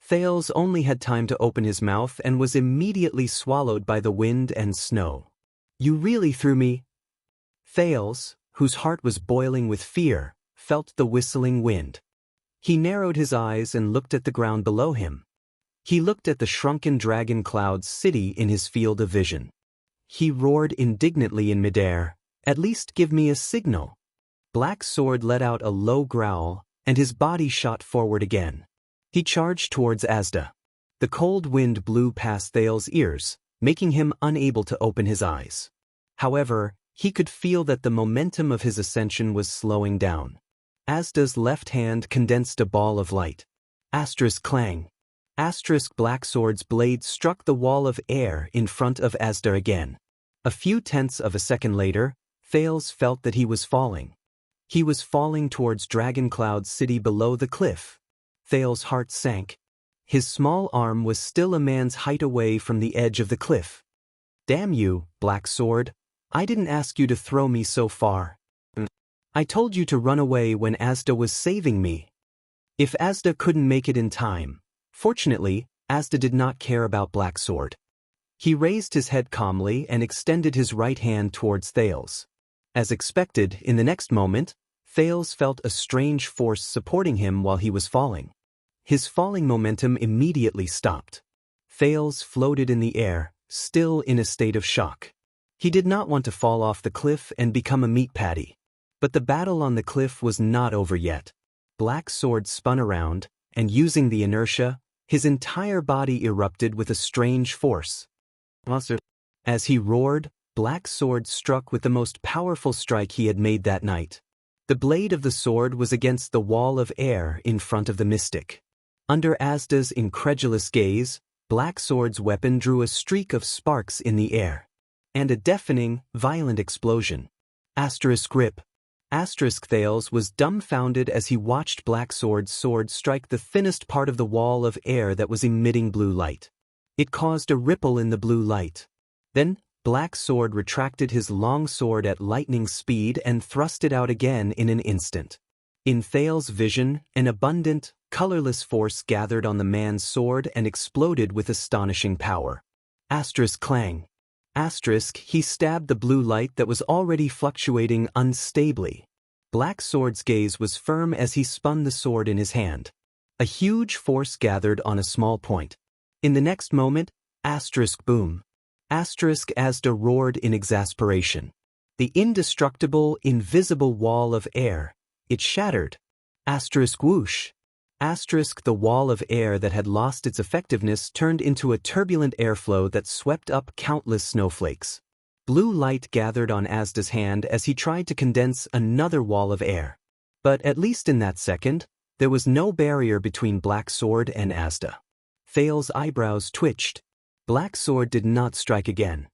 Thales only had time to open his mouth and was immediately swallowed by the wind and snow. You really threw me? Thales, whose heart was boiling with fear, felt the whistling wind. He narrowed his eyes and looked at the ground below him. He looked at the shrunken dragon cloud's city in his field of vision. He roared indignantly in midair, "At least give me a signal." Black Sword let out a low growl, and his body shot forward again. He charged towards Asda. The cold wind blew past Thale's ears, making him unable to open his eyes. However, he could feel that the momentum of his ascension was slowing down. Asda's left hand condensed a ball of light. Asterisk clang. Asterisk Black Sword's blade struck the wall of air in front of Asda again. A few tenths of a second later, Thales felt that he was falling. He was falling towards Dragon Cloud's city below the cliff. Thale's heart sank. His small arm was still a man's height away from the edge of the cliff. Damn you, Black Sword. I didn't ask you to throw me so far. I told you to run away when Asda was saving me. If Asda couldn't make it in time. Fortunately, Asda did not care about Black Sword. He raised his head calmly and extended his right hand towards Thales. As expected, in the next moment, Thales felt a strange force supporting him while he was falling. His falling momentum immediately stopped. Thales floated in the air, still in a state of shock. He did not want to fall off the cliff and become a meat patty. But the battle on the cliff was not over yet. Black Sword spun around, and using the inertia, his entire body erupted with a strange force. As he roared, Black Sword struck with the most powerful strike he had made that night. The blade of the sword was against the wall of air in front of the mystic. Under Asda's incredulous gaze, Black Sword's weapon drew a streak of sparks in the air. And a deafening, violent explosion. Asterisk rip. Asterisk Thales was dumbfounded as he watched Black Sword's sword strike the thinnest part of the wall of air that was emitting blue light. It caused a ripple in the blue light. Then, Black Sword retracted his long sword at lightning speed and thrust it out again in an instant. In Thales' vision, an abundant, colorless force gathered on the man's sword and exploded with astonishing power. Asterisk clang. Asterisk, he stabbed the blue light that was already fluctuating unstably. Black Sword's gaze was firm as he spun the sword in his hand. A huge force gathered on a small point. In the next moment, asterisk boom. Asterisk Asda roared in exasperation. The indestructible, invisible wall of air. It shattered. Asterisk whoosh. Asterisk the wall of air that had lost its effectiveness turned into a turbulent airflow that swept up countless snowflakes. Blue light gathered on Asda's hand as he tried to condense another wall of air. But at least in that second, there was no barrier between Black Sword and Asda. Thales' eyebrows twitched. Black Sword did not strike again.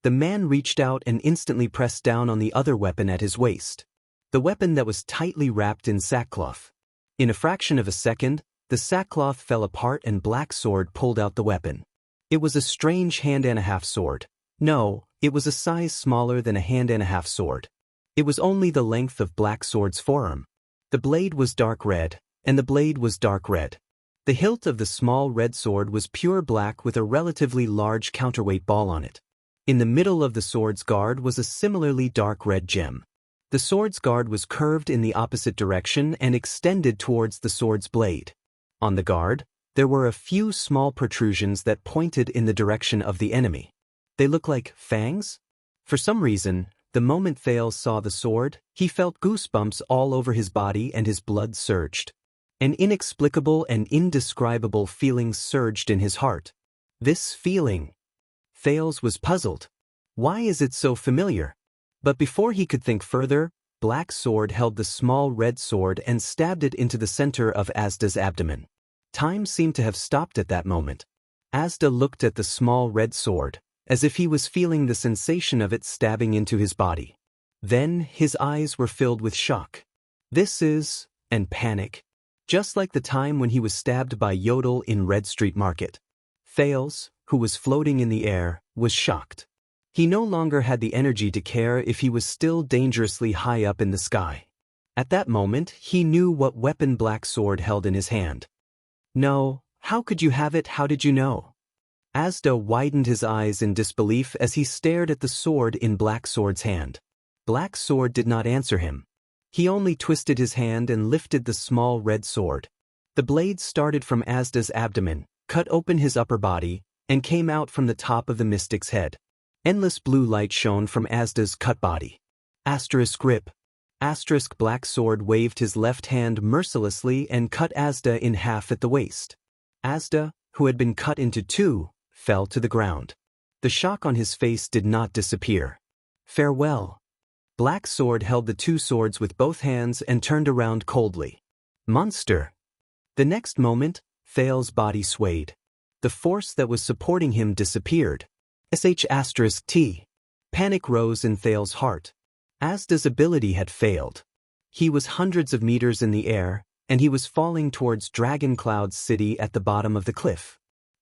The man reached out and instantly pressed down on the other weapon at his waist. The weapon that was tightly wrapped in sackcloth. In a fraction of a second, the sackcloth fell apart and Black Sword pulled out the weapon. It was a strange hand-and-a-half sword. No, it was a size smaller than a hand-and-a-half sword. It was only the length of Black Sword's forearm. The blade was dark red, and the blade was dark red. The hilt of the small red sword was pure black with a relatively large counterweight ball on it. In the middle of the sword's guard was a similarly dark red gem. The sword's guard was curved in the opposite direction and extended towards the sword's blade. On the guard, there were a few small protrusions that pointed in the direction of the enemy. They looked like fangs? For some reason, The moment Thales saw the sword, he felt goosebumps all over his body and his blood surged. An inexplicable and indescribable feeling surged in his heart. This feeling. Thales was puzzled. Why is it so familiar? But before he could think further, Black Sword held the small red sword and stabbed it into the center of Asda's abdomen. Time seemed to have stopped at that moment. Asda looked at the small red sword, as if he was feeling the sensation of it stabbing into his body. Then his eyes were filled with shock. And panic. Just like the time when he was stabbed by Yodel in Red Street Market. Thales, who was floating in the air, was shocked. He no longer had the energy to care if he was still dangerously high up in the sky. At that moment, he knew what weapon Black Sword held in his hand. No, how could you have it? How did you know? Asda widened his eyes in disbelief as he stared at the sword in Black Sword's hand. Black Sword did not answer him. He only twisted his hand and lifted the small red sword. The blade started from Asda's abdomen, cut open his upper body, and came out from the top of the mystic's head. Endless blue light shone from Asda's cut body. Grip. Black Sword waved his left hand mercilessly and cut Asda in half at the waist. Asda, who had been cut into two, fell to the ground. The shock on his face did not disappear. Farewell. Black Sword held the two swords with both hands and turned around coldly. Monster. The next moment, Thales' body swayed. The force that was supporting him disappeared. T. Panic rose in Thales' heart. Asda's ability had failed. He was hundreds of meters in the air, and he was falling towards Dragon Cloud City at the bottom of the cliff.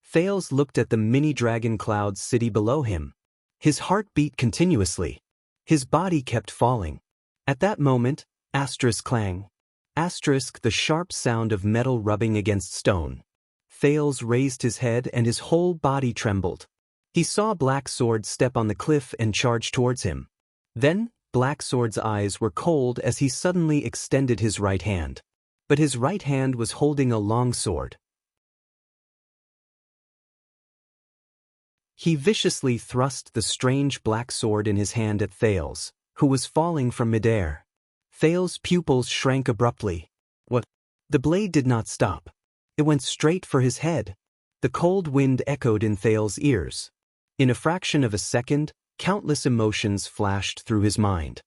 Thales looked at the mini Dragon Cloud City below him. His heart beat continuously. His body kept falling. At that moment, clang. The sharp sound of metal rubbing against stone. Thales raised his head and his whole body trembled. He saw Black Sword step on the cliff and charge towards him. Then, Black Sword's eyes were cold as he suddenly extended his right hand. But his right hand was holding a long sword. He viciously thrust the strange black sword in his hand at Thales, who was falling from midair. Thales' pupils shrank abruptly. What? The blade did not stop. It went straight for his head. The cold wind echoed in Thales' ears. In a fraction of a second, countless emotions flashed through his mind.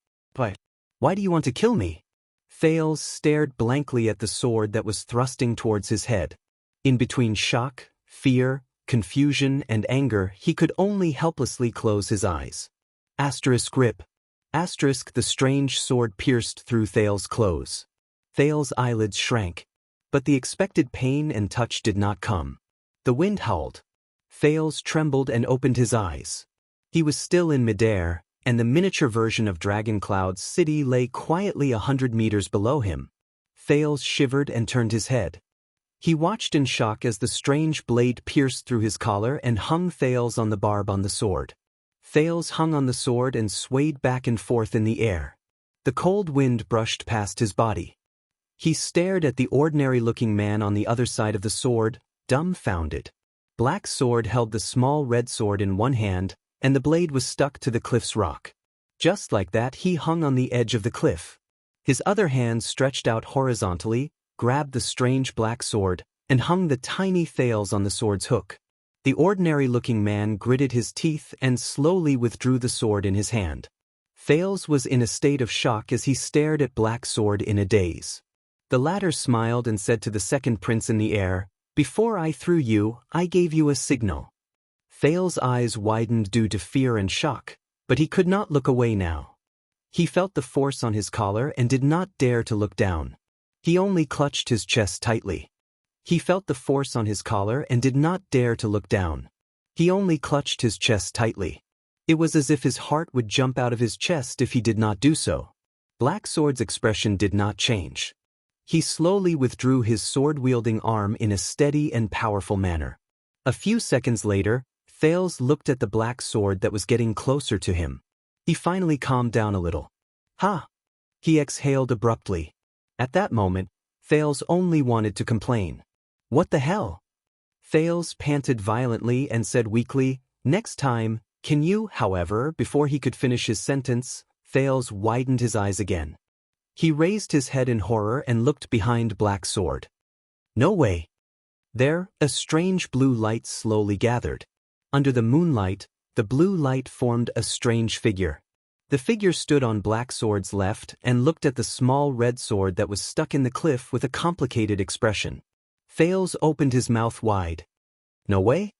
Why do you want to kill me? Thales stared blankly at the sword that was thrusting towards his head. In between shock, fear, confusion, and anger, he could only helplessly close his eyes. Grip. The strange sword pierced through Thales' clothes. Thales' eyelids shrank. But the expected pain and touch did not come. The wind howled. Thales trembled and opened his eyes. He was still in midair, and the miniature version of Dragon Cloud City lay quietly 100 meters below him. Thales shivered and turned his head. He watched in shock as the strange blade pierced through his collar and hung Thales on the barb on the sword. Thales hung on the sword and swayed back and forth in the air. The cold wind brushed past his body. He stared at the ordinary-looking man on the other side of the sword, dumbfounded. Black Sword held the small red sword in one hand, and the blade was stuck to the cliff's rock. Just like that, he hung on the edge of the cliff. His other hand stretched out horizontally, grabbed the strange black sword, and hung the tiny Thales on the sword's hook. The ordinary-looking man gritted his teeth and slowly withdrew the sword in his hand. Thales was in a state of shock as he stared at Black Sword in a daze. The latter smiled and said to the second prince in the air, "Before I threw you, I gave you a signal." Thales' eyes widened due to fear and shock, but he could not look away now. He felt the force on his collar and did not dare to look down. He only clutched his chest tightly. He felt the force on his collar and did not dare to look down. He only clutched his chest tightly. It was as if his heart would jump out of his chest if he did not do so. Black Sword's expression did not change. He slowly withdrew his sword-wielding arm in a steady and powerful manner. A few seconds later, Thales looked at the black sword that was getting closer to him. He finally calmed down a little. "Ha!" He exhaled abruptly. At that moment, Thales only wanted to complain. "What the hell?" Thales panted violently and said weakly, "Next time, can you?" However, before he could finish his sentence, Thales widened his eyes again. He raised his head in horror and looked behind Black Sword. No way. There, a strange blue light slowly gathered. Under the moonlight, the blue light formed a strange figure. The figure stood on Black Sword's left and looked at the small red sword that was stuck in the cliff with a complicated expression. Thales opened his mouth wide. No way?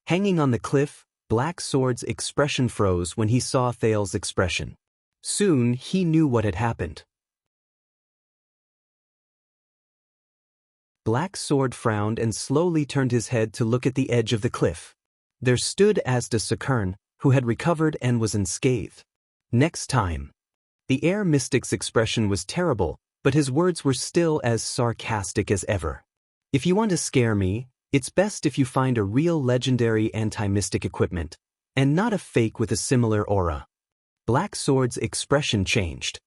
Hanging on the cliff, Black Sword's expression froze when he saw Thales' expression. Soon, he knew what had happened. Black Sword frowned and slowly turned his head to look at the edge of the cliff. There stood Asda Sakern, who had recovered and was unscathed. Next time. The air mystic's expression was terrible, but his words were still as sarcastic as ever. If you want to scare me, it's best if you find a real legendary anti-mystic equipment, and not a fake with a similar aura. Black Sword's expression changed.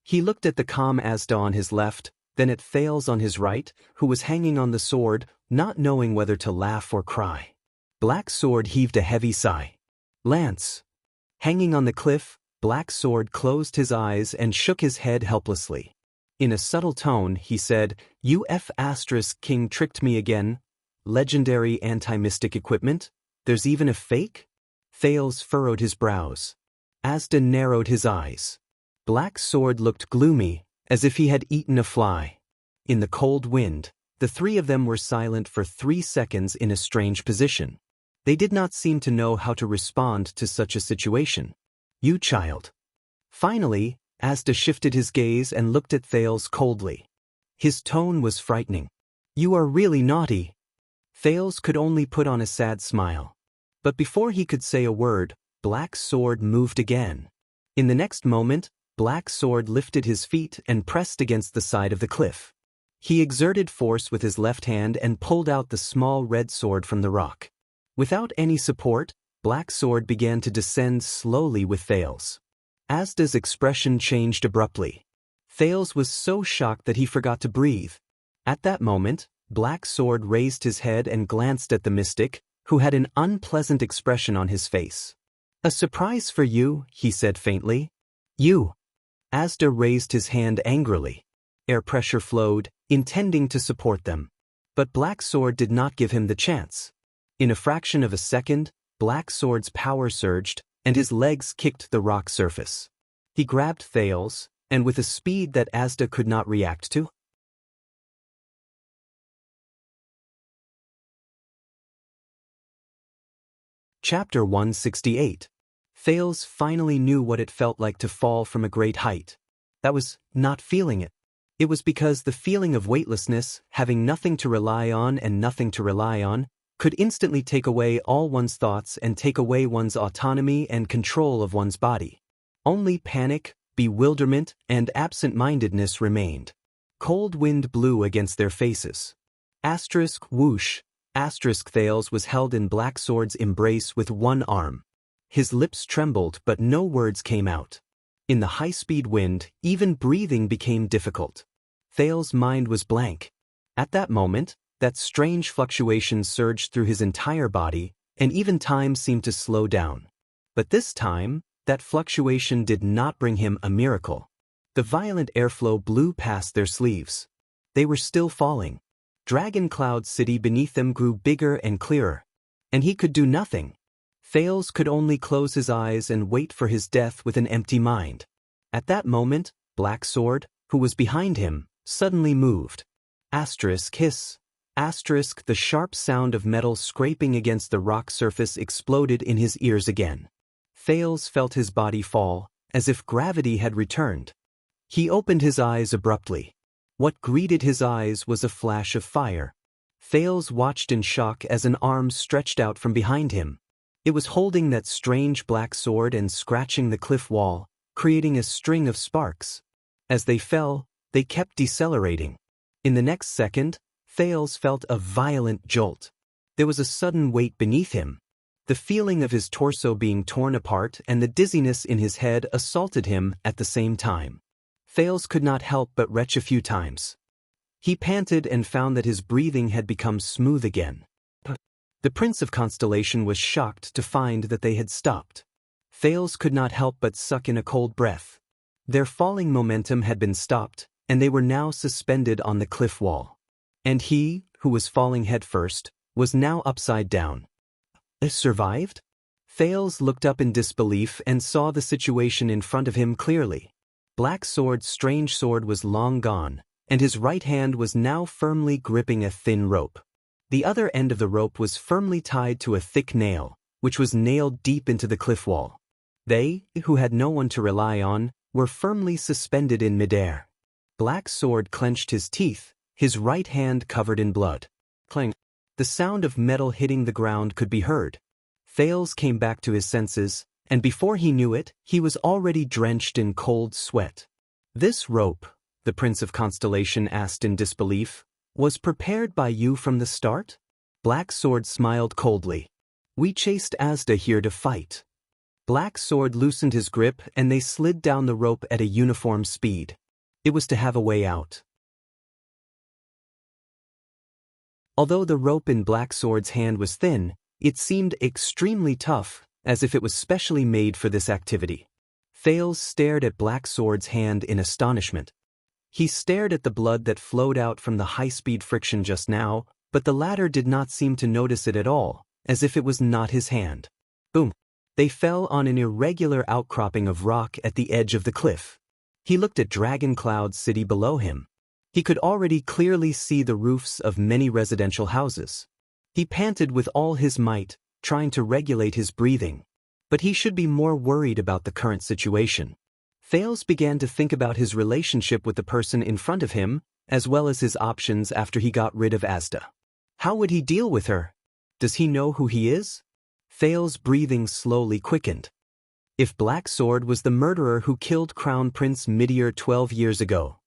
He looked at the calm Asda on his left, then at Thales on his right, who was hanging on the sword, not knowing whether to laugh or cry. Black Sword heaved a heavy sigh. Lance. Hanging on the cliff, Black Sword closed his eyes and shook his head helplessly. In a subtle tone, he said, King tricked me again. Legendary anti-mystic equipment? There's even a fake? Thales furrowed his brows. Asda narrowed his eyes. Black Sword looked gloomy, as if he had eaten a fly. In the cold wind, the three of them were silent for 3 seconds in a strange position. They did not seem to know how to respond to such a situation. You child. Finally, Asda shifted his gaze and looked at Thales coldly. His tone was frightening. You are really naughty. Thales could only put on a sad smile. But before he could say a word, Black Sword moved again. In the next moment, Black Sword lifted his feet and pressed against the side of the cliff. He exerted force with his left hand and pulled out the small red sword from the rock. Without any support, Black Sword began to descend slowly with Thales. Asda's expression changed abruptly. Thales was so shocked that he forgot to breathe. At that moment, Black Sword raised his head and glanced at the mystic, who had an unpleasant expression on his face. A surprise for you, he said faintly. You. Asda raised his hand angrily. Air pressure flowed, intending to support them. But Black Sword did not give him the chance. In a fraction of a second, Black Sword's power surged, and his legs kicked the rock surface. He grabbed Thales, and with a speed that Asda could not react to. Chapter 168. Thales finally knew what it felt like to fall from a great height. That was not feeling it. It was because the feeling of weightlessness, having nothing to rely on and nothing to rely on, could instantly take away all one's thoughts and take away one's autonomy and control of one's body. Only panic, bewilderment, and absent-mindedness remained. Cold wind blew against their faces. Asterisk whoosh. Asterisk Thales was held in Black Sword's embrace with one arm. His lips trembled, but no words came out. In the high-speed wind, even breathing became difficult. Thales' mind was blank. At that moment, that strange fluctuation surged through his entire body, and even time seemed to slow down. But this time, that fluctuation did not bring him a miracle. The violent airflow blew past their sleeves. They were still falling. Dragon Cloud City beneath them grew bigger and clearer. And he could do nothing. Thales could only close his eyes and wait for his death with an empty mind. At that moment, Black Sword, who was behind him, suddenly moved. Asterisk hiss. Asterisk the sharp sound of metal scraping against the rock surface exploded in his ears again. Thales felt his body fall, as if gravity had returned. He opened his eyes abruptly. What greeted his eyes was a flash of fire. Thales watched in shock as an arm stretched out from behind him. It was holding that strange black sword and scratching the cliff wall, creating a string of sparks. As they fell, they kept decelerating. In the next second, Thales felt a violent jolt. There was a sudden weight beneath him. The feeling of his torso being torn apart and the dizziness in his head assaulted him at the same time. Thales could not help but retch a few times. He panted and found that his breathing had become smooth again. The Prince of Constellation was shocked to find that they had stopped. Thales could not help but suck in a cold breath. Their falling momentum had been stopped, and they were now suspended on the cliff wall. And he, who was falling headfirst, was now upside down. Survived? Thales looked up in disbelief and saw the situation in front of him clearly. Black Sword's strange sword was long gone, and his right hand was now firmly gripping a thin rope. The other end of the rope was firmly tied to a thick nail, which was nailed deep into the cliff wall. They, who had no one to rely on, were firmly suspended in midair. Black Sword clenched his teeth, his right hand covered in blood. Clang. The sound of metal hitting the ground could be heard. Thales came back to his senses, and before he knew it, he was already drenched in cold sweat. This rope, the Prince of Constellation asked in disbelief, was prepared by you from the start? Black Sword smiled coldly. We chased Asda here to fight. Black Sword loosened his grip and they slid down the rope at a uniform speed. It was to have a way out. Although the rope in Black Sword's hand was thin, it seemed extremely tough, as if it was specially made for this activity. Thales stared at Black Sword's hand in astonishment. He stared at the blood that flowed out from the high-speed friction just now, but the latter did not seem to notice it at all, as if it was not his hand. Boom! They fell on an irregular outcropping of rock at the edge of the cliff. He looked at Dragon Cloud City below him. He could already clearly see the roofs of many residential houses. He panted with all his might, trying to regulate his breathing. But he should be more worried about the current situation. Thales began to think about his relationship with the person in front of him, as well as his options after he got rid of Asda. How would he deal with her? Does he know who he is? Thales' breathing slowly quickened. If Black Sword was the murderer who killed Crown Prince Midir 12 years ago,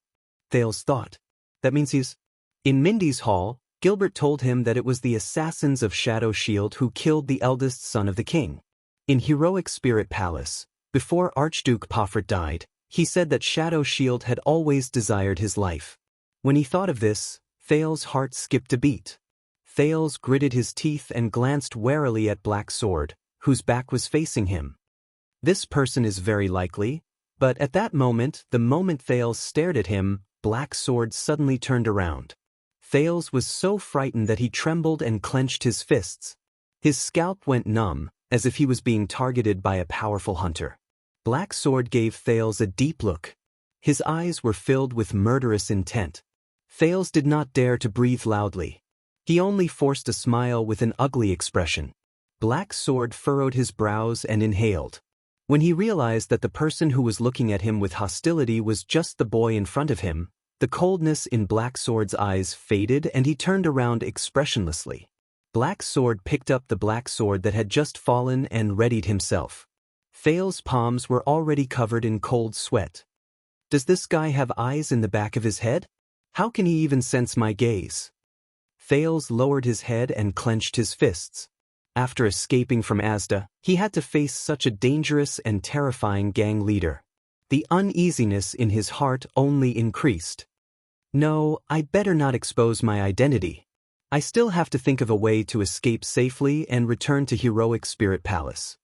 Thales thought, that means he's... In Mindy's hall, Gilbert told him that it was the assassins of Shadow Shield who killed the eldest son of the king. In Heroic Spirit Palace, before Archduke Poffert died, he said that Shadow Shield had always desired his life. When he thought of this, Thales' heart skipped a beat. Thales gritted his teeth and glanced warily at Black Sword, whose back was facing him. This person is very likely, but at that moment, the moment Thales stared at him, Black Sword suddenly turned around. Thales was so frightened that he trembled and clenched his fists. His scalp went numb, as if he was being targeted by a powerful hunter. Black Sword gave Thales a deep look. His eyes were filled with murderous intent. Thales did not dare to breathe loudly. He only forced a smile with an ugly expression. Black Sword furrowed his brows and inhaled. When he realized that the person who was looking at him with hostility was just the boy in front of him, the coldness in Black Sword's eyes faded and he turned around expressionlessly. Black Sword picked up the black sword that had just fallen and readied himself. Thales' palms were already covered in cold sweat. Does this guy have eyes in the back of his head? How can he even sense my gaze? Thales lowered his head and clenched his fists. After escaping from Asda, he had to face such a dangerous and terrifying gang leader. The uneasiness in his heart only increased. No, I better not expose my identity. I still have to think of a way to escape safely and return to Heroic Spirit Palace.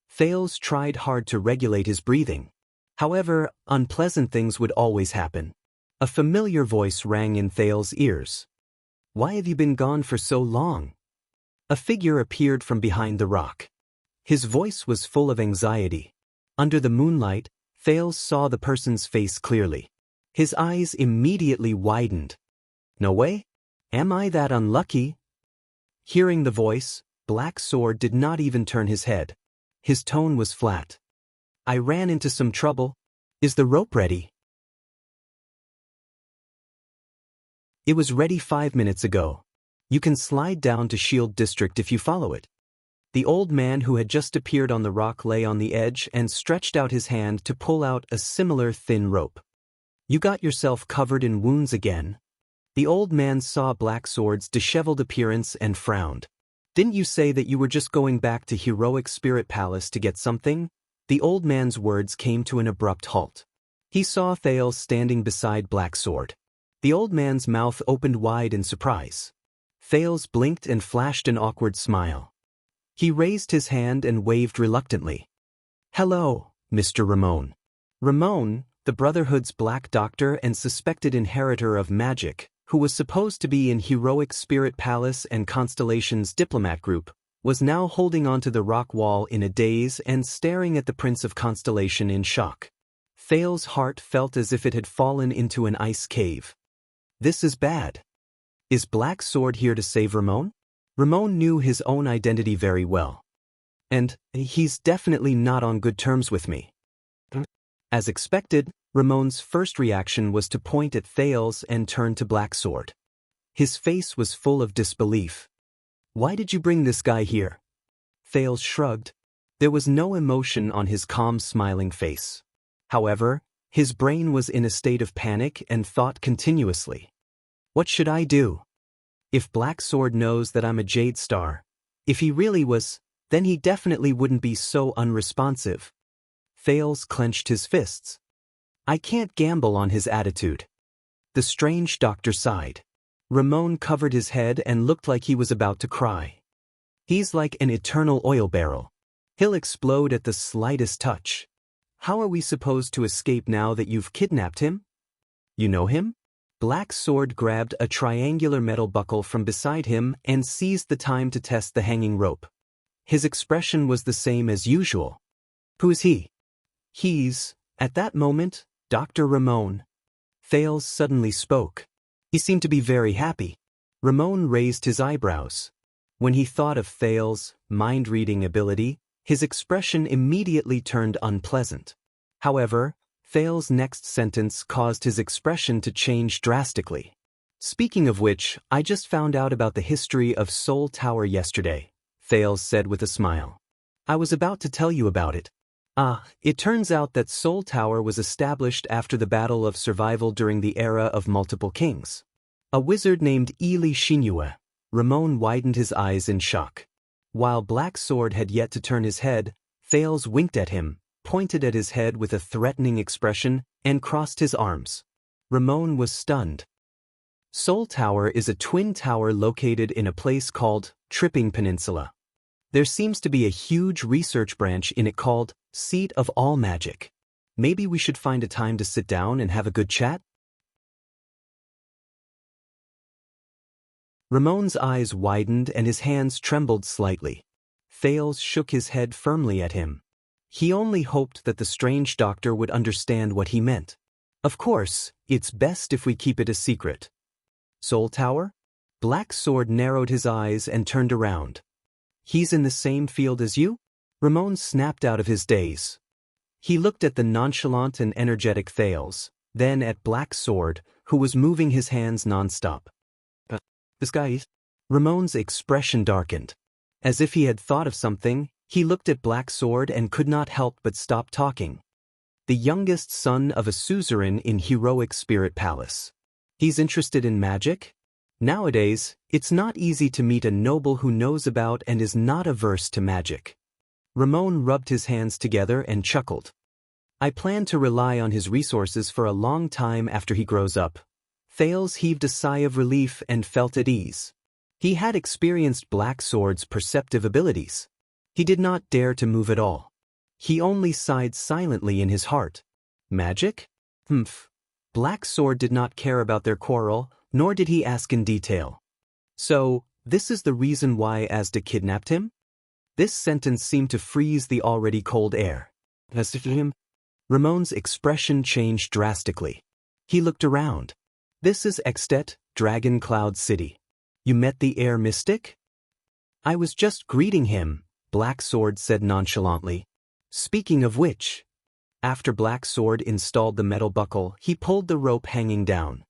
Thales tried hard to regulate his breathing. However, unpleasant things would always happen. A familiar voice rang in Thales' ears. Why have you been gone for so long? A figure appeared from behind the rock. His voice was full of anxiety. Under the moonlight, Thales saw the person's face clearly. His eyes immediately widened. No way? Am I that unlucky? Hearing the voice, Black Sword did not even turn his head. His tone was flat. I ran into some trouble. Is the rope ready? It was ready 5 minutes ago. You can slide down to Shield District if you follow it. The old man who had just appeared on the rock lay on the edge and stretched out his hand to pull out a similar thin rope. You got yourself covered in wounds again. The old man saw Black Sword's disheveled appearance and frowned. Didn't you say that you were just going back to Heroic Spirit Palace to get something? The old man's words came to an abrupt halt. He saw Thales standing beside Black Sword. The old man's mouth opened wide in surprise. Thales blinked and flashed an awkward smile. He raised his hand and waved reluctantly. Hello, Mr. Ramon. Ramon, the Brotherhood's Black Doctor and suspected inheritor of magic, who was supposed to be in Heroic Spirit Palace and Constellation's diplomat group, was now holding onto the rock wall in a daze and staring at the Prince of Constellation in shock. Thale's heart felt as if it had fallen into an ice cave. This is bad. Is Black Sword here to save Ramon? Ramon knew his own identity very well. And he's definitely not on good terms with me. As expected, Ramon's first reaction was to point at Thales and turn to Black Sword. His face was full of disbelief. Why did you bring this guy here? Thales shrugged. There was no emotion on his calm, smiling face. However, his brain was in a state of panic and thought continuously. What should I do? If Black Sword knows that I'm a Jade Star, if he really was, then he definitely wouldn't be so unresponsive. Thales clenched his fists. I can't gamble on his attitude. The strange doctor sighed. Ramon covered his head and looked like he was about to cry. He's like an eternal oil barrel. He'll explode at the slightest touch. How are we supposed to escape now that you've kidnapped him? You know him? Black Sword grabbed a triangular metal buckle from beside him and seized the time to test the hanging rope. His expression was the same as usual. Who is he? He's, at that moment, Dr. Ramon. Thales suddenly spoke. He seemed to be very happy. Ramon raised his eyebrows. When he thought of Thales' mind-reading ability, his expression immediately turned unpleasant. However, Thales' next sentence caused his expression to change drastically. Speaking of which, I just found out about the history of Soul Tower yesterday, Thales said with a smile. I was about to tell you about it. It turns out that Soul Tower was established after the Battle of Survival during the era of multiple kings. A wizard named Ili Shinue. Ramon widened his eyes in shock. While Black Sword had yet to turn his head, Thales winked at him, pointed at his head with a threatening expression, and crossed his arms. Ramon was stunned. Soul Tower is a twin tower located in a place called Tripping Peninsula. There seems to be a huge research branch in it called Seat of All Magic. Maybe we should find a time to sit down and have a good chat? Ramon's eyes widened and his hands trembled slightly. Thales shook his head firmly at him. He only hoped that the strange doctor would understand what he meant. Of course, it's best if we keep it a secret. Soul Tower? Black Sword narrowed his eyes and turned around. He's in the same field as you? Ramon snapped out of his daze. He looked at the nonchalant and energetic Thales, then at Black Sword, who was moving his hands nonstop. This guy is... Ramon's expression darkened. As if he had thought of something, he looked at Black Sword and could not help but stop talking. The youngest son of a suzerain in Heroic Spirit Palace. He's interested in magic? Nowadays, it's not easy to meet a noble who knows about and is not averse to magic. Ramon rubbed his hands together and chuckled. I plan to rely on his resources for a long time after he grows up. Thales heaved a sigh of relief and felt at ease. He had experienced Black Sword's perceptive abilities. He did not dare to move at all. He only sighed silently in his heart. Magic? Humph. Black Sword did not care about their quarrel, nor did he ask in detail. So, this is the reason why Asda kidnapped him? This sentence seemed to freeze the already cold air. Ramon's expression changed drastically. He looked around. This is Extet, Dragon Cloud City. You met the air mystic? I was just greeting him, Black Sword said nonchalantly. Speaking of which, after Black Sword installed the metal buckle, he pulled the rope hanging down.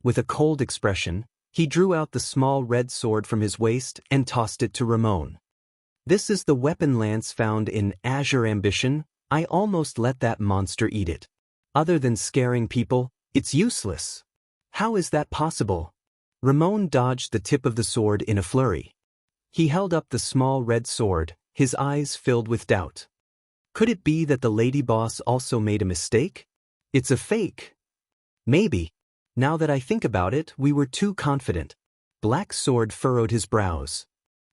With a cold expression, he drew out the small red sword from his waist and tossed it to Ramon. This is the weapon lance found in Azure Ambition. I almost let that monster eat it. Other than scaring people, it's useless. How is that possible? Ramon dodged the tip of the sword in a flurry. He held up the small red sword, his eyes filled with doubt. Could it be that the lady boss also made a mistake? It's a fake. Maybe. Now that I think about it, we were too confident. Black Sword furrowed his brows.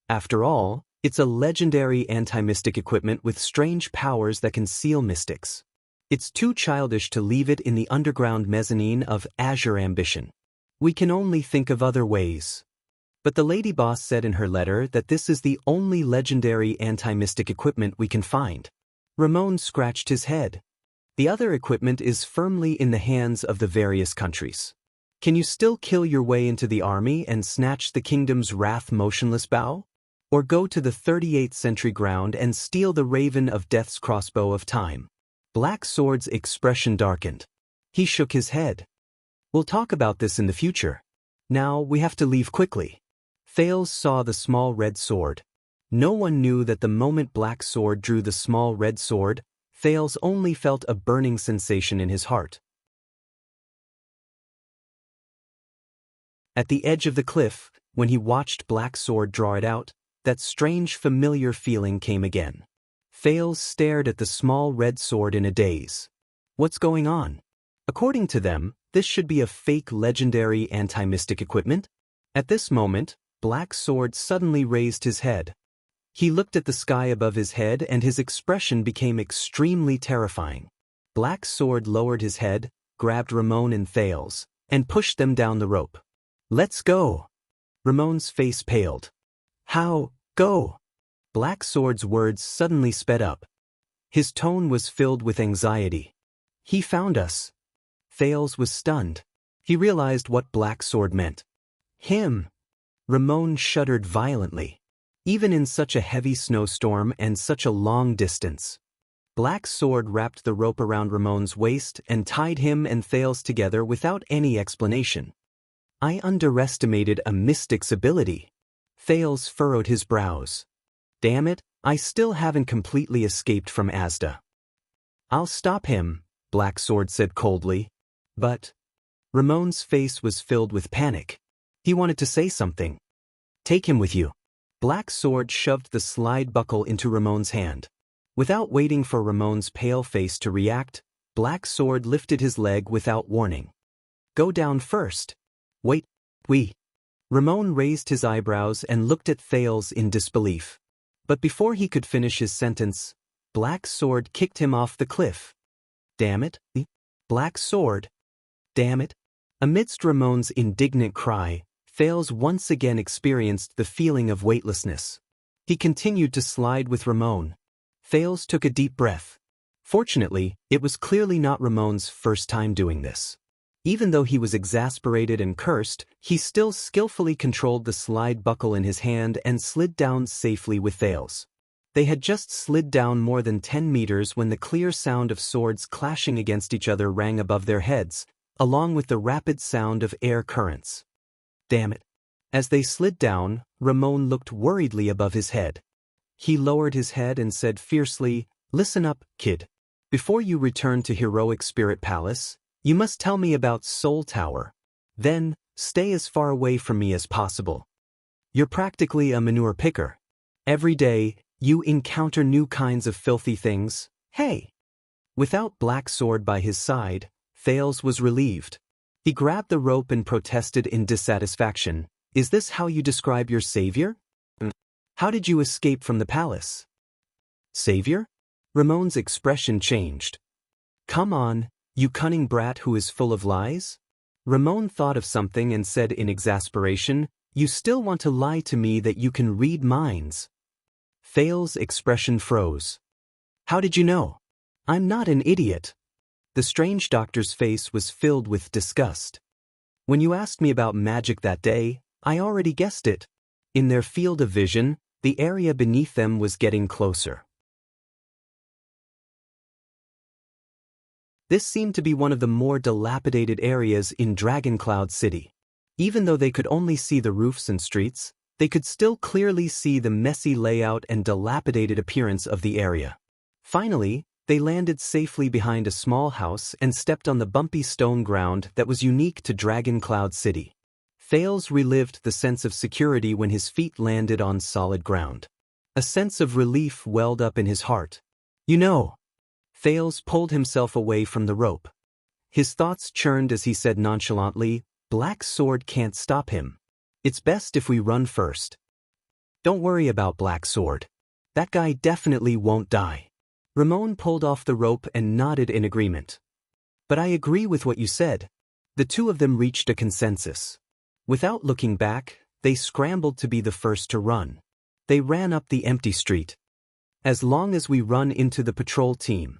After all, It's a legendary anti-mystic equipment with strange powers that can seal mystics. It's too childish to leave it in the underground mezzanine of Azure Ambition. We can only think of other ways. But the lady boss said in her letter that this is the only legendary anti-mystic equipment we can find. Ramon scratched his head. The other equipment is firmly in the hands of the various countries. Can you still kill your way into the army and snatch the kingdom's wrath motionless bow? Or go to the 38th century ground and steal the raven of death's crossbow of time? Black Sword's expression darkened. He shook his head. We'll talk about this in the future. Now we have to leave quickly. Thales saw the small red sword. No one knew that the moment Black Sword drew the small red sword, Thales only felt a burning sensation in his heart. At the edge of the cliff, when he watched Black Sword draw it out, that strange familiar feeling came again. Thales stared at the small red sword in a daze. What's going on? According to them, this should be a fake legendary anti-mystic equipment. At this moment, Black Sword suddenly raised his head. He looked at the sky above his head and his expression became extremely terrifying. Black Sword lowered his head, grabbed Ramon and Thales, and pushed them down the rope. Let's go. Ramon's face paled. How, go? Black Sword's words suddenly sped up. His tone was filled with anxiety. He found us. Thales was stunned. He realized what Black Sword meant. Him. Ramon shuddered violently. Even in such a heavy snowstorm and such a long distance. Black Sword wrapped the rope around Ramon's waist and tied him and Thales together without any explanation. I underestimated a mystic's ability. Thales furrowed his brows. Damn it, I still haven't completely escaped from Asda. I'll stop him, Black Sword said coldly. But Ramon's face was filled with panic. He wanted to say something. Take him with you. Black Sword shoved the slide buckle into Ramon's hand. Without waiting for Ramon's pale face to react, Black Sword lifted his leg without warning. Go down first. Wait, we. Ramon raised his eyebrows and looked at Thales in disbelief. But before he could finish his sentence, Black Sword kicked him off the cliff. Damn it, Black Sword. Damn it. Amidst Ramon's indignant cry, Thales once again experienced the feeling of weightlessness. He continued to slide with Ramon. Thales took a deep breath. Fortunately, it was clearly not Ramon's first time doing this. Even though he was exasperated and cursed, he still skillfully controlled the slide buckle in his hand and slid down safely with Thales. They had just slid down more than 10 meters when the clear sound of swords clashing against each other rang above their heads, along with the rapid sound of air currents. Damn it. As they slid down, Ramon looked worriedly above his head. He lowered his head and said fiercely, Listen up, kid. Before you return to Heroic Spirit Palace, you must tell me about Soul Tower. Then, stay as far away from me as possible. You're practically a manure picker. Every day, you encounter new kinds of filthy things. Hey! Without Black Sword by his side, Thales was relieved. He grabbed the rope and protested in dissatisfaction. Is this how you describe your savior? How did you escape from the palace? Savior? Ramon's expression changed. Come on, you cunning brat who is full of lies? Ramon thought of something and said in exasperation, You still want to lie to me that you can read minds. Thales' expression froze. How did you know? I'm not an idiot. The strange doctor's face was filled with disgust. When you asked me about magic that day, I already guessed it. In their field of vision, the area beneath them was getting closer. This seemed to be one of the more dilapidated areas in Dragoncloud City. Even though they could only see the roofs and streets, they could still clearly see the messy layout and dilapidated appearance of the area. Finally, they landed safely behind a small house and stepped on the bumpy stone ground that was unique to Dragoncloud City. Thales relived the sense of security when his feet landed on solid ground. A sense of relief welled up in his heart. You know. Thales pulled himself away from the rope. His thoughts churned as he said nonchalantly, Black Sword can't stop him. It's best if we run first. Don't worry about Black Sword. That guy definitely won't die. Ramon pulled off the rope and nodded in agreement. But I agree with what you said. The two of them reached a consensus. Without looking back, they scrambled to be the first to run. They ran up the empty street. As long as we run into the patrol team.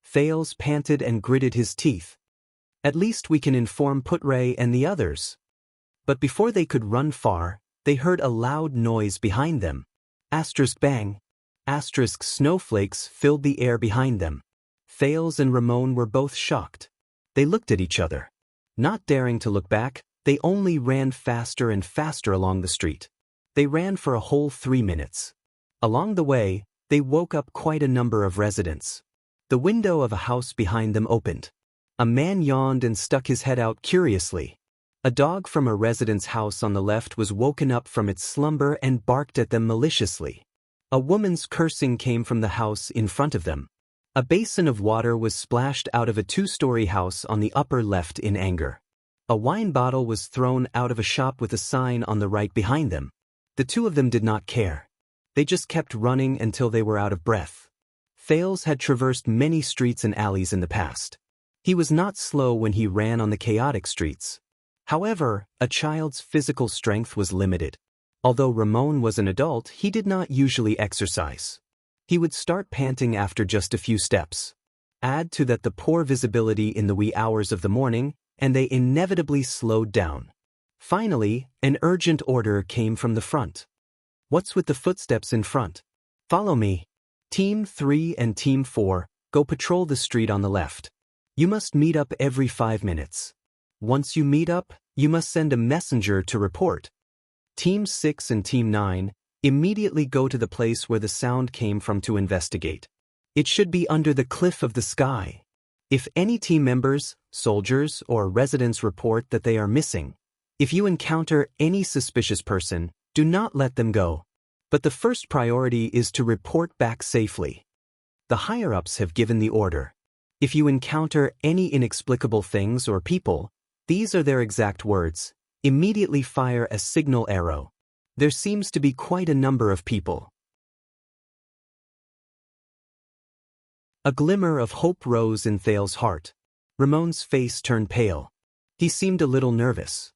Thales panted and gritted his teeth. At least we can inform Putre and the others. But before they could run far, they heard a loud noise behind them. Asterisk bang. Asterisk snowflakes filled the air behind them. Thales and Ramon were both shocked. They looked at each other. Not daring to look back, they only ran faster and faster along the street. They ran for a whole 3 minutes. Along the way, they woke up quite a number of residents. The window of a house behind them opened. A man yawned and stuck his head out curiously. A dog from a resident's house on the left was woken up from its slumber and barked at them maliciously. A woman's cursing came from the house in front of them. A basin of water was splashed out of a 2-story house on the upper left in anger. A wine bottle was thrown out of a shop with a sign on the right behind them. The two of them did not care. They just kept running until they were out of breath. Thales had traversed many streets and alleys in the past. He was not slow when he ran on the chaotic streets. However, a child's physical strength was limited. Although Ramon was an adult, he did not usually exercise. He would start panting after just a few steps. Add to that the poor visibility in the wee hours of the morning, and they inevitably slowed down. Finally, an urgent order came from the front. What's with the footsteps in front? Follow me. Team 3 and Team 4, go patrol the street on the left. You must meet up every 5 minutes. Once you meet up, you must send a messenger to report. Team 6 and Team 9, immediately go to the place where the sound came from to investigate. It should be under the cliff of the sky. If any team members, soldiers, or residents report that they are missing, if you encounter any suspicious person, do not let them go. But the first priority is to report back safely. The higher-ups have given the order. If you encounter any inexplicable things or people, these are their exact words, immediately fire a signal arrow. There seems to be quite a number of people. A glimmer of hope rose in Thales' heart. Ramon's face turned pale. He seemed a little nervous.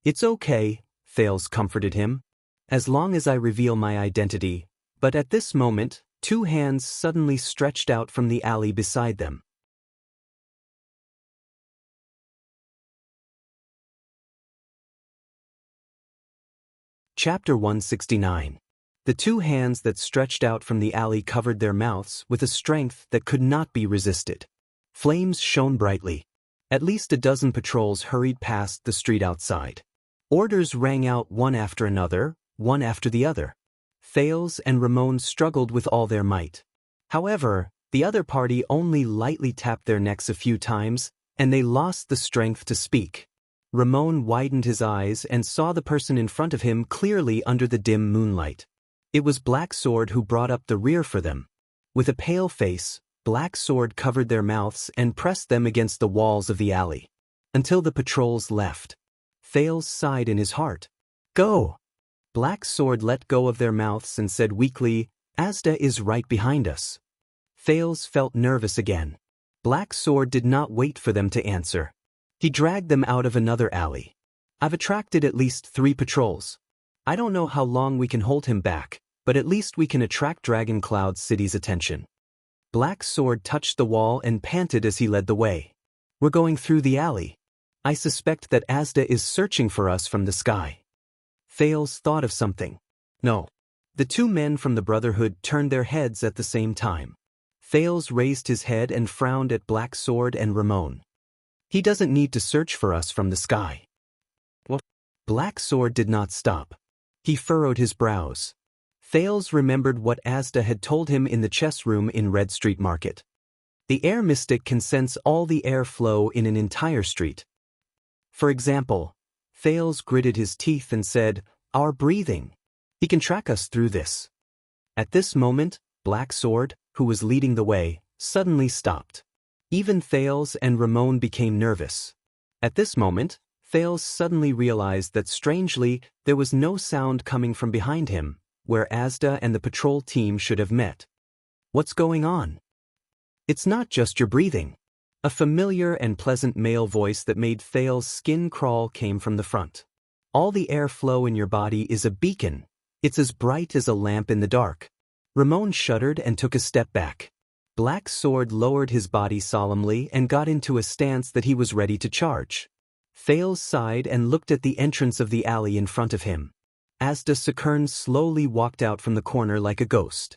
It's okay, Thales comforted him. As long as I reveal my identity. But at this moment, 2 hands suddenly stretched out from the alley beside them. Chapter 169. The 2 hands that stretched out from the alley covered their mouths with a strength that could not be resisted. Flames shone brightly. At least a dozen patrols hurried past the street outside. Orders rang out one after another, one after the other. Thales and Ramon struggled with all their might. However, the other party only lightly tapped their necks a few times, and they lost the strength to speak. Ramon widened his eyes and saw the person in front of him clearly under the dim moonlight. It was Black Sword who brought up the rear for them. With a pale face, Black Sword covered their mouths and pressed them against the walls of the alley. Until the patrols left. Thales sighed in his heart. Go! Black Sword let go of their mouths and said weakly, Asda is right behind us. Thales felt nervous again. Black Sword did not wait for them to answer. He dragged them out of another alley. I've attracted at least 3 patrols. I don't know how long we can hold him back, but at least we can attract Dragon Cloud City's attention. Black Sword touched the wall and panted as he led the way. We're going through the alley. I suspect that Asda is searching for us from the sky. Thales thought of something. No. The 2 men from the Brotherhood turned their heads at the same time. Thales raised his head and frowned at Black Sword and Ramon. He doesn't need to search for us from the sky. What? Black Sword did not stop. He furrowed his brows. Thales remembered what Asda had told him in the chess room in Red Street Market. The air mystic can sense all the air flow in an entire street. For example, Thales gritted his teeth and said, our breathing. He can track us through this. At this moment, Black Sword, who was leading the way, suddenly stopped. Even Thales and Ramon became nervous. At this moment, Thales suddenly realized that strangely, there was no sound coming from behind him, where Asda and the patrol team should have met. What's going on? It's not just your breathing. A familiar and pleasant male voice that made Thales's skin crawl came from the front. All the airflow in your body is a beacon. It's as bright as a lamp in the dark. Ramon shuddered and took a step back. Black Sword lowered his body solemnly and got into a stance that he was ready to charge. Thales sighed and looked at the entrance of the alley in front of him. Asda Sakern slowly walked out from the corner like a ghost.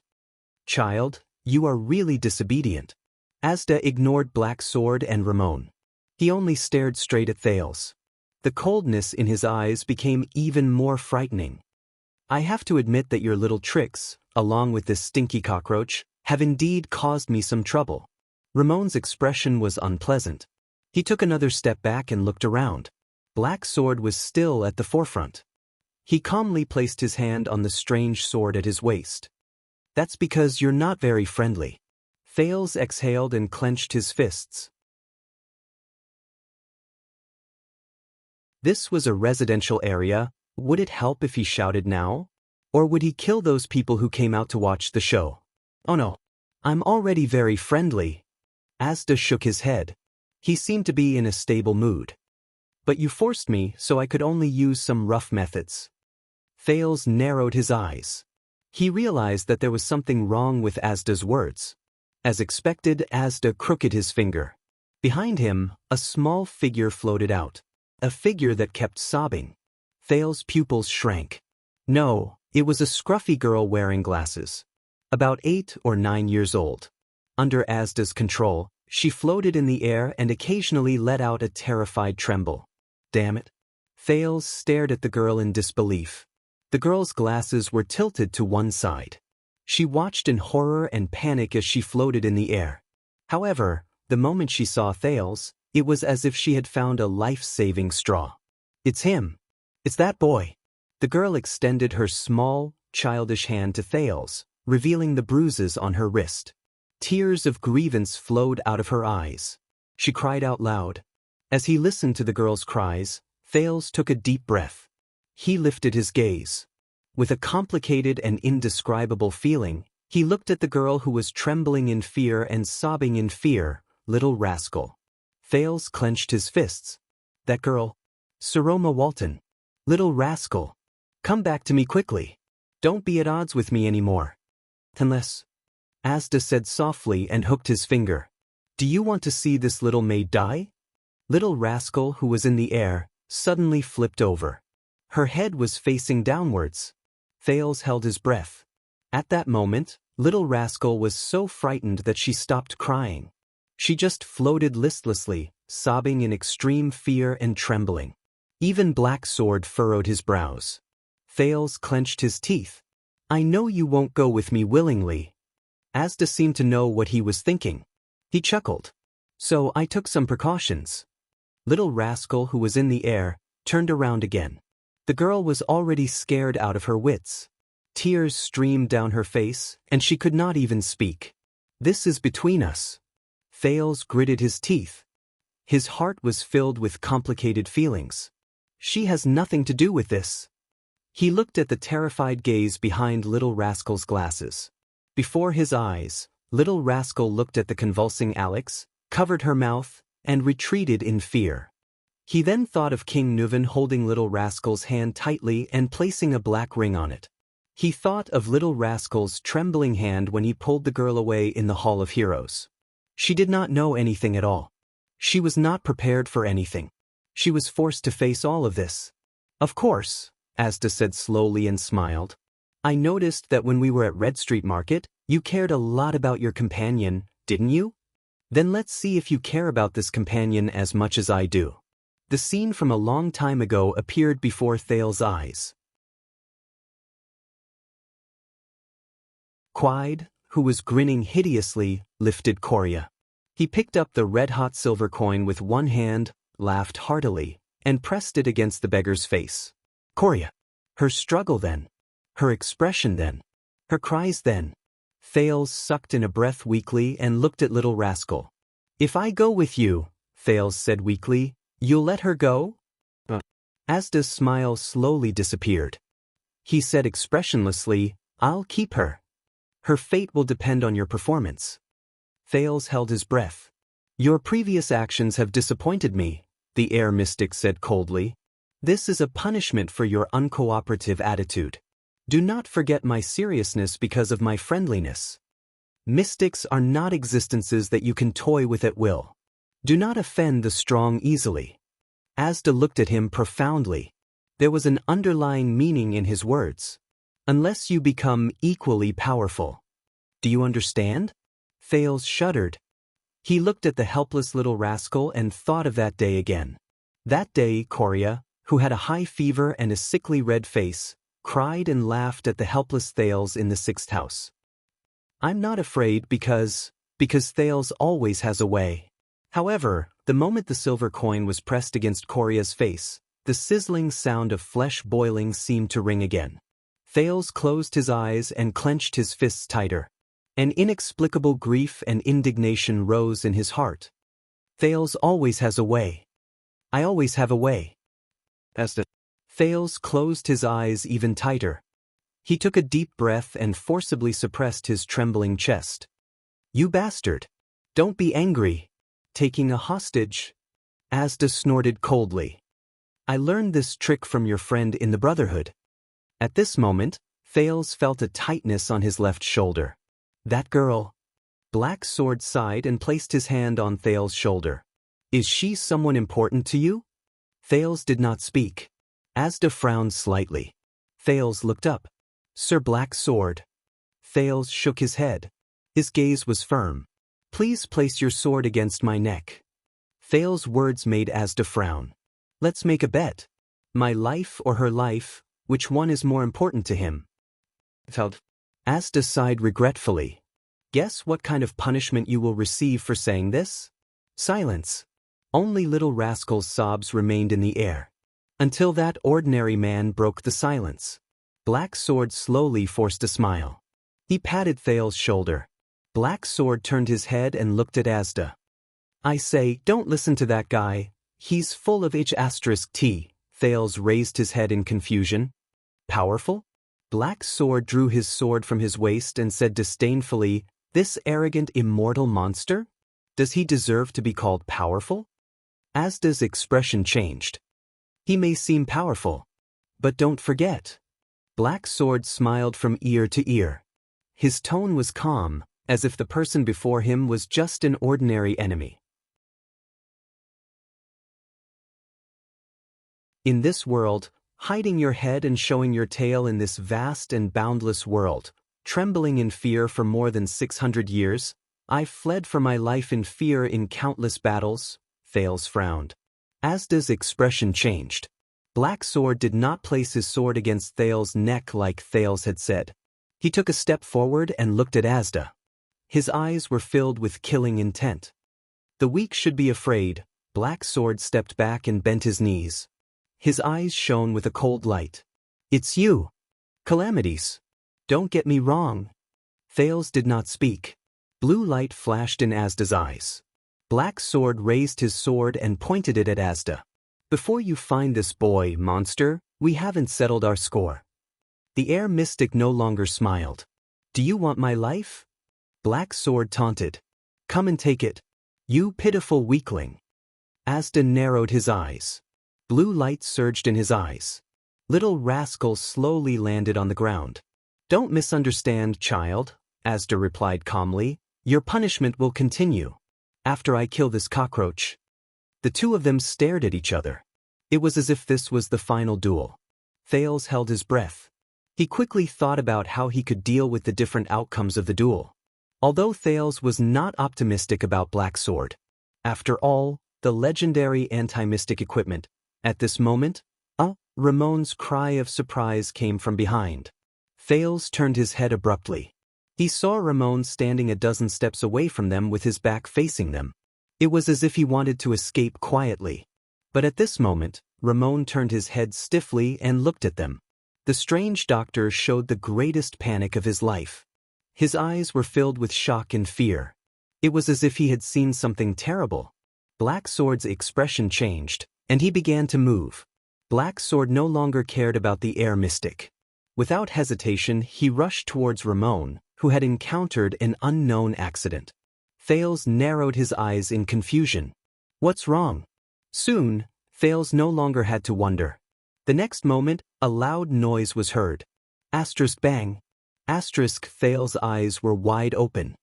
Child, you are really disobedient. Asda ignored Black Sword and Ramon. He only stared straight at Thales. The coldness in his eyes became even more frightening. I have to admit that your little tricks, along with this stinky cockroach, have indeed caused me some trouble. Ramon's expression was unpleasant. He took another step back and looked around. Black Sword was still at the forefront. He calmly placed his hand on the strange sword at his waist. That's because you're not very friendly. Thales exhaled and clenched his fists. This was a residential area. Would it help if he shouted now? Or would he kill those people who came out to watch the show? Oh no. I'm already very friendly. Asda shook his head. He seemed to be in a stable mood. But you forced me, so I could only use some rough methods. Thales narrowed his eyes. He realized that there was something wrong with Asda's words. As expected, Asda crooked his finger. Behind him, a small figure floated out. A figure that kept sobbing. Thales' pupils shrank. No, it was a scruffy girl wearing glasses. About 8 or 9 years old. Under Asda's control, she floated in the air and occasionally let out a terrified tremble. Damn it. Thales stared at the girl in disbelief. The girl's glasses were tilted to one side. She watched in horror and panic as she floated in the air. However, the moment she saw Thales, it was as if she had found a life-saving straw. It's him. It's that boy. The girl extended her small, childish hand to Thales, revealing the bruises on her wrist. Tears of grievance flowed out of her eyes. She cried out loud. As he listened to the girl's cries, Thales took a deep breath. He lifted his gaze. With a complicated and indescribable feeling, he looked at the girl who was trembling in fear and sobbing in fear, little rascal. Thales clenched his fists. That girl. Saroma Walton. Little rascal. Come back to me quickly. Don't be at odds with me anymore. Unless. Asda said softly and hooked his finger. Do you want to see this little maid die? Little rascal, who was in the air, suddenly flipped over. Her head was facing downwards. Thales held his breath. At that moment, little rascal was so frightened that she stopped crying. She just floated listlessly, sobbing in extreme fear and trembling. Even Black Sword furrowed his brows. Thales clenched his teeth. I know you won't go with me willingly. Asda seemed to know what he was thinking. He chuckled. So I took some precautions. Little rascal, who was in the air, turned around again. The girl was already scared out of her wits. Tears streamed down her face, and she could not even speak. This is between us. Thales gritted his teeth. His heart was filled with complicated feelings. She has nothing to do with this. He looked at the terrified gaze behind little rascal's glasses. Before his eyes, little rascal looked at the convulsing Alex, covered her mouth, and retreated in fear. He then thought of King Nuven holding little rascal's hand tightly and placing a black ring on it. He thought of little rascal's trembling hand when he pulled the girl away in the Hall of Heroes. She did not know anything at all. She was not prepared for anything. She was forced to face all of this. Of course, Asda said slowly and smiled. I noticed that when we were at Red Street Market, you cared a lot about your companion, didn't you? Then let's see if you care about this companion as much as I do. The scene from a long time ago appeared before Thales's eyes. Quide, who was grinning hideously, lifted Korea. He picked up the red-hot silver coin with one hand, laughed heartily, and pressed it against the beggar's face. Korea. Her struggle then. Her expression then. Her cries then. Thales sucked in a breath weakly and looked at little rascal. If I go with you, Thales said weakly, you'll let her go? Asda's smile slowly disappeared. He said expressionlessly, I'll keep her. Her fate will depend on your performance. Thales held his breath. Your previous actions have disappointed me, the air mystic said coldly. This is a punishment for your uncooperative attitude. Do not forget my seriousness because of my friendliness. Mystics are not existences that you can toy with at will. Do not offend the strong easily. Asda looked at him profoundly. There was an underlying meaning in his words. Unless you become equally powerful. Do you understand? Thales shuddered. He looked at the helpless little rascal and thought of that day again. That day, Coria, who had a high fever and a sickly red face, cried and laughed at the helpless Thales in the sixth house. I'm not afraid because Thales always has a way. However, the moment the silver coin was pressed against Coria's face, the sizzling sound of flesh boiling seemed to ring again. Thales closed his eyes and clenched his fists tighter. An inexplicable grief and indignation rose in his heart. Thales always has a way. I always have a way. Thales closed his eyes even tighter. He took a deep breath and forcibly suppressed his trembling chest. You bastard! Don't be angry. Taking a hostage? Asda snorted coldly. I learned this trick from your friend in the Brotherhood. At this moment, Thales felt a tightness on his left shoulder. That girl. Black Sword sighed and placed his hand on Thales' shoulder. Is she someone important to you? Thales did not speak. Asda frowned slightly. Thales looked up. Sir Black Sword. Thales shook his head. His gaze was firm. Please place your sword against my neck. Thales' words made Asda frown. Let's make a bet. My life or her life, which one is more important to him? Asda sighed regretfully. Guess what kind of punishment you will receive for saying this? Silence. Only little rascal's sobs remained in the air. Until that ordinary man broke the silence. Black Sword slowly forced a smile. He patted Thales' shoulder. Black Sword turned his head and looked at Asda. I say, don't listen to that guy. He's full of H*T. Thales raised his head in confusion. Powerful? Black Sword drew his sword from his waist and said disdainfully, this arrogant immortal monster? Does he deserve to be called powerful? Asda's expression changed. He may seem powerful. But don't forget. Black Sword smiled from ear to ear. His tone was calm, as if the person before him was just an ordinary enemy. In this world, hiding your head and showing your tail in this vast and boundless world, trembling in fear for more than 600 years, I've fled for my life in fear in countless battles, Thales frowned. Asda's expression changed. Black Sword did not place his sword against Thales' neck like Thales had said. He took a step forward and looked at Asda. His eyes were filled with killing intent. The weak should be afraid. Black Sword stepped back and bent his knees. His eyes shone with a cold light. It's you. Calamities. Don't get me wrong. Thales did not speak. Blue light flashed in Asda's eyes. Black Sword raised his sword and pointed it at Asda. Before you find this boy, monster, we haven't settled our score. The air mystic no longer smiled. Do you want my life? Black Sword taunted. Come and take it. You pitiful weakling. Asda narrowed his eyes. Blue light surged in his eyes. Little rascal slowly landed on the ground. Don't misunderstand, child, Asda replied calmly. Your punishment will continue. After I kill this cockroach. The two of them stared at each other. It was as if this was the final duel. Thales held his breath. He quickly thought about how he could deal with the different outcomes of the duel. Although Thales was not optimistic about Black Sword. After all, the legendary anti-mystic equipment. At this moment, Ramon's cry of surprise came from behind. Thales turned his head abruptly. He saw Ramon standing a dozen steps away from them with his back facing them. It was as if he wanted to escape quietly. But at this moment, Ramon turned his head stiffly and looked at them. The strange doctor showed the greatest panic of his life. His eyes were filled with shock and fear. It was as if he had seen something terrible. Black Sword's expression changed, and he began to move. Black Sword no longer cared about the air mystic. Without hesitation, he rushed towards Ramon, who had encountered an unknown accident. Thales narrowed his eyes in confusion. What's wrong? Soon, Thales no longer had to wonder. The next moment, a loud noise was heard. Asterisk bang. Asterisk Thales' eyes were wide open.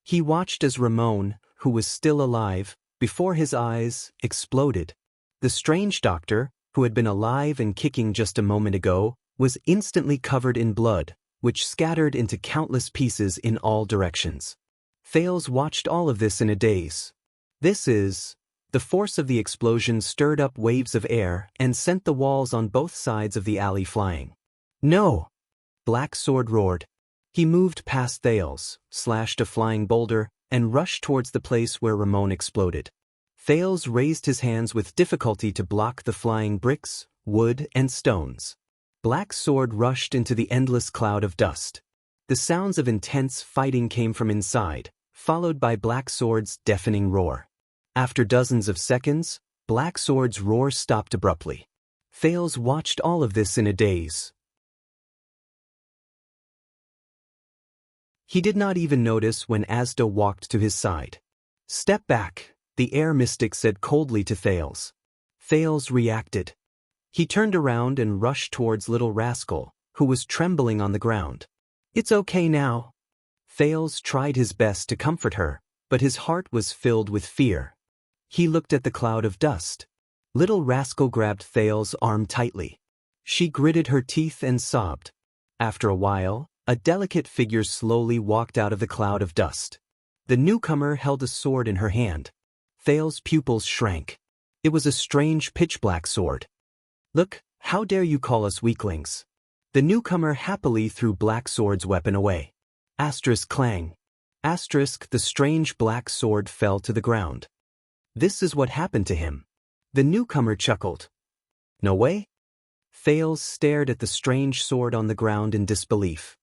He watched as Ramon, who was still alive, before his eyes, exploded. The strange doctor, who had been alive and kicking just a moment ago, was instantly covered in blood, which scattered into countless pieces in all directions. Thales watched all of this in a daze. The force of the explosion stirred up waves of air and sent the walls on both sides of the alley flying. No! Black Sword roared. He moved past Thales, slashed a flying boulder, and rushed towards the place where Ramon exploded. Thales raised his hands with difficulty to block the flying bricks, wood, and stones. Black Sword rushed into the endless cloud of dust. The sounds of intense fighting came from inside, followed by Black Sword's deafening roar. After dozens of seconds, Black Sword's roar stopped abruptly. Thales watched all of this in a daze. He did not even notice when Asda walked to his side. Step back, the air mystic said coldly to Thales. Thales reacted. He turned around and rushed towards Little Rascal, who was trembling on the ground. It's okay now. Thales tried his best to comfort her, but his heart was filled with fear. He looked at the cloud of dust. Little Rascal grabbed Thales' arm tightly. She gritted her teeth and sobbed. After a while, a delicate figure slowly walked out of the cloud of dust. The newcomer held a sword in her hand. Thales' pupils shrank. It was a strange pitch-black sword. Look, how dare you call us weaklings? The newcomer happily threw Black Sword's weapon away. Asterisk clang. Asterisk the strange black sword fell to the ground. This is what happened to him. The newcomer chuckled. No way? Thales stared at the strange sword on the ground in disbelief.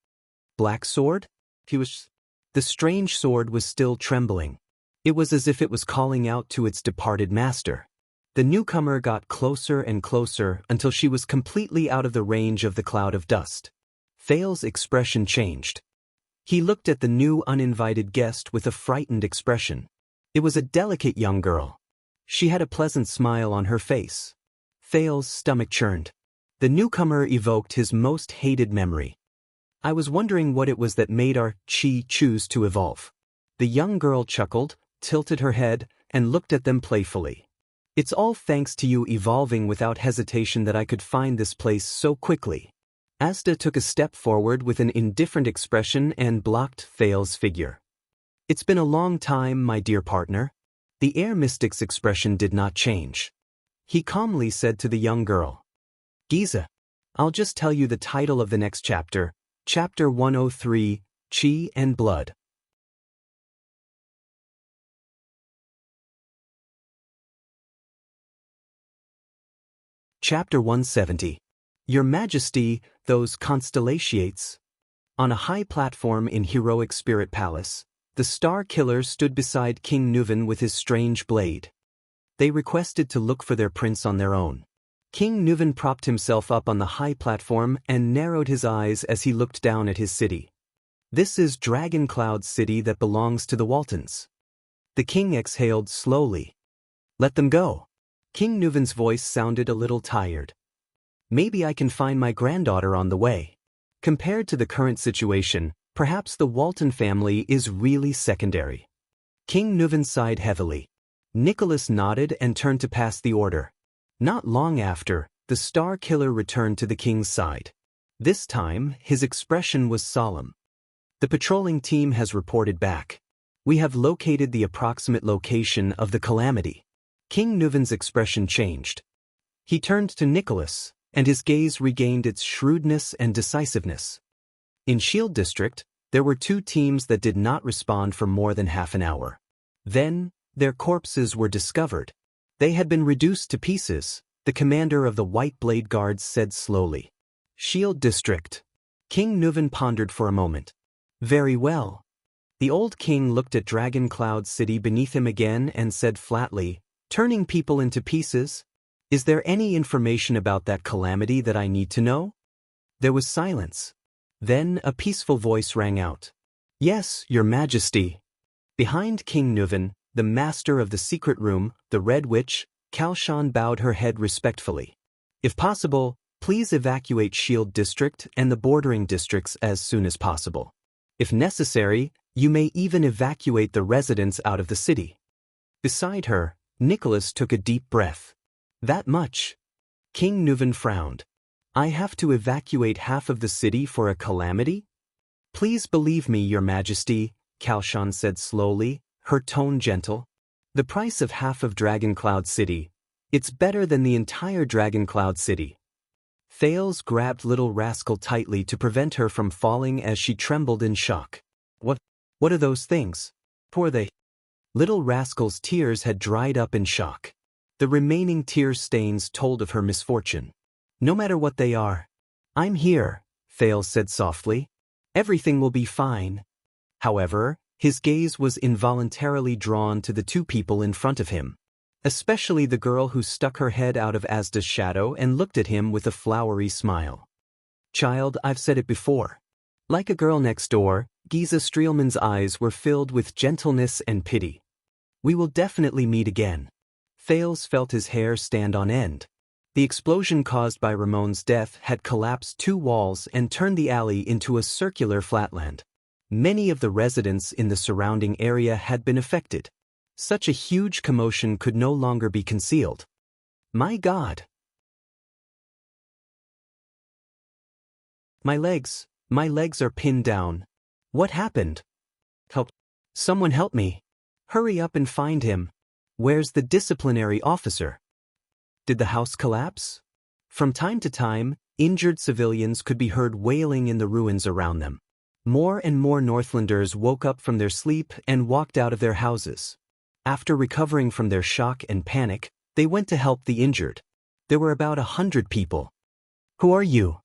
Black Sword? The strange sword was still trembling. It was as if it was calling out to its departed master. The newcomer got closer and closer until she was completely out of the range of the cloud of dust. Thales' expression changed. He looked at the new uninvited guest with a frightened expression. It was a delicate young girl. She had a pleasant smile on her face. Thales' stomach churned. The newcomer evoked his most hated memory. I was wondering what it was that made our chi choose to evolve. The young girl chuckled, tilted her head, and looked at them playfully. It's all thanks to you evolving without hesitation that I could find this place so quickly. Asda took a step forward with an indifferent expression and blocked Thales' figure. It's been a long time, my dear partner. The air mystic's expression did not change. He calmly said to the young girl, Giza, I'll just tell you the title of the next chapter, Chapter 103, Chi and Blood. Chapter 170. Your Majesty, those constellations. On a high platform in Heroic Spirit Palace, the Star Killer stood beside King Nuven with his strange blade. They requested to look for their prince on their own. King Nuven propped himself up on the high platform and narrowed his eyes as he looked down at his city. This is Dragon Cloud's city that belongs to the Waltons. The king exhaled slowly. Let them go. King Nuven's voice sounded a little tired. Maybe I can find my granddaughter on the way. Compared to the current situation, perhaps the Walton family is really secondary. King Nuven sighed heavily. Nicholas nodded and turned to pass the order. Not long after, the Star Killer returned to the king's side. This time, his expression was solemn. The patrolling team has reported back. We have located the approximate location of the calamity. King Nuven's expression changed. He turned to Nicholas, and his gaze regained its shrewdness and decisiveness. In Shield District, there were 2 teams that did not respond for more than half an hour. Then, their corpses were discovered. They had been reduced to pieces, the commander of the White Blade Guards said slowly. Shield District. King Nuven pondered for a moment. Very well. The old king looked at Dragon Cloud City beneath him again and said flatly, turning people into pieces? Is there any information about that calamity that I need to know? There was silence. Then a peaceful voice rang out. Yes, Your Majesty. Behind King Nuven, the master of the secret room, the Red Witch, Kalshan bowed her head respectfully. If possible, please evacuate Shield District and the bordering districts as soon as possible. If necessary, you may even evacuate the residents out of the city. Beside her, Nicholas took a deep breath. That much? King Nuven frowned. I have to evacuate half of the city for a calamity? Please believe me, Your Majesty, Kalshan said slowly, her tone gentle. The price of half of Dragoncloud City. It's better than the entire Dragoncloud City. Thales grabbed Little Rascal tightly to prevent her from falling as she trembled in shock. What are those things? Poor they. Little Rascal's tears had dried up in shock. The remaining tear stains told of her misfortune. No matter what they are. I'm here, Thales said softly. Everything will be fine. However, his gaze was involuntarily drawn to the two people in front of him. Especially the girl who stuck her head out of Asda's shadow and looked at him with a flowery smile. Child, I've said it before. Like a girl next door, Giza Streelman's eyes were filled with gentleness and pity. We will definitely meet again. Thales felt his hair stand on end. The explosion caused by Ramon's death had collapsed 2 walls and turned the alley into a circular flatland. Many of the residents in the surrounding area had been affected. Such a huge commotion could no longer be concealed. My God! My legs are pinned down. What happened? Help! Someone help me! Hurry up and find him. Where's the disciplinary officer? Did the house collapse? From time to time, injured civilians could be heard wailing in the ruins around them. More and more Northlanders woke up from their sleep and walked out of their houses. After recovering from their shock and panic, they went to help the injured. There were about 100 people. Who are you?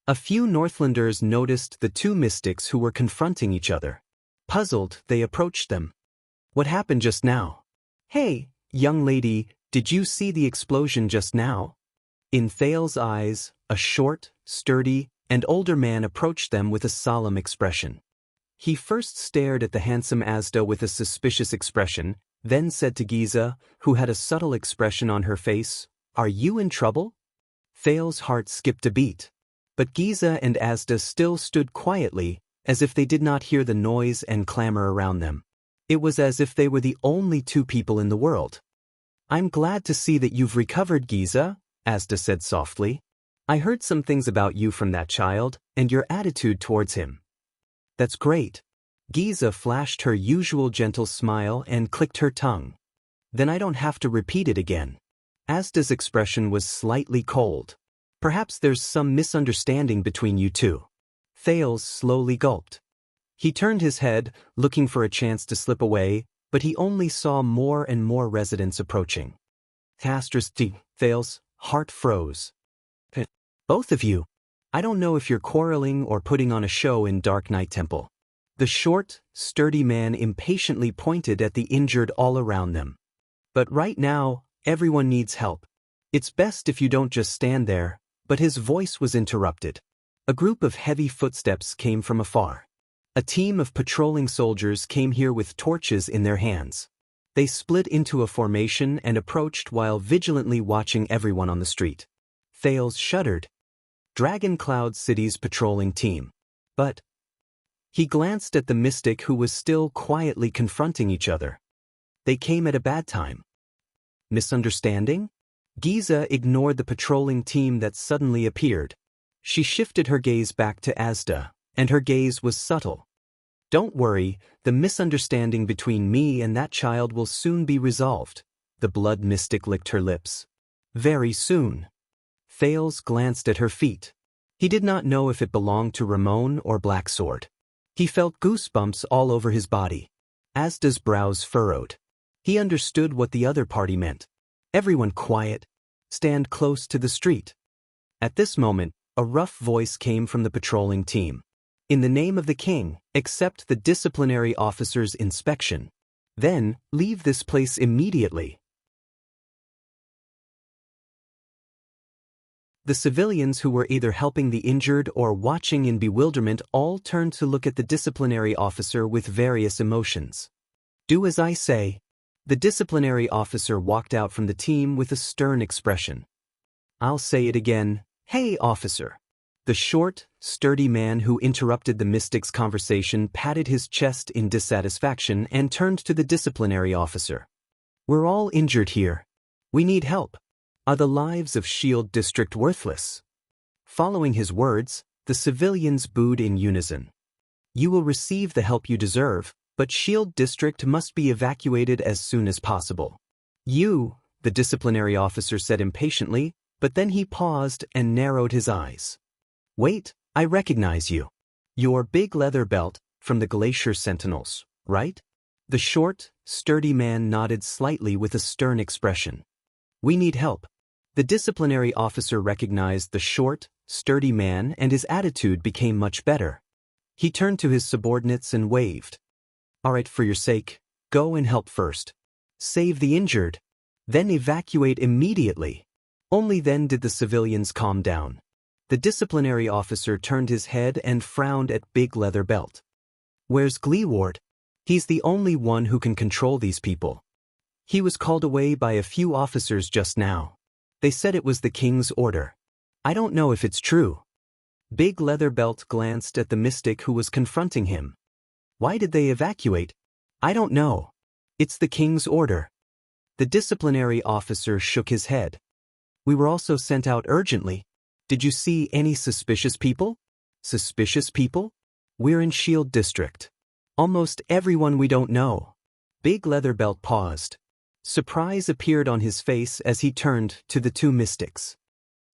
A few Northlanders noticed the 2 mystics who were confronting each other. Puzzled, they approached them. What happened just now? Hey, young lady, did you see the explosion just now? In Thales' eyes, a short, sturdy, and older man approached them with a solemn expression. He first stared at the handsome Asda with a suspicious expression, then said to Giza, who had a subtle expression on her face, Are you in trouble? Thales' heart skipped a beat. But Giza and Asda still stood quietly, as if they did not hear the noise and clamor around them. It was as if they were the only 2 people in the world. I'm glad to see that you've recovered, Giza, Asda said softly. I heard some things about you from that child, and your attitude towards him. That's great. Giza flashed her usual gentle smile and clicked her tongue. Then I don't have to repeat it again. Asda's expression was slightly cold. Perhaps there's some misunderstanding between you 2. Thales slowly gulped. He turned his head, looking for a chance to slip away, but he only saw more and more residents approaching. Thales' heart froze. Both of you. I don't know if you're quarreling or putting on a show in Dark Knight Temple. The short, sturdy man impatiently pointed at the injured all around them. But right now, everyone needs help. It's best if you don't just stand there, but his voice was interrupted. A group of heavy footsteps came from afar. A team of patrolling soldiers came here with torches in their hands. They split into a formation and approached while vigilantly watching everyone on the street. Thales shuddered. Dragoncloud City's patrolling team. But he glanced at the mystic who was still quietly confronting each other. They came at a bad time. Misunderstanding? Giza ignored the patrolling team that suddenly appeared. She shifted her gaze back to Asda, and her gaze was subtle. Don't worry, the misunderstanding between me and that child will soon be resolved. The blood mystic licked her lips. Very soon. Thales glanced at her feet. He did not know if it belonged to Ramon or Blacksword. He felt goosebumps all over his body. Asda's brows furrowed. He understood what the other party meant. Everyone quiet. Stand close to the street. At this moment, a rough voice came from the patrolling team. In the name of the king, accept the disciplinary officer's inspection. Then, leave this place immediately. The civilians who were either helping the injured or watching in bewilderment all turned to look at the disciplinary officer with various emotions. "Do as I say." The disciplinary officer walked out from the team with a stern expression. "I'll say it again. Hey, officer." The short, sturdy man who interrupted the mystic's conversation patted his chest in dissatisfaction and turned to the disciplinary officer. "We're all injured here. We need help. Are the lives of Shield District worthless?" Following his words, the civilians booed in unison. "You will receive the help you deserve, but Shield District must be evacuated as soon as possible." "You," the disciplinary officer said impatiently, but then he paused and narrowed his eyes. "Wait, I recognize you. You're Big Leather Belt from the Glacier Sentinels, right?" The short, sturdy man nodded slightly with a stern expression. "We need help." The disciplinary officer recognized the short, sturdy man and his attitude became much better. He turned to his subordinates and waved. "All right, for your sake, go and help first. Save the injured. Then evacuate immediately." Only then did the civilians calm down. The disciplinary officer turned his head and frowned at Big Leather Belt. "Where's Gleeward? He's the only one who can control these people. He was called away by a few officers just now. They said it was the king's order. I don't know if it's true." Big Leather Belt glanced at the mystic who was confronting him. "Why did they evacuate?" "I don't know. It's the king's order." The disciplinary officer shook his head. "We were also sent out urgently. Did you see any suspicious people?" "Suspicious people? We're in Shield District. Almost everyone we don't know." Big Leather Belt paused. Surprise appeared on his face as he turned to the two mystics.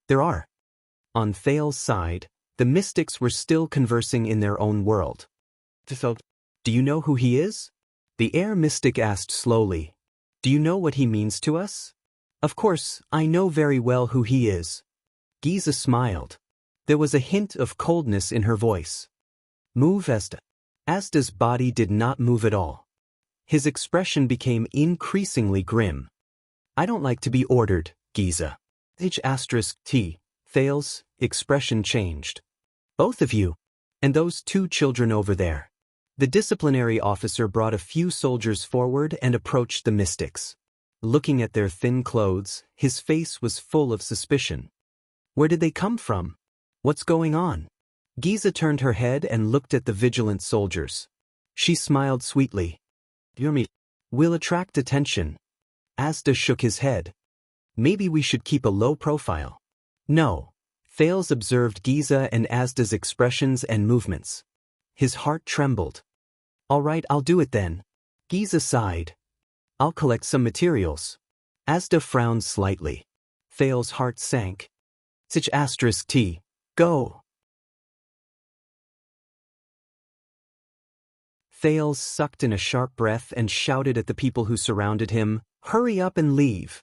"There are." On Thale's side, the mystics were still conversing in their own world. "So, do you know who he is?" The air mystic asked slowly. "Do you know what he means to us?" "Of course, I know very well who he is." Giza smiled. There was a hint of coldness in her voice. "Move, Asda." Asda's body did not move at all. His expression became increasingly grim. "I don't like to be ordered, Giza." H*T. Thale's expression changed. "Both of you. And those two children over there." The disciplinary officer brought a few soldiers forward and approached the mystics. Looking at their thin clothes, his face was full of suspicion. "Where did they come from? What's going on?" Giza turned her head and looked at the vigilant soldiers. She smiled sweetly. "Yumi, we'll attract attention." Asda shook his head. "Maybe we should keep a low profile." "No." Thales observed Giza and Asda's expressions and movements. His heart trembled. "All right, I'll do it then." Giza sighed. "I'll collect some materials." Asda frowned slightly. Thales' heart sank. H*T. Go. Thales sucked in a sharp breath and shouted at the people who surrounded him, "Hurry up and leave.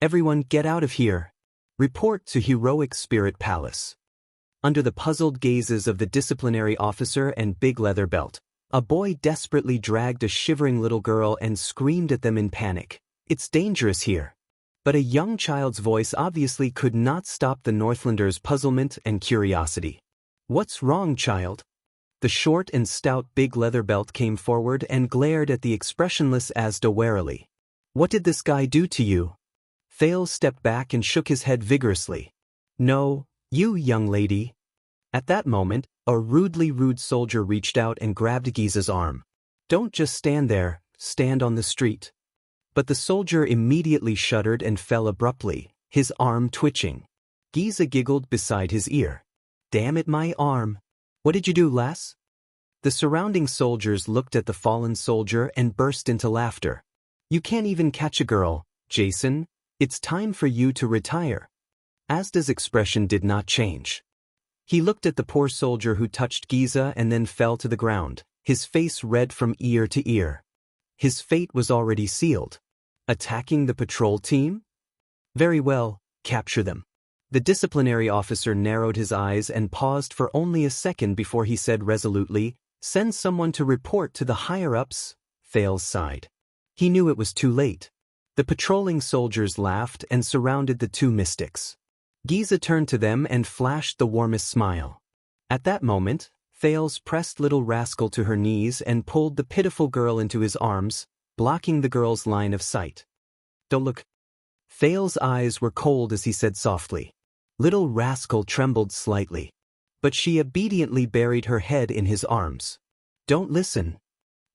Everyone get out of here. Report to Heroic Spirit Palace." Under the puzzled gazes of the disciplinary officer and Big Leather Belt, a boy desperately dragged a shivering little girl and screamed at them in panic. "It's dangerous here." But a young child's voice obviously could not stop the Northlander's puzzlement and curiosity. "What's wrong, child?" The short and stout Big Leather Belt came forward and glared at the expressionless Asda warily. "What did this guy do to you?" Thales stepped back and shook his head vigorously. "No, you young lady." At that moment, a rudely rude soldier reached out and grabbed Giza's arm. "Don't just stand there, stand on the street." But the soldier immediately shuddered and fell abruptly, his arm twitching. Giza giggled beside his ear. "Damn it, my arm. What did you do, lass?" The surrounding soldiers looked at the fallen soldier and burst into laughter. "You can't even catch a girl, Jason. It's time for you to retire." Asda's expression did not change. He looked at the poor soldier who touched Giza and then fell to the ground, his face red from ear to ear. His fate was already sealed. Attacking the patrol team? Very well, capture them. The disciplinary officer narrowed his eyes and paused for only a second before he said resolutely, "Send someone to report to the higher-ups." Thales sighed. He knew it was too late. The patrolling soldiers laughed and surrounded the two mystics. Giza turned to them and flashed the warmest smile. At that moment, Thales pressed little rascal to her knees and pulled the pitiful girl into his arms, blocking the girl's line of sight. "Don't look." Thales' eyes were cold as he said softly. Little rascal trembled slightly, but she obediently buried her head in his arms. "Don't listen."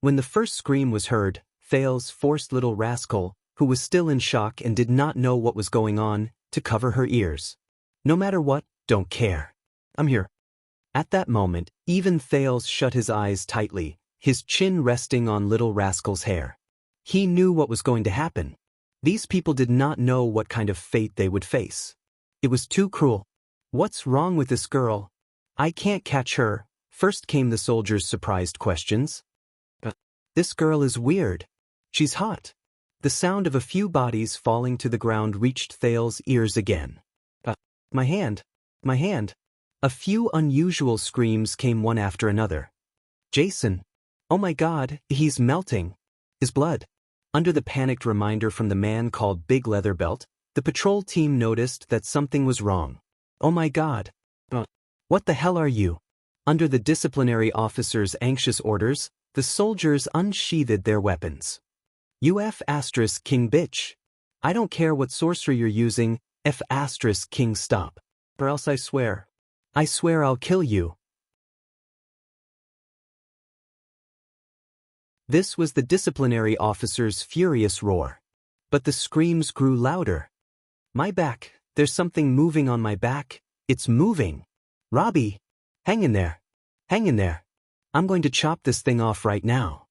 When the first scream was heard, Thales forced little rascal, who was still in shock and did not know what was going on, to cover her ears. "No matter what, don't care. I'm here." At that moment, even Thales shut his eyes tightly, his chin resting on little rascal's hair. He knew what was going to happen. These people did not know what kind of fate they would face. It was too cruel. "What's wrong with this girl? I can't catch her," first came the soldiers' surprised questions. "This girl is weird. She's hot." The sound of a few bodies falling to the ground reached Thales' ears again. My hand. My hand." A few unusual screams came one after another. "Jason. Oh my God, he's melting. His blood." Under the panicked reminder from the man called Big Leather Belt, the patrol team noticed that something was wrong. "Oh my God. What the hell are you?" Under the disciplinary officer's anxious orders, the soldiers unsheathed their weapons. "UF asterisk king bitch. I don't care what sorcery you're using, F asterisk king stop. Or else I swear I'll kill you." This was the disciplinary officer's furious roar. But the screams grew louder. "My back, there's something moving on my back, it's moving. Robbie, hang in there. Hang in there. I'm going to chop this thing off right now.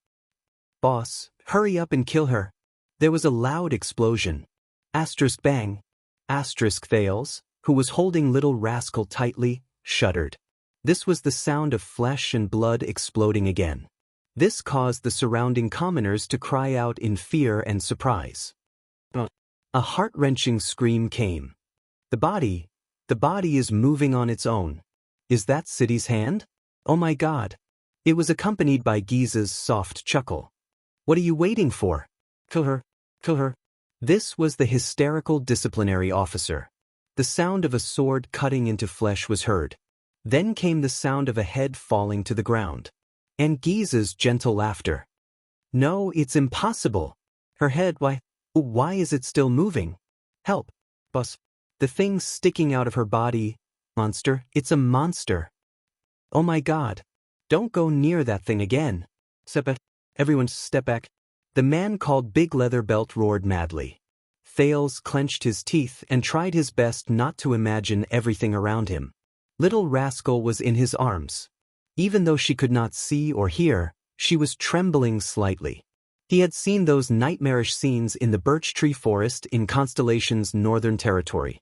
Boss, hurry up and kill her." There was a loud explosion. Asterisk bang. Asterisk Thales, who was holding little rascal tightly, shuddered. This was the sound of flesh and blood exploding again. This caused the surrounding commoners to cry out in fear and surprise. A heart-wrenching scream came. The body is moving on its own. Is that City's hand? Oh my God. It was accompanied by Giza's soft chuckle. "What are you waiting for? Kill her. Kill her." This was the hysterical disciplinary officer. The sound of a sword cutting into flesh was heard. Then came the sound of a head falling to the ground. And Giza's gentle laughter. "No, it's impossible. Her head, why is it still moving? Help, boss. The thing's sticking out of her body. Monster, it's a monster. Oh my God. Don't go near that thing again. Step back. Everyone step back." The man called Big Leather Belt roared madly. Thales clenched his teeth and tried his best not to imagine everything around him. Little rascal was in his arms. Even though she could not see or hear, she was trembling slightly. He had seen those nightmarish scenes in the birch tree forest in Constellation's northern territory.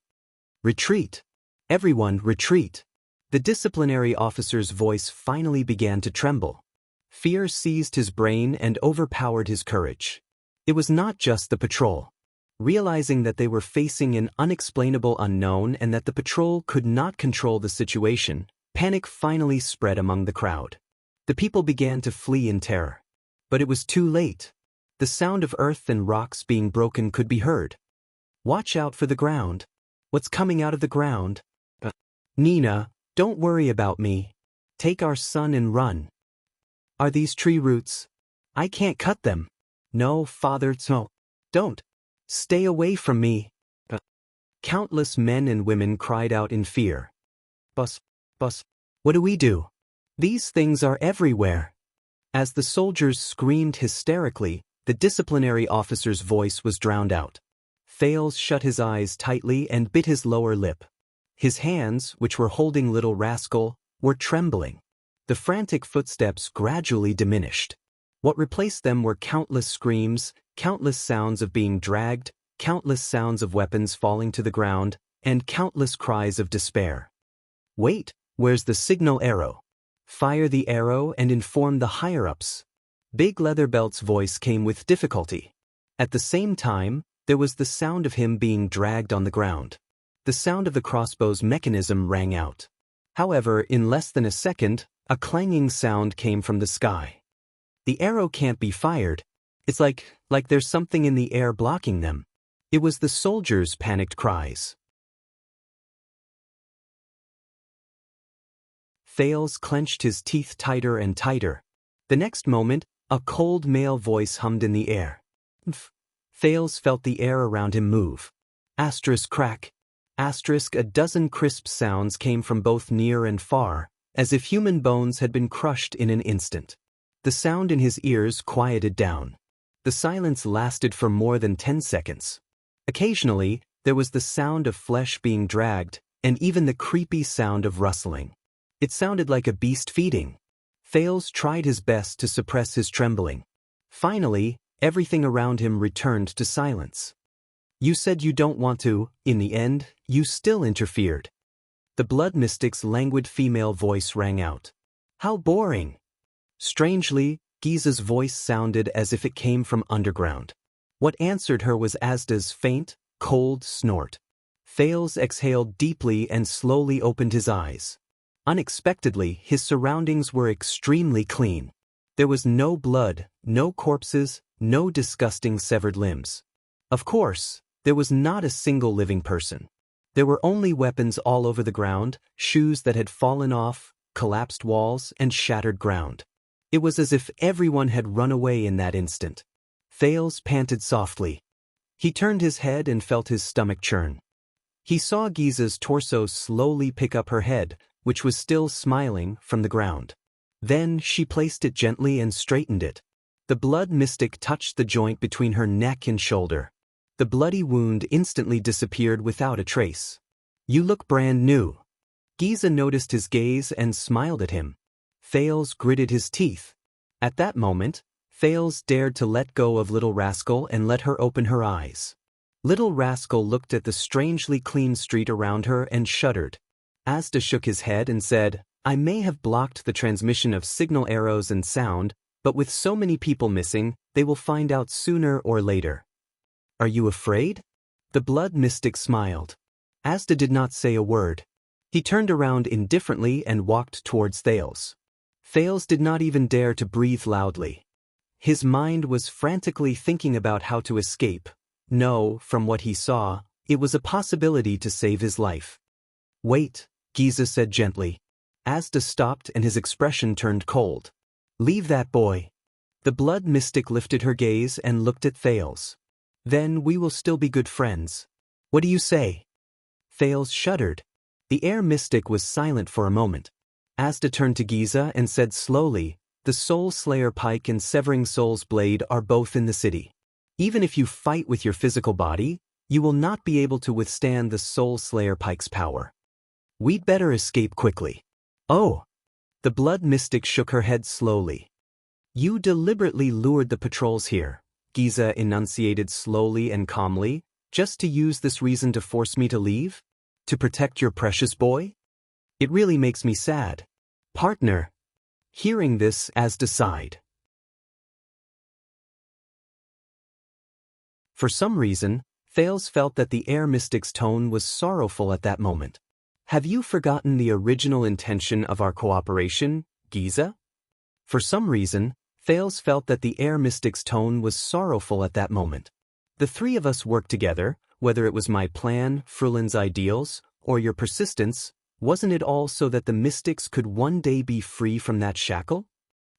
"Retreat. Everyone, retreat." The disciplinary officer's voice finally began to tremble. Fear seized his brain and overpowered his courage. It was not just the patrol. Realizing that they were facing an unexplainable unknown and that the patrol could not control the situation, panic finally spread among the crowd. The people began to flee in terror. But it was too late. The sound of earth and rocks being broken could be heard. "Watch out for the ground. What's coming out of the ground?" "Nina, don't worry about me. Take our son and run." "Are these tree roots? I can't cut them." "No, father, no. Don't. Stay away from me." Countless men and women cried out in fear. Boss, what do we do? These things are everywhere." As the soldiers screamed hysterically, the disciplinary officer's voice was drowned out. Thales shut his eyes tightly and bit his lower lip. His hands, which were holding little rascal, were trembling. The frantic footsteps gradually diminished. What replaced them were countless screams, countless sounds of being dragged, countless sounds of weapons falling to the ground, and countless cries of despair. "Wait, where's the signal arrow? Fire the arrow and inform the higher-ups." Big Leather Belt's voice came with difficulty. At the same time, there was the sound of him being dragged on the ground. The sound of the crossbow's mechanism rang out. However, in less than a second, a clanging sound came from the sky. "The arrow can't be fired. It's like there's something in the air blocking them." It was the soldiers' panicked cries. Thales clenched his teeth tighter and tighter. The next moment, a cold male voice hummed in the air. Thales felt the air around him move. Asterisk crack. Asterisk a dozen crisp sounds came from both near and far, as if human bones had been crushed in an instant. The sound in his ears quieted down. The silence lasted for more than 10 seconds. Occasionally, there was the sound of flesh being dragged, and even the creepy sound of rustling. It sounded like a beast feeding. Thales tried his best to suppress his trembling. Finally, everything around him returned to silence. You said you don't want to, in the end, you still interfered. The blood mystic's languid female voice rang out. How boring! Strangely, Giza's voice sounded as if it came from underground. What answered her was Asda's faint, cold snort. Thales exhaled deeply and slowly opened his eyes. Unexpectedly, his surroundings were extremely clean. There was no blood, no corpses, no disgusting severed limbs. Of course, there was not a single living person. There were only weapons all over the ground, shoes that had fallen off, collapsed walls, and shattered ground. It was as if everyone had run away in that instant. Thales panted softly. He turned his head and felt his stomach churn. He saw Giza's torso slowly pick up her head, which was still smiling, from the ground. Then she placed it gently and straightened it. The blood mystic touched the joint between her neck and shoulder. The bloody wound instantly disappeared without a trace. You look brand new. Giza noticed his gaze and smiled at him. Thales gritted his teeth. At that moment, Thales dared to let go of Little Rascal and let her open her eyes. Little Rascal looked at the strangely clean street around her and shuddered. Asda shook his head and said, I may have blocked the transmission of signal arrows and sound, but with so many people missing, they will find out sooner or later. Are you afraid? The blood mystic smiled. Asda did not say a word. He turned around indifferently and walked towards Thales. Thales did not even dare to breathe loudly. His mind was frantically thinking about how to escape. No, from what he saw, it was a possibility to save his life. Wait, Giza said gently. Asda stopped and his expression turned cold. Leave that boy. The blood mystic lifted her gaze and looked at Thales. Then we will still be good friends. What do you say? Thales shuddered. The air mystic was silent for a moment. Asda turned to Giza and said slowly, the Soul Slayer Pike and Severing Soul's Blade are both in the city. Even if you fight with your physical body, you will not be able to withstand the Soul Slayer Pike's power. We'd better escape quickly. Oh! The blood mystic shook her head slowly. You deliberately lured the patrols here, Giza enunciated slowly and calmly, just to use this reason to force me to leave? To protect your precious boy? It really makes me sad. Partner. Hearing this, Asda sighed. For some reason, Thales felt that the air mystic's tone was sorrowful at that moment. Have you forgotten the original intention of our cooperation, Giza? For some reason, Thales felt that the air mystic's tone was sorrowful at that moment. The three of us worked together, whether it was my plan, Frulin's ideals, or your persistence, wasn't it all so that the mystics could one day be free from that shackle?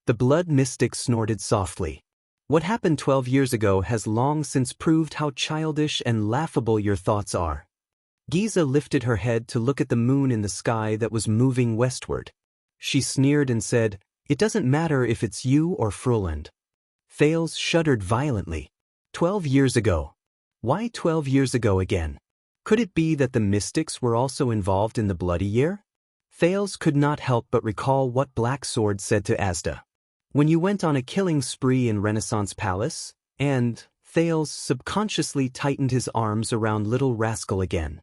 The blood mystic snorted softly. What happened 12 years ago has long since proved how childish and laughable your thoughts are. Giza lifted her head to look at the moon in the sky that was moving westward. She sneered and said, It doesn't matter if it's you or Frulund. Thales shuddered violently. 12 years ago. Why 12 years ago again? Could it be that the mystics were also involved in the Bloody Year? Thales could not help but recall what Black Sword said to Asda. When you went on a killing spree in Renaissance Palace, and Thales subconsciously tightened his arms around Little Rascal again.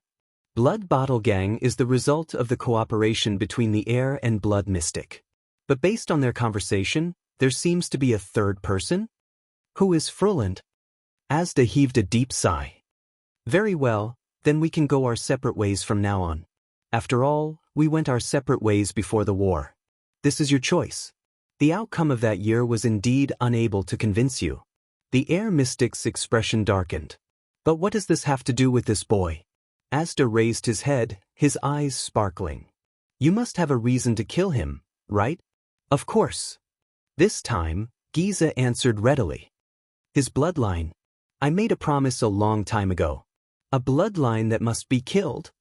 Blood Bottle Gang is the result of the cooperation between the Air and Blood Mystic. But based on their conversation, there seems to be a third person? Who is Frulund? Asda heaved a deep sigh. Very well, then we can go our separate ways from now on. After all, we went our separate ways before the war. This is your choice. The outcome of that year was indeed unable to convince you. The air mystic's expression darkened. But what does this have to do with this boy? Asda raised his head, his eyes sparkling. You must have a reason to kill him, right? Of course. This time, Giza answered readily. His bloodline. I made a promise a long time ago. A bloodline that must be killed.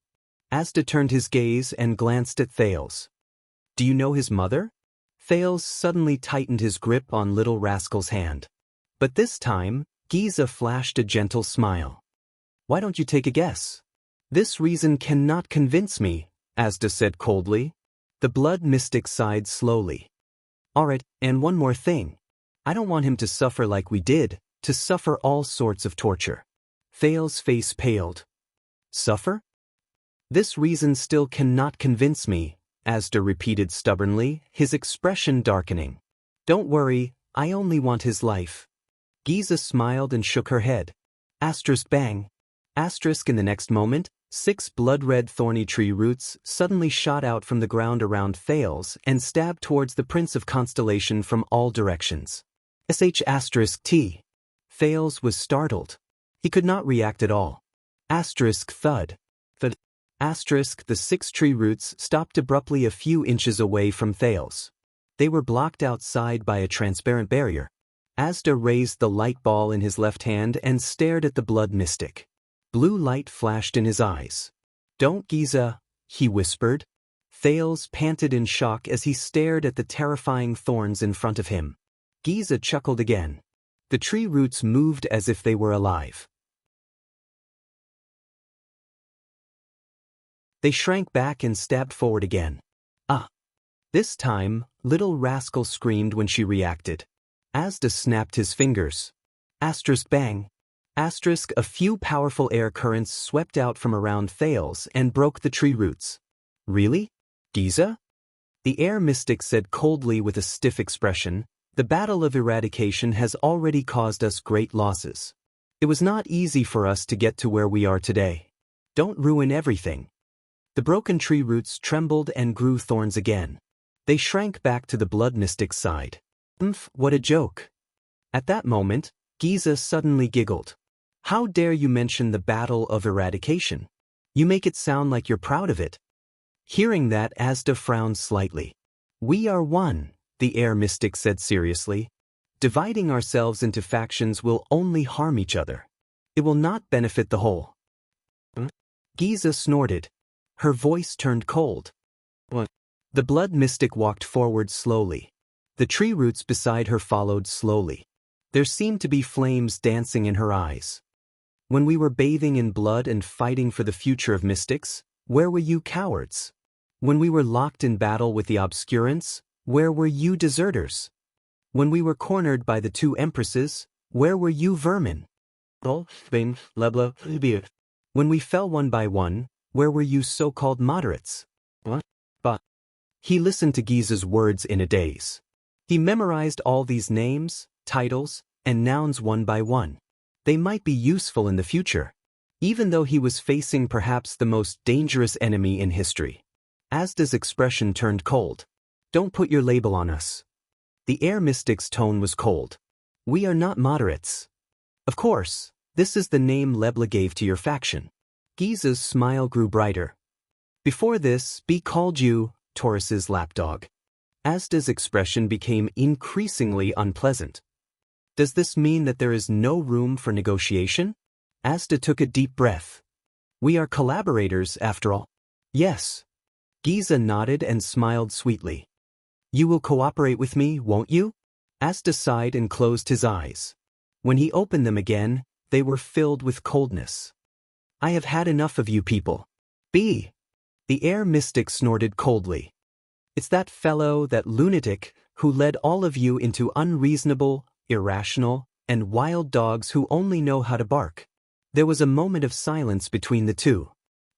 Asda turned his gaze and glanced at Thales. Do you know his mother? Thales suddenly tightened his grip on little rascal's hand. But this time, Giza flashed a gentle smile. Why don't you take a guess? This reason cannot convince me, Asda said coldly. The blood mystic sighed slowly. Alright, and one more thing. I don't want him to suffer like we did, to suffer all sorts of torture. Thales' face paled. Suffer? This reason still cannot convince me, Asda repeated stubbornly, his expression darkening. Don't worry, I only want his life. Giza smiled and shook her head. Asterisk bang. Asterisk in the next moment, 6 blood-red thorny tree roots suddenly shot out from the ground around Thales and stabbed towards the Prince of Constellation from all directions. T. Thales was startled. He could not react at all. Asterisk thud. Thud. Asterisk the 6 tree roots stopped abruptly a few inches away from Thales. They were blocked outside by a transparent barrier. Asda raised the light ball in his left hand and stared at the blood mystic. Blue light flashed in his eyes. Don't, Giza, he whispered. Thales panted in shock as he stared at the terrifying thorns in front of him. Giza chuckled again. The tree roots moved as if they were alive. They shrank back and stabbed forward again. Ah! This time, little rascal screamed when she reacted. Asda snapped his fingers. Asterisk bang. Asterisk a few powerful air currents swept out from around Thales and broke the tree roots. Really? Giza? The air mystic said coldly with a stiff expression, the battle of eradication has already caused us great losses. It was not easy for us to get to where we are today. Don't ruin everything. The broken tree roots trembled and grew thorns again. They shrank back to the blood mystic's side. What a joke. At that moment, Giza suddenly giggled. How dare you mention the battle of eradication? You make it sound like you're proud of it. Hearing that, Asda frowned slightly. We are one, the air mystic said seriously. Dividing ourselves into factions will only harm each other. It will not benefit the whole. Giza snorted. Her voice turned cold. What? The blood mystic walked forward slowly. The tree roots beside her followed slowly. There seemed to be flames dancing in her eyes. When we were bathing in blood and fighting for the future of mystics, where were you cowards? When we were locked in battle with the obscurants, where were you deserters? When we were cornered by the 2 empresses, where were you vermin? When we fell one by one, where were you so-called moderates? What? But he listened to Giza's words in a daze. He memorized all these names, titles, and nouns one by one. They might be useful in the future, even though he was facing perhaps the most dangerous enemy in history. Asda's expression turned cold. Don't put your label on us. The air mystic's tone was cold. We are not moderates. Of course, this is the name Lebla gave to your faction. Giza's smile grew brighter. Before this, B called you Taurus's lapdog. Asda's expression became increasingly unpleasant. Does this mean that there is no room for negotiation? Asda took a deep breath. We are collaborators, after all. Yes. Giza nodded and smiled sweetly. You will cooperate with me, won't you? Asda sighed and closed his eyes. When he opened them again, they were filled with coldness. I have had enough of you people. B. The air mystic snorted coldly. It's that fellow, that lunatic, who led all of you into unreasonable, irrational, and wild dogs who only know how to bark. There was a moment of silence between the two.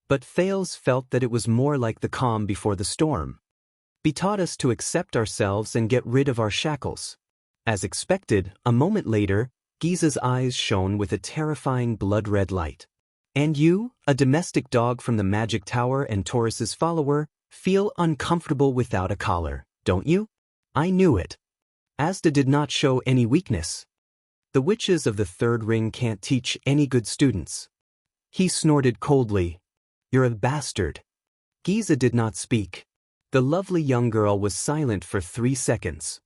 But Thales felt that it was more like the calm before the storm. He taught us to accept ourselves and get rid of our shackles. As expected, a moment later, Giza's eyes shone with a terrifying blood-red light. And you, a domestic dog from the Magic Tower and Taurus's follower, feel uncomfortable without a collar, don't you? I knew it. Asda did not show any weakness. The witches of the 3rd ring can't teach any good students. He snorted coldly. You're a bastard. Giza did not speak. The lovely young girl was silent for 3 seconds.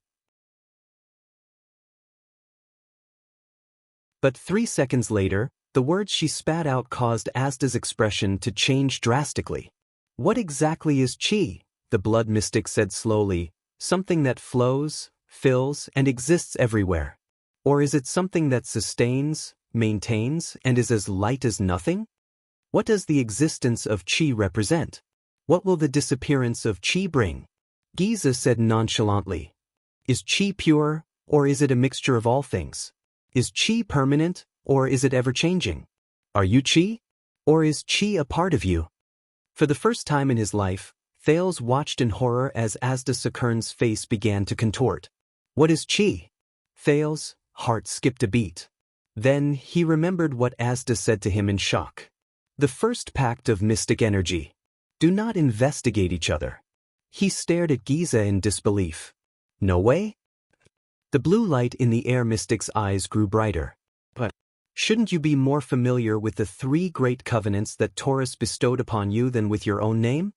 But 3 seconds later, the words she spat out caused Asda's expression to change drastically. "What exactly is qi?" the blood mystic said slowly. "Something that flows, fills, and exists everywhere. Or is it something that sustains, maintains, and is as light as nothing? What does the existence of qi represent? What will the disappearance of qi bring?" Giza said nonchalantly. "Is qi pure, or is it a mixture of all things? Is qi permanent, or is it ever-changing? Are you qi? Or is qi a part of you?" For the first time in his life, Thales watched in horror as Asda Sakurn's face began to contort. "What is qi?" Thales' heart skipped a beat. Then he remembered what Asda said to him in shock. The first pact of mystic energy. Do not investigate each other. He stared at Giza in disbelief. "No way?" The blue light in the air mystic's eyes grew brighter. "But shouldn't you be more familiar with the 3 great covenants that Taurus bestowed upon you than with your own name?"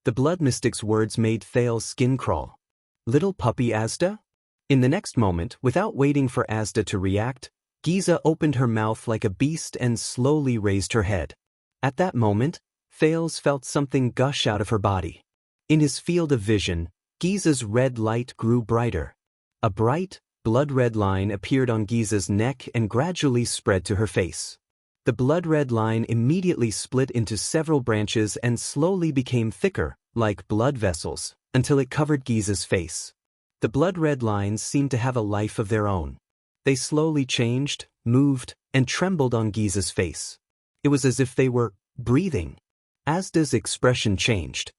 The blood mystic's words made Thales' skin crawl. "Little puppy Asda?" In the next moment, without waiting for Asda to react, Giza opened her mouth like a beast and slowly raised her head. At that moment, Thales felt something gush out of her body. In his field of vision, Giza's red light grew brighter. A bright, blood-red line appeared on Giza's neck and gradually spread to her face. The blood-red line immediately split into several branches and slowly became thicker, like blood vessels, until it covered Giza's face. The blood-red lines seemed to have a life of their own. They slowly changed, moved, and trembled on Giza's face. It was as if they were breathing. Asda's expression changed.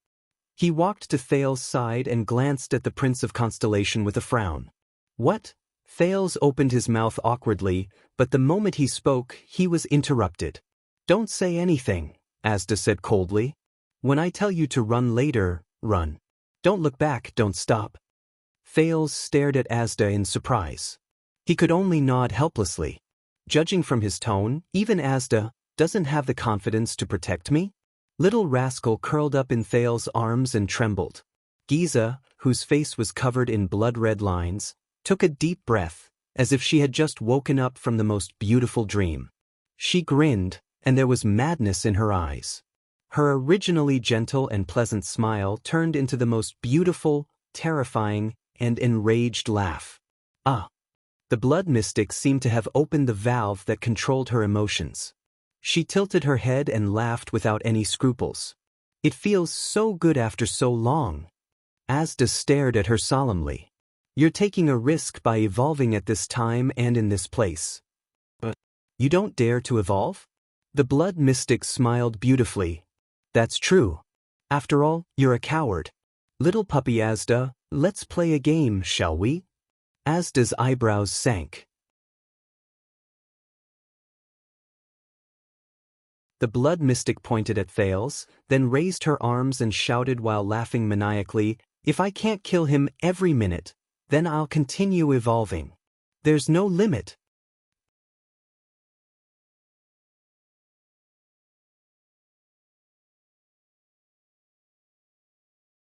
He walked to Thales' side and glanced at the Prince of Constellation with a frown. "What?" Thales opened his mouth awkwardly, but the moment he spoke, he was interrupted. "Don't say anything," Asda said coldly. "When I tell you to run later, run. Don't look back, don't stop." Thales stared at Asda in surprise. He could only nod helplessly. Judging from his tone, even Asda doesn't have the confidence to protect me? Little rascal curled up in Thales' arms and trembled. Giza, whose face was covered in blood-red lines, took a deep breath, as if she had just woken up from the most beautiful dream. She grinned, and there was madness in her eyes. Her originally gentle and pleasant smile turned into the most beautiful, terrifying, and enraged laugh. "Ah!" The blood mystic seemed to have opened the valve that controlled her emotions. She tilted her head and laughed without any scruples. "It feels so good after so long." Asda stared at her solemnly. "You're taking a risk by evolving at this time and in this place. But you don't dare to evolve?" The blood mystic smiled beautifully. "That's true. After all, you're a coward. Little puppy Asda, let's play a game, shall we?" Asda's eyebrows sank. The blood mystic pointed at Thales, then raised her arms and shouted while laughing maniacally, "If I can't kill him every minute, then I'll continue evolving. There's no limit."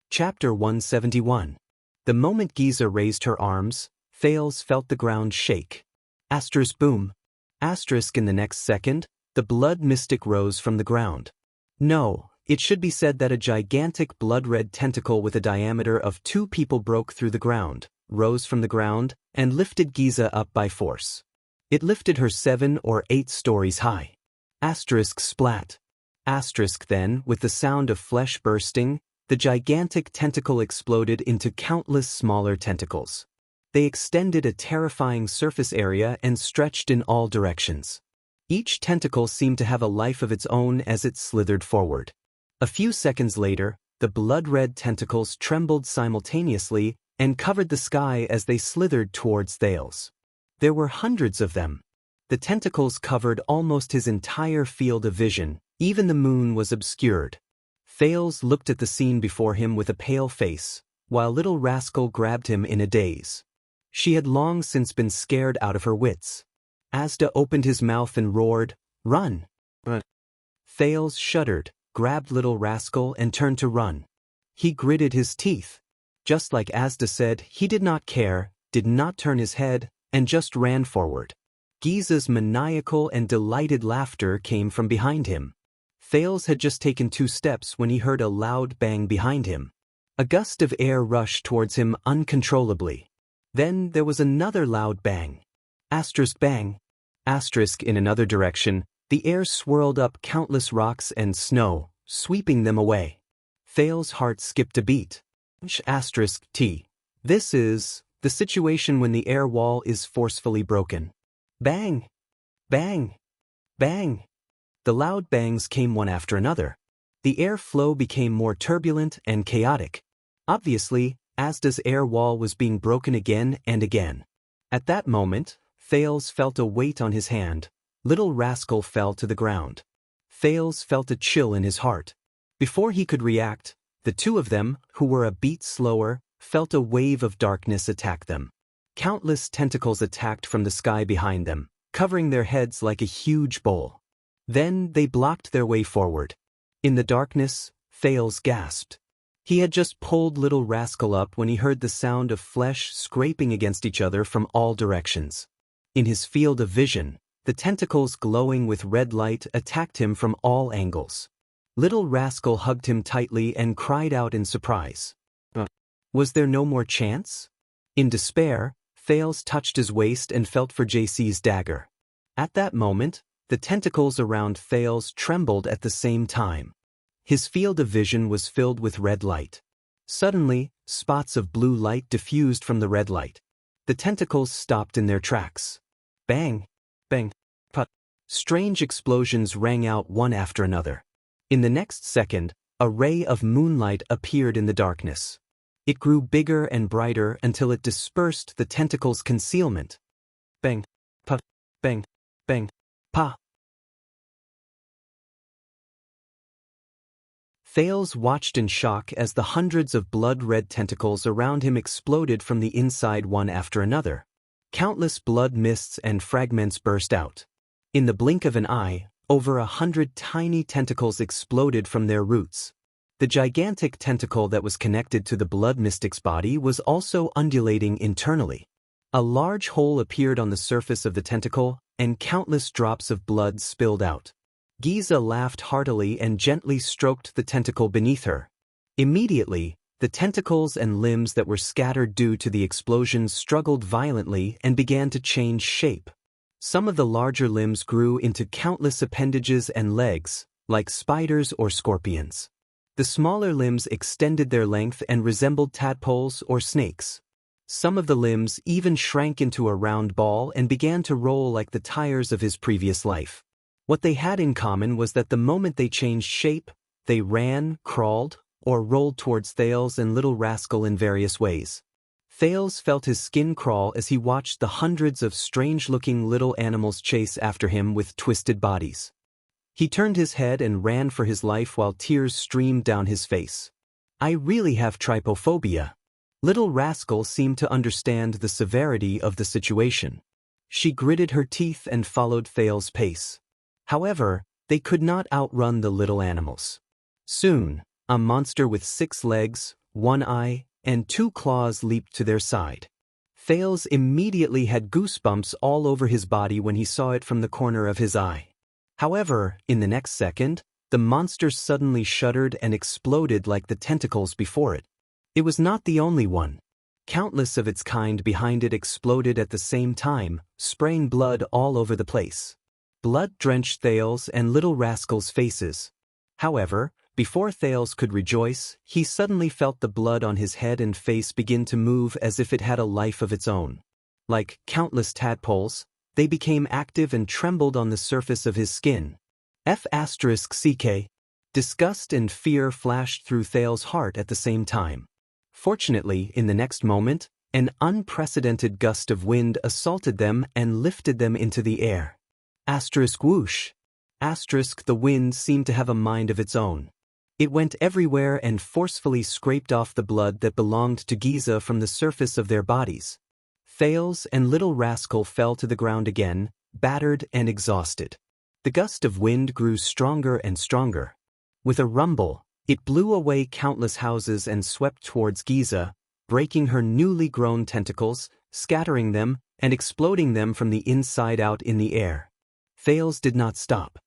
Chapter 171. The moment Giza raised her arms, Thales felt the ground shake. Asterisk boom. Asterisk in the next second, the blood mystic rose from the ground. No, it should be said that a gigantic blood-red tentacle with a diameter of 2 people broke through the ground, rose from the ground, and lifted Giza up by force. It lifted her 7 or 8 stories high. Asterisk splat. Asterisk then, with the sound of flesh bursting, the gigantic tentacle exploded into countless smaller tentacles. They extended a terrifying surface area and stretched in all directions. Each tentacle seemed to have a life of its own as it slithered forward. A few seconds later, the blood-red tentacles trembled simultaneously and covered the sky as they slithered towards Thales. There were hundreds of them. The tentacles covered almost his entire field of vision. Even the moon was obscured. Thales looked at the scene before him with a pale face, while little rascal grabbed him in a daze. She had long since been scared out of her wits. Asda opened his mouth and roared, "Run!" But Thales shuddered, grabbed little rascal and turned to run. He gritted his teeth. Just like Asda said, he did not care, did not turn his head, and just ran forward. Giza's maniacal and delighted laughter came from behind him. Thales had just taken 2 steps when he heard a loud bang behind him. A gust of air rushed towards him uncontrollably. Then there was another loud bang. Asterisk bang. Asterisk in another direction, the air swirled up countless rocks and snow, sweeping them away. Thales' heart skipped a beat. Asterisk T. This is the situation when the air wall is forcefully broken. Bang! Bang! Bang! The loud bangs came one after another. The air flow became more turbulent and chaotic. Obviously, Asda's air wall was being broken again and again. At that moment, Thales felt a weight on his hand. Little rascal fell to the ground. Thales felt a chill in his heart. Before he could react, the 2 of them, who were a beat slower, felt a wave of darkness attack them. Countless tentacles attacked from the sky behind them, covering their heads like a huge bowl. Then they blocked their way forward. In the darkness, Thales gasped. He had just pulled Little Rascal up when he heard the sound of flesh scraping against each other from all directions. In his field of vision, the tentacles glowing with red light attacked him from all angles. Little Rascal hugged him tightly and cried out in surprise. Was there no more chance? In despair, Thales touched his waist and felt for JC's dagger. At that moment, the tentacles around Thales trembled at the same time. His field of vision was filled with red light. Suddenly, spots of blue light diffused from the red light. The tentacles stopped in their tracks. Bang! Bang! Put! Strange explosions rang out one after another. In the next second, a ray of moonlight appeared in the darkness. It grew bigger and brighter until it dispersed the tentacles' concealment. Bang! Pa! Bang! Bang! Pa! Thales watched in shock as the hundreds of blood-red tentacles around him exploded from the inside one after another. Countless blood mists and fragments burst out. In the blink of an eye, over 100 tiny tentacles exploded from their roots. The gigantic tentacle that was connected to the blood mystic's body was also undulating internally. A large hole appeared on the surface of the tentacle, and countless drops of blood spilled out. Giza laughed heartily and gently stroked the tentacle beneath her. Immediately, the tentacles and limbs that were scattered due to the explosions struggled violently and began to change shape. Some of the larger limbs grew into countless appendages and legs, like spiders or scorpions. The smaller limbs extended their length and resembled tadpoles or snakes. Some of the limbs even shrank into a round ball and began to roll like the tires of his previous life. What they had in common was that the moment they changed shape, they ran, crawled, or rolled towards Thales and Little Rascal in various ways. Thales felt his skin crawl as he watched the hundreds of strange-looking little animals chase after him with twisted bodies. He turned his head and ran for his life while tears streamed down his face. I really have trypophobia. Little Rascal seemed to understand the severity of the situation. She gritted her teeth and followed Thales' pace. However, they could not outrun the little animals. Soon, a monster with 6 legs, 1 eye, and 2 claws leaped to their side. Thales immediately had goosebumps all over his body when he saw it from the corner of his eye. However, in the next second, the monster suddenly shuddered and exploded like the tentacles before it. It was not the only one. Countless of its kind behind it exploded at the same time, spraying blood all over the place. Blood drenched Thales and Little Rascal's faces. However, before Thales could rejoice, he suddenly felt the blood on his head and face begin to move as if it had a life of its own. Like countless tadpoles, they became active and trembled on the surface of his skin. F***ck. Disgust and fear flashed through Thales' heart at the same time. Fortunately, in the next moment, an unprecedented gust of wind assaulted them and lifted them into the air. Whoosh. The wind seemed to have a mind of its own. It went everywhere and forcefully scraped off the blood that belonged to Giza from the surface of their bodies. Thales and Little Rascal fell to the ground again, battered and exhausted. The gust of wind grew stronger and stronger. With a rumble, It blew away countless houses and swept towards Giza, breaking her newly grown tentacles, scattering them, and exploding them from the inside out in the air. Thales did not stop.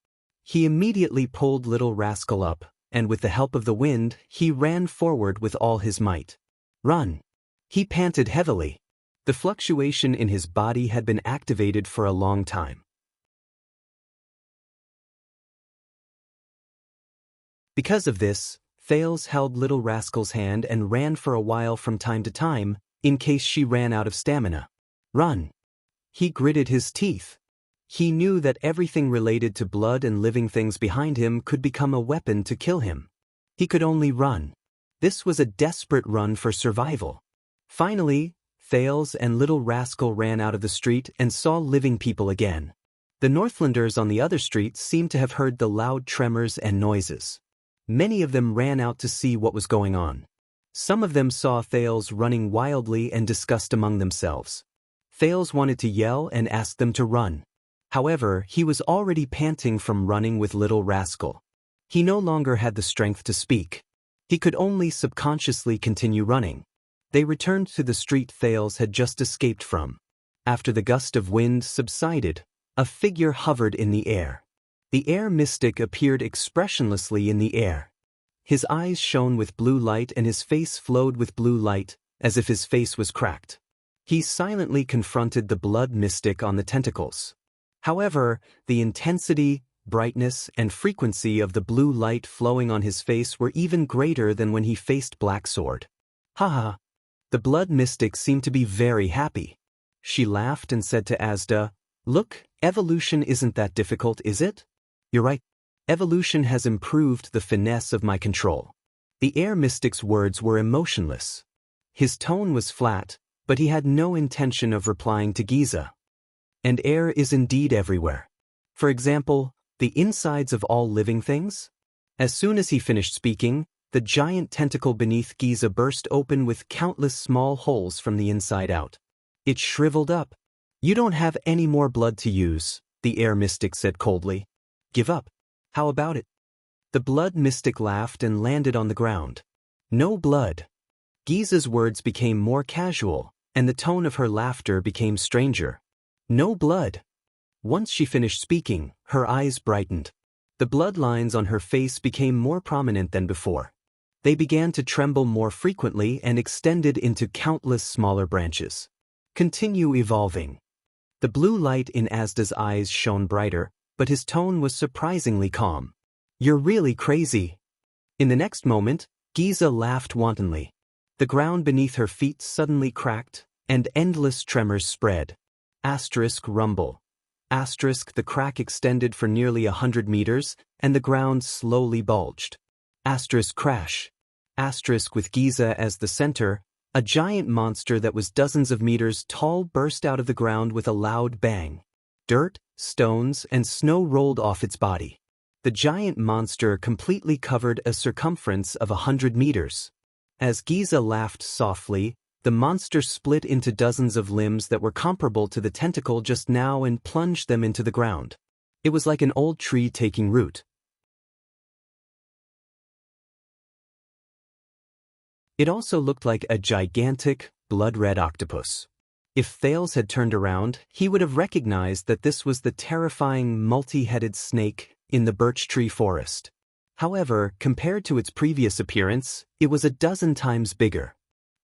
He immediately pulled Little Rascal up, and with the help of the wind, he ran forward with all his might. Run! He panted heavily. The fluctuation in his body had been activated for a long time. Because of this, Thales held Little Rascal's hand and ran for a while from time to time, in case she ran out of stamina. Run! He gritted his teeth. He knew that everything related to blood and living things behind him could become a weapon to kill him. He could only run. This was a desperate run for survival. Finally, Thales and Little Rascal ran out of the street and saw living people again. The Northlanders on the other street seemed to have heard the loud tremors and noises. Many of them ran out to see what was going on. Some of them saw Thales running wildly and discussed among themselves. Thales wanted to yell and ask them to run. However, he was already panting from running with Little Rascal. He no longer had the strength to speak. He could only subconsciously continue running. They returned to the street Thales had just escaped from. After the gust of wind subsided, a figure hovered in the air. The air mystic appeared expressionlessly in the air. His eyes shone with blue light and his face flowed with blue light, as if his face was cracked. He silently confronted the blood mystic on the tentacles. However, the intensity, brightness, and frequency of the blue light flowing on his face were even greater than when he faced Black Sword. Haha! The blood mystic seemed to be very happy. She laughed and said to Asda, "Look, evolution isn't that difficult, is it? You're right. Evolution has improved the finesse of my control." The air mystic's words were emotionless. His tone was flat, but he had no intention of replying to Giza. And air is indeed everywhere. For example, the insides of all living things? As soon as he finished speaking, the giant tentacle beneath Giza burst open with countless small holes from the inside out. It shriveled up. "You don't have any more blood to use," the air mystic said coldly. "Give up. How about it?" The blood mystic laughed and landed on the ground. "No blood." Giza's words became more casual, and the tone of her laughter became stranger. "No blood." Once she finished speaking, her eyes brightened. The bloodlines on her face became more prominent than before. They began to tremble more frequently and extended into countless smaller branches. "Continue evolving." The blue light in Asda's eyes shone brighter, but his tone was surprisingly calm. "You're really crazy." In the next moment, Giza laughed wantonly. The ground beneath her feet suddenly cracked, and endless tremors spread. Asterisk rumble. Asterisk the crack extended for nearly 100 meters, and the ground slowly bulged. Asterisk crash. Asterisk with Giza as the center, a giant monster that was dozens of meters tall burst out of the ground with a loud bang. Dirt, stones, and snow rolled off its body. The giant monster completely covered a circumference of 100 meters. As Giza laughed softly, the monster split into dozens of limbs that were comparable to the tentacle just now and plunged them into the ground. It was like an old tree taking root. It also looked like a gigantic, blood-red octopus. If Thales had turned around, he would have recognized that this was the terrifying multi-headed snake in the birch tree forest. However, compared to its previous appearance, it was a dozen times bigger.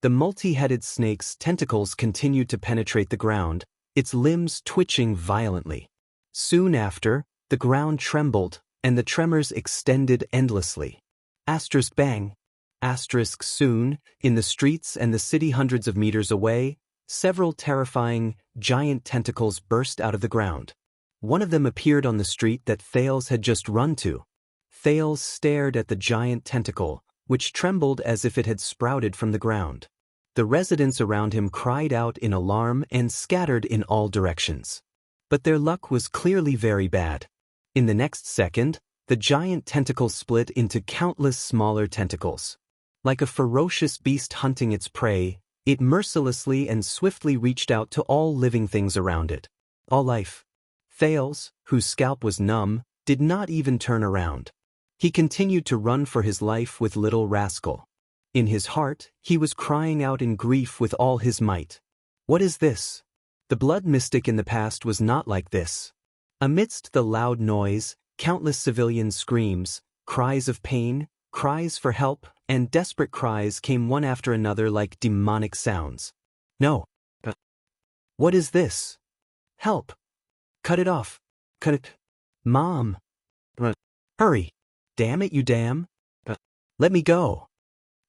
The multi-headed snake's tentacles continued to penetrate the ground, its limbs twitching violently. Soon after, the ground trembled, and the tremors extended endlessly. Asterisk bang. Asterisk soon, in the streets and the city hundreds of meters away, several terrifying, giant tentacles burst out of the ground. One of them appeared on the street that Thales had just run to. Thales stared at the giant tentacle, which trembled as if it had sprouted from the ground. The residents around him cried out in alarm and scattered in all directions. But their luck was clearly very bad. In the next second, the giant tentacle split into countless smaller tentacles. Like a ferocious beast hunting its prey, it mercilessly and swiftly reached out to all living things around it. All life. Thales, whose scalp was numb, did not even turn around. He continued to run for his life with little rascal. In his heart, he was crying out in grief with all his might. What is this? The blood mystic in the past was not like this. Amidst the loud noise, countless civilian screams, cries of pain, cries for help, and desperate cries came one after another like demonic sounds. No. What is this? Help! Cut it off! Cut it! Mom! Hurry! Damn it, you damn! Let me go!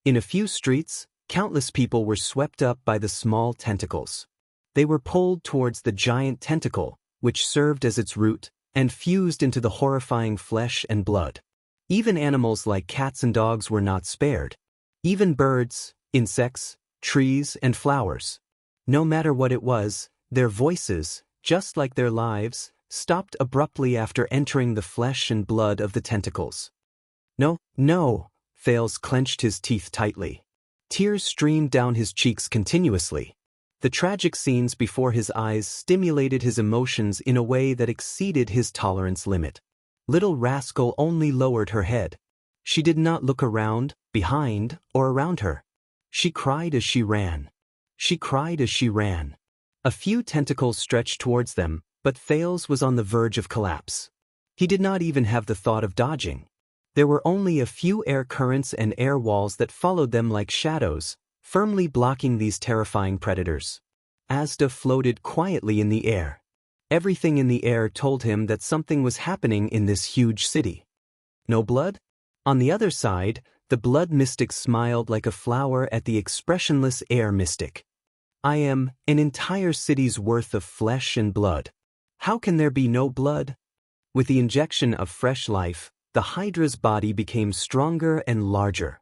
In a few streets, countless people were swept up by the small tentacles. They were pulled towards the giant tentacle, which served as its root, and fused into the horrifying flesh and blood. Even animals like cats and dogs were not spared. Even birds, insects, trees, and flowers. No matter what it was, their voices, just like their lives, stopped abruptly after entering the flesh and blood of the tentacles. No, no! Thales clenched his teeth tightly. Tears streamed down his cheeks continuously. The tragic scenes before his eyes stimulated his emotions in a way that exceeded his tolerance limit. Little rascal only lowered her head. She did not look around, behind, or around her. She cried as she ran. She cried as she ran. A few tentacles stretched towards them, but Thales was on the verge of collapse. He did not even have the thought of dodging. There were only a few air currents and air walls that followed them like shadows, firmly blocking these terrifying predators. Asda floated quietly in the air. Everything in the air told him that something was happening in this huge city. No blood? On the other side, the blood mystic smiled like a flower at the expressionless air mystic. I am an entire city's worth of flesh and blood. How can there be no blood? With the injection of fresh life, the Hydra's body became stronger and larger.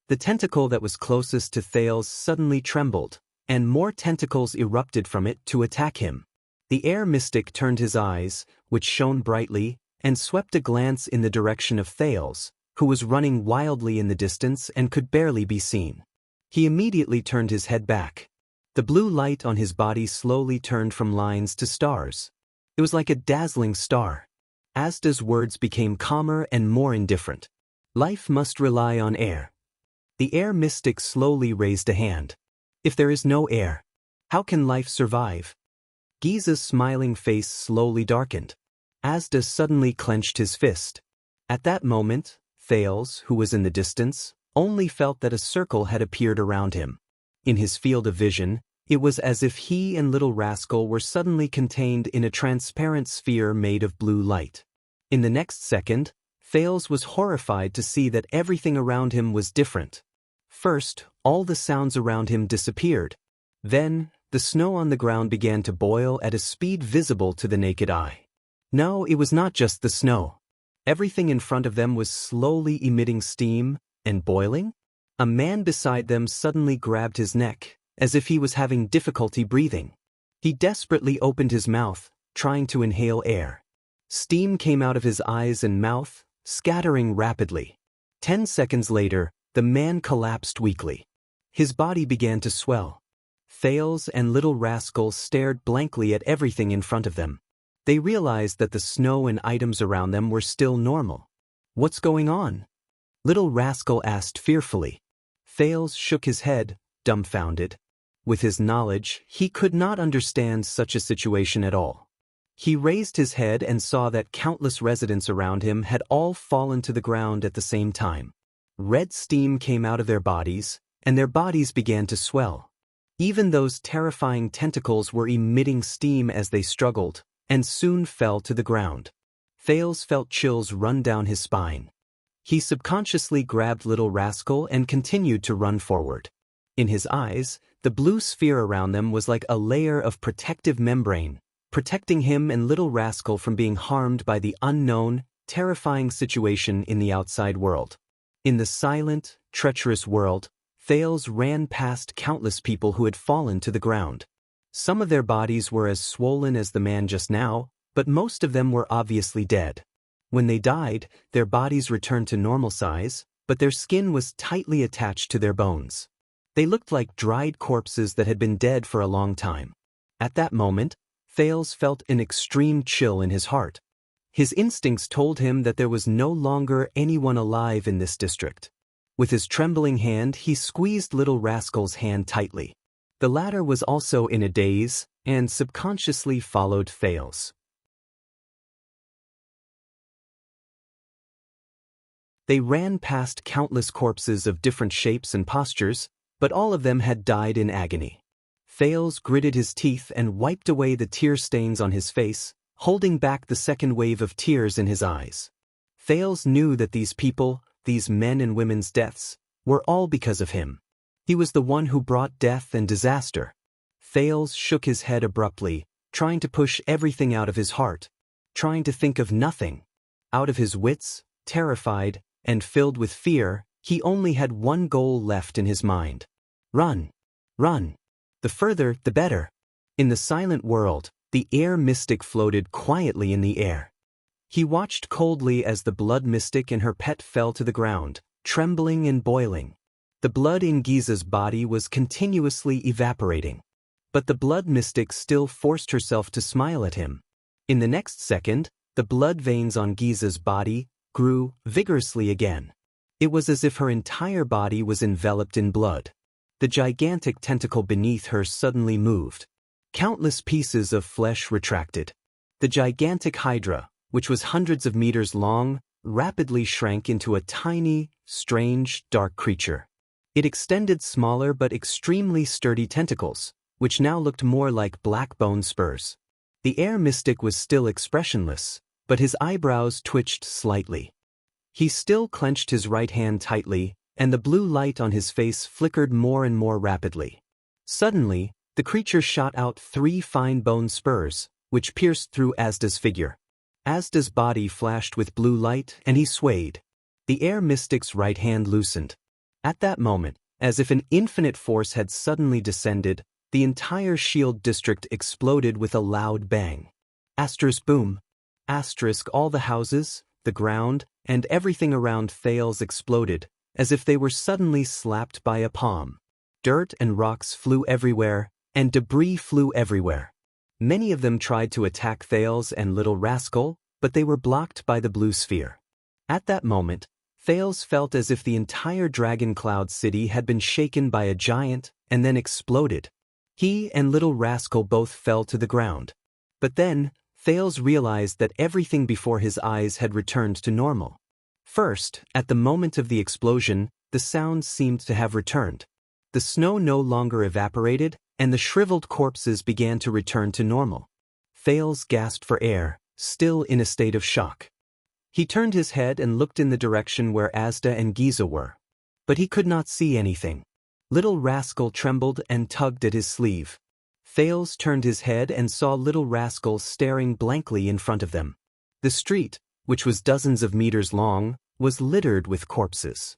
The tentacle that was closest to Thales suddenly trembled, and more tentacles erupted from it to attack him. The air mystic turned his eyes, which shone brightly, and swept a glance in the direction of Thales, who was running wildly in the distance and could barely be seen. He immediately turned his head back. The blue light on his body slowly turned from lines to stars. It was like a dazzling star. Asda's words became calmer and more indifferent. Life must rely on air. The air mystic slowly raised a hand. If there is no air, how can life survive? Giza's smiling face slowly darkened. Asda suddenly clenched his fist. At that moment, Thales, who was in the distance, only felt that a circle had appeared around him. In his field of vision, it was as if he and little rascal were suddenly contained in a transparent sphere made of blue light. In the next second, Thales was horrified to see that everything around him was different. First, all the sounds around him disappeared. Then, the snow on the ground began to boil at a speed visible to the naked eye. No, it was not just the snow. Everything in front of them was slowly emitting steam and boiling. A man beside them suddenly grabbed his neck, as if he was having difficulty breathing. He desperately opened his mouth, trying to inhale air. Steam came out of his eyes and mouth, scattering rapidly. 10 seconds later, the man collapsed weakly. His body began to swell. Thales and little rascal stared blankly at everything in front of them. They realized that the snow and items around them were still normal. What's going on? Little rascal asked fearfully. Thales shook his head, dumbfounded. With his knowledge, he could not understand such a situation at all. He raised his head and saw that countless residents around him had all fallen to the ground at the same time. Red steam came out of their bodies, and their bodies began to swell. Even those terrifying tentacles were emitting steam as they struggled, and soon fell to the ground. Thales felt chills run down his spine. He subconsciously grabbed little rascal and continued to run forward. In his eyes, the blue sphere around them was like a layer of protective membrane, protecting him and little rascal from being harmed by the unknown, terrifying situation in the outside world. In the silent, treacherous world, Thales ran past countless people who had fallen to the ground. Some of their bodies were as swollen as the man just now, but most of them were obviously dead. When they died, their bodies returned to normal size, but their skin was tightly attached to their bones. They looked like dried corpses that had been dead for a long time. At that moment, Thales felt an extreme chill in his heart. His instincts told him that there was no longer anyone alive in this district. With his trembling hand, he squeezed Little Rascal's hand tightly. The latter was also in a daze, and subconsciously followed Thales. They ran past countless corpses of different shapes and postures, but all of them had died in agony. Thales gritted his teeth and wiped away the tear stains on his face, holding back the second wave of tears in his eyes. Thales knew that these people, these men and women's deaths, were all because of him. He was the one who brought death and disaster. Thales shook his head abruptly, trying to push everything out of his heart, trying to think of nothing. Out of his wits, terrified, and filled with fear, he only had one goal left in his mind. Run! Run! The further, the better. In the silent world, the air mystic floated quietly in the air. He watched coldly as the blood mystic and her pet fell to the ground, trembling and boiling. The blood in Giza's body was continuously evaporating. But the blood mystic still forced herself to smile at him. In the next second, the blood veins on Giza's body grew vigorously again. It was as if her entire body was enveloped in blood. The gigantic tentacle beneath her suddenly moved. Countless pieces of flesh retracted. The gigantic hydra, which was hundreds of meters long, rapidly shrank into a tiny, strange, dark creature. It extended smaller but extremely sturdy tentacles, which now looked more like black bone spurs. The air mystic was still expressionless, but his eyebrows twitched slightly. He still clenched his right hand tightly, and the blue light on his face flickered more and more rapidly. Suddenly, the creature shot out 3 fine bone spurs, which pierced through Asda's figure. Asda's body flashed with blue light, and he swayed. The air mystic's right hand loosened. At that moment, as if an infinite force had suddenly descended, the entire shield district exploded with a loud bang. Asterisk boom. Asterisk all the houses, the ground, and everything around Thales exploded, as if they were suddenly slapped by a palm. Dirt and rocks flew everywhere, and debris flew everywhere. Many of them tried to attack Thales and Little Rascal, but they were blocked by the blue sphere. At that moment, Thales felt as if the entire Dragon Cloud City had been shaken by a giant and then exploded. He and Little Rascal both fell to the ground. But then, Thales realized that everything before his eyes had returned to normal. First, at the moment of the explosion, the sounds seemed to have returned. The snow no longer evaporated, and the shriveled corpses began to return to normal. Thales gasped for air, still in a state of shock. He turned his head and looked in the direction where Asda and Giza were. But he could not see anything. Little Rascal trembled and tugged at his sleeve. Thales turned his head and saw Little Rascal staring blankly in front of them. The street, which was dozens of meters long, was littered with corpses.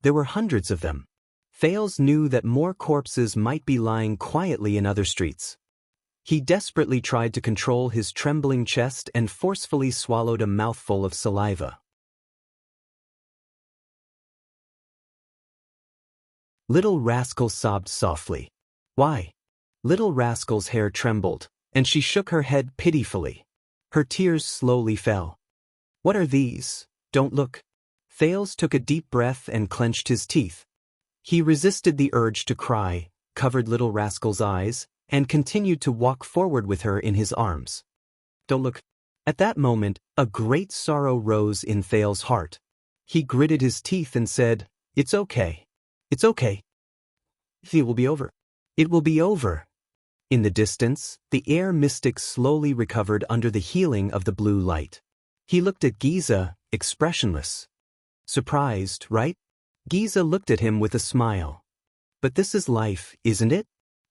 There were hundreds of them. Thales knew that more corpses might be lying quietly in other streets. He desperately tried to control his trembling chest and forcefully swallowed a mouthful of saliva. Little Rascal sobbed softly. Why? Little Rascal's hair trembled, and she shook her head pitifully. Her tears slowly fell. What are these? Don't look. Thales took a deep breath and clenched his teeth. He resisted the urge to cry, covered Little Rascal's eyes, and continued to walk forward with her in his arms. Don't look. At that moment, a great sorrow rose in Thales' heart. He gritted his teeth and said, "It's okay. It's okay. It will be over. It will be over." In the distance, the air mystic slowly recovered under the healing of the blue light. He looked at Giza, expressionless. Surprised, right? Giza looked at him with a smile. But this is life, isn't it?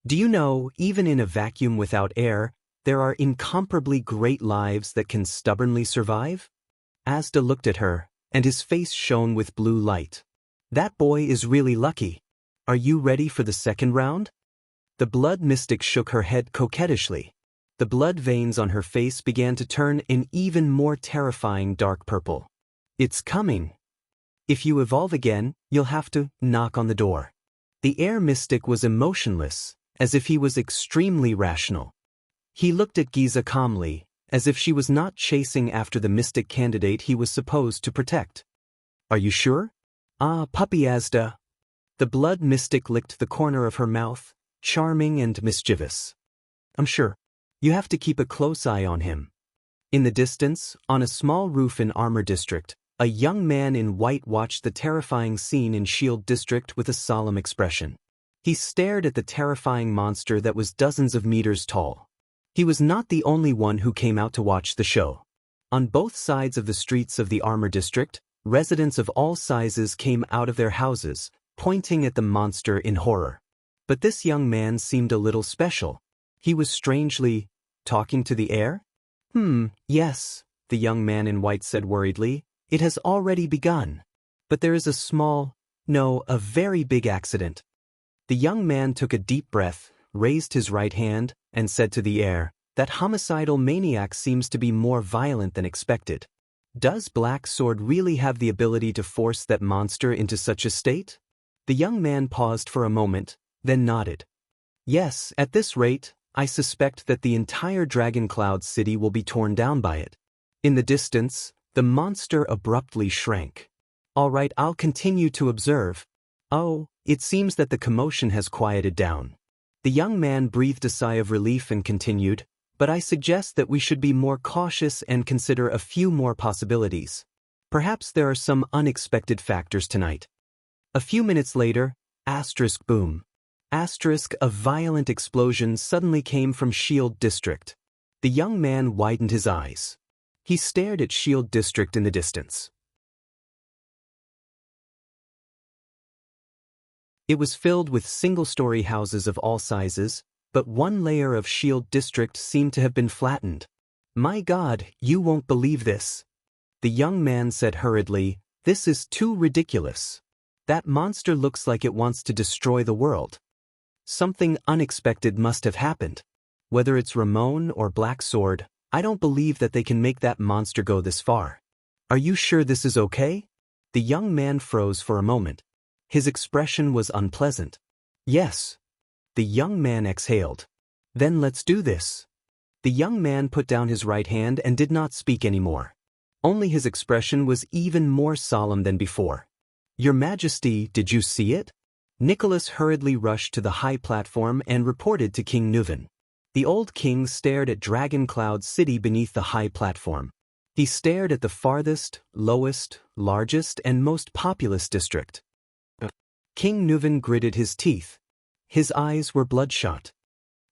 Do you know, even in a vacuum without air, there are incomparably great lives that can stubbornly survive? Asda looked at her, and his face shone with blue light. That boy is really lucky. Are you ready for the second round? The blood mystic shook her head coquettishly. The blood veins on her face began to turn an even more terrifying dark purple. It's coming. If you evolve again, you'll have to knock on the door. The air mystic was emotionless, as if he was extremely rational. He looked at Giza calmly, as if she was not chasing after the mystic candidate he was supposed to protect. Are you sure? Ah, puppy Asda. The blood mystic licked the corner of her mouth, charming and mischievous. I'm sure. You have to keep a close eye on him. In the distance, on a small roof in Armor District, a young man in white watched the terrifying scene in Shield District with a solemn expression. He stared at the terrifying monster that was dozens of meters tall. He was not the only one who came out to watch the show. On both sides of the streets of the Armor District, residents of all sizes came out of their houses, pointing at the monster in horror. But this young man seemed a little special. He was strangely talking to the air? Yes, the young man in white said worriedly. It has already begun. But there is a very big accident. The young man took a deep breath, raised his right hand, and said to the air, that homicidal maniac seems to be more violent than expected. Does Black Sword really have the ability to force that monster into such a state? The young man paused for a moment, then nodded. Yes, at this rate, I suspect that the entire Dragon Cloud city will be torn down by it. In the distance, the monster abruptly shrank. All right, I'll continue to observe. Oh, it seems that the commotion has quieted down. The young man breathed a sigh of relief and continued, but I suggest that we should be more cautious and consider a few more possibilities. Perhaps there are some unexpected factors tonight. A few minutes later, boom. A violent explosion suddenly came from Shield District. The young man widened his eyes. He stared at Shield District in the distance. It was filled with single-story houses of all sizes, but one layer of Shield District seemed to have been flattened. My God, you won't believe this. The young man said hurriedly, this is too ridiculous. That monster looks like it wants to destroy the world. Something unexpected must have happened. Whether it's Ramon or Black Sword, I don't believe that they can make that monster go this far. Are you sure this is okay? The young man froze for a moment. His expression was unpleasant. Yes. The young man exhaled. Then let's do this. The young man put down his right hand and did not speak anymore. Only his expression was even more solemn than before. Your Majesty, did you see it? Nicholas hurriedly rushed to the high platform and reported to King Nuven. The old king stared at Dragon Cloud City beneath the high platform. He stared at the farthest, lowest, largest, and most populous district. King Nuven gritted his teeth. His eyes were bloodshot.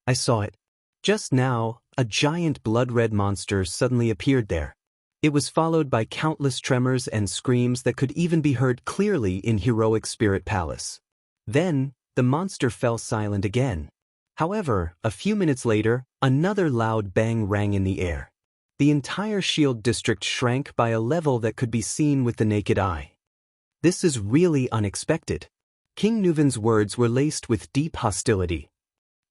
I saw it. Just now, a giant blood-red monster suddenly appeared there. It was followed by countless tremors and screams that could even be heard clearly in Heroic Spirit Palace. Then, the monster fell silent again. However, a few minutes later, another loud bang rang in the air. The entire Shield District shrank by a level that could be seen with the naked eye. This is really unexpected. King Nuven's words were laced with deep hostility.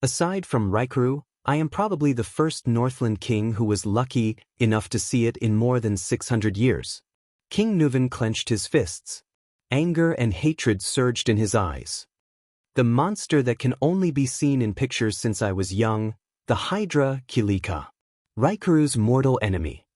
Aside from Raikuru, I am probably the first Northland king who was lucky enough to see it in more than 600 years. King Nuven clenched his fists. Anger and hatred surged in his eyes. The monster that can only be seen in pictures since I was young, the Hydra Kilika. Raikuru's mortal enemy.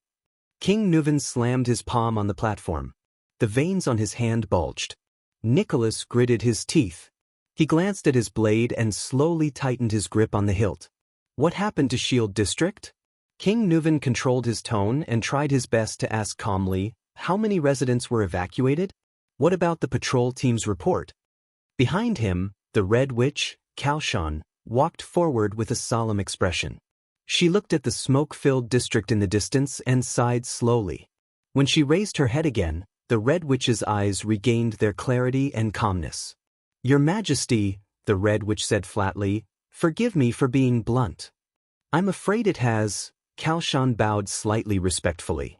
King Nuven slammed his palm on the platform. The veins on his hand bulged. Nicholas gritted his teeth. He glanced at his blade and slowly tightened his grip on the hilt. What happened to Shield District? King Nuven controlled his tone and tried his best to ask calmly, how many residents were evacuated? What about the patrol team's report? Behind him, the Red Witch, Kalshan, walked forward with a solemn expression. She looked at the smoke-filled district in the distance and sighed slowly. When she raised her head again, the Red Witch's eyes regained their clarity and calmness. Your Majesty, the Red Witch said flatly, forgive me for being blunt. I'm afraid it has. Kalshan bowed slightly respectfully.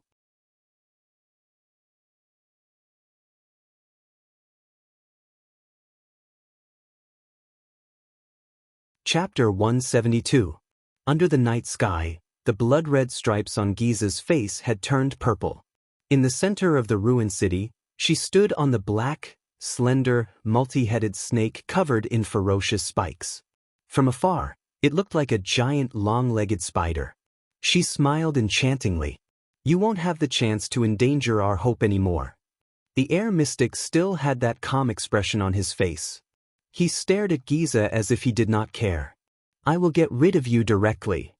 Chapter 172. Under the night sky, the blood-red stripes on Giza's face had turned purple. In the center of the ruined city, she stood on the black, slender, multi-headed snake covered in ferocious spikes. From afar, It looked like a giant long-legged spider. She smiled enchantingly. You won't have the chance to endanger our hope anymore. The air mystic still had that calm expression on his face. He stared at Giza as if he did not care. I will get rid of you directly.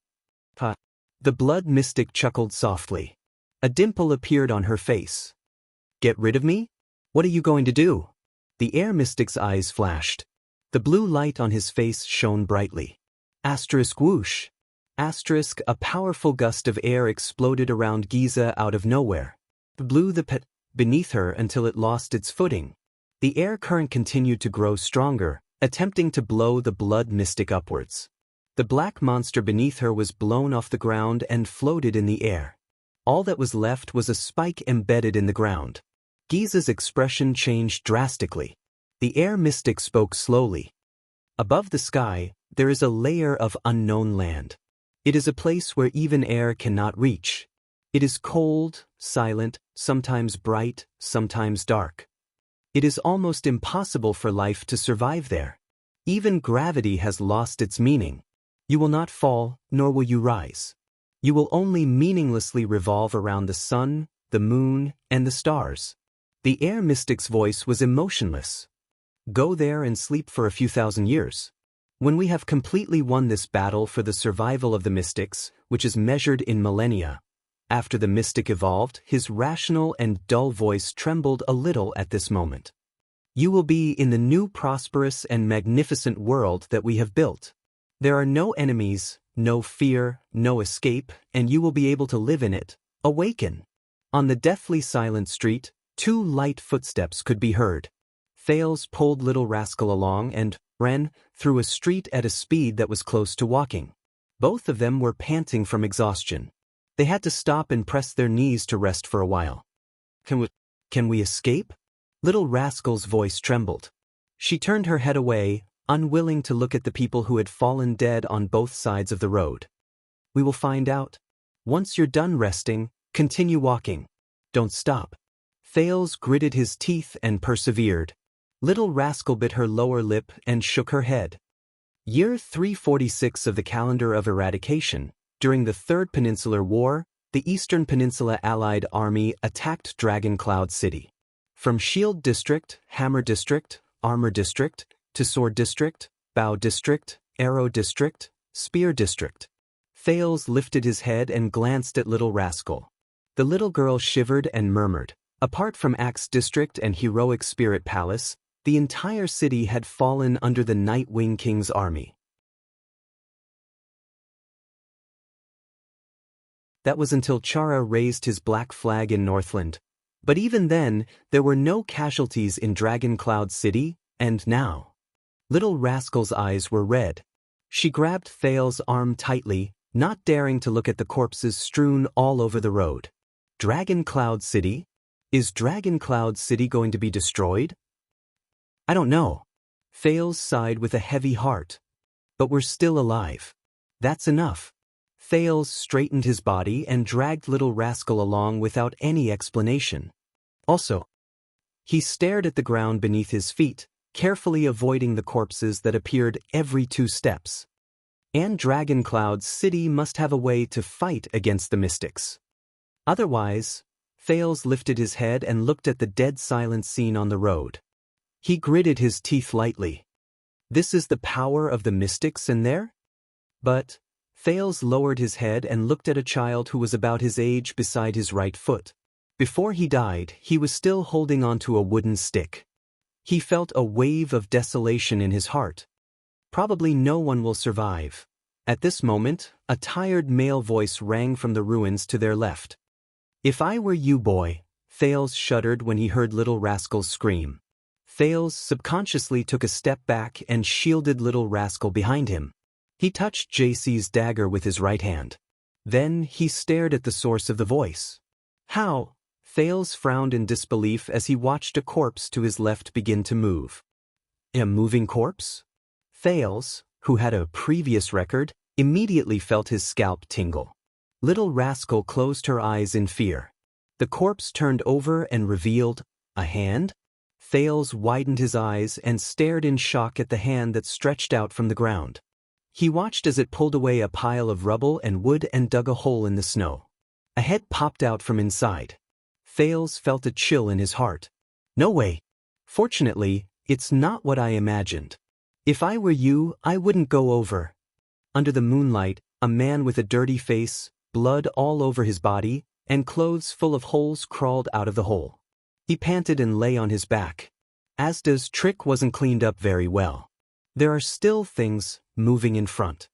Ha! The blood mystic chuckled softly. A dimple appeared on her face. Get rid of me? What are you going to do? The air mystic's eyes flashed. The blue light on his face shone brightly. Asterisk whoosh. Asterisk, a powerful gust of air exploded around Giza out of nowhere. Blew the pit beneath her until it lost its footing. The air current continued to grow stronger, attempting to blow the blood mystic upwards. The black monster beneath her was blown off the ground and floated in the air. All that was left was a spike embedded in the ground. Giza's expression changed drastically. The air mystic spoke slowly. Above the sky, there is a layer of unknown land. It is a place where even air cannot reach. It is cold, silent, sometimes bright, sometimes dark. It is almost impossible for life to survive there. Even gravity has lost its meaning. You will not fall, nor will you rise. You will only meaninglessly revolve around the sun, the moon, and the stars. The air mystic's voice was emotionless. Go there and sleep for a few thousand years. When we have completely won this battle for the survival of the mystics, which is measured in millennia, after the mystic evolved, his rational and dull voice trembled a little at this moment. You will be in the new prosperous and magnificent world that we have built. There are no enemies, no fear, no escape, and you will be able to live in it. Awaken. On the deathly silent street, 2 light footsteps could be heard. Thales pulled Little Rascal along and ran through a street at a speed that was close to walking. Both of them were panting from exhaustion. They had to stop and press their knees to rest for a while. Can we escape? Little Rascal's voice trembled. She turned her head away, unwilling to look at the people who had fallen dead on both sides of the road. We will find out. Once you're done resting, continue walking. Don't stop. Thales gritted his teeth and persevered. Little Rascal bit her lower lip and shook her head. Year 346 of the calendar of eradication. During the Third Peninsular War, the Eastern Peninsula Allied Army attacked Dragon Cloud City. From Shield District, Hammer District, Armor District, to Sword District, Bow District, Arrow District, Spear District. Thales lifted his head and glanced at Little Rascal. The little girl shivered and murmured. Apart from Axe District and Heroic Spirit Palace, the entire city had fallen under the Nightwing King's army. That was until Chara raised his black flag in Northland. But even then, there were no casualties in Dragon Cloud City, and now. Little Rascal's eyes were red. She grabbed Thales' arm tightly, not daring to look at the corpses strewn all over the road. Dragon Cloud City? Is Dragon Cloud City going to be destroyed? I don't know. Thales sighed with a heavy heart. But we're still alive. That's enough. Thales straightened his body and dragged Little Rascal along without any explanation. Also, he stared at the ground beneath his feet, carefully avoiding the corpses that appeared every 2 steps. And Dragon Cloud City must have a way to fight against the mystics. Otherwise, Thales lifted his head and looked at the dead silent scene on the road. He gritted his teeth lightly. This is the power of the mystics in there? But Thales lowered his head and looked at a child who was about his age beside his right foot. Before he died, he was still holding onto a wooden stick. He felt a wave of desolation in his heart. Probably no one will survive. At this moment, a tired male voice rang from the ruins to their left. If I were you, boy, Thales shuddered when he heard Little Rascal's scream. Thales subconsciously took a step back and shielded Little Rascal behind him. He touched JC's dagger with his right hand. Then he stared at the source of the voice. How? Thales frowned in disbelief as he watched a corpse to his left begin to move. A moving corpse? Thales, who had a previous record, immediately felt his scalp tingle. Little Rascal closed her eyes in fear. The corpse turned over and revealed a hand? Thales widened his eyes and stared in shock at the hand that stretched out from the ground. He watched as it pulled away a pile of rubble and wood and dug a hole in the snow. A head popped out from inside. Thales felt a chill in his heart. No way. Fortunately, it's not what I imagined. If I were you, I wouldn't go over. Under the moonlight, a man with a dirty face, blood all over his body, and clothes full of holes crawled out of the hole. He panted and lay on his back. Asda's trick wasn't cleaned up very well. There are still things moving in front.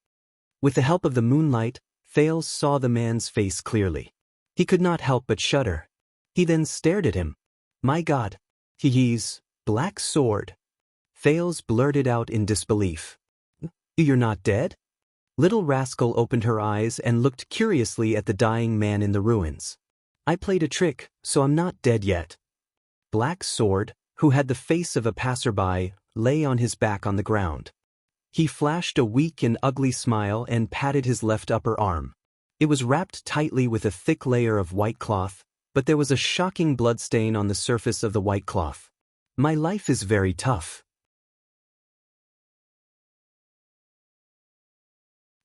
With the help of the moonlight, Thales saw the man's face clearly. He could not help but shudder. He then stared at him. My God. He's Black Sword. Thales blurted out in disbelief. You're not dead? Little Rascal opened her eyes and looked curiously at the dying man in the ruins. I played a trick, so I'm not dead yet. Black Sword, who had the face of a passerby, lay on his back on the ground. He flashed a weak and ugly smile and patted his left upper arm. It was wrapped tightly with a thick layer of white cloth, but there was a shocking bloodstain on the surface of the white cloth. My life is very tough.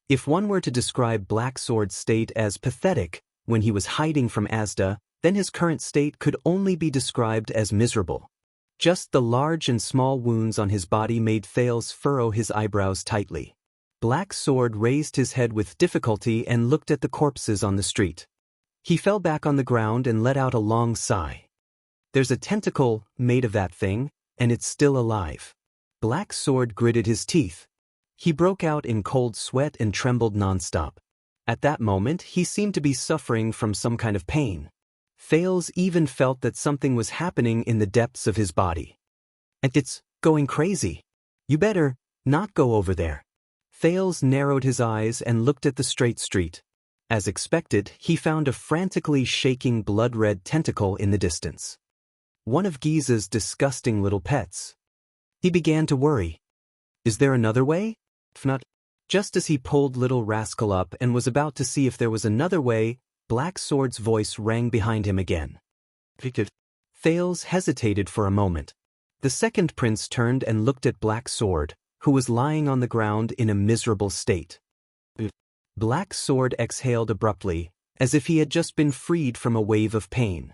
If one were to describe Black Sword's state as pathetic when he was hiding from Asda, then his current state could only be described as miserable. Just the large and small wounds on his body made Thales furrow his eyebrows tightly. Black Sword raised his head with difficulty and looked at the corpses on the street. He fell back on the ground and let out a long sigh. There's a tentacle made of that thing, and it's still alive. Black Sword gritted his teeth. He broke out in cold sweat and trembled nonstop. At that moment, he seemed to be suffering from some kind of pain. Thales even felt that something was happening in the depths of his body. And it's going crazy. You better not go over there. Thales narrowed his eyes and looked at the straight street. As expected, he found a frantically shaking blood-red tentacle in the distance. One of Giza's disgusting little pets. He began to worry. Is there another way? If not, just as he pulled Little Rascal up and was about to see if there was another way, Black Sword's voice rang behind him again. Thales hesitated for a moment. The second prince turned and looked at Black Sword, who was lying on the ground in a miserable state. Black Sword exhaled abruptly, as if he had just been freed from a wave of pain.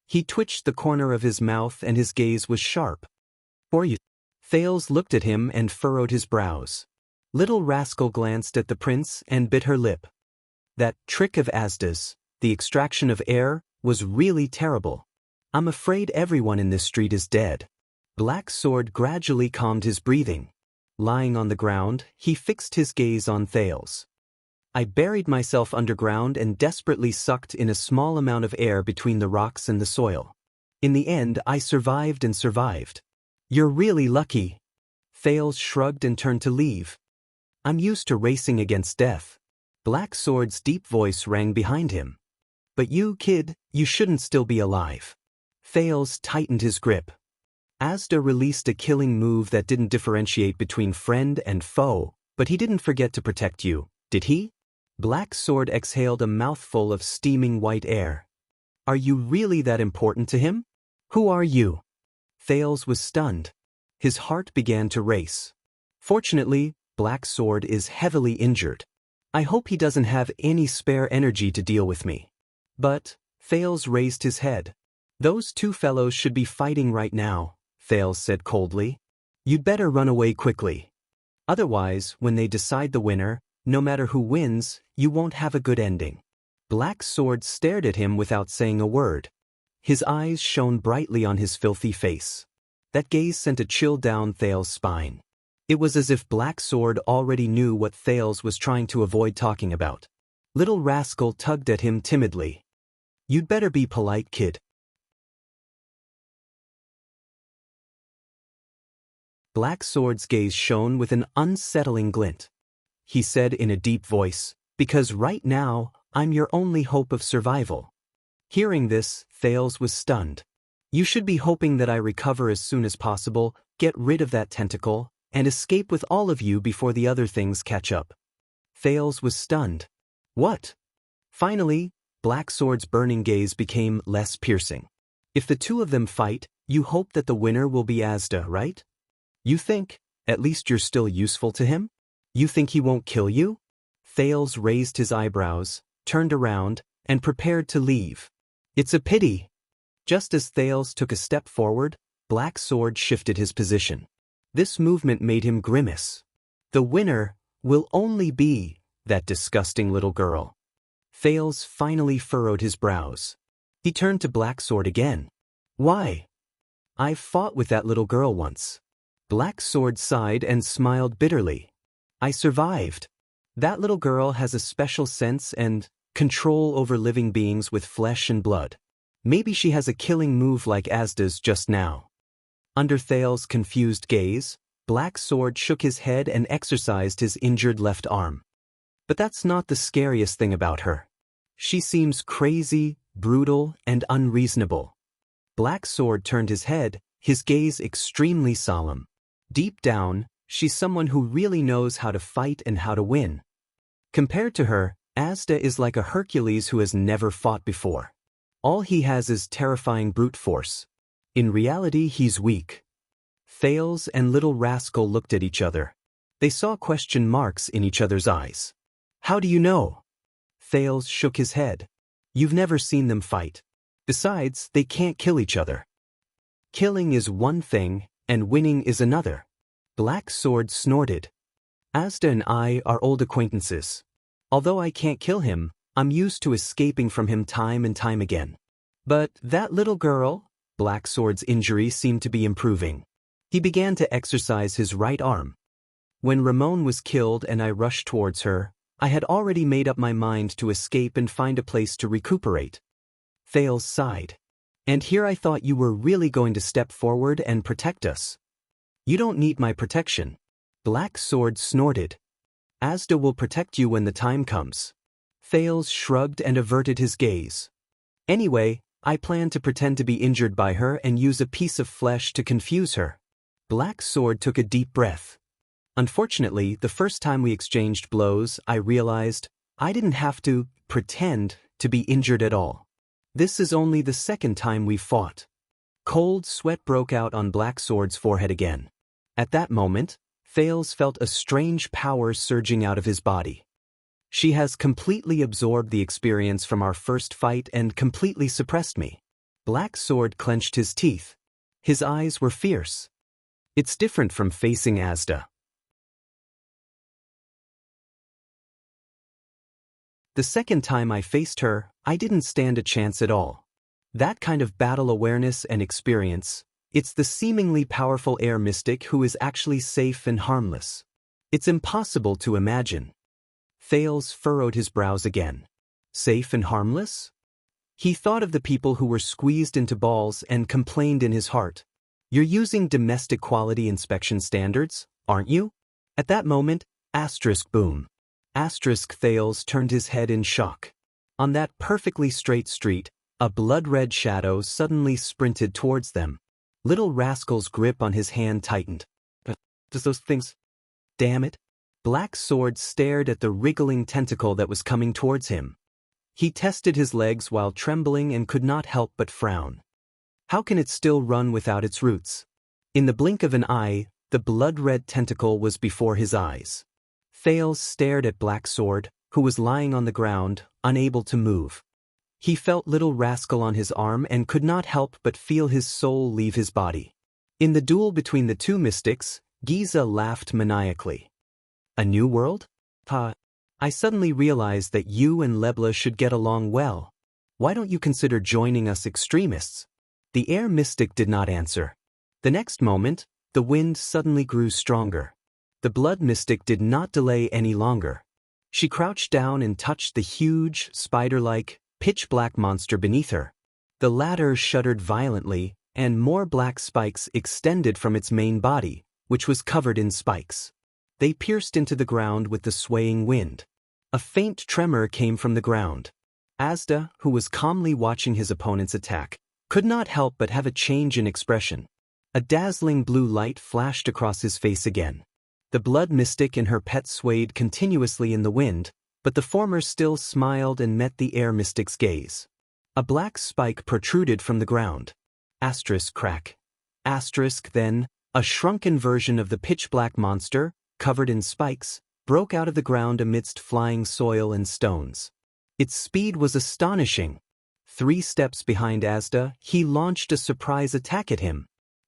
He twitched the corner of his mouth and his gaze was sharp. For you. Thales looked at him and furrowed his brows. Little Rascal glanced at the prince and bit her lip. That trick of Asda's, the extraction of air, was really terrible. I'm afraid everyone in this street is dead. Black Sword gradually calmed his breathing. Lying on the ground, he fixed his gaze on Thales. I buried myself underground and desperately sucked in a small amount of air between the rocks and the soil. In the end, I survived and survived. You're really lucky. Thales shrugged and turned to leave. I'm used to racing against death. Black Sword's deep voice rang behind him. But you, kid, you shouldn't still be alive. Thales tightened his grip. Asda released a killing move that didn't differentiate between friend and foe, but he didn't forget to protect you, did he? Black Sword exhaled a mouthful of steaming white air. Are you really that important to him? Who are you? Thales was stunned. His heart began to race. Fortunately, Black Sword is heavily injured. I hope he doesn't have any spare energy to deal with me. But, Thales raised his head. Those two fellows should be fighting right now, Thales said coldly. You'd better run away quickly. Otherwise, when they decide the winner, no matter who wins, you won't have a good ending. Black Sword stared at him without saying a word. His eyes shone brightly on his filthy face. That gaze sent a chill down Thales' spine. It was as if Black Sword already knew what Thales was trying to avoid talking about. Little Rascal tugged at him timidly. You'd better be polite, kid. Black Sword's gaze shone with an unsettling glint. He said in a deep voice, because right now, I'm your only hope of survival. Hearing this, Thales was stunned. You should be hoping that I recover as soon as possible, get rid of that tentacle, and escape with all of you before the other things catch up. Thales was stunned. What? Finally, Black Sword's burning gaze became less piercing. If the two of them fight, you hope that the winner will be Asda, right? You think, at least you're still useful to him? You think he won't kill you? Thales raised his eyebrows, turned around, and prepared to leave. It's a pity. Just as Thales took a step forward, Black Sword shifted his position. This movement made him grimace. The winner will only be that disgusting little girl. Thales finally furrowed his brows. He turned to Black Sword again. Why? I've fought with that little girl once. Black Sword sighed and smiled bitterly. I survived. That little girl has a special sense and control over living beings with flesh and blood. Maybe she has a killing move like Asda's just now. Under Thales' confused gaze, Black Sword shook his head and exercised his injured left arm. But that's not the scariest thing about her. She seems crazy, brutal, and unreasonable. Black Sword turned his head, his gaze extremely solemn. Deep down, she's someone who really knows how to fight and how to win. Compared to her, Asda is like a Hercules who has never fought before. All he has is terrifying brute force. In reality, he's weak. Thales and Little Rascal looked at each other. They saw question marks in each other's eyes. How do you know? Thales shook his head. You've never seen them fight. Besides, they can't kill each other. Killing is one thing, and winning is another. Black Sword snorted. Asda and I are old acquaintances. Although I can't kill him, I'm used to escaping from him time and time again. But that little girl, Black Sword's injury seemed to be improving. He began to exercise his right arm. When Ramon was killed and I rushed towards her, I had already made up my mind to escape and find a place to recuperate. Thales sighed. And here I thought you were really going to step forward and protect us. You don't need my protection. Black Sword snorted. Asda will protect you when the time comes. Thales shrugged and averted his gaze. Anyway, I plan to pretend to be injured by her and use a piece of flesh to confuse her. Black Sword took a deep breath. Unfortunately, the first time we exchanged blows, I realized I didn't have to pretend to be injured at all. This is only the second time we fought. Cold sweat broke out on Black Sword's forehead again. At that moment, Thales felt a strange power surging out of his body. She has completely absorbed the experience from our first fight and completely suppressed me. Black Sword clenched his teeth. His eyes were fierce. It's different from facing Asda. The second time I faced her, I didn't stand a chance at all. That kind of battle awareness and experience, it's the seemingly powerful air mystic who is actually safe and harmless. It's impossible to imagine. Thales furrowed his brows again. Safe and harmless? He thought of the people who were squeezed into balls and complained in his heart. You're using domestic quality inspection standards, aren't you? At that moment, boom. Thales turned his head in shock. On that perfectly straight street, a blood-red shadow suddenly sprinted towards them. Little Rascal's grip on his hand tightened. Does those things... Damn it. Black Sword stared at the wriggling tentacle that was coming towards him. He tested his legs while trembling and could not help but frown. How can it still run without its roots? In the blink of an eye, the blood-red tentacle was before his eyes. Thales stared at Black Sword, who was lying on the ground, unable to move. He felt Little Rascal on his arm and could not help but feel his soul leave his body. In the duel between the two mystics, Giza laughed maniacally. A new world? I suddenly realized that you and Lebla should get along well. Why don't you consider joining us extremists? The air mystic did not answer. The next moment, the wind suddenly grew stronger. The blood mystic did not delay any longer. She crouched down and touched the huge, spider-like, pitch-black monster beneath her. The latter shuddered violently, and more black spikes extended from its main body, which was covered in spikes. They pierced into the ground with the swaying wind. A faint tremor came from the ground. Asda, who was calmly watching his opponent's attack, could not help but have a change in expression. A dazzling blue light flashed across his face again. The blood mystic and her pet swayed continuously in the wind, but the former still smiled and met the air mystic's gaze. A black spike protruded from the ground. Crack. Then, a shrunken version of the pitch-black monster, covered in spikes, broke out of the ground amidst flying soil and stones. Its speed was astonishing. 3 steps behind Asda, he launched a surprise attack at him.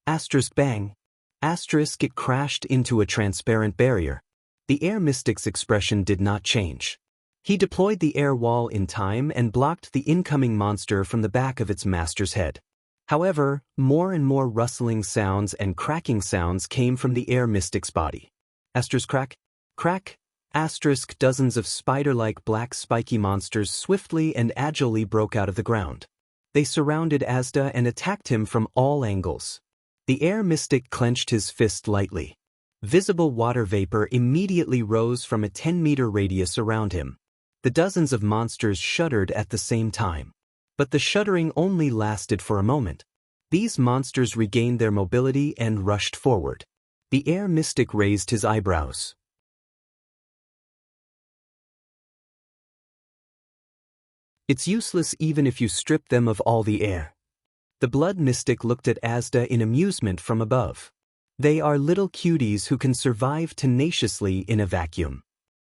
Asterisk bang. Asterisk it crashed into a transparent barrier. The air mystic's expression did not change. He deployed the air wall in time and blocked the incoming monster from the back of its master's head. However, more and more rustling sounds and cracking sounds came from the air mystic's body. Asterisk crack, crack, asterisk dozens of spider-like black spiky monsters swiftly and agilely broke out of the ground. They surrounded Asda and attacked him from all angles. The air mystic clenched his fist lightly. Visible water vapor immediately rose from a 10-meter radius around him. The dozens of monsters shuddered at the same time. But the shuddering only lasted for a moment. These monsters regained their mobility and rushed forward. The air mystic raised his eyebrows. It's useless even if you strip them of all the air. The blood mystic looked at Asda in amusement from above. They are little cuties who can survive tenaciously in a vacuum.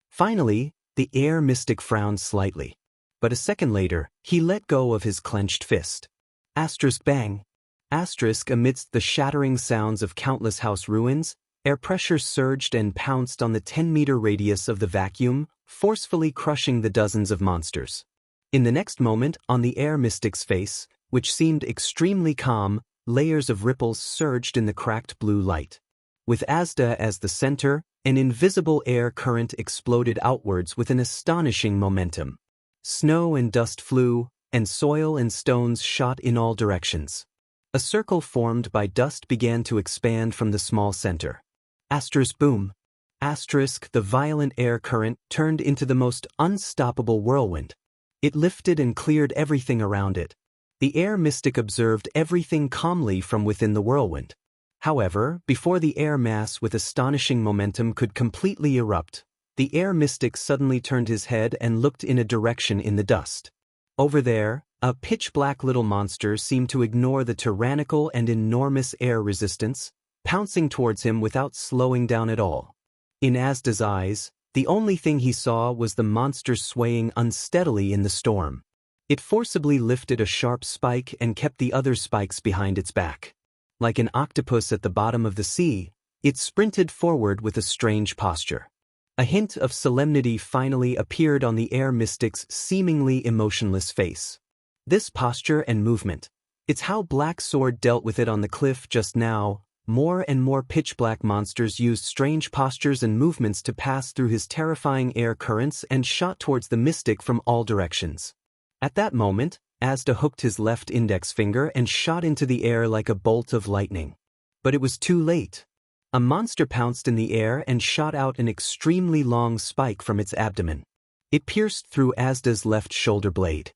Finally, the air mystic frowned slightly. But a second later, he let go of his clenched fist. Asterisk bang. Asterisk amidst the shattering sounds of countless house ruins, air pressure surged and pounced on the 10-meter radius of the vacuum, forcefully crushing the dozens of monsters. In the next moment, on the air mystic's face, which seemed extremely calm, layers of ripples surged in the cracked blue light. With Asda as the center, an invisible air current exploded outwards with an astonishing momentum. Snow and dust flew, and soil and stones shot in all directions. A circle formed by dust began to expand from the small center. Asterisk boom. Asterisk the violent air current turned into the most unstoppable whirlwind. It lifted and cleared everything around it. The air mystic observed everything calmly from within the whirlwind. However, before the air mass with astonishing momentum could completely erupt, the air mystic suddenly turned his head and looked in a direction in the dust. Over there, a pitch-black little monster seemed to ignore the tyrannical and enormous air resistance, pouncing towards him without slowing down at all. In Asda's eyes, the only thing he saw was the monster swaying unsteadily in the storm. It forcibly lifted a sharp spike and kept the other spikes behind its back. Like an octopus at the bottom of the sea, it sprinted forward with a strange posture. A hint of solemnity finally appeared on the air mystic's seemingly emotionless face. This posture and movement, it's how Black Sword dealt with it on the cliff just now. More and more pitch-black monsters used strange postures and movements to pass through his terrifying air currents and shot towards the mystic from all directions. At that moment, Asda hooked his left index finger and shot into the air like a bolt of lightning. But it was too late. A monster pounced in the air and shot out an extremely long spike from its abdomen. It pierced through Asda's left shoulder blade.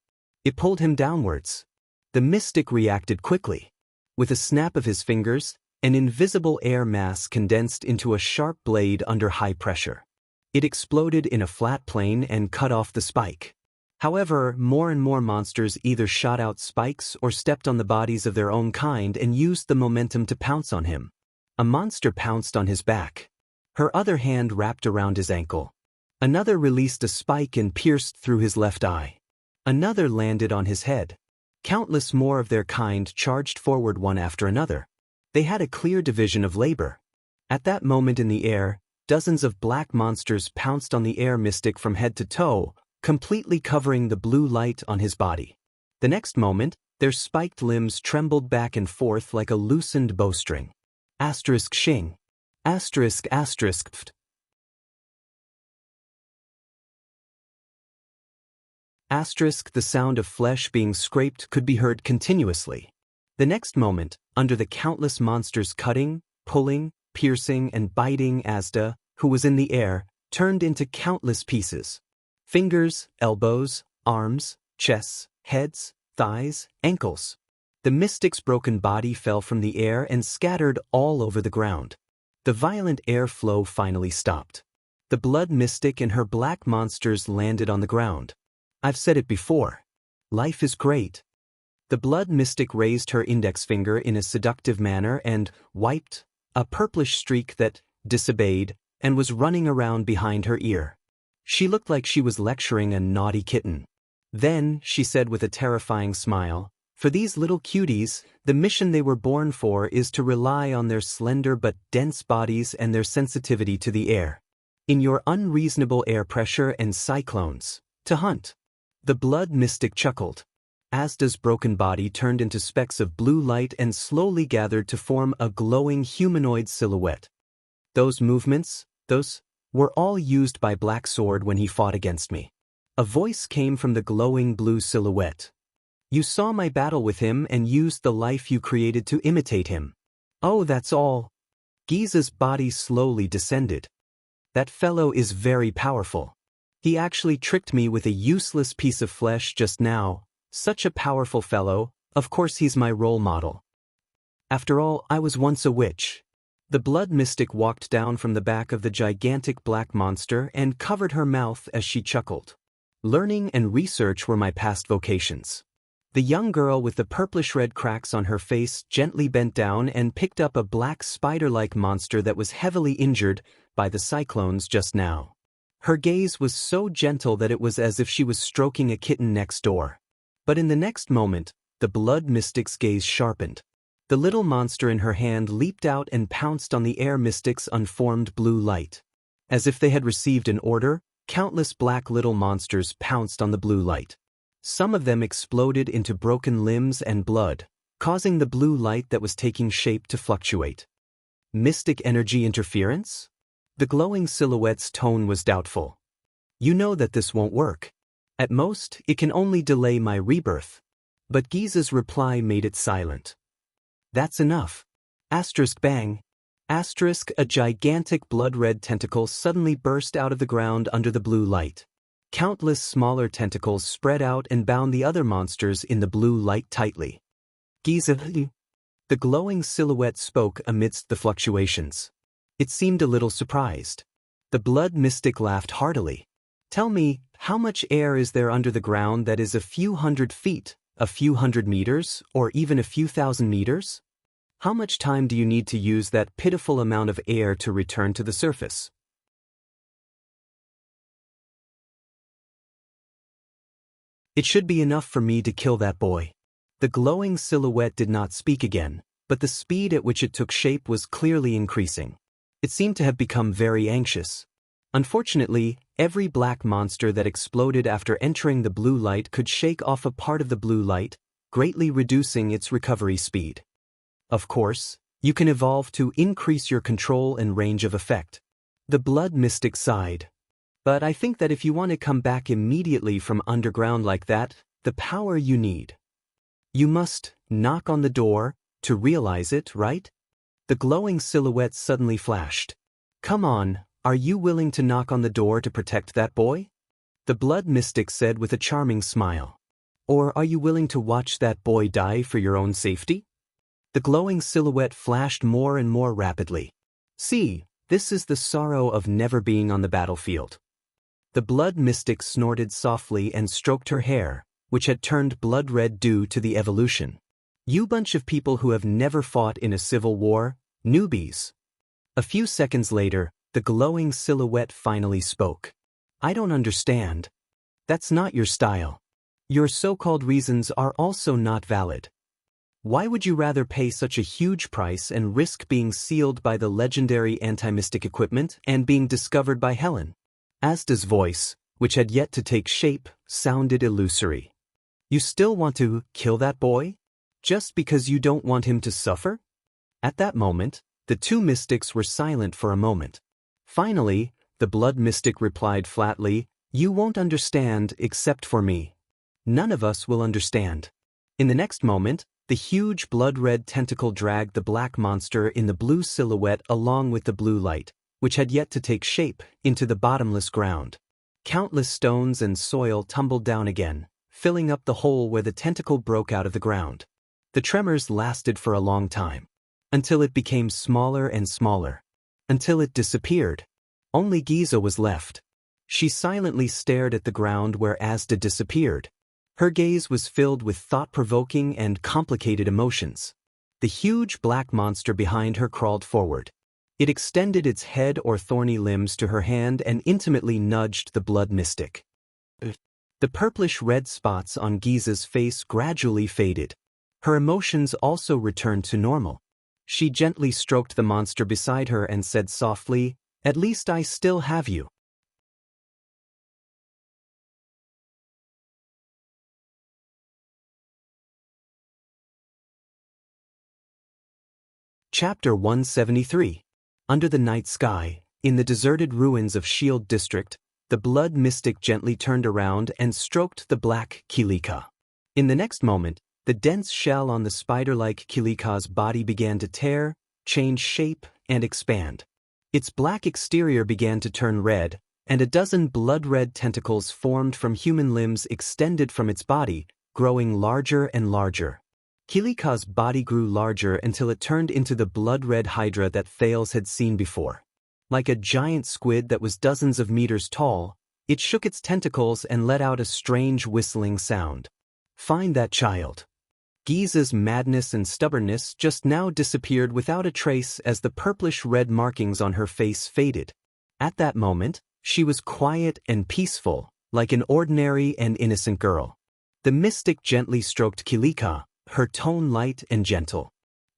It pulled him downwards. The mystic reacted quickly. With a snap of his fingers, an invisible air mass condensed into a sharp blade under high pressure. It exploded in a flat plane and cut off the spike. However, more and more monsters either shot out spikes or stepped on the bodies of their own kind and used the momentum to pounce on him. A monster pounced on his back. Her other hand wrapped around his ankle. Another released a spike and pierced through his left eye. Another landed on his head. Countless more of their kind charged forward one after another. They had a clear division of labor. At that moment in the air, dozens of black monsters pounced on the air mystic from head to toe, completely covering the blue light on his body. The next moment, their spiked limbs trembled back and forth like a loosened bowstring. Asterisk shing. Asterisk asterisk pft. Asterisk the sound of flesh being scraped could be heard continuously. The next moment, under the countless monsters cutting, pulling, piercing and biting, Asda, who was in the air, turned into countless pieces. Fingers, elbows, arms, chests, heads, thighs, ankles. The mystic's broken body fell from the air and scattered all over the ground. The violent air flow finally stopped. The blood mystic and her black monsters landed on the ground. I've said it before. Life is great. The blood mystic raised her index finger in a seductive manner and wiped a purplish streak that disobeyed and was running around behind her ear. She looked like she was lecturing a naughty kitten. Then, she said with a terrifying smile, "For these little cuties, the mission they were born for is to rely on their slender but dense bodies and their sensitivity to the air. In your unreasonable air pressure and cyclones, to hunt." The blood mystic chuckled. Asda's broken body turned into specks of blue light and slowly gathered to form a glowing humanoid silhouette. "Those movements, those, were all used by Black Sword when he fought against me." A voice came from the glowing blue silhouette. "You saw my battle with him and used the life you created to imitate him." "Oh, that's all." Giza's body slowly descended. "That fellow is very powerful. He actually tricked me with a useless piece of flesh just now. Such a powerful fellow, of course he's my role model. After all, I was once a witch." The blood mystic walked down from the back of the gigantic black monster and covered her mouth as she chuckled. "Learning and research were my past vocations." The young girl with the purplish-red cracks on her face gently bent down and picked up a black spider-like monster that was heavily injured by the cyclones just now. Her gaze was so gentle that it was as if she was stroking a kitten next door. But in the next moment, the blood mystic's gaze sharpened. The little monster in her hand leaped out and pounced on the air mystic's unformed blue light. As if they had received an order, countless black little monsters pounced on the blue light. Some of them exploded into broken limbs and blood, causing the blue light that was taking shape to fluctuate. Mystic energy interference? The glowing silhouette's tone was doubtful. "You know that this won't work. At most, it can only delay my rebirth." But Giza's reply made it silent. "That's enough." Bang. A gigantic blood-red tentacle suddenly burst out of the ground under the blue light. Countless smaller tentacles spread out and bound the other monsters in the blue light tightly. "Giza." The glowing silhouette spoke amidst the fluctuations. It seemed a little surprised. The blood mystic laughed heartily. "Tell me, how much air is there under the ground that is a few hundred feet, a few hundred meters, or even a few thousand meters? How much time do you need to use that pitiful amount of air to return to the surface?" "It should be enough for me to kill that boy." The glowing silhouette did not speak again, but the speed at which it took shape was clearly increasing. It seemed to have become very anxious. Unfortunately, every black monster that exploded after entering the blue light could shake off a part of the blue light, greatly reducing its recovery speed. "Of course, you can evolve to increase your control and range of effect." The blood mystic sighed. "But I think that if you want to come back immediately from underground like that, the power you need. You must knock on the door to realize it, right?" The glowing silhouette suddenly flashed. "Come on, are you willing to knock on the door to protect that boy?" The blood mystic said with a charming smile. "Or are you willing to watch that boy die for your own safety?" The glowing silhouette flashed more and more rapidly. "See, this is the sorrow of never being on the battlefield." The blood mystic snorted softly and stroked her hair, which had turned blood red due to the evolution. "You bunch of people who have never fought in a civil war, newbies." A few seconds later, the glowing silhouette finally spoke. "I don't understand. That's not your style. Your so-called reasons are also not valid. Why would you rather pay such a huge price and risk being sealed by the legendary anti-mystic equipment and being discovered by Helen?" Asda's voice, which had yet to take shape, sounded illusory. "You still want to kill that boy? Just because you don't want him to suffer?" At that moment, the two mystics were silent for a moment. Finally, the blood mystic replied flatly, "You won't understand except for me. None of us will understand." In the next moment, the huge blood-red tentacle dragged the black monster in the blue silhouette along with the blue light, which had yet to take shape, into the bottomless ground. Countless stones and soil tumbled down again, filling up the hole where the tentacle broke out of the ground. The tremors lasted for a long time, until it became smaller and smaller, until it disappeared. Only Giza was left. She silently stared at the ground where Asda disappeared. Her gaze was filled with thought-provoking and complicated emotions. The huge black monster behind her crawled forward. It extended its head or thorny limbs to her hand and intimately nudged the blood mystic. The purplish-red spots on Giza's face gradually faded. Her emotions also returned to normal. She gently stroked the monster beside her and said softly, "At least I still have you." Chapter 173. Under the night sky, in the deserted ruins of Shield District, the blood mystic gently turned around and stroked the black Kilika. In the next moment, the dense shell on the spider-like Kilika's body began to tear, change shape, and expand. Its black exterior began to turn red, and a dozen blood-red tentacles formed from human limbs extended from its body, growing larger and larger. Kilika's body grew larger until it turned into the blood-red hydra that Thales had seen before. Like a giant squid that was dozens of meters tall, it shook its tentacles and let out a strange whistling sound. "Find that child." Giza's madness and stubbornness just now disappeared without a trace as the purplish-red markings on her face faded. At that moment, she was quiet and peaceful, like an ordinary and innocent girl. The mystic gently stroked Kilika, her tone light and gentle.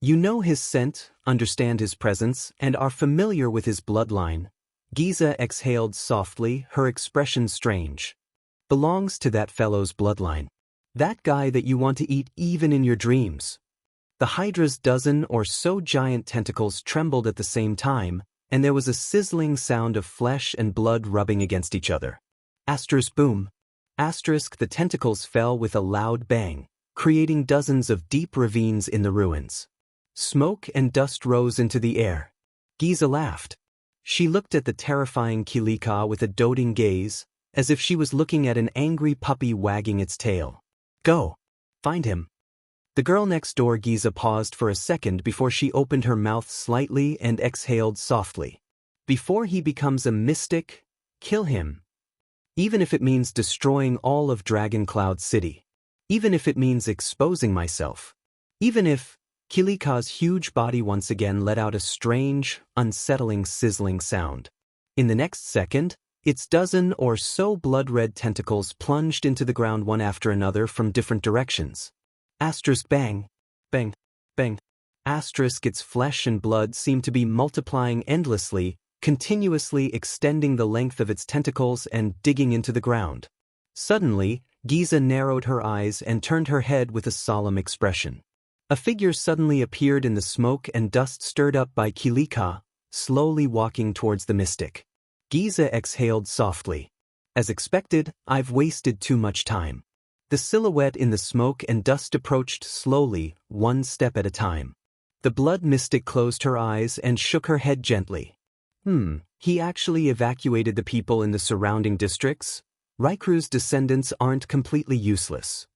"You know his scent, understand his presence, and are familiar with his bloodline." Giza exhaled softly, her expression strange. "Belongs to that fellow's bloodline. That guy that you want to eat even in your dreams." The hydra's dozen or so giant tentacles trembled at the same time, and there was a sizzling sound of flesh and blood rubbing against each other. Asterisk boom. Asterisk the tentacles fell with a loud bang, creating dozens of deep ravines in the ruins. Smoke and dust rose into the air. Giza laughed. She looked at the terrifying Kilika with a doting gaze, as if she was looking at an angry puppy wagging its tail. "Go. Find him." The girl next door. Giza paused for a second before she opened her mouth slightly and exhaled softly. "Before he becomes a mystic, kill him. Even if it means destroying all of Dragon Cloud City. Even if it means exposing myself. Even if—" Kilika's huge body once again let out a strange, unsettling sizzling sound. In the next second, its dozen or so blood-red tentacles plunged into the ground one after another from different directions. Asterisk bang, bang, bang. Asterisk its flesh and blood seemed to be multiplying endlessly, continuously extending the length of its tentacles and digging into the ground. Suddenly, Giza narrowed her eyes and turned her head with a solemn expression. A figure suddenly appeared in the smoke and dust stirred up by Kilika, slowly walking towards the mystic. Giza exhaled softly. "As expected, I've wasted too much time." The silhouette in the smoke and dust approached slowly, one step at a time. The blood mystic closed her eyes and shook her head gently. He actually evacuated the people in the surrounding districts? Raikru's descendants aren't completely useless.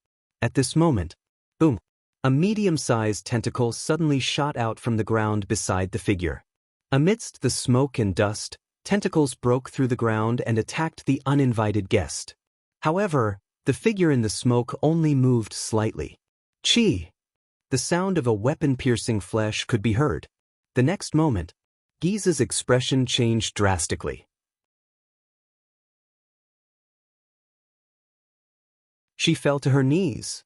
At this moment, boom, a medium-sized tentacle suddenly shot out from the ground beside the figure. Amidst the smoke and dust, tentacles broke through the ground and attacked the uninvited guest. However, the figure in the smoke only moved slightly. Chi! The sound of a weapon-piercing flesh could be heard. The next moment, Giza's expression changed drastically. She fell to her knees.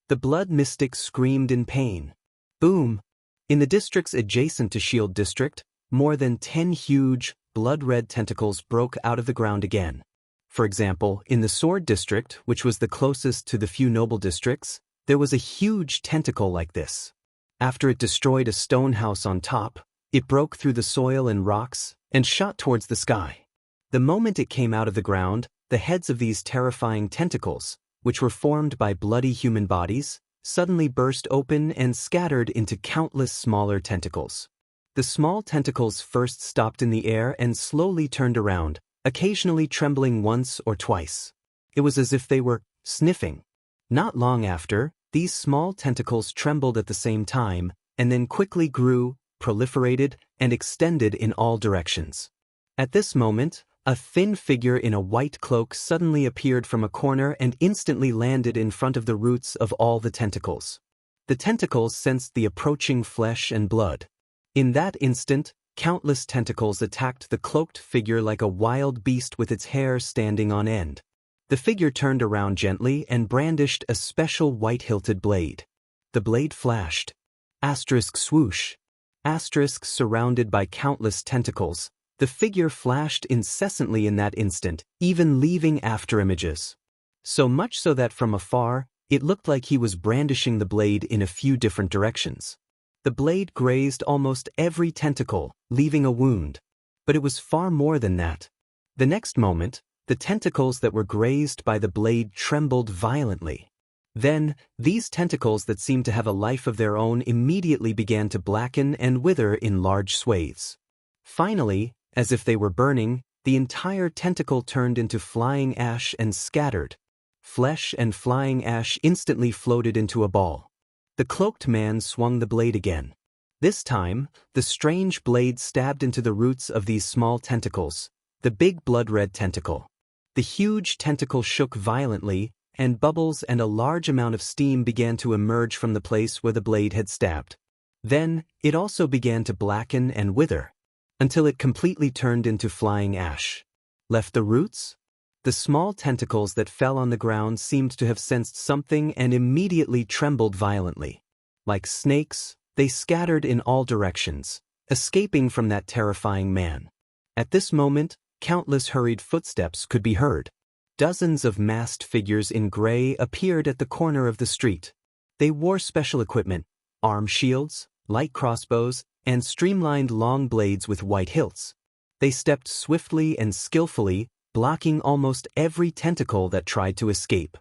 The blood mystic screamed in pain. Boom! In the districts adjacent to Shield District, more than 10 huge, blood-red tentacles broke out of the ground again. For example, in the Sword District, which was the closest to the few noble districts, there was a huge tentacle like this. After it destroyed a stone house on top, it broke through the soil and rocks and shot towards the sky. The moment it came out of the ground, the heads of these terrifying tentacles, which were formed by bloody human bodies, suddenly burst open and scattered into countless smaller tentacles. The small tentacles first stopped in the air and slowly turned around, occasionally trembling once or twice. It was as if they were sniffing. Not long after, these small tentacles trembled at the same time, and then quickly grew, proliferated, and extended in all directions. At this moment, a thin figure in a white cloak suddenly appeared from a corner and instantly landed in front of the roots of all the tentacles. The tentacles sensed the approaching flesh and blood. In that instant, countless tentacles attacked the cloaked figure like a wild beast with its hair standing on end. The figure turned around gently and brandished a special white-hilted blade. The blade flashed. Asterisk swoosh. Asterisk surrounded by countless tentacles, the figure flashed incessantly in that instant, even leaving afterimages. So much so that from afar, it looked like he was brandishing the blade in a few different directions. The blade grazed almost every tentacle, leaving a wound. But it was far more than that. The next moment, the tentacles that were grazed by the blade trembled violently. Then, these tentacles that seemed to have a life of their own immediately began to blacken and wither in large swathes. Finally, as if they were burning, the entire tentacle turned into flying ash and scattered. Flesh and flying ash instantly floated into a ball. The cloaked man swung the blade again. This time, the strange blade stabbed into the roots of these small tentacles, the big blood-red tentacle. The huge tentacle shook violently, and bubbles and a large amount of steam began to emerge from the place where the blade had stabbed. Then, it also began to blacken and wither, until it completely turned into flying ash. Left the roots? The small tentacles that fell on the ground seemed to have sensed something and immediately trembled violently. Like snakes, they scattered in all directions, escaping from that terrifying man. At this moment, countless hurried footsteps could be heard. Dozens of masked figures in gray appeared at the corner of the street. They wore special equipment, arm shields, light crossbows, and streamlined long blades with white hilts. They stepped swiftly and skillfully, blocking almost every tentacle that tried to escape.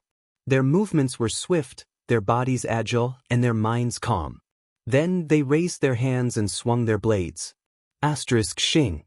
Their movements were swift, their bodies agile, and their minds calm. Then they raised their hands and swung their blades. Asterisk Xing.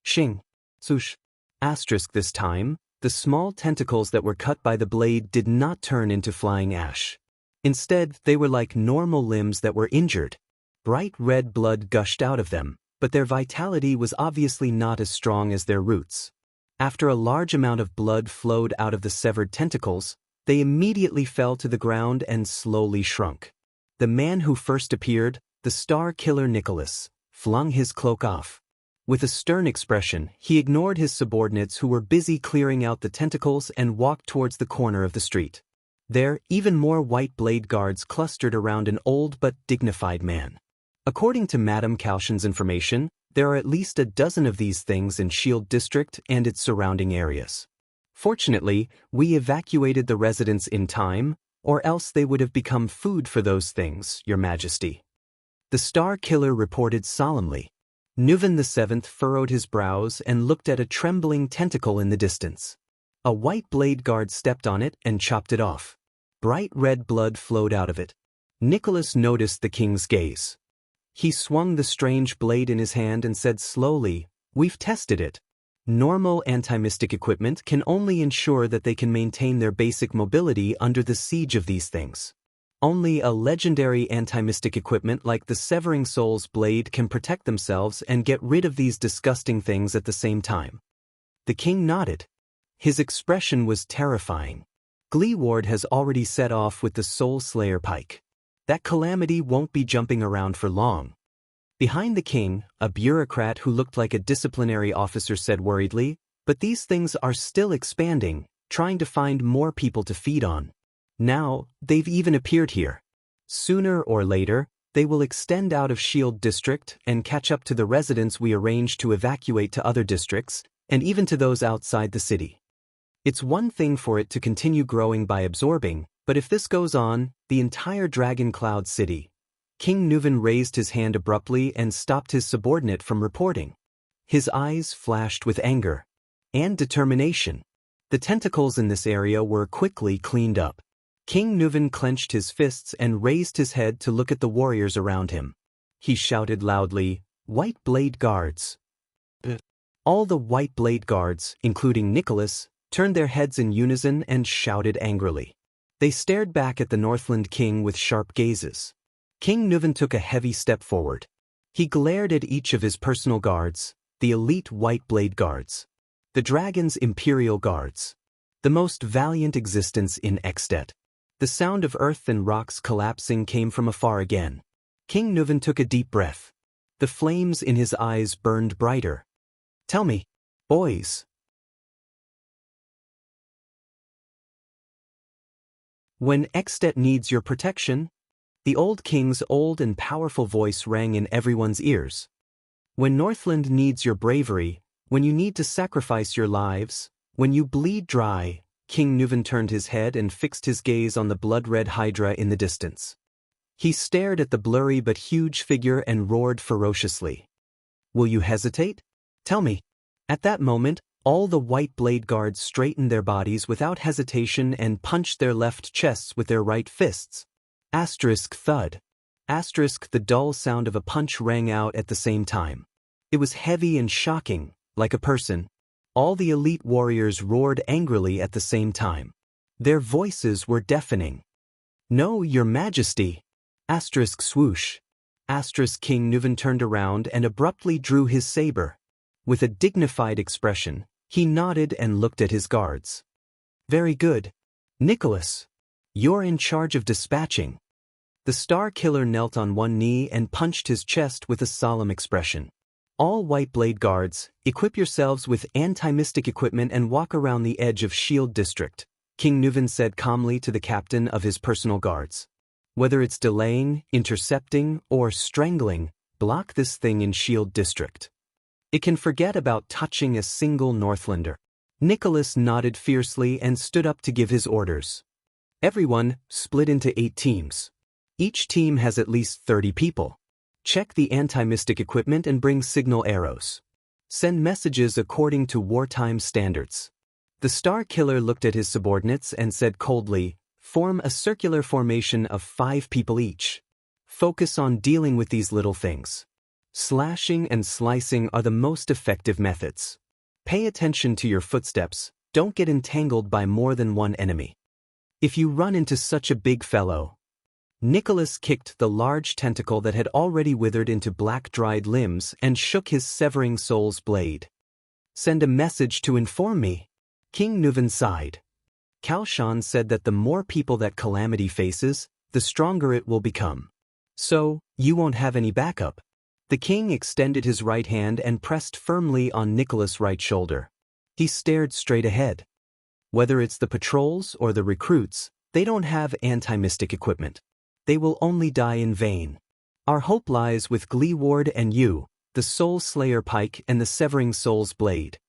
Xing. Swoosh. Asterisk this time, the small tentacles that were cut by the blade did not turn into flying ash. Instead, they were like normal limbs that were injured. Bright red blood gushed out of them, but their vitality was obviously not as strong as their roots. After a large amount of blood flowed out of the severed tentacles, they immediately fell to the ground and slowly shrunk. The man who first appeared, the star killer Nicholas, flung his cloak off. With a stern expression, he ignored his subordinates who were busy clearing out the tentacles and walked towards the corner of the street. There, even more white blade guards clustered around an old but dignified man. According to Madame Calshin's information, there are at least a dozen of these things in Shield District and its surrounding areas. Fortunately, we evacuated the residents in time, or else they would have become food for those things, Your Majesty. The Star Killer reported solemnly. Nuven VII furrowed his brows and looked at a trembling tentacle in the distance. A white blade guard stepped on it and chopped it off. Bright red blood flowed out of it. Nicholas noticed the king's gaze. He swung the strange blade in his hand and said slowly, "We've tested it. Normal anti-mystic equipment can only ensure that they can maintain their basic mobility under the siege of these things. Only a legendary anti-mystic equipment like the Severing Soul's blade can protect themselves and get rid of these disgusting things at the same time." The king nodded. His expression was terrifying. Gleeward has already set off with the Soul Slayer pike. That calamity won't be jumping around for long. Behind the king, a bureaucrat who looked like a disciplinary officer said worriedly, "But these things are still expanding, trying to find more people to feed on. Now, they've even appeared here. Sooner or later, they will extend out of Shield District and catch up to the residents we arranged to evacuate to other districts, and even to those outside the city. It's one thing for it to continue growing by absorbing, but if this goes on, the entire Dragon Cloud City." King Nuven raised his hand abruptly and stopped his subordinate from reporting. His eyes flashed with anger and determination. The tentacles in this area were quickly cleaned up. King Nuven clenched his fists and raised his head to look at the warriors around him. He shouted loudly, "White Blade Guards!" All the White Blade Guards, including Nicholas, turned their heads in unison and shouted angrily. They stared back at the Northland King with sharp gazes. King Nuven took a heavy step forward. He glared at each of his personal guards, the elite White Blade Guards. The Dragon's Imperial Guards. The most valiant existence in Extet. The sound of earth and rocks collapsing came from afar again. King Nuven took a deep breath. The flames in his eyes burned brighter. "Tell me, boys. When Extet needs your protection?" The old king's old and powerful voice rang in everyone's ears. "When Northland needs your bravery, when you need to sacrifice your lives, when you bleed dry." King Nuven turned his head and fixed his gaze on the blood-red hydra in the distance. He stared at the blurry but huge figure and roared ferociously. "Will you hesitate? Tell me." At that moment, all the white blade guards straightened their bodies without hesitation and punched their left chests with their right fists. Asterisk thud. Asterisk the dull sound of a punch rang out at the same time. It was heavy and shocking, like a person. All the elite warriors roared angrily at the same time. Their voices were deafening. "No, your majesty." Asterisk swoosh. Asterisk King Nuven turned around and abruptly drew his saber. With a dignified expression, he nodded and looked at his guards. "Very good. Nicholas, you're in charge of dispatching." The Star Killer knelt on one knee and punched his chest with a solemn expression. "All White Blade Guards, equip yourselves with anti-mystic equipment and walk around the edge of Shield District," King Nuven said calmly to the captain of his personal guards. "Whether it's delaying, intercepting, or strangling, block this thing in Shield District. It can forget about touching a single Northlander." Nicholas nodded fiercely and stood up to give his orders. "Everyone, split into 8 teams. Each team has at least 30 people. Check the anti-mystic equipment and bring signal arrows. Send messages according to wartime standards." The Star Killer looked at his subordinates and said coldly, "Form a circular formation of 5 people each. Focus on dealing with these little things. Slashing and slicing are the most effective methods. Pay attention to your footsteps, don't get entangled by more than one enemy. If you run into such a big fellow..." Nicholas kicked the large tentacle that had already withered into black dried limbs and shook his severing soul's blade. "Send a message to inform me." King Nuven sighed. Kalshan said that the more people that Calamity faces, the stronger it will become. "So, you won't have any backup." The king extended his right hand and pressed firmly on Nicholas' right shoulder. He stared straight ahead. "Whether it's the patrols or the recruits, they don't have anti-mystic equipment. They will only die in vain. Our hope lies with Gleeward and you, the Soul Slayer Pike and the Severing Soul's Blade.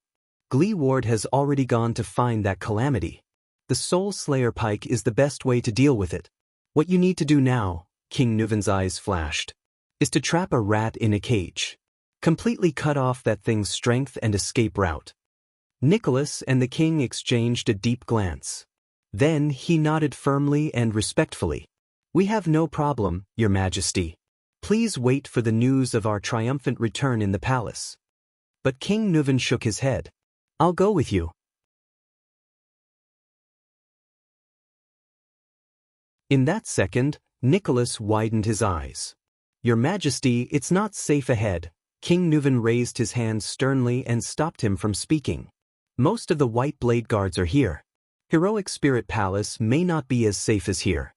Gleeward has already gone to find that Calamity. The Soul Slayer Pike is the best way to deal with it. What you need to do now," King Nuven's eyes flashed, "is to trap a rat in a cage. Completely cut off that thing's strength and escape route." Nicholas and the king exchanged a deep glance. Then he nodded firmly and respectfully. "We have no problem, Your Majesty. Please wait for the news of our triumphant return in the palace." But King Nuven shook his head. "I'll go with you." In that second, Nicholas widened his eyes. "Your Majesty, it's not safe ahead." King Nuven raised his hand sternly and stopped him from speaking. "Most of the White Blade Guards are here. Heroic Spirit Palace may not be as safe as here.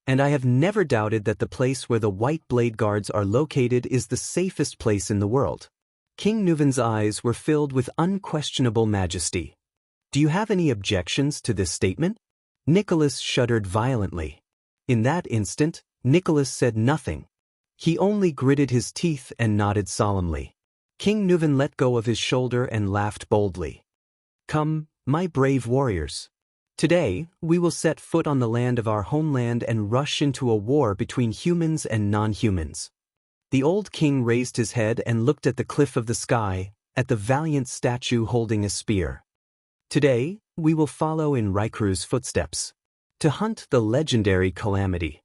And I have never doubted that the place where the White Blade Guards are located is the safest place in the world." King Nuven's eyes were filled with unquestionable majesty. "Do you have any objections to this statement?" Nicholas shuddered violently. In that instant, Nicholas said nothing. He only gritted his teeth and nodded solemnly. King Nuven let go of his shoulder and laughed boldly. "Come, my brave warriors. Today, we will set foot on the land of our homeland and rush into a war between humans and non-humans." The old king raised his head and looked at the cliff of the sky, at the valiant statue holding a spear. "Today, we will follow in Raiku's footsteps. To hunt the legendary Calamity."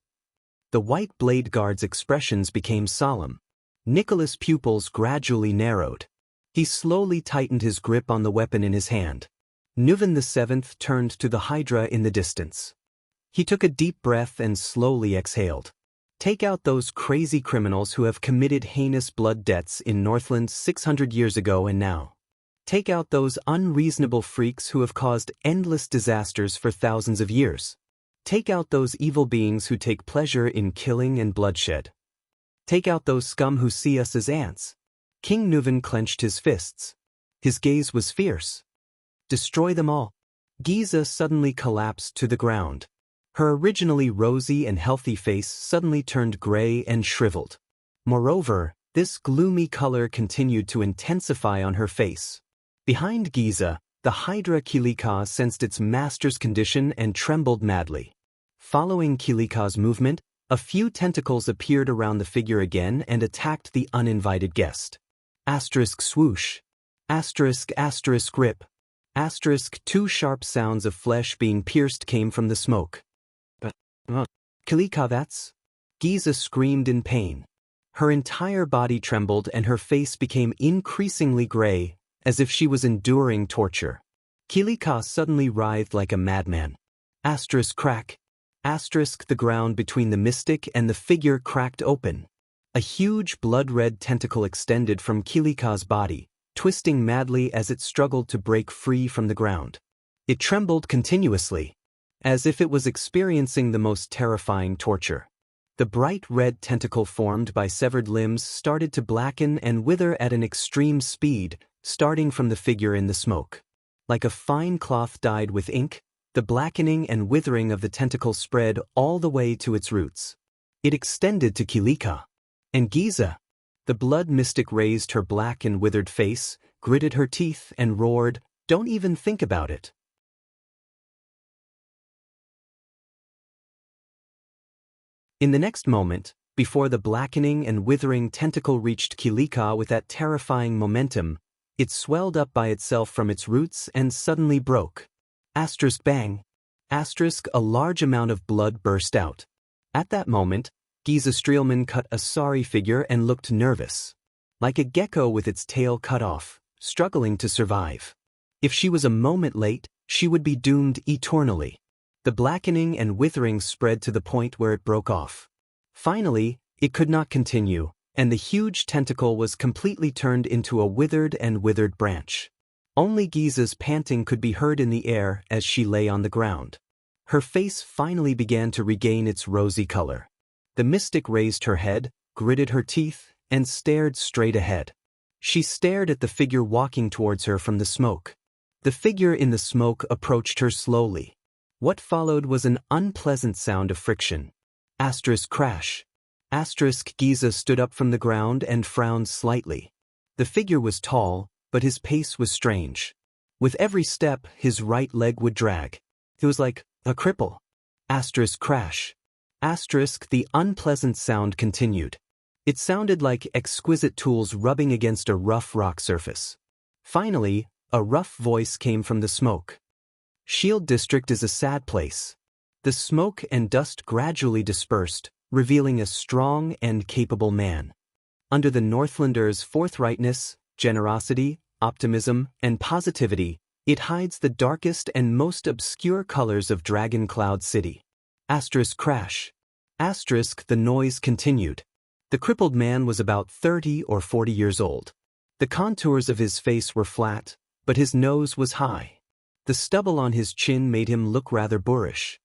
The White Blade Guard's expressions became solemn. Nicholas' pupils gradually narrowed. He slowly tightened his grip on the weapon in his hand. Nuven VII turned to the Hydra in the distance. He took a deep breath and slowly exhaled. "Take out those crazy criminals who have committed heinous blood debts in Northland 600 years ago and now. Take out those unreasonable freaks who have caused endless disasters for thousands of years. Take out those evil beings who take pleasure in killing and bloodshed. Take out those scum who see us as ants. King Nuvan clenched his fists. His gaze was fierce. Destroy them all. Giza suddenly collapsed to the ground. Her originally rosy and healthy face suddenly turned gray and shriveled. Moreover, this gloomy color continued to intensify on her face. Behind Giza, the Hydra Kilika sensed its master's condition and trembled madly. Following Kilika's movement, a few tentacles appeared around the figure again and attacked the uninvited guest. Asterisk swoosh. Asterisk asterisk rip. Asterisk two sharp sounds of flesh being pierced came from the smoke. Kilika, that's? Giza screamed in pain. Her entire body trembled and her face became increasingly gray, as if she was enduring torture. Kilika suddenly writhed like a madman. Asterisk crack. Asterisk the ground between the mystic and the figure cracked open. A huge blood-red tentacle extended from Kilika's body, twisting madly as it struggled to break free from the ground. It trembled continuously, as if it was experiencing the most terrifying torture. The bright red tentacle formed by severed limbs started to blacken and wither at an extreme speed, starting from the figure in the smoke. Like a fine cloth dyed with ink, the blackening and withering of the tentacle spread all the way to its roots. It extended to Kilika. And Giza. The blood mystic raised her black and withered face, gritted her teeth, and roared, "Don't even think about it." In the next moment, before the blackening and withering tentacle reached Kilika with that terrifying momentum, it swelled up by itself from its roots and suddenly broke. Asterisk bang. Asterisk a large amount of blood burst out. At that moment, Giza Streelman cut a sorry figure and looked nervous. Like a gecko with its tail cut off, struggling to survive. If she was a moment late, she would be doomed eternally. The blackening and withering spread to the point where it broke off. Finally, it could not continue, and the huge tentacle was completely turned into a withered branch. Only Giza's panting could be heard in the air as she lay on the ground. Her face finally began to regain its rosy color. The mystic raised her head, gritted her teeth, and stared straight ahead. She stared at the figure walking towards her from the smoke. The figure in the smoke approached her slowly. What followed was an unpleasant sound of friction. Asterisk crash. Asterisk Giza stood up from the ground and frowned slightly. The figure was tall, but his pace was strange. With every step, his right leg would drag. It was like a cripple. Asterisk crash. Asterisk the unpleasant sound continued. It sounded like exquisite tools rubbing against a rough rock surface. Finally, a rough voice came from the smoke. Shield District is a sad place. The smoke and dust gradually dispersed, revealing a strong and capable man. Under the Northlander's forthrightness, generosity, optimism, and positivity, it hides the darkest and most obscure colors of Dragon Cloud City. Asterisk crash. Asterisk the noise continued. The crippled man was about 30 or 40 years old. The contours of his face were flat, but his nose was high. The stubble on his chin made him look rather boorish.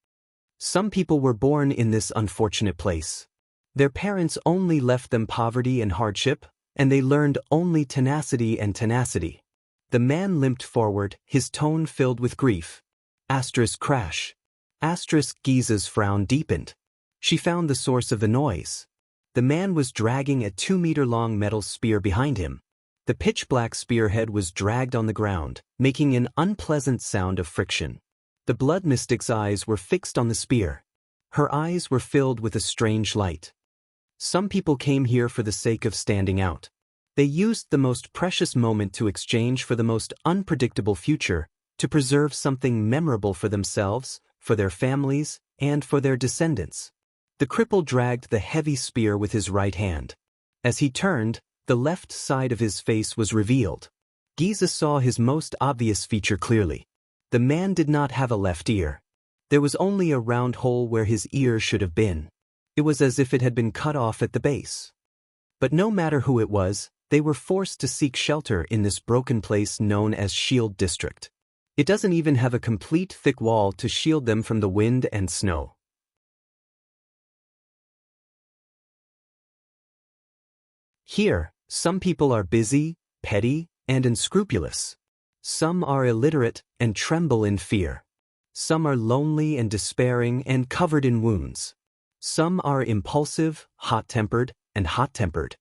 Some people were born in this unfortunate place. Their parents only left them poverty and hardship, and they learned only tenacity and tenacity. The man limped forward, his tone filled with grief. Asterisk crash. Asterisk Giza's frown deepened. She found the source of the noise. The man was dragging a 2-meter-long metal spear behind him. The pitch-black spearhead was dragged on the ground, making an unpleasant sound of friction. The blood mystic's eyes were fixed on the spear. Her eyes were filled with a strange light. Some people came here for the sake of standing out. They used the most precious moment to exchange for the most unpredictable future, to preserve something memorable for themselves, for their families, and for their descendants. The cripple dragged the heavy spear with his right hand. As he turned, the left side of his face was revealed. Giza saw his most obvious feature clearly. The man did not have a left ear. There was only a round hole where his ear should have been. It was as if it had been cut off at the base. But no matter who it was, they were forced to seek shelter in this broken place known as Shield District. It doesn't even have a complete thick wall to shield them from the wind and snow. Here, some people are busy, petty, and unscrupulous. Some are illiterate and tremble in fear. Some are lonely and despairing and covered in wounds. Some are impulsive, hot-tempered, and hot-tempered.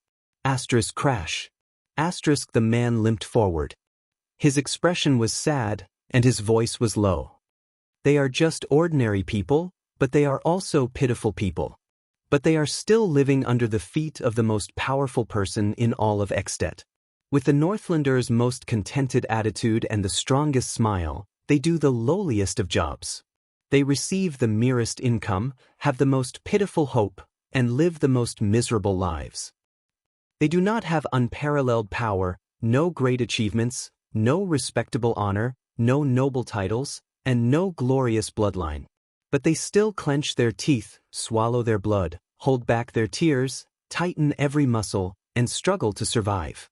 Asterisk crash. Asterisk the man limped forward. His expression was sad, and his voice was low. They are just ordinary people, but they are also pitiful people. But they are still living under the feet of the most powerful person in all of Extet. With the Northlander's most contented attitude and the strongest smile, they do the lowliest of jobs. They receive the merest income, have the most pitiful hope, and live the most miserable lives. They do not have unparalleled power, no great achievements, no respectable honor, no noble titles, and no glorious bloodline. But they still clench their teeth, swallow their blood, hold back their tears, tighten every muscle, and struggle to survive.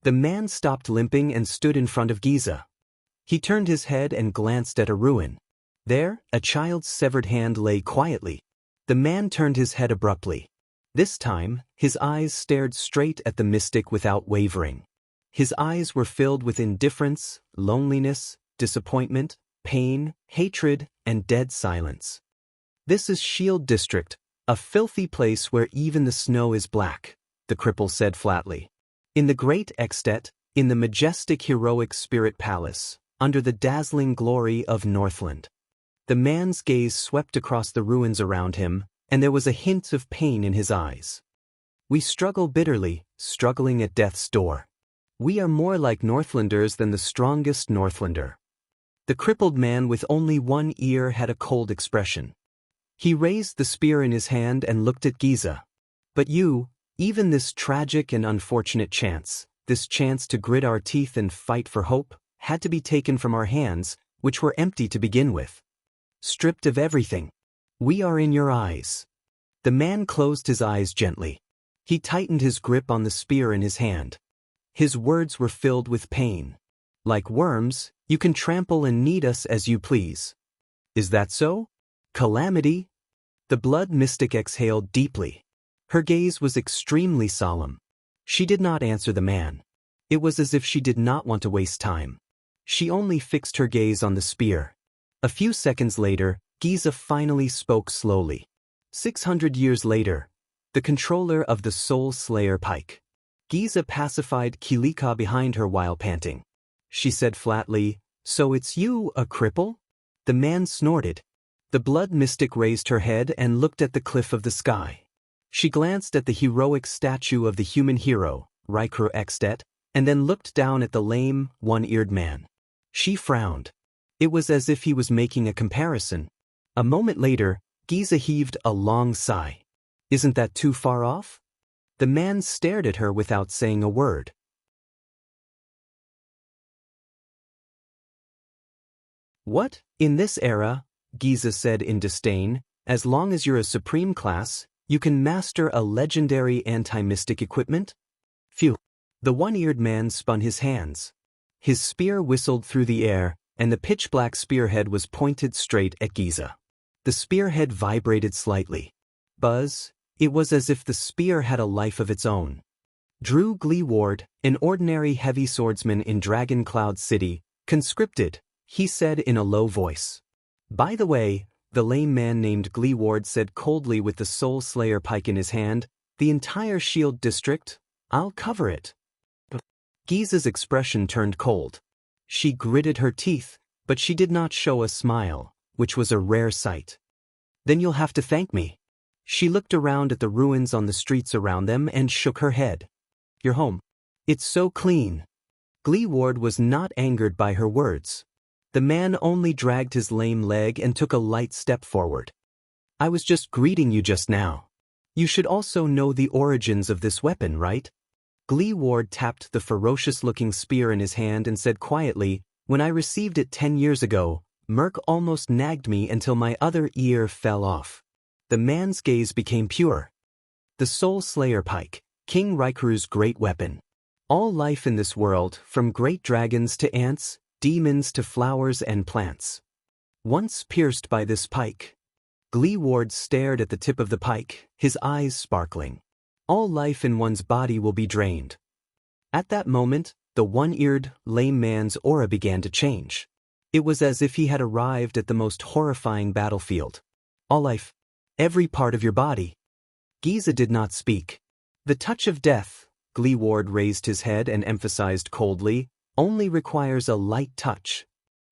The man stopped limping and stood in front of Giza. He turned his head and glanced at a ruin. There, a child's severed hand lay quietly. The man turned his head abruptly. This time, his eyes stared straight at the mystic without wavering. His eyes were filled with indifference, loneliness, disappointment, pain, hatred, and dead silence. "This is Shield District, a filthy place where even the snow is black," the cripple said flatly. "In the great Extet, in the majestic heroic spirit palace, under the dazzling glory of Northland." The man's gaze swept across the ruins around him, and there was a hint of pain in his eyes. "We struggle bitterly, struggling at death's door. We are more like Northlanders than the strongest Northlander." The crippled man with only one ear had a cold expression. He raised the spear in his hand and looked at Giza. "But you, even this tragic and unfortunate chance, this chance to grit our teeth and fight for hope, had to be taken from our hands, which were empty to begin with. Stripped of everything. We are in your eyes." The man closed his eyes gently. He tightened his grip on the spear in his hand. His words were filled with pain. "Like worms, you can trample and knead us as you please. Is that so? Calamity?" The blood mystic exhaled deeply. Her gaze was extremely solemn. She did not answer the man. It was as if she did not want to waste time. She only fixed her gaze on the spear. A few seconds later, Giza finally spoke slowly. 600 years later, the controller of the Soul Slayer Pike. Giza pacified Kilika behind her while panting. She said flatly, "So it's you, a cripple?" The man snorted. The blood mystic raised her head and looked at the cliff of the sky. She glanced at the heroic statue of the human hero, Rikru Extet, and then looked down at the lame, one-eared man. She frowned. It was as if he was making a comparison. A moment later, Giza heaved a long sigh. "Isn't that too far off?" The man stared at her without saying a word. "What, in this era," Giza said in disdain, "as long as you're a supreme class, you can master a legendary anti-mystic equipment?" Phew. The one-eared man spun his hands. His spear whistled through the air, and the pitch-black spearhead was pointed straight at Giza. The spearhead vibrated slightly. Buzz. It was as if the spear had a life of its own. Drew Gleeward, an ordinary heavy swordsman in Dragon Cloud City, conscripted, he said in a low voice. "By the way," the lame man named Gleeward said coldly with the Soul Slayer pike in his hand, "the entire Shield District, I'll cover it." Giza's expression turned cold. She gritted her teeth, but she did not show a smile, which was a rare sight. "Then you'll have to thank me." She looked around at the ruins on the streets around them and shook her head. "You're home. It's so clean." Gleeward was not angered by her words. The man only dragged his lame leg and took a light step forward. "I was just greeting you just now. You should also know the origins of this weapon, right?" Gleeward tapped the ferocious-looking spear in his hand and said quietly, "When I received it 10 years ago, Merc almost nagged me until my other ear fell off." The man's gaze became pure. "The Soul Slayer Pike, King Rikru's great weapon. All life in this world, from great dragons to ants, demons to flowers and plants. Once pierced by this pike, Gleeward stared at the tip of the pike, his eyes sparkling. All life in one's body will be drained. At that moment, the one-eared, lame man's aura began to change. It was as if he had arrived at the most horrifying battlefield. All life, every part of your body. Giza did not speak. The touch of death, Gleeward raised his head and emphasized coldly, only requires a light touch.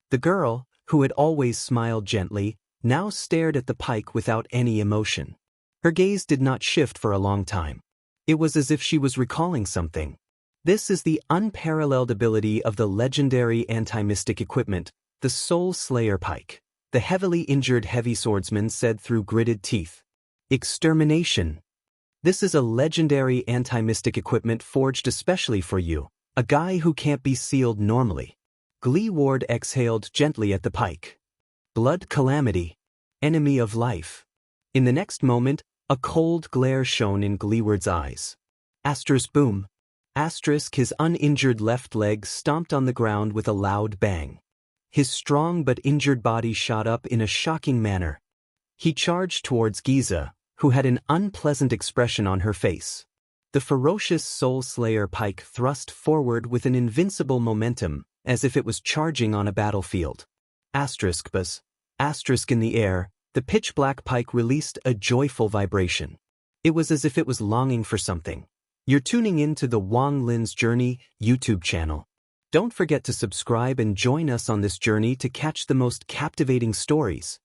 The girl, who had always smiled gently, now stared at the pike without any emotion. Her gaze did not shift for a long time. It was as if she was recalling something. This is the unparalleled ability of the legendary anti-mystic equipment, the Soul Slayer Pike. The heavily injured heavy swordsman said through gritted teeth. Extermination. This is a legendary anti-mystic equipment forged especially for you, a guy who can't be sealed normally. Gleeward exhaled gently at the pike. Blood calamity. Enemy of life. In the next moment, a cold glare shone in Gleeward's eyes. Asterisk boom. Asterisk his uninjured left leg stomped on the ground with a loud bang. His strong but injured body shot up in a shocking manner. He charged towards Giza, who had an unpleasant expression on her face. The ferocious Soul Slayer pike thrust forward with an invincible momentum, as if it was charging on a battlefield. Asterisk buzz. Asterisk in the air, the pitch-black pike released a joyful vibration. It was as if it was longing for something. You're tuning in to the Wang Lin's Journey YouTube channel. Don't forget to subscribe and join us on this journey to catch the most captivating stories.